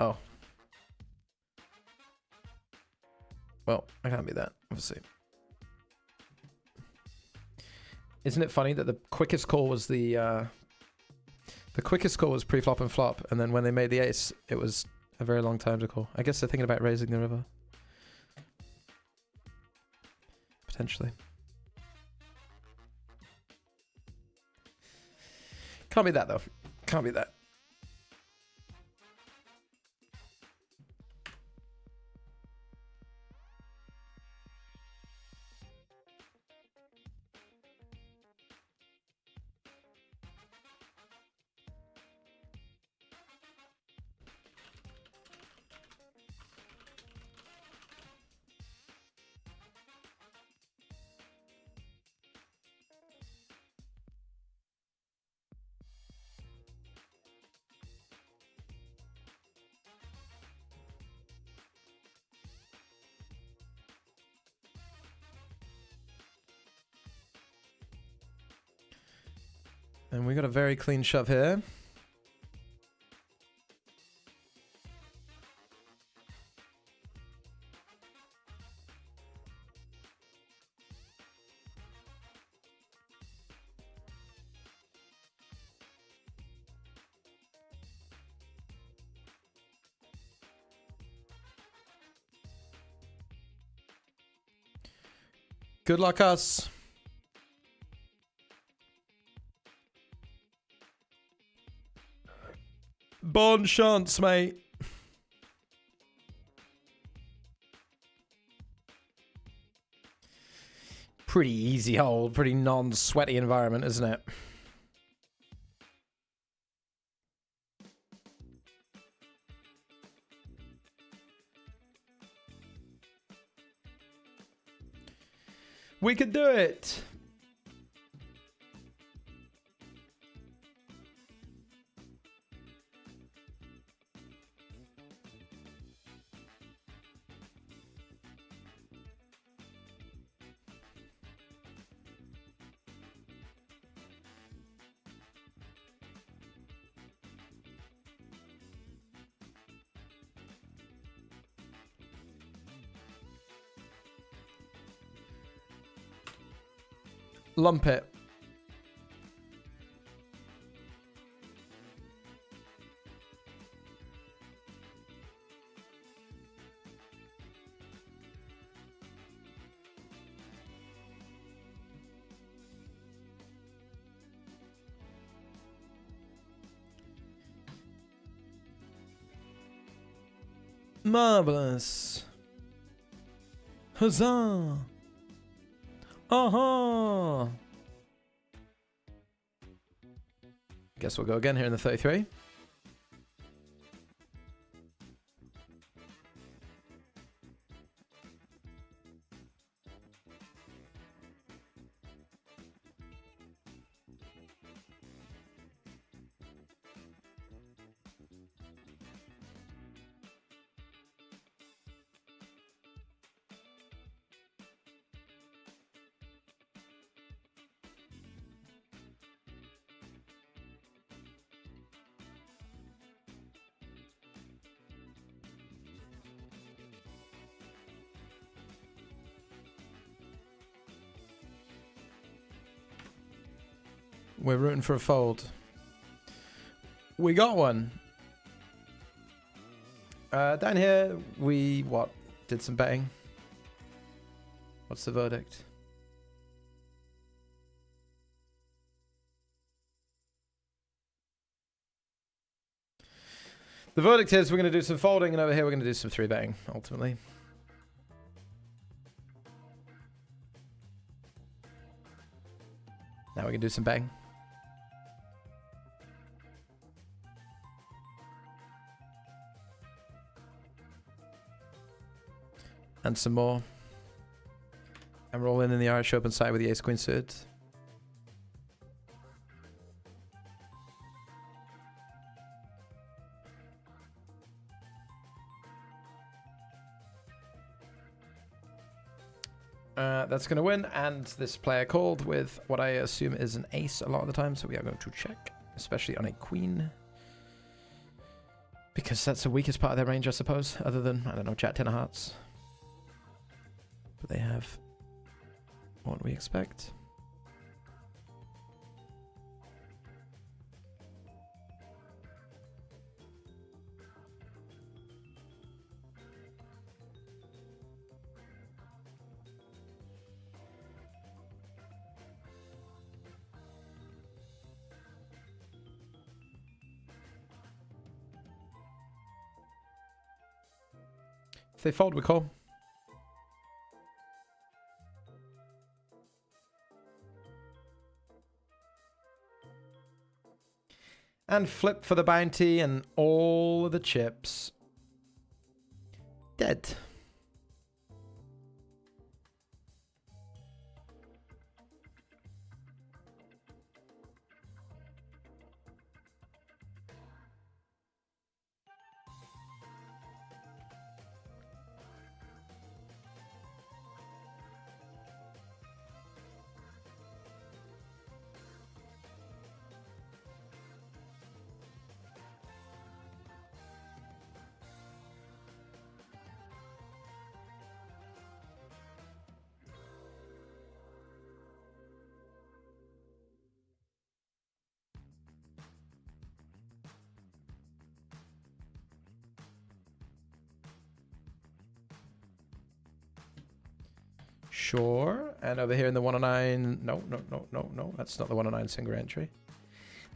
Oh. Well, I can't be that, obviously. Isn't it funny that the quickest call was the quickest call was pre-flop and flop, and then when they made the ace, it was a very long time to call. I guess they're thinking about raising the river. Potentially. Can't be that, though. Can't be that. And we got a very clean shove here. Good luck, us. Bon chance, mate. Pretty easy hold, pretty non-sweaty environment, isn't it? We could do it. Lump it. Marvelous. Huzzah. Uh-huh. Guess we'll go again here in the 33. We're rooting for a fold. We got one. Down here, we, did some betting. What's the verdict? The verdict is we're going to do some folding, and over here we're going to do some 3-betting, ultimately. Now we can do some betting. And some more. And roll in the Irish Open side with the Ace-Queen suited. That's going to win, and this player called with what I assume is an ace a lot of the time, so we are going to check, especially on a queen. Because that's the weakest part of their range, I suppose, other than, I don't know, Jack 10 of hearts. But they have what we expect. If they fold, we call. And flip for the bounty and all of the chips. Dead. Sure. And over here in the 109. No. That's not the 109 single entry.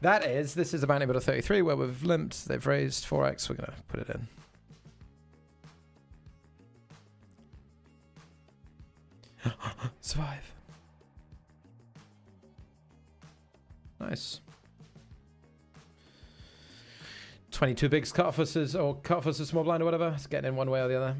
This is a bounty bid of 33 where we've limped. They've raised 4x. We're going to put it in. Survive. Nice. 22 bigs, cut off us a small blind or whatever. It's getting in one way or the other.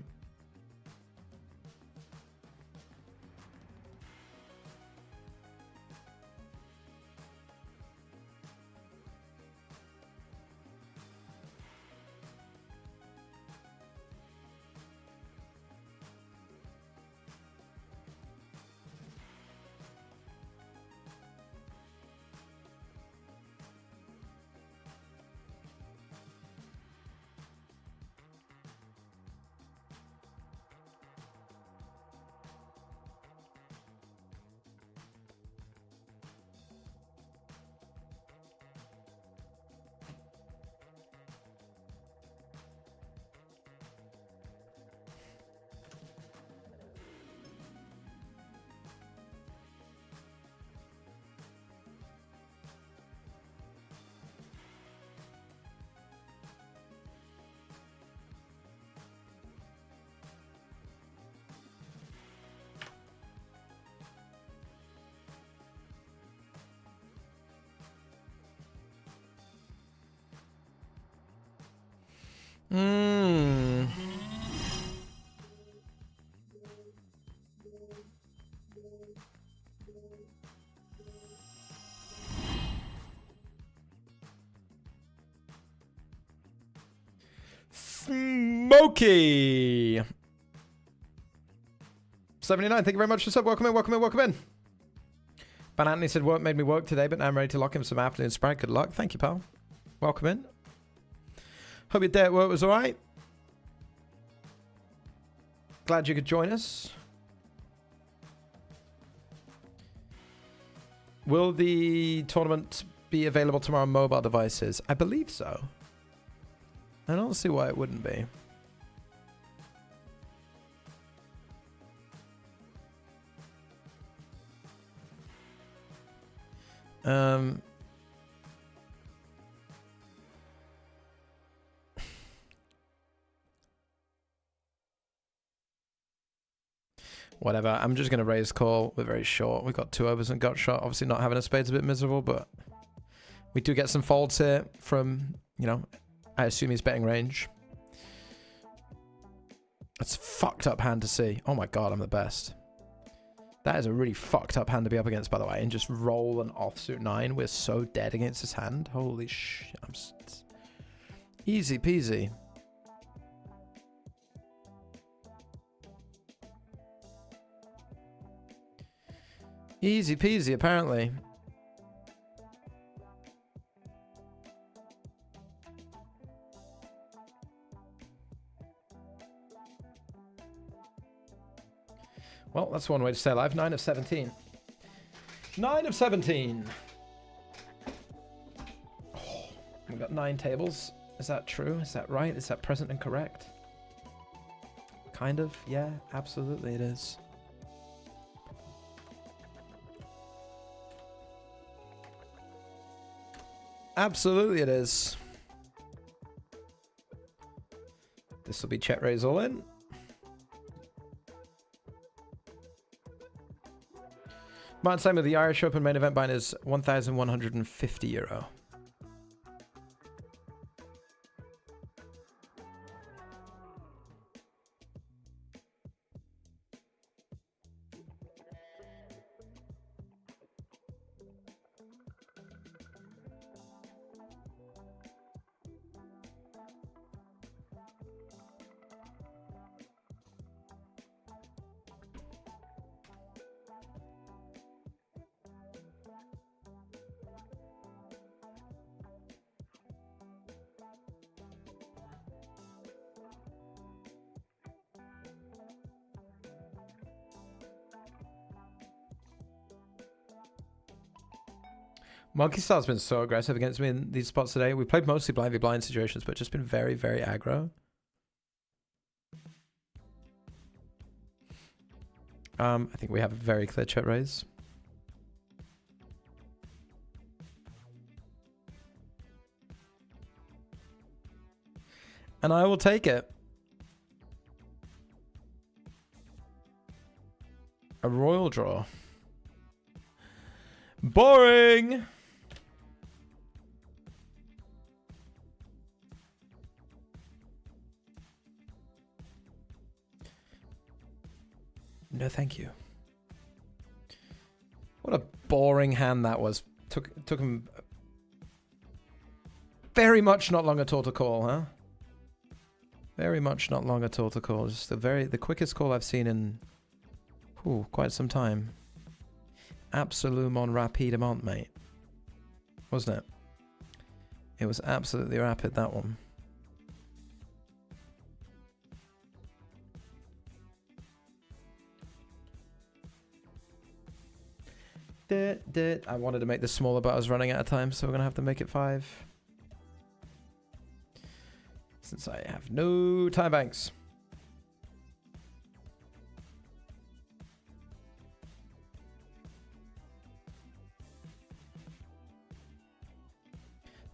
Smoky 79, thank you very much for sub. Welcome in. Ban Anthony said work made me work today, but now I'm ready to lock him some afternoon sprag. Good luck. Thank you, pal. Welcome in. Hope your day at work was alright. Glad you could join us. Will the tournament be available tomorrow on mobile devices? I believe so. I don't see why it wouldn't be. Whatever. I'm just going to raise call. We're very short. We got 2 overs and gut shot. Obviously not having a spade's a bit miserable, but we do get some folds here from, you know, I assume he's betting range. That's a fucked up hand to see. Oh my god, I'm the best. That is a really fucked up hand to be up against, by the way. And just roll an offsuit 9. We're so dead against this hand. Holy shit. Easy peasy. Easy peasy, apparently. Well, that's one way to stay alive. 9 of 17. 9 of 17. Oh, we've got 9 tables. Is that true? Is that right? Is that present and correct? Kind of. Yeah, absolutely it is. Absolutely it is. This will be chat raise all in. Martin Simon, the Irish Open main event buy is €1,150. Monkey Star's been so aggressive against me in these spots today. We played mostly blind v blind situations, but just been very, very aggro. I think we have a very clear check raise. And I will take it. A royal draw. Boring! No, thank you. What a boring hand that was. Took him very much not long at all to call, huh? Very much not long at all to call. Just the quickest call I've seen in quite some time. Absolument rapidement, mate. Wasn't it? It was absolutely rapid, that one. I wanted to make this smaller, but I was running out of time, so we're going to have to make it 5. Since I have no time banks.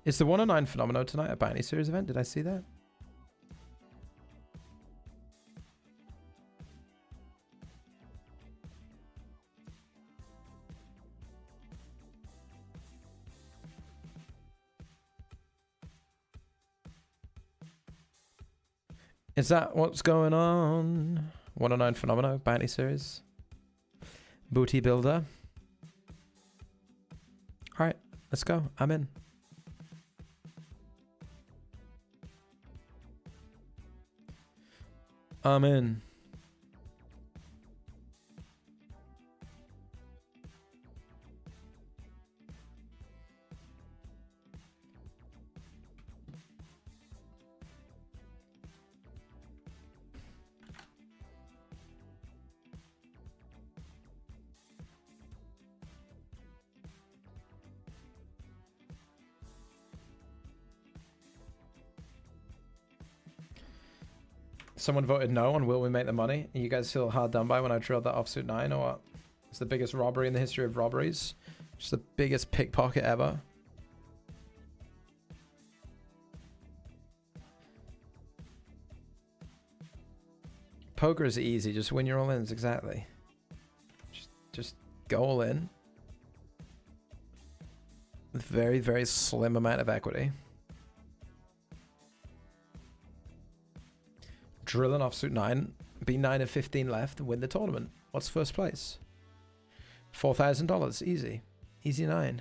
Is the 109 Phenomenon tonight a Bounty Series event? Did I see that? Is that what's going on? 109 Phenomena, Bounty Series. Booty Builder. Alright, let's go. I'm in. I'm in. Someone voted no on will we make the money. You guys feel hard done by when I trailed that offsuit 9 or what? It's the biggest robbery in the history of robberies. Just the biggest pickpocket ever. Poker is easy. Just win your all-ins. Exactly. Just go all in. With very, very slim amount of equity. Drill an offsuit 9, be 9 of 15 left, and win the tournament. What's first place? $4,000. Easy. Easy 9.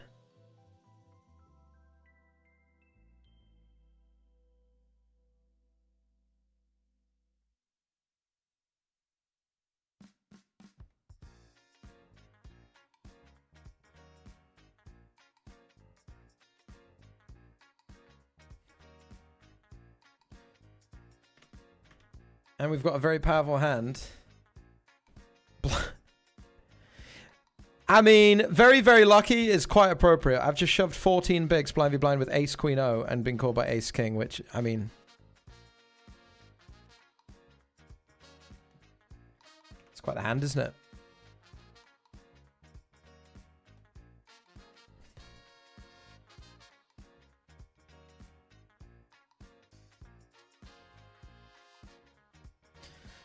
And we've got a very powerful hand. I mean, very, very lucky is quite appropriate. I've just shoved 14 bigs blind v blind with ace queen o and been called by ace king, which, I mean... It's quite a hand, isn't it?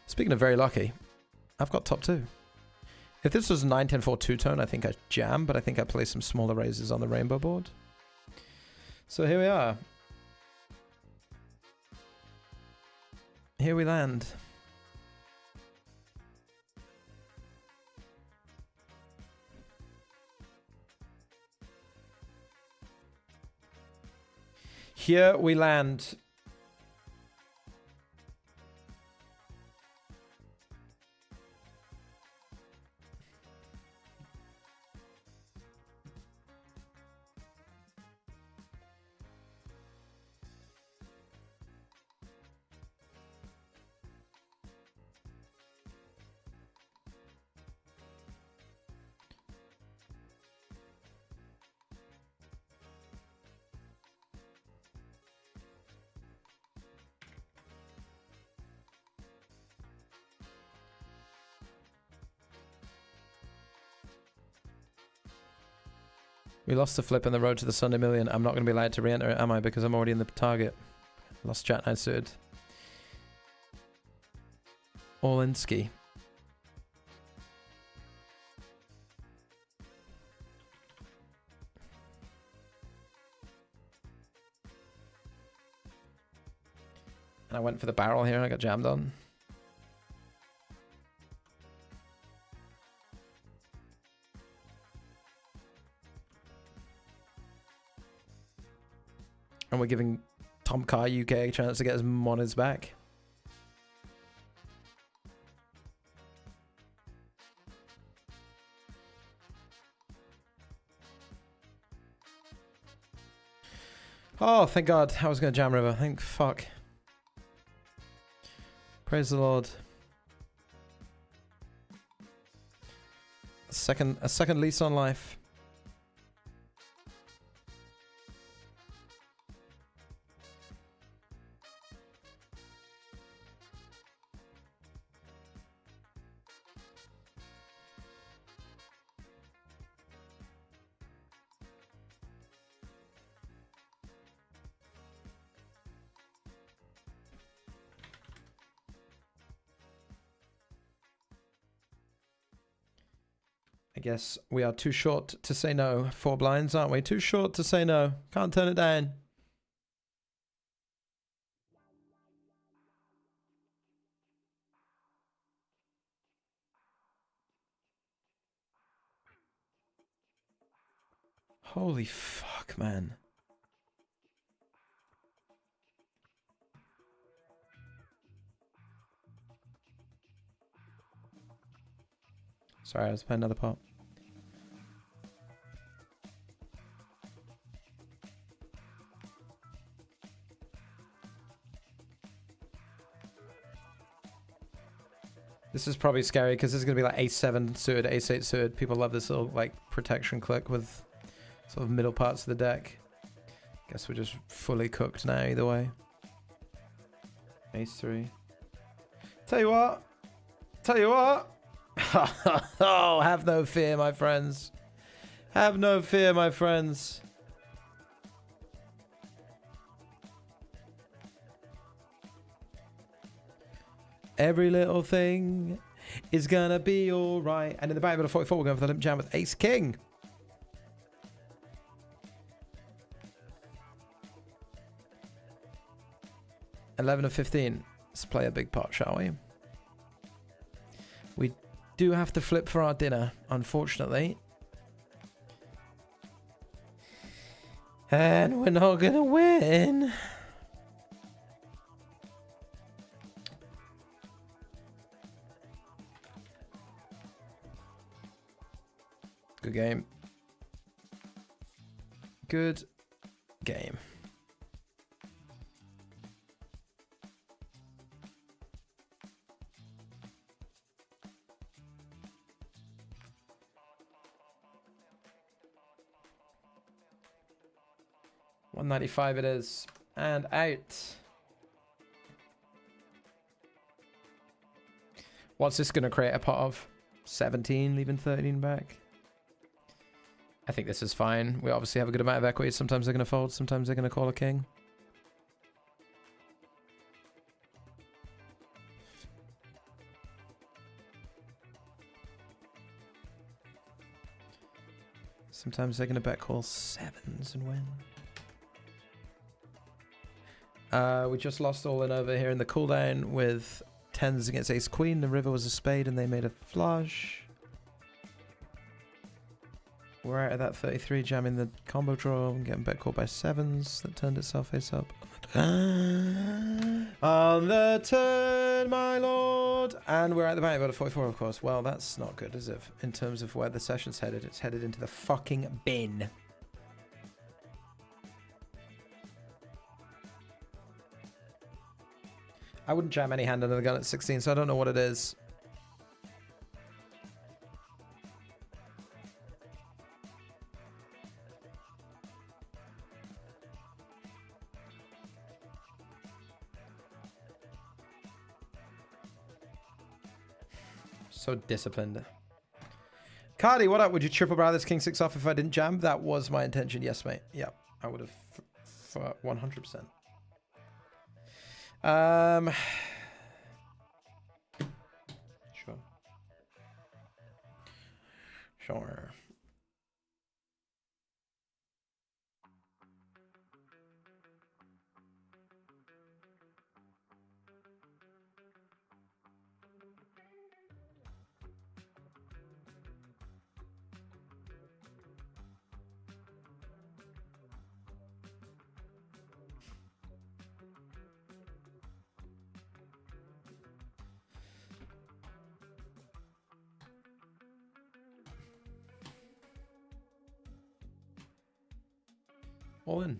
Speaking of very lucky, I've got top 2. If this was a 9-10-4 two-tone, I think I'd jam, but I think I play some smaller raises on the rainbow board. So here we are. Here we land. Here we land. We lost the flip in the road to the Sunday Million. I'm not going to be allowed to re-enter it, am I? Because I'm already in the target. Lost Jack 9 suited. All in ski. And I went for the barrel here and I got jammed on. And we're giving Tom Carr UK a chance to get his monies back. Oh, thank God. I was going to jam river. Thank fuck. Praise the Lord. A second lease on life. I guess we are too short to say no. 4 blinds, aren't we? Too short to say no. Can't turn it down. Holy fuck, man. Sorry, I was playing another part. This is probably scary because this is going to be like ace-7 suited, ace-8 suited. People love this little like protection click with sort of middle parts of the deck. Guess we're just fully cooked now either way. Ace-3. Tell you what. Tell you what. Oh, have no fear, my friends. Have no fear, my friends. Every little thing is gonna be alright. And in the back of the 44, we're going for the limp jam with ace king. $11 of 15. Let's play a big pot, shall we? We do have to flip for our dinner, unfortunately. And we're not gonna win. Good game. Good game. 195 it is. And out. What's this going to create a pot of? 17, leaving 13 back. I think this is fine. We obviously have a good amount of equity. Sometimes they're going to fold. Sometimes they're going to call a king. Sometimes they're going to bet call 7s and win. We just lost all in over here in the cooldown with 10s against ace queen. The river was a spade and they made a flush. We're out of that 33, jamming the combo draw and getting bet called by 7s. That turned itself face up. On the turn, my lord. And we're at the bank about a 44, of course. Well, that's not good, is it? In terms of where the session's headed. It's headed into the fucking bin. I wouldn't jam any hand under the gun at 16, so I don't know what it is. So disciplined. Cardi, what up? Would you triple barrel this king 6 off if I didn't jam? That was my intention. Yes, mate. Yeah, I would have for 100%. Sure. Sure. All in.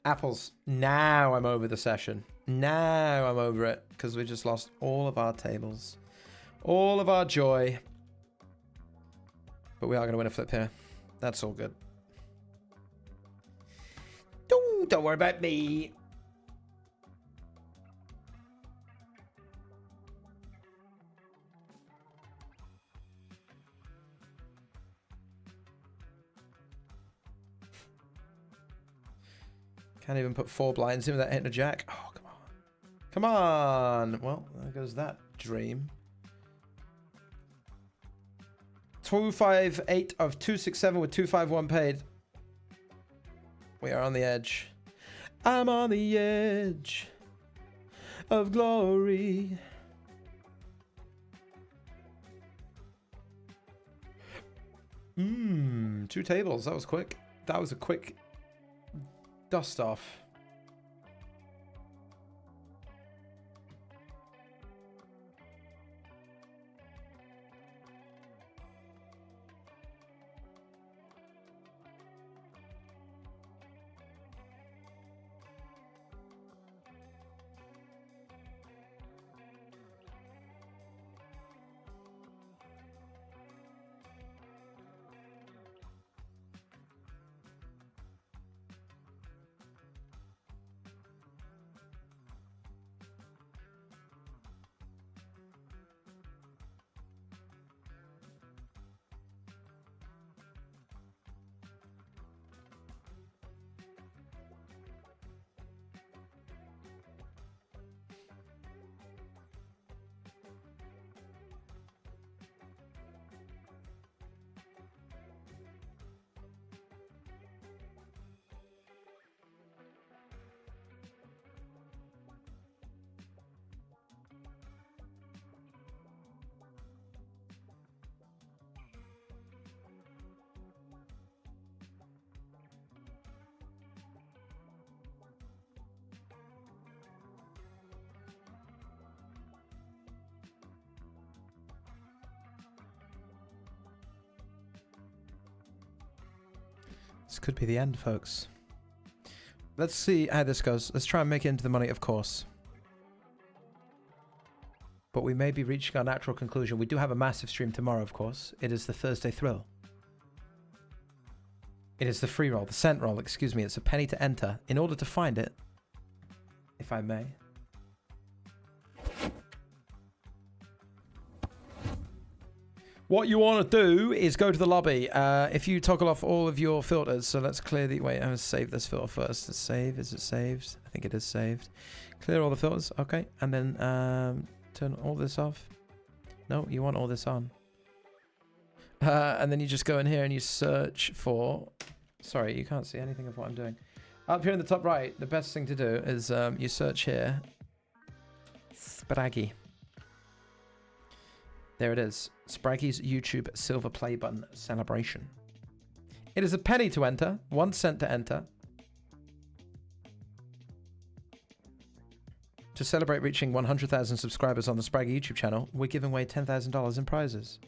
Apples. Now I'm over the session. Now I'm over it because we just lost all of our tables. All of our joy. But we are going to win a flip here. That's all good. Don't worry about me. Can't even put 4 blinds in without hitting a jack. Oh, come on. Come on. Well, there goes that dream. 258 of 267 with 251 paid. We are on the edge. I'm on the edge of glory. Mmm, 2 tables. That was quick. That was a quick dust off. This could be the end, folks. Let's see how this goes. Let's try and make it into the money, of course. but we may be reaching our natural conclusion. We do have a massive stream tomorrow, of course. It is the Thursday Thrill. It is the free roll, the cent roll, excuse me. It's a penny to enter. In order to find it, if I may. What you want to do is go to the lobby. If you toggle off all of your filters, so let's clear the... Wait, I'm going to save this filter first. Let's save. Is it saved? I think it is saved. Clear all the filters. Okay. And then turn all this off. No, you want all this on. And then you just go in here and you search for... Sorry, you can't see anything of what I'm doing. Up here in the top right, the best thing to do is you search here. Spraggy. There it is. Spraggy's YouTube silver play button celebration. It is a penny to enter, 1 cent to enter. To celebrate reaching 100,000 subscribers on the Spraggy YouTube channel, we're giving away $10,000 in prizes.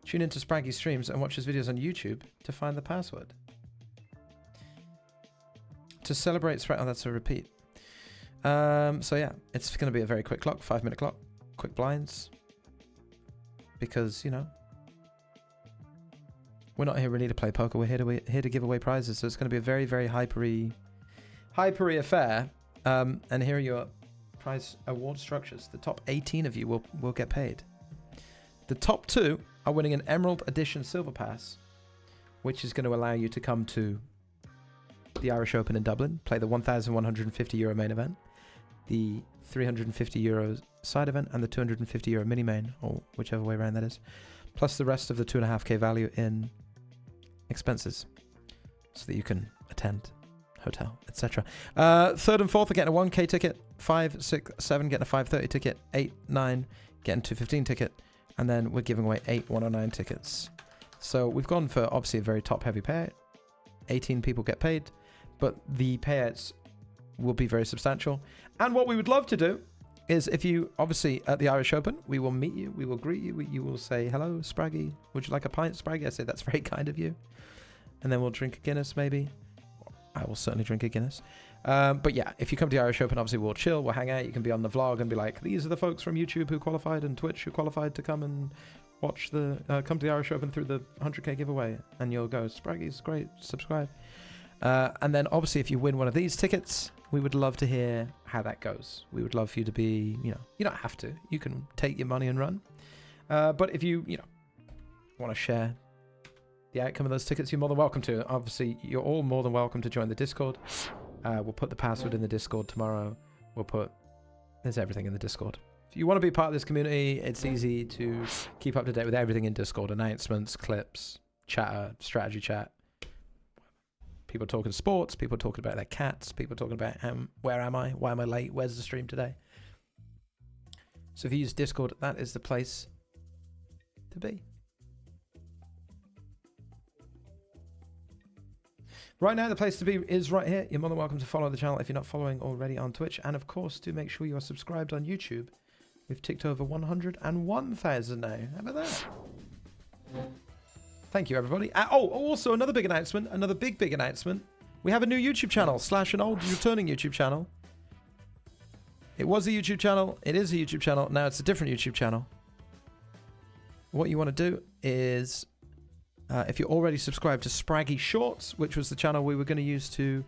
Tune into Spraggy's streams and watch his videos on YouTube to find the password. To celebrate Spraggy... Oh, that's a repeat. So yeah, it's going to be a very quick clock, 5-minute clock. Quick blinds. Because, you know, we're not here really to play poker. We're here to give away prizes. So it's going to be a very, very hypery affair. And here are your prize award structures. The top 18 of you will get paid. The top 2 are winning an Emerald Edition Silver Pass, which is going to allow you to come to the Irish Open in Dublin, play the €1,150 main event, the €350 side event, and the €250 mini main, or whichever way around that is, plus the rest of the 2.5k value in expenses, so that you can attend, hotel, etc. 3rd and 4th are getting a 1k ticket, 5, 6, 7 getting a 530 ticket, 8, 9 getting 215 ticket, and then we're giving away 8 109 tickets. So we've gone for obviously a very top heavy payout. 18 people get paid, but the payouts will be very substantial. And what we would love to do is, if you, obviously, at the Irish Open, we will meet you, we will greet you, you will say, hello, Spraggy, would you like a pint, Spraggy? I say, that's very kind of you. And then we'll drink a Guinness, maybe. I will certainly drink a Guinness. But yeah, if you come to the Irish Open, obviously we'll chill, we'll hang out, you can be on the vlog and be like, these are the folks from YouTube who qualified and Twitch who qualified to come and watch the, come to the Irish Open through the 100k giveaway. And you'll go, Spraggy's great, subscribe. And then obviously if you win one of these tickets, we would love to hear how that goes. We would love for you to be, you know, you don't have to. You can take your money and run. But if you, you know, want to share the outcome of those tickets, you're more than welcome to. Obviously, you're all more than welcome to join the Discord. We'll put the password in the Discord tomorrow. There's everything in the Discord. If you want to be part of this community, it's easy to keep up to date with everything in Discord. Announcements, clips, chatter, strategy chat. People talking sports, people talking about their cats, people talking about where am I, why am I late, where's the stream today. So if you use Discord, that is the place to be. Right now, the place to be is right here. You're more than welcome to follow the channel if you're not following already on Twitch. And of course, do make sure you are subscribed on YouTube. We've ticked over 101,000 now. How about that? Thank you, everybody. Also, another big announcement. Another big announcement. We have a new YouTube channel, / an old returning YouTube channel. It was a YouTube channel. It is a YouTube channel. Now it's a different YouTube channel. What you want to do is, if you're already subscribed to Spraggy Shorts, which was the channel we were going to use to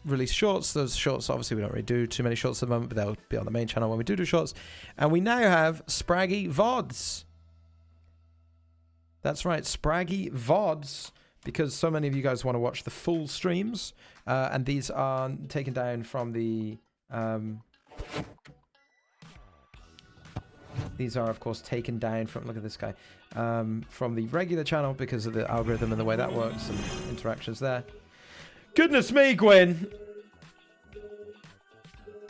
release shorts. Those shorts, obviously, we don't really do too many shorts at the moment, but they'll be on the main channel when we do shorts. And we now have Spraggy VODS. That's right, Spraggy VODS, because so many of you guys want to watch the full streams, and these are taken down from the... these are, of course, taken down from... Look at this guy. From the regular channel because of the algorithm and the way that works and interactions there. Goodness me, Gwyn!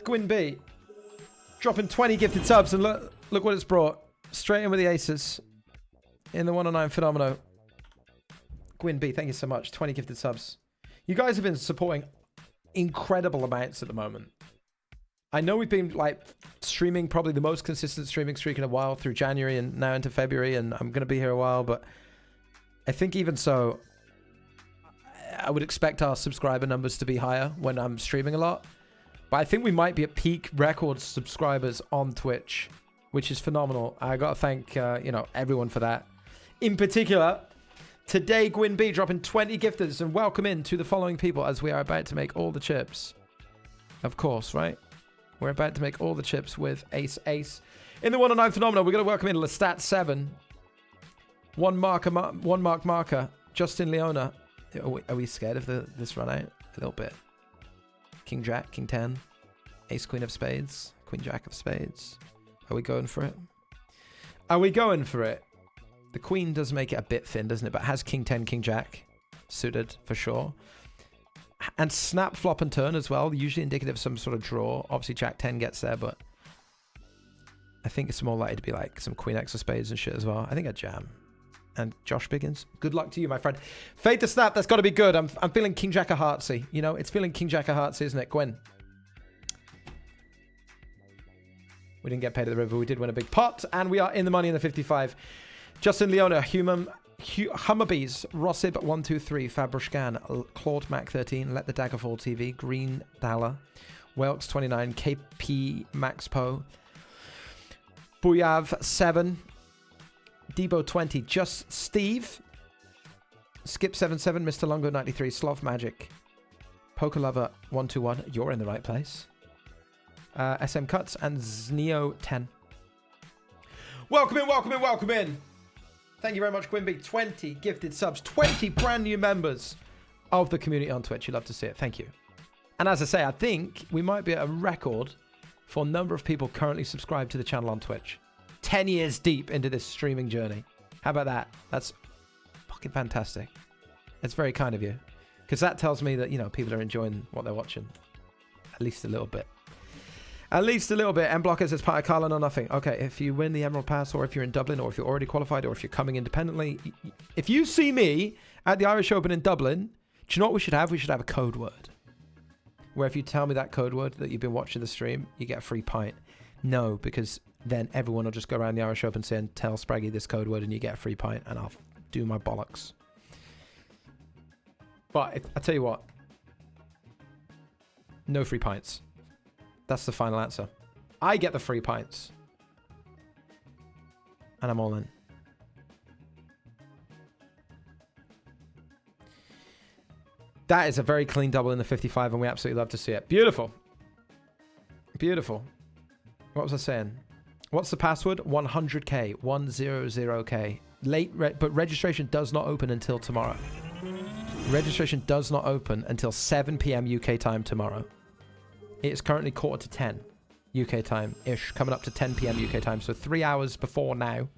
Gwyn B. Dropping 20 gifted subs, and look what it's brought. Straight in with the aces. In the 109 Phenomeno. Gwyn B, thank you so much. 20 gifted subs. You guys have been supporting incredible amounts at the moment. I know we've been like streaming probably the most consistent streaming streak in a while through January and now into February, and I'm going to be here a while, but I think even so, I would expect our subscriber numbers to be higher when I'm streaming a lot. But I think we might be at peak record subscribers on Twitch, which is phenomenal. I got to thank, you know, everyone for that. In particular, today, Gwyn B dropping 20 gifters, and welcome in to the following people as we are about to make all the chips. Of course, right? We're about to make all the chips with Ace. In the 109 phenomenon, we're going to welcome in Lestat 7. One mark marker. Justin Leona. Are we scared of this run out? A little bit. King Jack, King 10. Ace Queen of Spades. Queen Jack of Spades. Are we going for it? Are we going for it? The Queen does make it a bit thin, doesn't it? But has King 10, King Jack suited for sure. And snap, flop, and turn as well. Usually indicative of some sort of draw. Obviously, Jack 10 gets there, but I think it's more likely to be like some Queen X of Spades and shit as well. I think I jam. And Josh Biggins, good luck to you, my friend. Fade to snap, that's got to be good. I'm feeling King Jack of Heartsy. You know, it's feeling King Jack of Heartsy, isn't it, Gwen? We didn't get paid at the river. We did win a big pot, and we are in the money in the 55. Justin Leona, Hummerbees, Rossib 123, Fabrushkan, Claude Mac 13, Let the Dagger Fall TV, Green Dalla, Welks 29, KP Max Poe, Buyav 7, Debo 20, Just Steve, Skip 77, Mr. Longo 93, Sloth Magic, Poker Lover 121, you're in the right place. SM Cuts and Zneo 10. Welcome in, welcome in, welcome in. Thank you very much, Quimby. 20 gifted subs, 20 brand new members of the community on Twitch. You love to see it. Thank you. And as I say, I think we might be at a record for number of people currently subscribed to the channel on Twitch. 10 years deep into this streaming journey. How about that? That's fucking fantastic. It's very kind of you. Because that tells me that, you know, people are enjoying what they're watching. At least a little bit. At least a little bit. M Blockers is part of Carlin or nothing. Okay, if you win the Emerald Pass, or if you're in Dublin, or if you're already qualified, or if you're coming independently, if you see me at the Irish Open in Dublin, do you know what we should have? We should have a code word. Where if you tell me that code word that you've been watching the stream, you get a free pint. No, because then everyone will just go around the Irish Open saying, tell Spraggy this code word and you get a free pint, and I'll do my bollocks. But I tell you what, no free pints. That's the final answer. I get the free pints. And I'm all in. That is a very clean double in the 55, and we absolutely love to see it. Beautiful. Beautiful. What was I saying? What's the password? 100k. 100k. But registration does not open until tomorrow. Registration does not open until 7 p.m. UK time tomorrow. It is currently 9:45 UK time-ish, coming up to 10 p.m. UK time. So 3 hours before now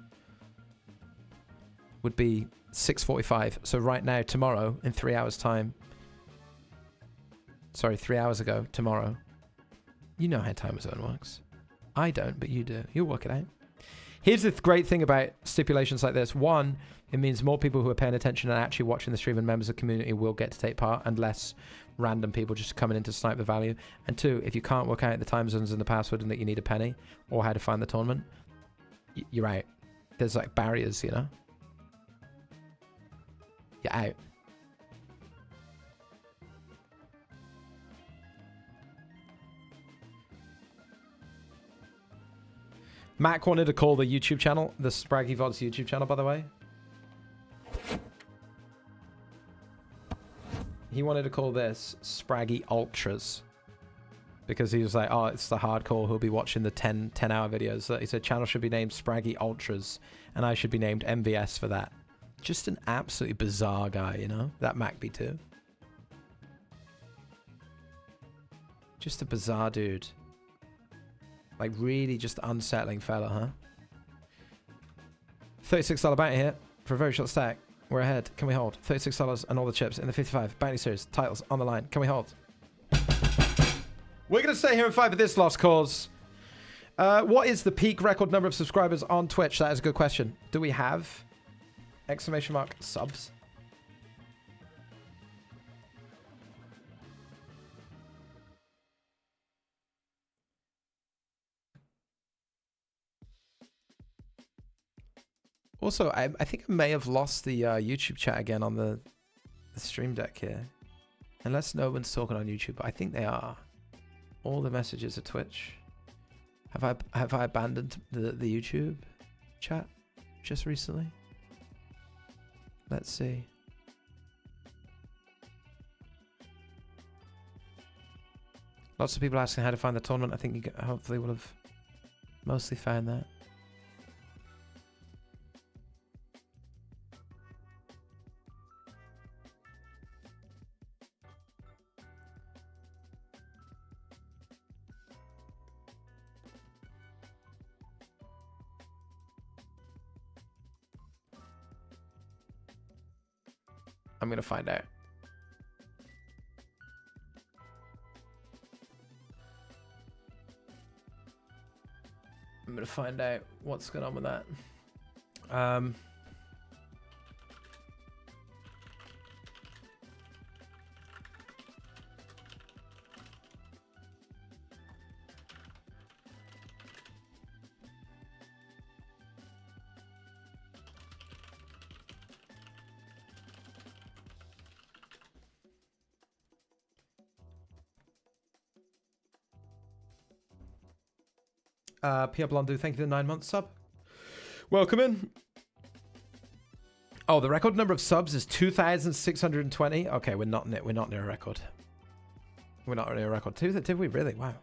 would be 6:45. So right now, tomorrow, in 3 hours time. Sorry, 3 hours ago, tomorrow. You know how time zone works. I don't, but you do. You'll work it out. Here's the great thing about stipulations like this. One, it means more people who are paying attention and actually watching the stream and members of the community will get to take part, and less random people just coming in to snipe the value. And two, if you can't work out the time zones and the password and that you need a penny or how to find the tournament, you're out. There's like barriers, you know? You're out. Mac wanted to call the YouTube channel, the Spraggy VODS YouTube channel, by the way. He wanted to call this Spraggy Ultras. Because he was like, oh, it's the hardcore who'll be watching the 10-hour videos. So he said channel should be named Spraggy Ultras. And I should be named MVS for that. Just an absolutely bizarre guy, you know? That Mac be too. Just a bizarre dude. Like, really just unsettling fella, huh? $36 bounty here for a very short stack. We're ahead. Can we hold? $36 and all the chips in the 55. Bounty series. Titles on the line. Can we hold? We're going to stay here and fight for this lost cause. What is the peak record number of subscribers on Twitch? That is a good question. Do we have exclamation mark subs? Also, I think I may have lost the YouTube chat again on the stream deck here. Unless no one's talking on YouTube, but I think they are. all the messages of Twitch. Have I abandoned the YouTube chat just recently? Let's see. Lots of people asking how to find the tournament. I think you hopefully will have mostly found that. I'm gonna find out. I'm gonna find out what's going on with that. Pierre Blondu, thank you for the 9 month sub. Welcome in. Oh, the record number of subs is 2,620. Okay, we're not near a record. We're not near a record. Did we really? Wow.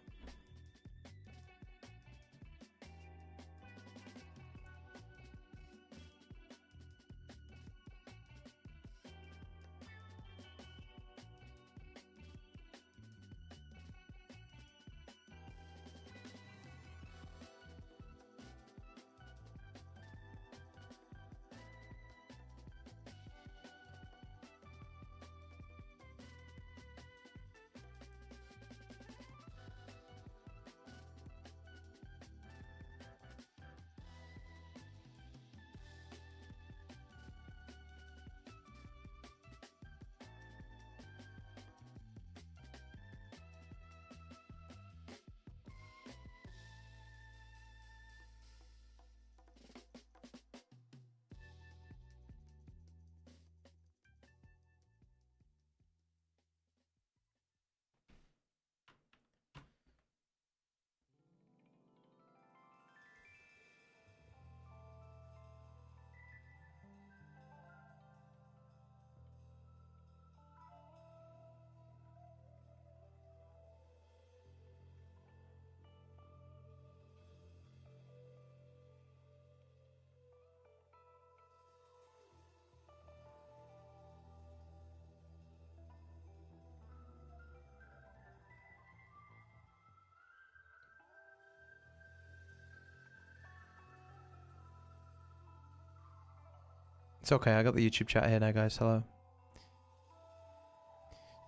It's okay, I got the YouTube chat here now, guys. Hello.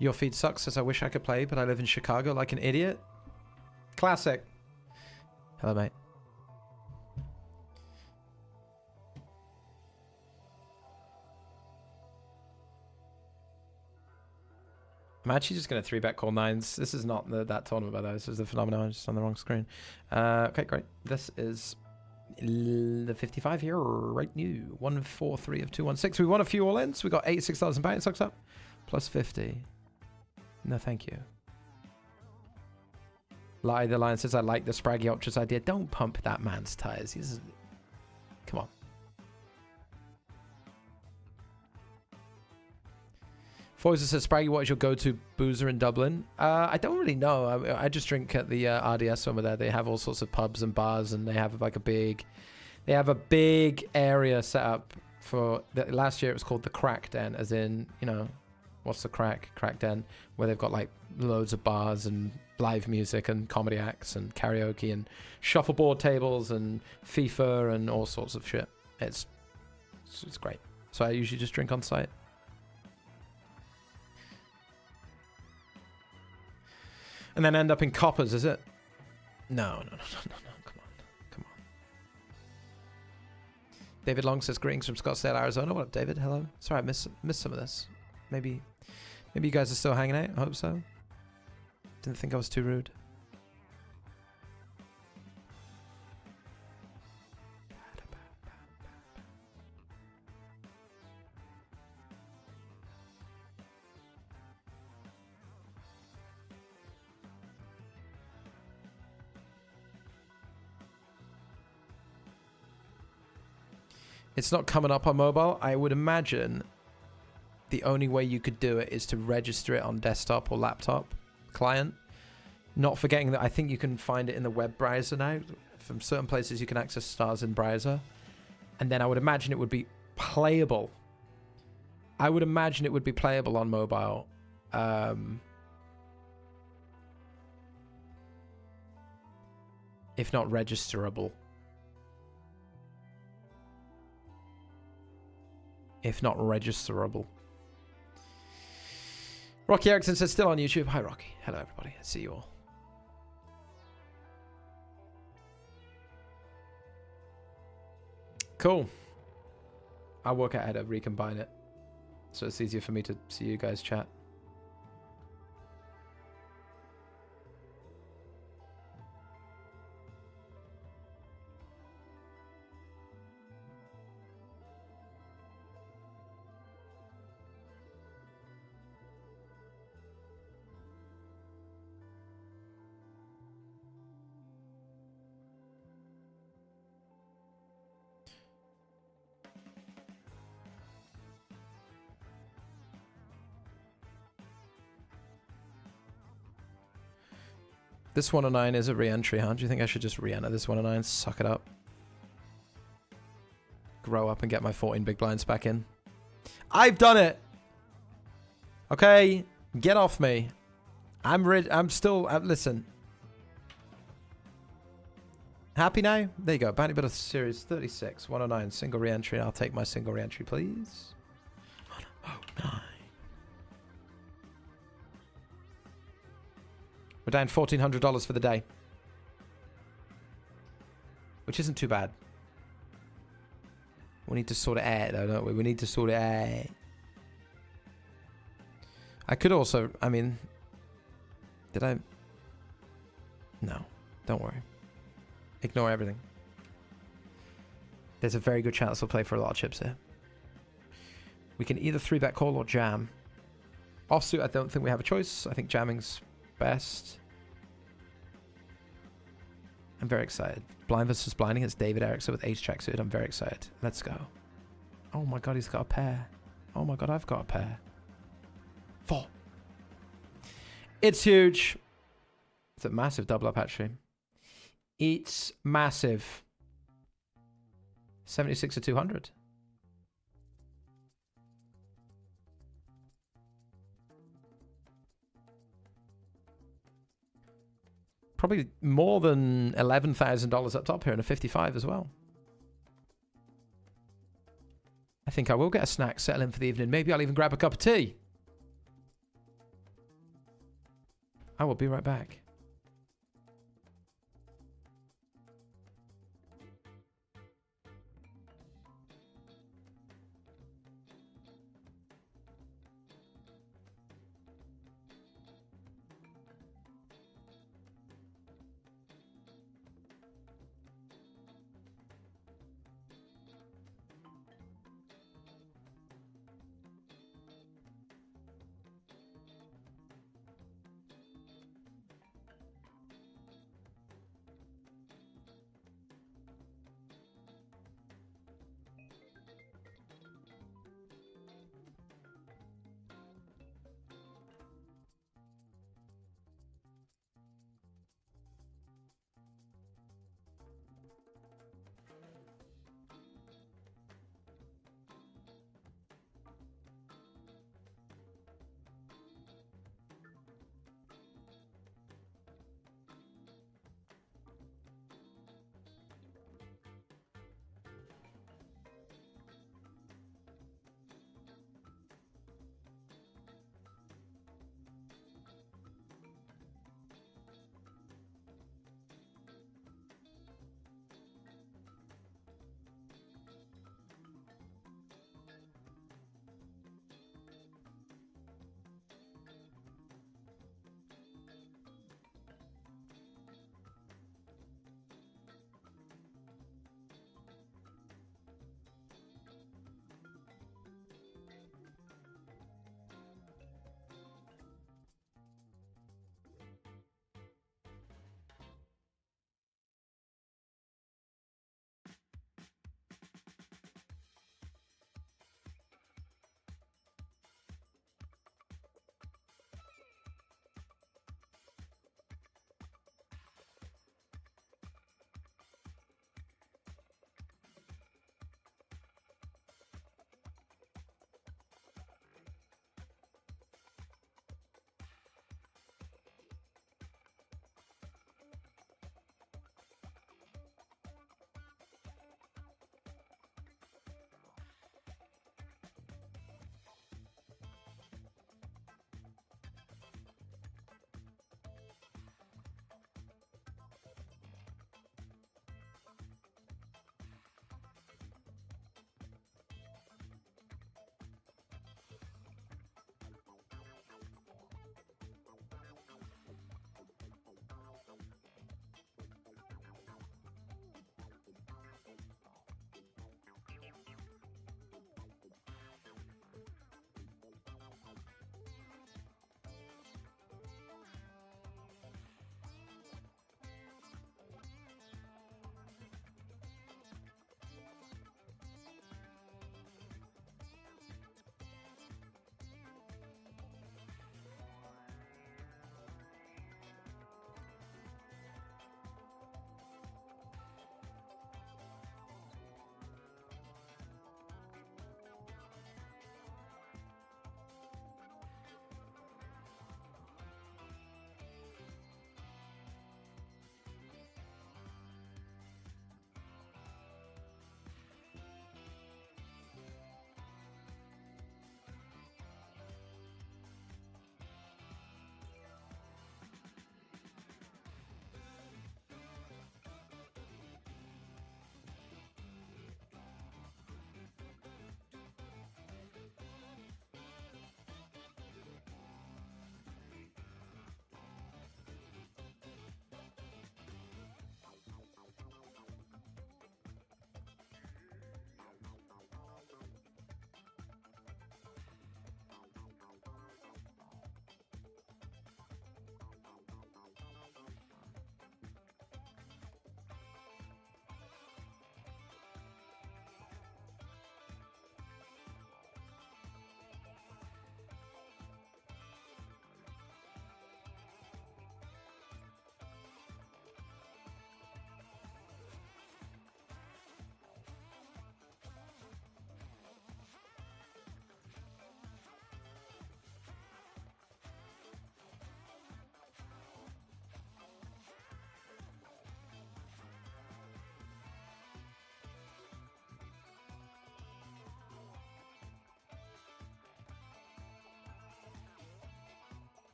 Your feed sucks, says I wish I could play, but I live in Chicago like an idiot. Classic. Hello, mate. I'm actually just going to 3-bet call 9s. This is not that tournament, by the way. This is the phenomenon, just on the wrong screen. Okay, great. This is the 55 here, right new. 143 of 216. We won a few all-ins. We got $86 in bounty sucks up. Plus 50. No, thank you. Lie the Lion says, I like the Spraggy Ultras idea. Don't pump that man's tires. He's... Come on. Foyser says, Spraggy, what is your go-to boozer in Dublin? I don't really know. I just drink at the RDS over there. They have all sorts of pubs and bars, and they have like a big area set up for... Last year it was called the Crack Den, as in, you know, what's the crack? Crack Den, where they've got like loads of bars and live music and comedy acts and karaoke and shuffleboard tables and FIFA and all sorts of shit. It's great. So I usually just drink on site. And then end up in coppers, is it? No. Come on. David Long says, greetings from Scottsdale, Arizona. What up, David? Hello. Sorry, I missed some of this. Maybe you guys are still hanging out. I hope so. Didn't think I was too rude. It's not coming up on mobile. I would imagine the only way you could do it is to register it on desktop or laptop client. Not forgetting that I think you can find it in the web browser now. From certain places you can access stars in browser. And then I would imagine it would be playable. I would imagine it would be playable on mobile. If not registerable. If not registerable. Rocky Erickson says still on YouTube. Hi Rocky. Hello everybody. I see you all. Cool. I'll work out how to recombine it. So it's easier for me to see you guys chat. This 109 is a re-entry, huh? Do you think I should just re-enter this 109? Suck it up. Grow up and get my 14 big blinds back in. I've done it! Okay, get off me. I'm still... listen. Happy now? There you go. Bounty Builder Series 36. 109. Single re-entry. I'll take my single re-entry, please. 109. We're down $1,400 for the day. Which isn't too bad. We need to sort it out though, don't we? We need to sort it out. I could also... I mean... Did I... No. Don't worry. Ignore everything. There's a very good chance we'll play for a lot of chips here. We can either 3-bet call or jam. Offsuit, I don't think we have a choice. I think jamming's best. I'm very excited. Blind versus blinding. It's David Erickson with Ace Track suited. I'm very excited. Let's go. Oh my god, he's got a pair. Oh my god, I've got a pair. 4. It's huge. It's a massive double up actually. It's massive. 76 to 200. Probably more than $11,000 up top here and a 55 as well. I think I will get a snack, settle in for the evening. Maybe I'll even grab a cup of tea. I will be right back.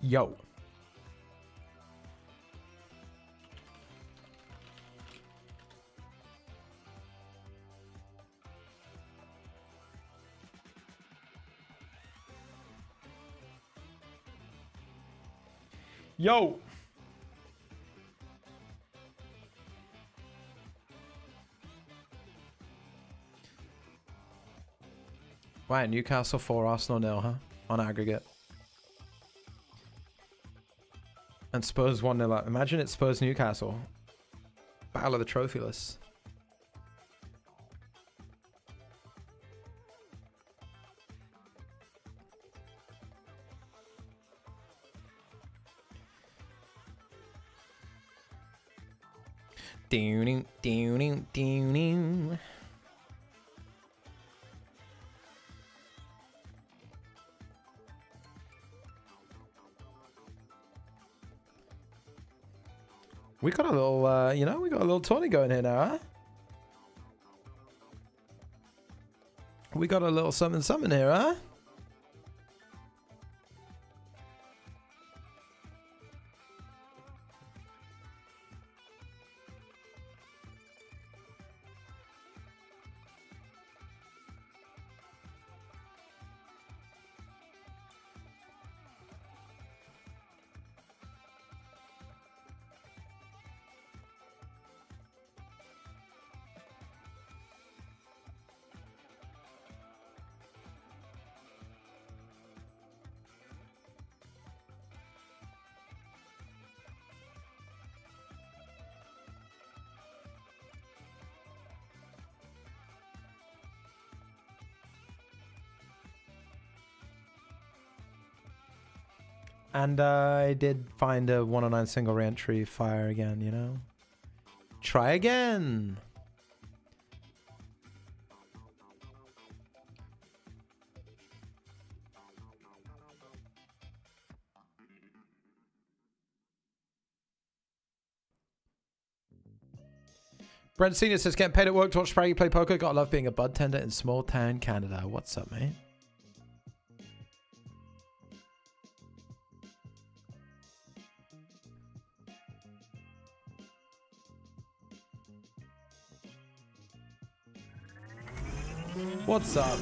Yo. Yo. Right, Newcastle 4, Arsenal 0, huh? On aggregate. And Spurs 1-0 up. Imagine it's Spurs Newcastle. Battle of the Trophyless. Doo-doo, doo-doo, doo-doo. We got a little, you know, we got a little tourney going here now, huh? We got a little something here, huh? And I did find a 109 single re-entry fire again, you know? Try again! Brent Senior says, getting paid at work to watch Spraggy play poker. Gotta love being a bud tender in small town Canada. What's up, mate? What's up?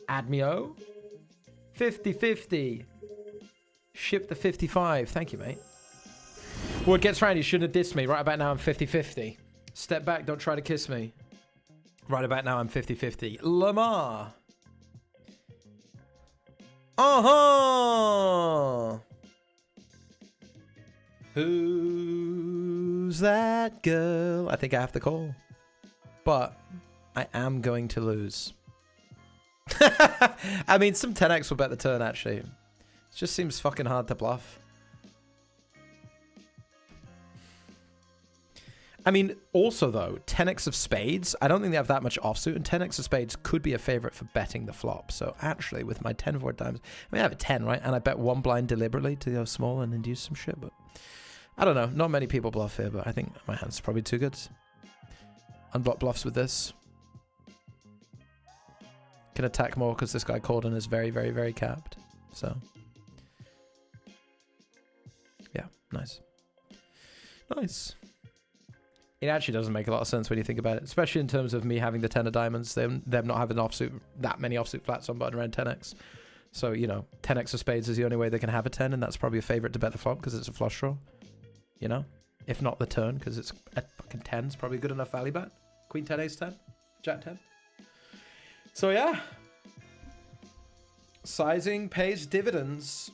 Admio? 50-50. Ship the 55. Thank you, mate. What gets round, you shouldn't have dissed me. Right about now, I'm 50-50. Step back, don't try to kiss me. Right about now, I'm 50-50. Lamar. Uh-huh. Who's that girl? I think I have to call. But I am going to lose. I mean, some 10x will bet the turn, actually. It just seems fucking hard to bluff. I mean, also, though, 10x of spades, I don't think they have that much offsuit, and 10x of spades could be a favorite for betting the flop. So, actually, with my 10 4 times, I mean, I have a 10, right? And I bet one blind deliberately to go small and induce some shit, but I don't know. Not many people bluff here, but I think my hand's probably too good. Unblock bluffs with this. Can attack more because this guy called and is very, very, very capped. So, yeah, nice. Nice. It actually doesn't make a lot of sense when you think about it, especially in terms of me having the 10 of diamonds, them not having offsuit, that many offsuit flats on button around 10x. So, you know, 10x of spades is the only way they can have a 10, and that's probably a favorite to bet the flop because it's a flush draw. You know? If not the turn, because it's a fucking 10 is probably good enough value bet. Queen 10, ace 10, jack 10. So, yeah. Sizing pays dividends.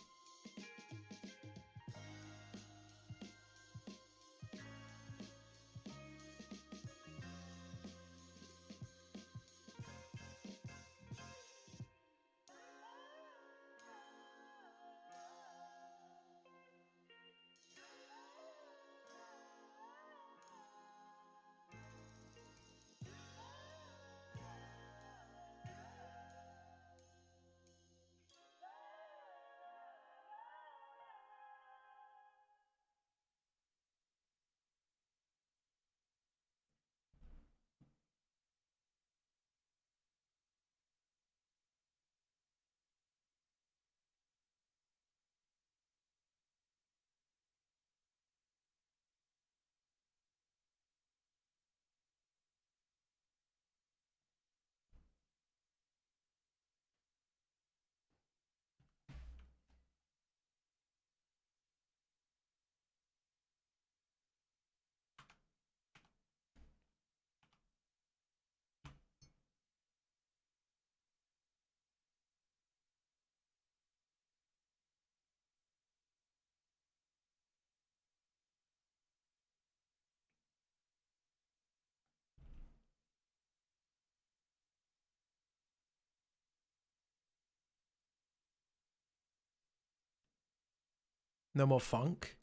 No more funk.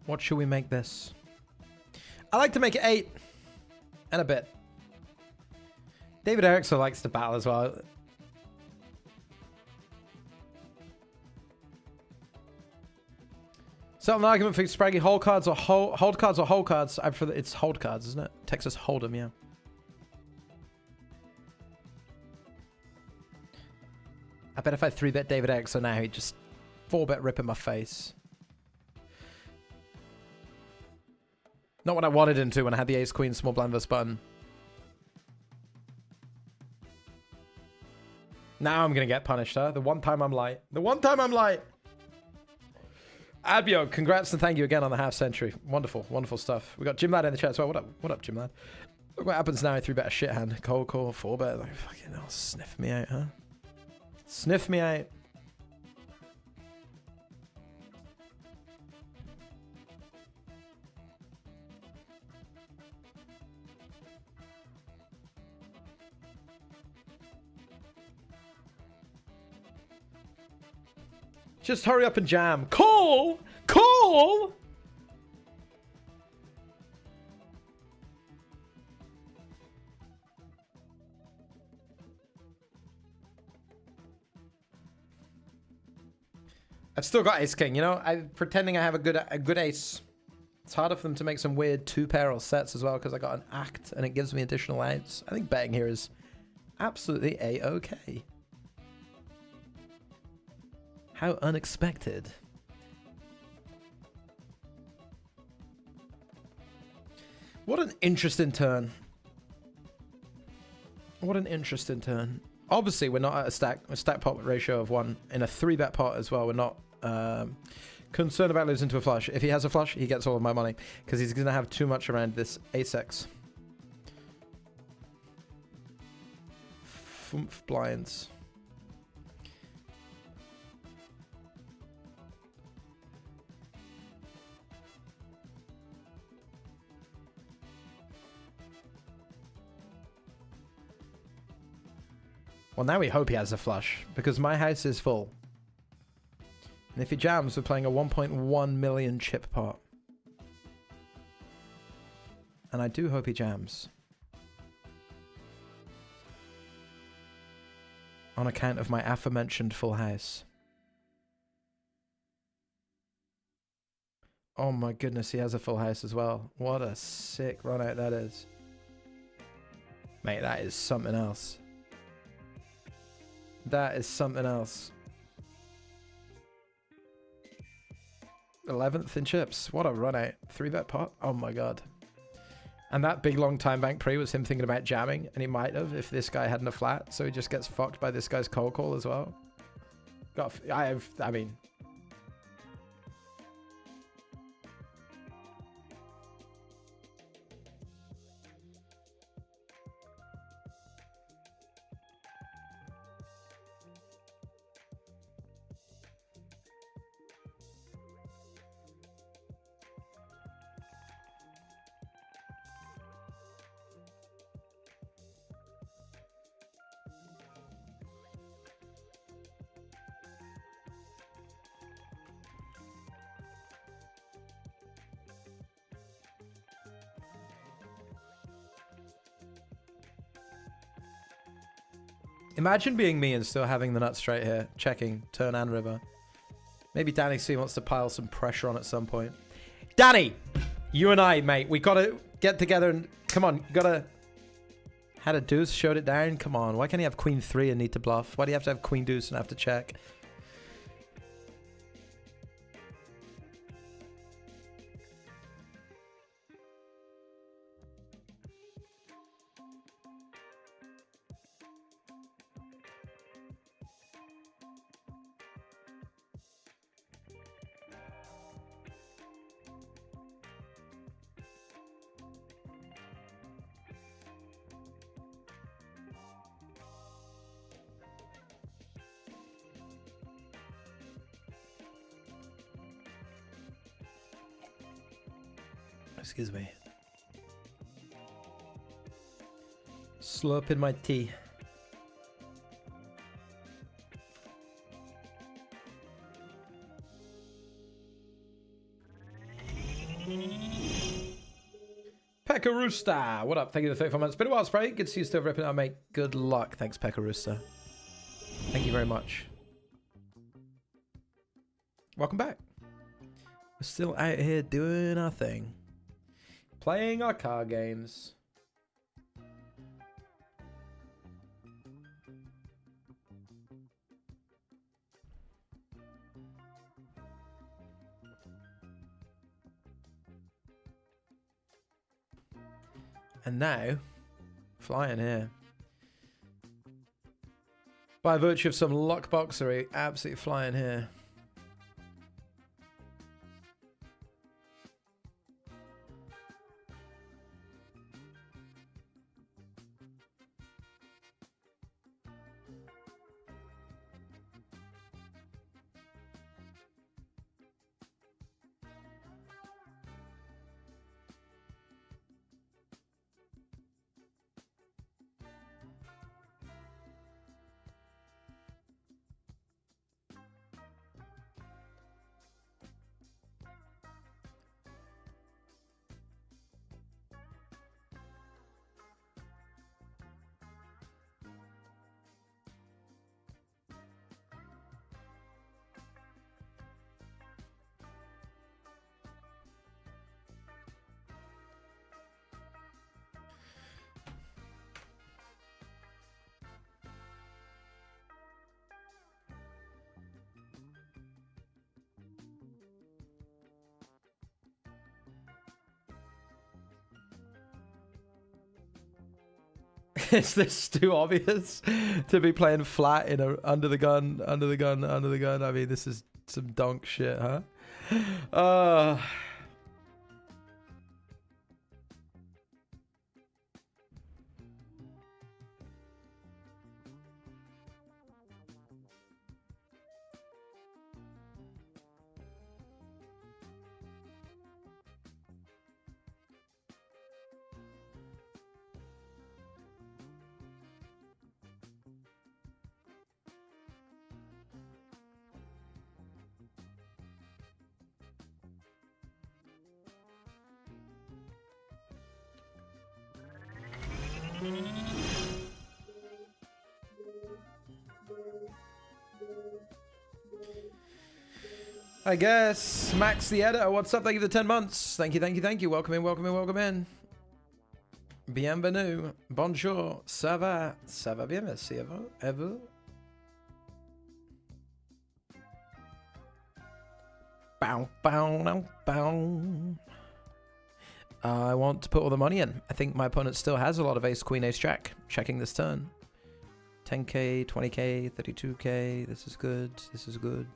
What should we make this? I like to make it 8 and a bit. David Erickson likes to battle as well. So an argument for Spraggy hold cards or hold cards or hold cards. I prefer it's hold cards, isn't it? Texas Hold'em, yeah. I bet if I 3-bet David Erickson now, he'd just 4-bet rip in my face. Not what I wanted him to when I had the ace queen small blind versus button. Now I'm gonna get punished, huh? The one time I'm light. The one time I'm light. Abio, congrats and thank you again on the half century. Wonderful, wonderful stuff. We got Jim Lad in the chat as well. What up, Jim Lad? Look what happens now. I 3-bet a shit hand. Cold call, 4-bet. Like fucking hell, sniff me out, huh? Sniff me out. Just hurry up and jam. Call! Call! I've still got ace king, you know? I'm pretending I have a good ace. It's harder for them to make some weird 2-pair or sets as well because I got an act and it gives me additional outs. I think betting here is absolutely a-okay. How unexpected. What an interesting turn. What an interesting turn. Obviously, we're not at a stack pot ratio of 1. In a 3-bet pot as well, we're not concerned about losing to a flush. If he has a flush, he gets all of my money because he's going to have too much around this ace-x. Fumph blinds. Well, now we hope he has a flush, because my house is full. And if he jams, we're playing a 1.1 million chip pot. And I do hope he jams. on account of my aforementioned full house. Oh my goodness, he has a full house as well. What a sick run out that is. Mate, that is something else. That is something else. 11th in chips. What a run out. 3-bet pot. Oh my god. And that big long time bank pre was him thinking about jamming, and he might have if this guy hadn't a flat, so he just gets fucked by this guy's cold call as well. I mean... Imagine being me and still having the nuts straight here, checking turn and river. Maybe Danny C wants to pile some pressure on at some point. Danny, you and I, mate, we gotta get together and come on, gotta. Had a deuce, showed it down. Come on, why can't he have queen 3 and need to bluff? Why do you have to have queen deuce and have to check? Excuse me. Slurping my tea. Pekarusta, what up? Thank you for the 34 months. Been a while, Spraggy. Good to see you still ripping out, mate. Good luck. Thanks, Pekarusta. Thank you very much. Welcome back. We're still out here doing our thing. Playing our card games. And now, flying here. By virtue of some luck boxery, absolutely flying here. Is this too obvious to be playing flat in a under the gun? I mean, this is some donk shit, huh? I guess. Max the editor, what's up? Thank you for the 10 months. Thank you, thank you, thank you. Welcome in, welcome in, welcome in. Bienvenue. Bonjour. Ça va? Ça va bien, merci. Et vous? Bow, bow, bow, bow. I want to put all the money in. I think my opponent still has a lot of ace, queen, ace, jack. Checking this turn. 10k, 20k, 32k. This is good. This is good.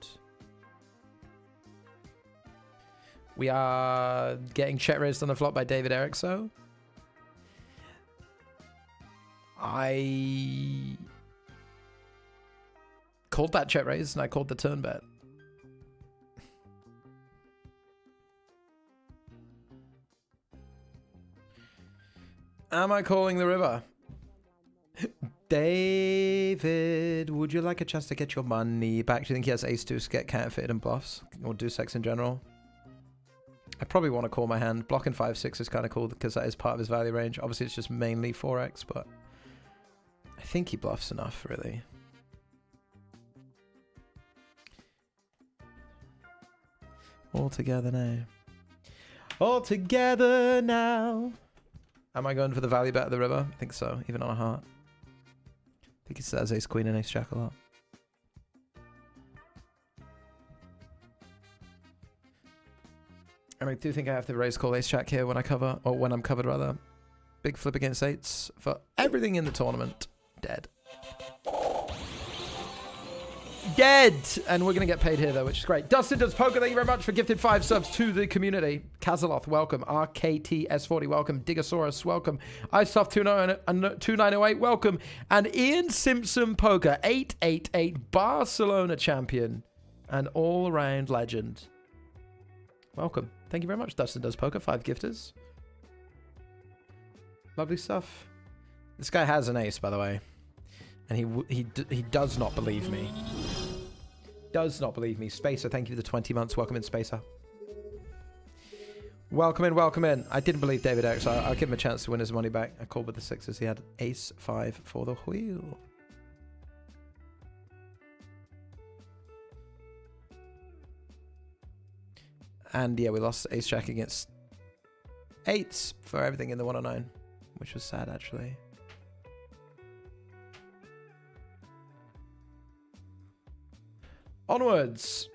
We are getting check raised on the flop by David Erickso. I called that check raise and I called the turn bet. Am I calling the river? David, would you like a chance to get your money back? Do you think he has ace deuce get counterfeited and bluffs? Or deuce X in general? I probably want to call my hand. Blocking 5-6 is kind of cool because that is part of his value range. Obviously, it's just mainly 4x, but I think he bluffs enough, really. All together now. All together now. Am I going for the value bet of the river? I think so, even on a heart. I think he says ace queen and ace jack a lot. And I do think I have to raise call ace jack here when I cover, or when I'm covered rather. Big flip against eights for everything in the tournament. Dead. Dead! And we're going to get paid here though, which is great. Dustin Does Poker, thank you very much for gifted 5 subs to the community. Kazeloth, welcome. RKTS40, welcome. Digosaurus, welcome. Isoft2908, welcome. And Ian Simpson Poker, 888, Barcelona champion. And all-around legend. Welcome. Thank you very much, Dustin Does Poker. 5 gifters. Lovely stuff. This guy has an ace, by the way. And he does not believe me. Does not believe me. Spacer, thank you for the 20 months. Welcome in, Spacer. Welcome in, welcome in. I didn't believe David X, so I'll give him a chance to win his money back. I called with the 6s. He had ace 5 for the wheel. And yeah, we lost ace jack against 8s for everything in the 109, which was sad, actually. Onwards.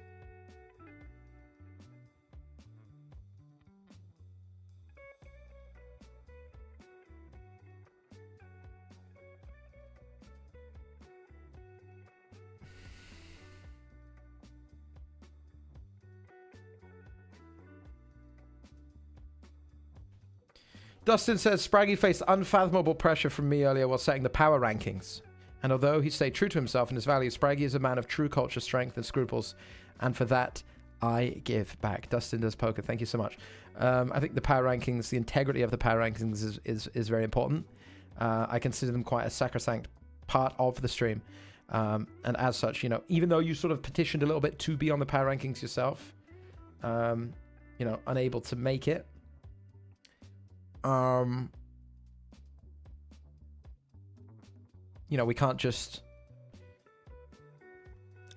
Dustin says Spraggy faced unfathomable pressure from me earlier while setting the power rankings. And although he stayed true to himself and his values, Spraggy is a man of true culture, strength, and scruples. And for that, I give back. Dustin Does Poker, thank you so much. I think the power rankings, the integrity of the power rankings is very important. I consider them quite a sacrosanct part of the stream. And as such, you know, even though you sort of petitioned a little bit to be on the power rankings yourself, you know, unable to make it, you know, we can't just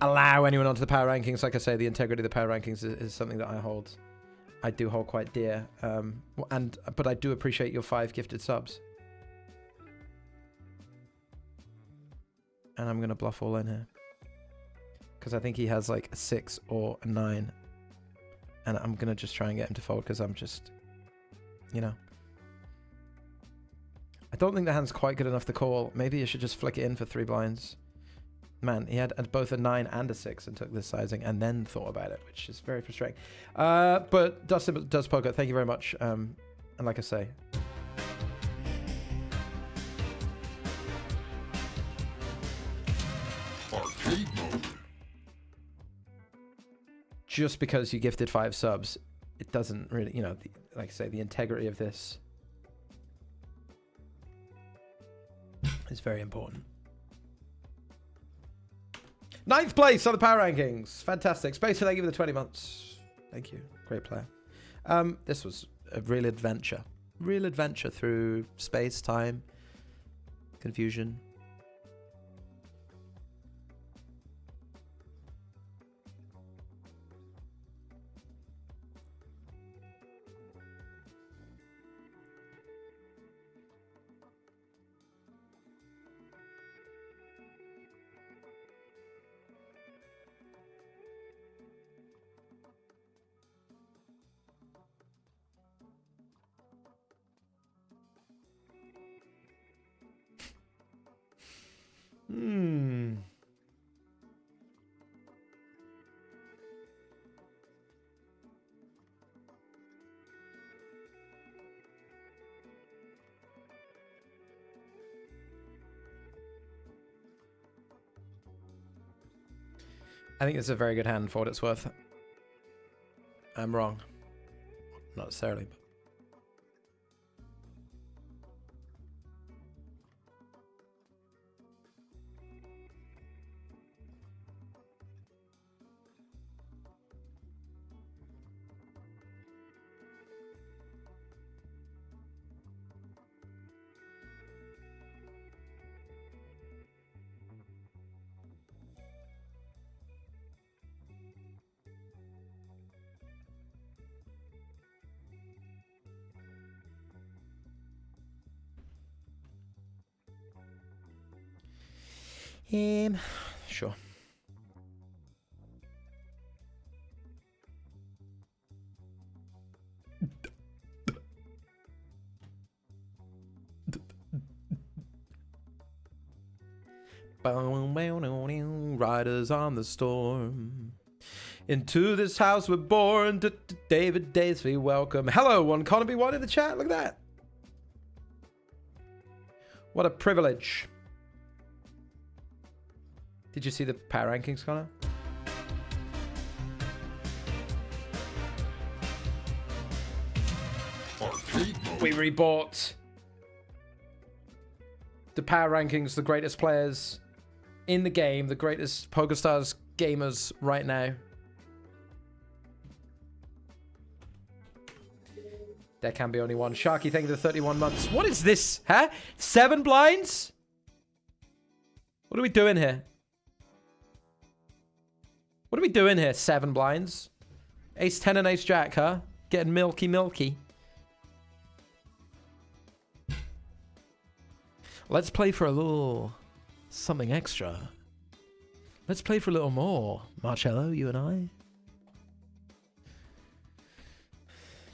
allow anyone onto the power rankings. Like I say, the integrity of the power rankings is something that I do hold quite dear. But I do appreciate your 5 gifted subs. And I'm going to bluff all in here. Because I think he has like a 6 or a 9. And I'm going to just try and get him to fold because I'm just, you know. I don't think the hand's quite good enough to call. Maybe you should just flick it in for 3 blinds. Man, he had both a 9 and a 6 and took this sizing and then thought about it, which is very frustrating. But Dustin Does Poker, thank you very much. And like I say, just because you gifted 5 subs, it doesn't really, you know, like I say, the integrity of this is very important. 9th place on the power rankings. Fantastic. Spacer, thank you for the 20 months. Thank you. Great player. This was a real adventure. Real adventure through space, time, confusion. Hmm. I think it's a very good hand for what it's worth. I'm wrong. Not necessarily. But... Sure. Riders on the storm. Into this house we're born. David Daisy, welcome. Hello, one Connorby one in the chat. Look at that. What a privilege. Did you see the power rankings, Connor? We rebought the power rankings, the greatest players in the game, the greatest PokerStars gamers right now. There can be only one. Sharky, thank you for 31 months. What is this, huh? 7 blinds? What are we doing here? What are we doing here? 7 blinds. Ace 10 and ace jack, huh? Getting milky, milky. Let's play for a little something extra. Let's play for a little more. Marcello, you and I.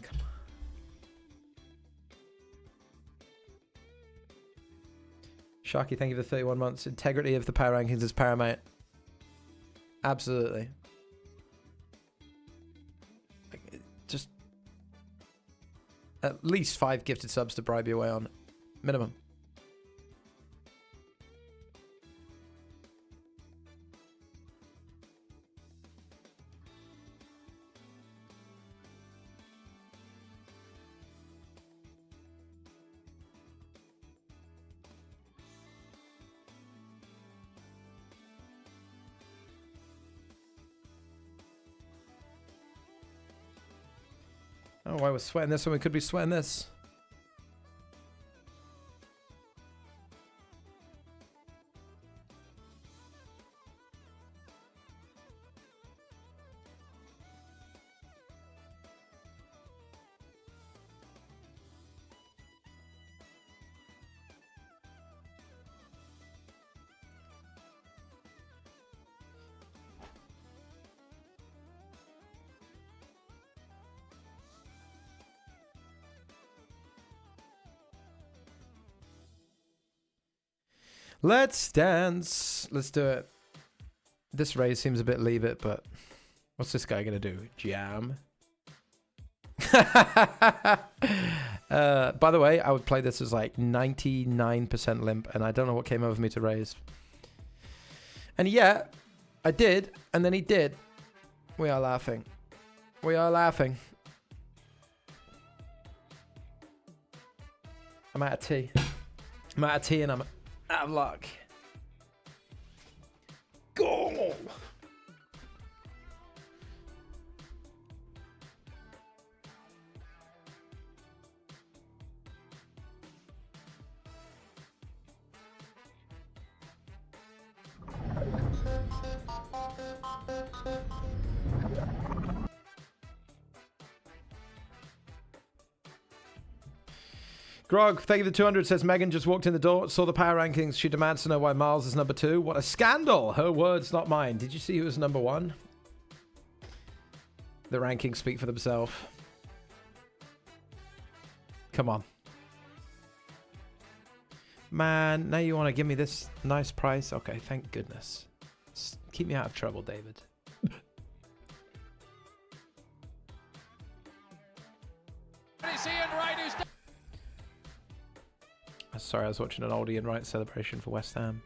Come on. Sharky, thank you for 31 months. Integrity of the power rankings is paramount. Absolutely. Just at least 5 gifted subs to bribe you away on. Minimum. Oh, why we're sweating this when we could be sweating this? Let's dance. Let's do it. This raise seems a bit leave it, but what's this guy gonna do? Jam. By the way, I would play this as like 99% limp, and I don't know what came over me to raise. And yeah, I did, and then he did. We are laughing. We are laughing. I'm out of tea. I'm out of tea, and I'm out of luck. Go! Grog, thank you for the 200. Says Megan just walked in the door, saw the power rankings. She demands to know why Miles is number 2. What a scandal! Her words, not mine. Did you see who was number 1? The rankings speak for themselves. Come on. Man, now you want to give me this nice price? Okay, thank goodness. Keep me out of trouble, David. Sorry, I was watching an old Ian Wright celebration for West Ham.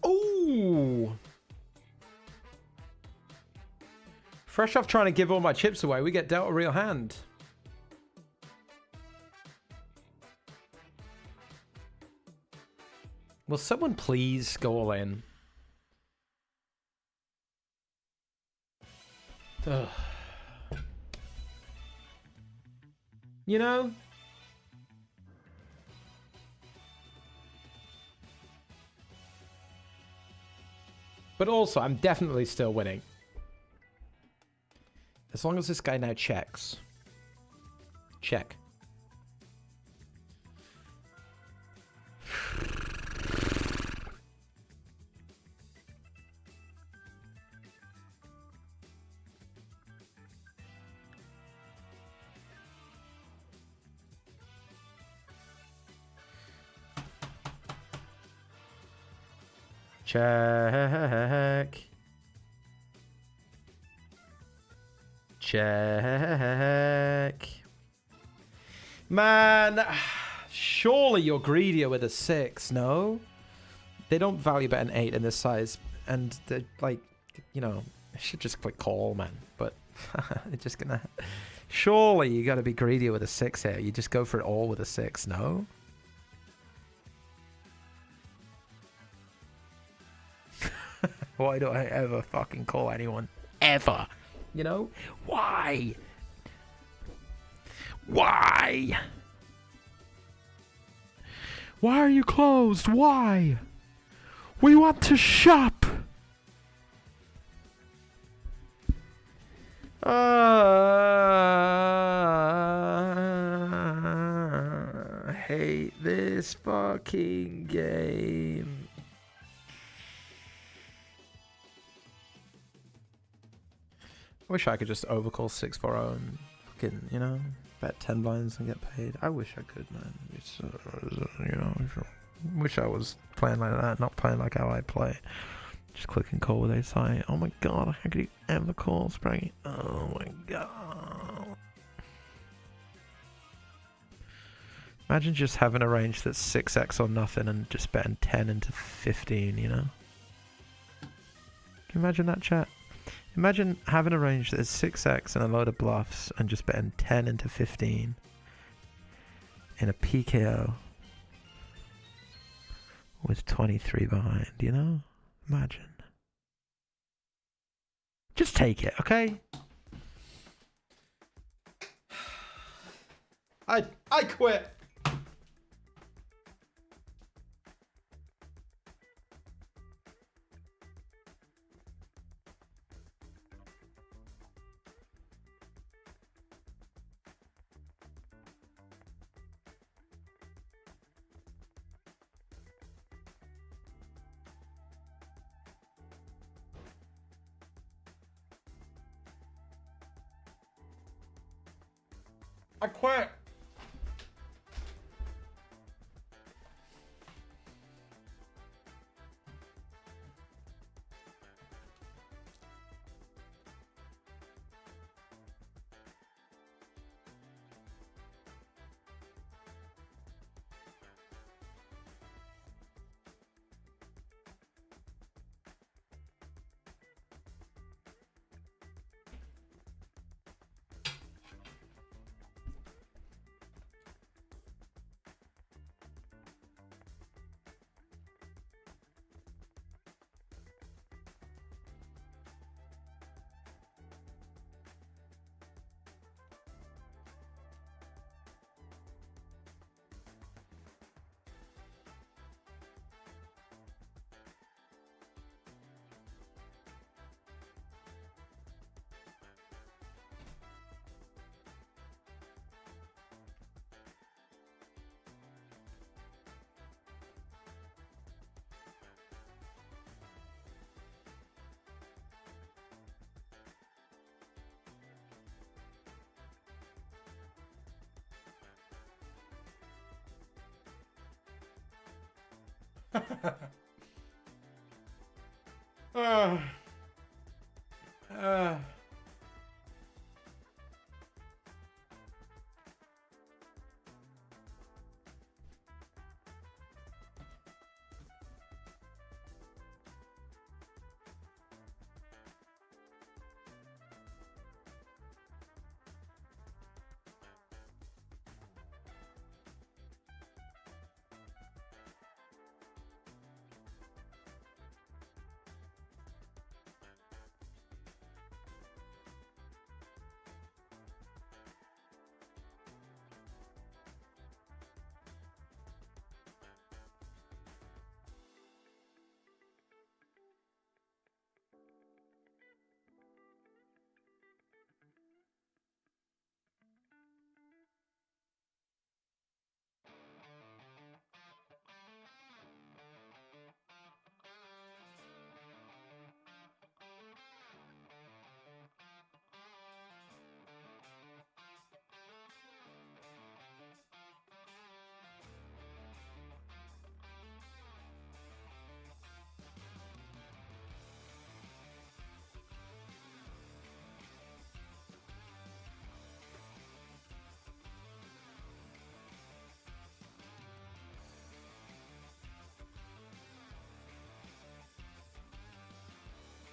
Ooh! Fresh off trying to give all my chips away, we get dealt a real hand. Will someone please go all in? Ugh. You know? But also, I'm definitely still winning. As long as this guy now checks. Check. Check. Check. Man, surely you're greedier with a 6, no? They don't value bet an 8 in this size, and they're like, you know, I should just click call, man. But it's just gonna. Surely you gotta be greedier with a 6 here. You just go for it all with a 6, no? Why do I ever fucking call anyone? Ever. You know? Why? Why? Why are you closed? Why? We want to shop. I hate this fucking game. I wish I could just overcall 6-4-0 and fucking, you know, bet 10 blinds and get paid. I wish I could, man. It's, you know, wish I was playing like that, not playing like how I play. Just click and call with ace high. Oh my god, how could you ever call Spraggy? Oh my god. Imagine just having a range that's 6x or nothing and just betting 10 into 15, you know? Can you imagine that, chat? Imagine having a range that is 6x and a load of bluffs and just betting 10 into 15 in a PKO with 23 behind, you know? Imagine. Just take it, okay? I quit. I quit.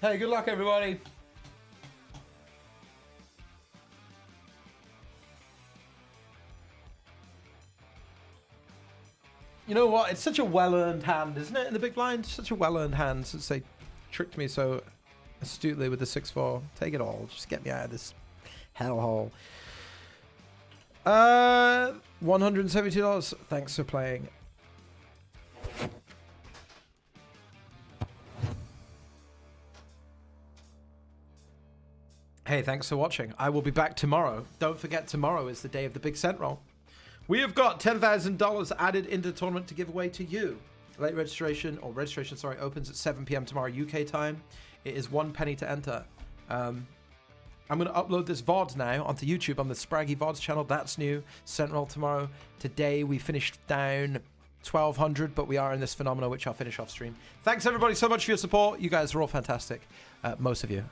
Hey, good luck, everybody. You know what? It's such a well-earned hand, isn't it? In the big blind, such a well-earned hand since they tricked me so astutely with the 6-4. Take it all. Just get me out of this hellhole. $172. Thanks for playing. Hey, thanks for watching. I will be back tomorrow. Don't forget, tomorrow is the day of the big cent roll. We have got $10,000 added into the tournament to give away to you. Late registration, or registration, sorry, opens at 7 p.m. tomorrow UK time. It is 1 penny to enter. I'm going to upload this VODS now onto YouTube on the Spraggy VODS channel. That's new. Cent roll tomorrow. Today we finished down 1,200, but we are in this phenomenon, which I'll finish off stream. Thanks everybody so much for your support. You guys are all fantastic. Most of you.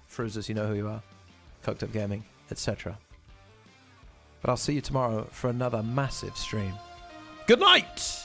Fruzzers, you know who you are. Cooked Up Gaming, etc. But I'll see you tomorrow for another massive stream. Good night!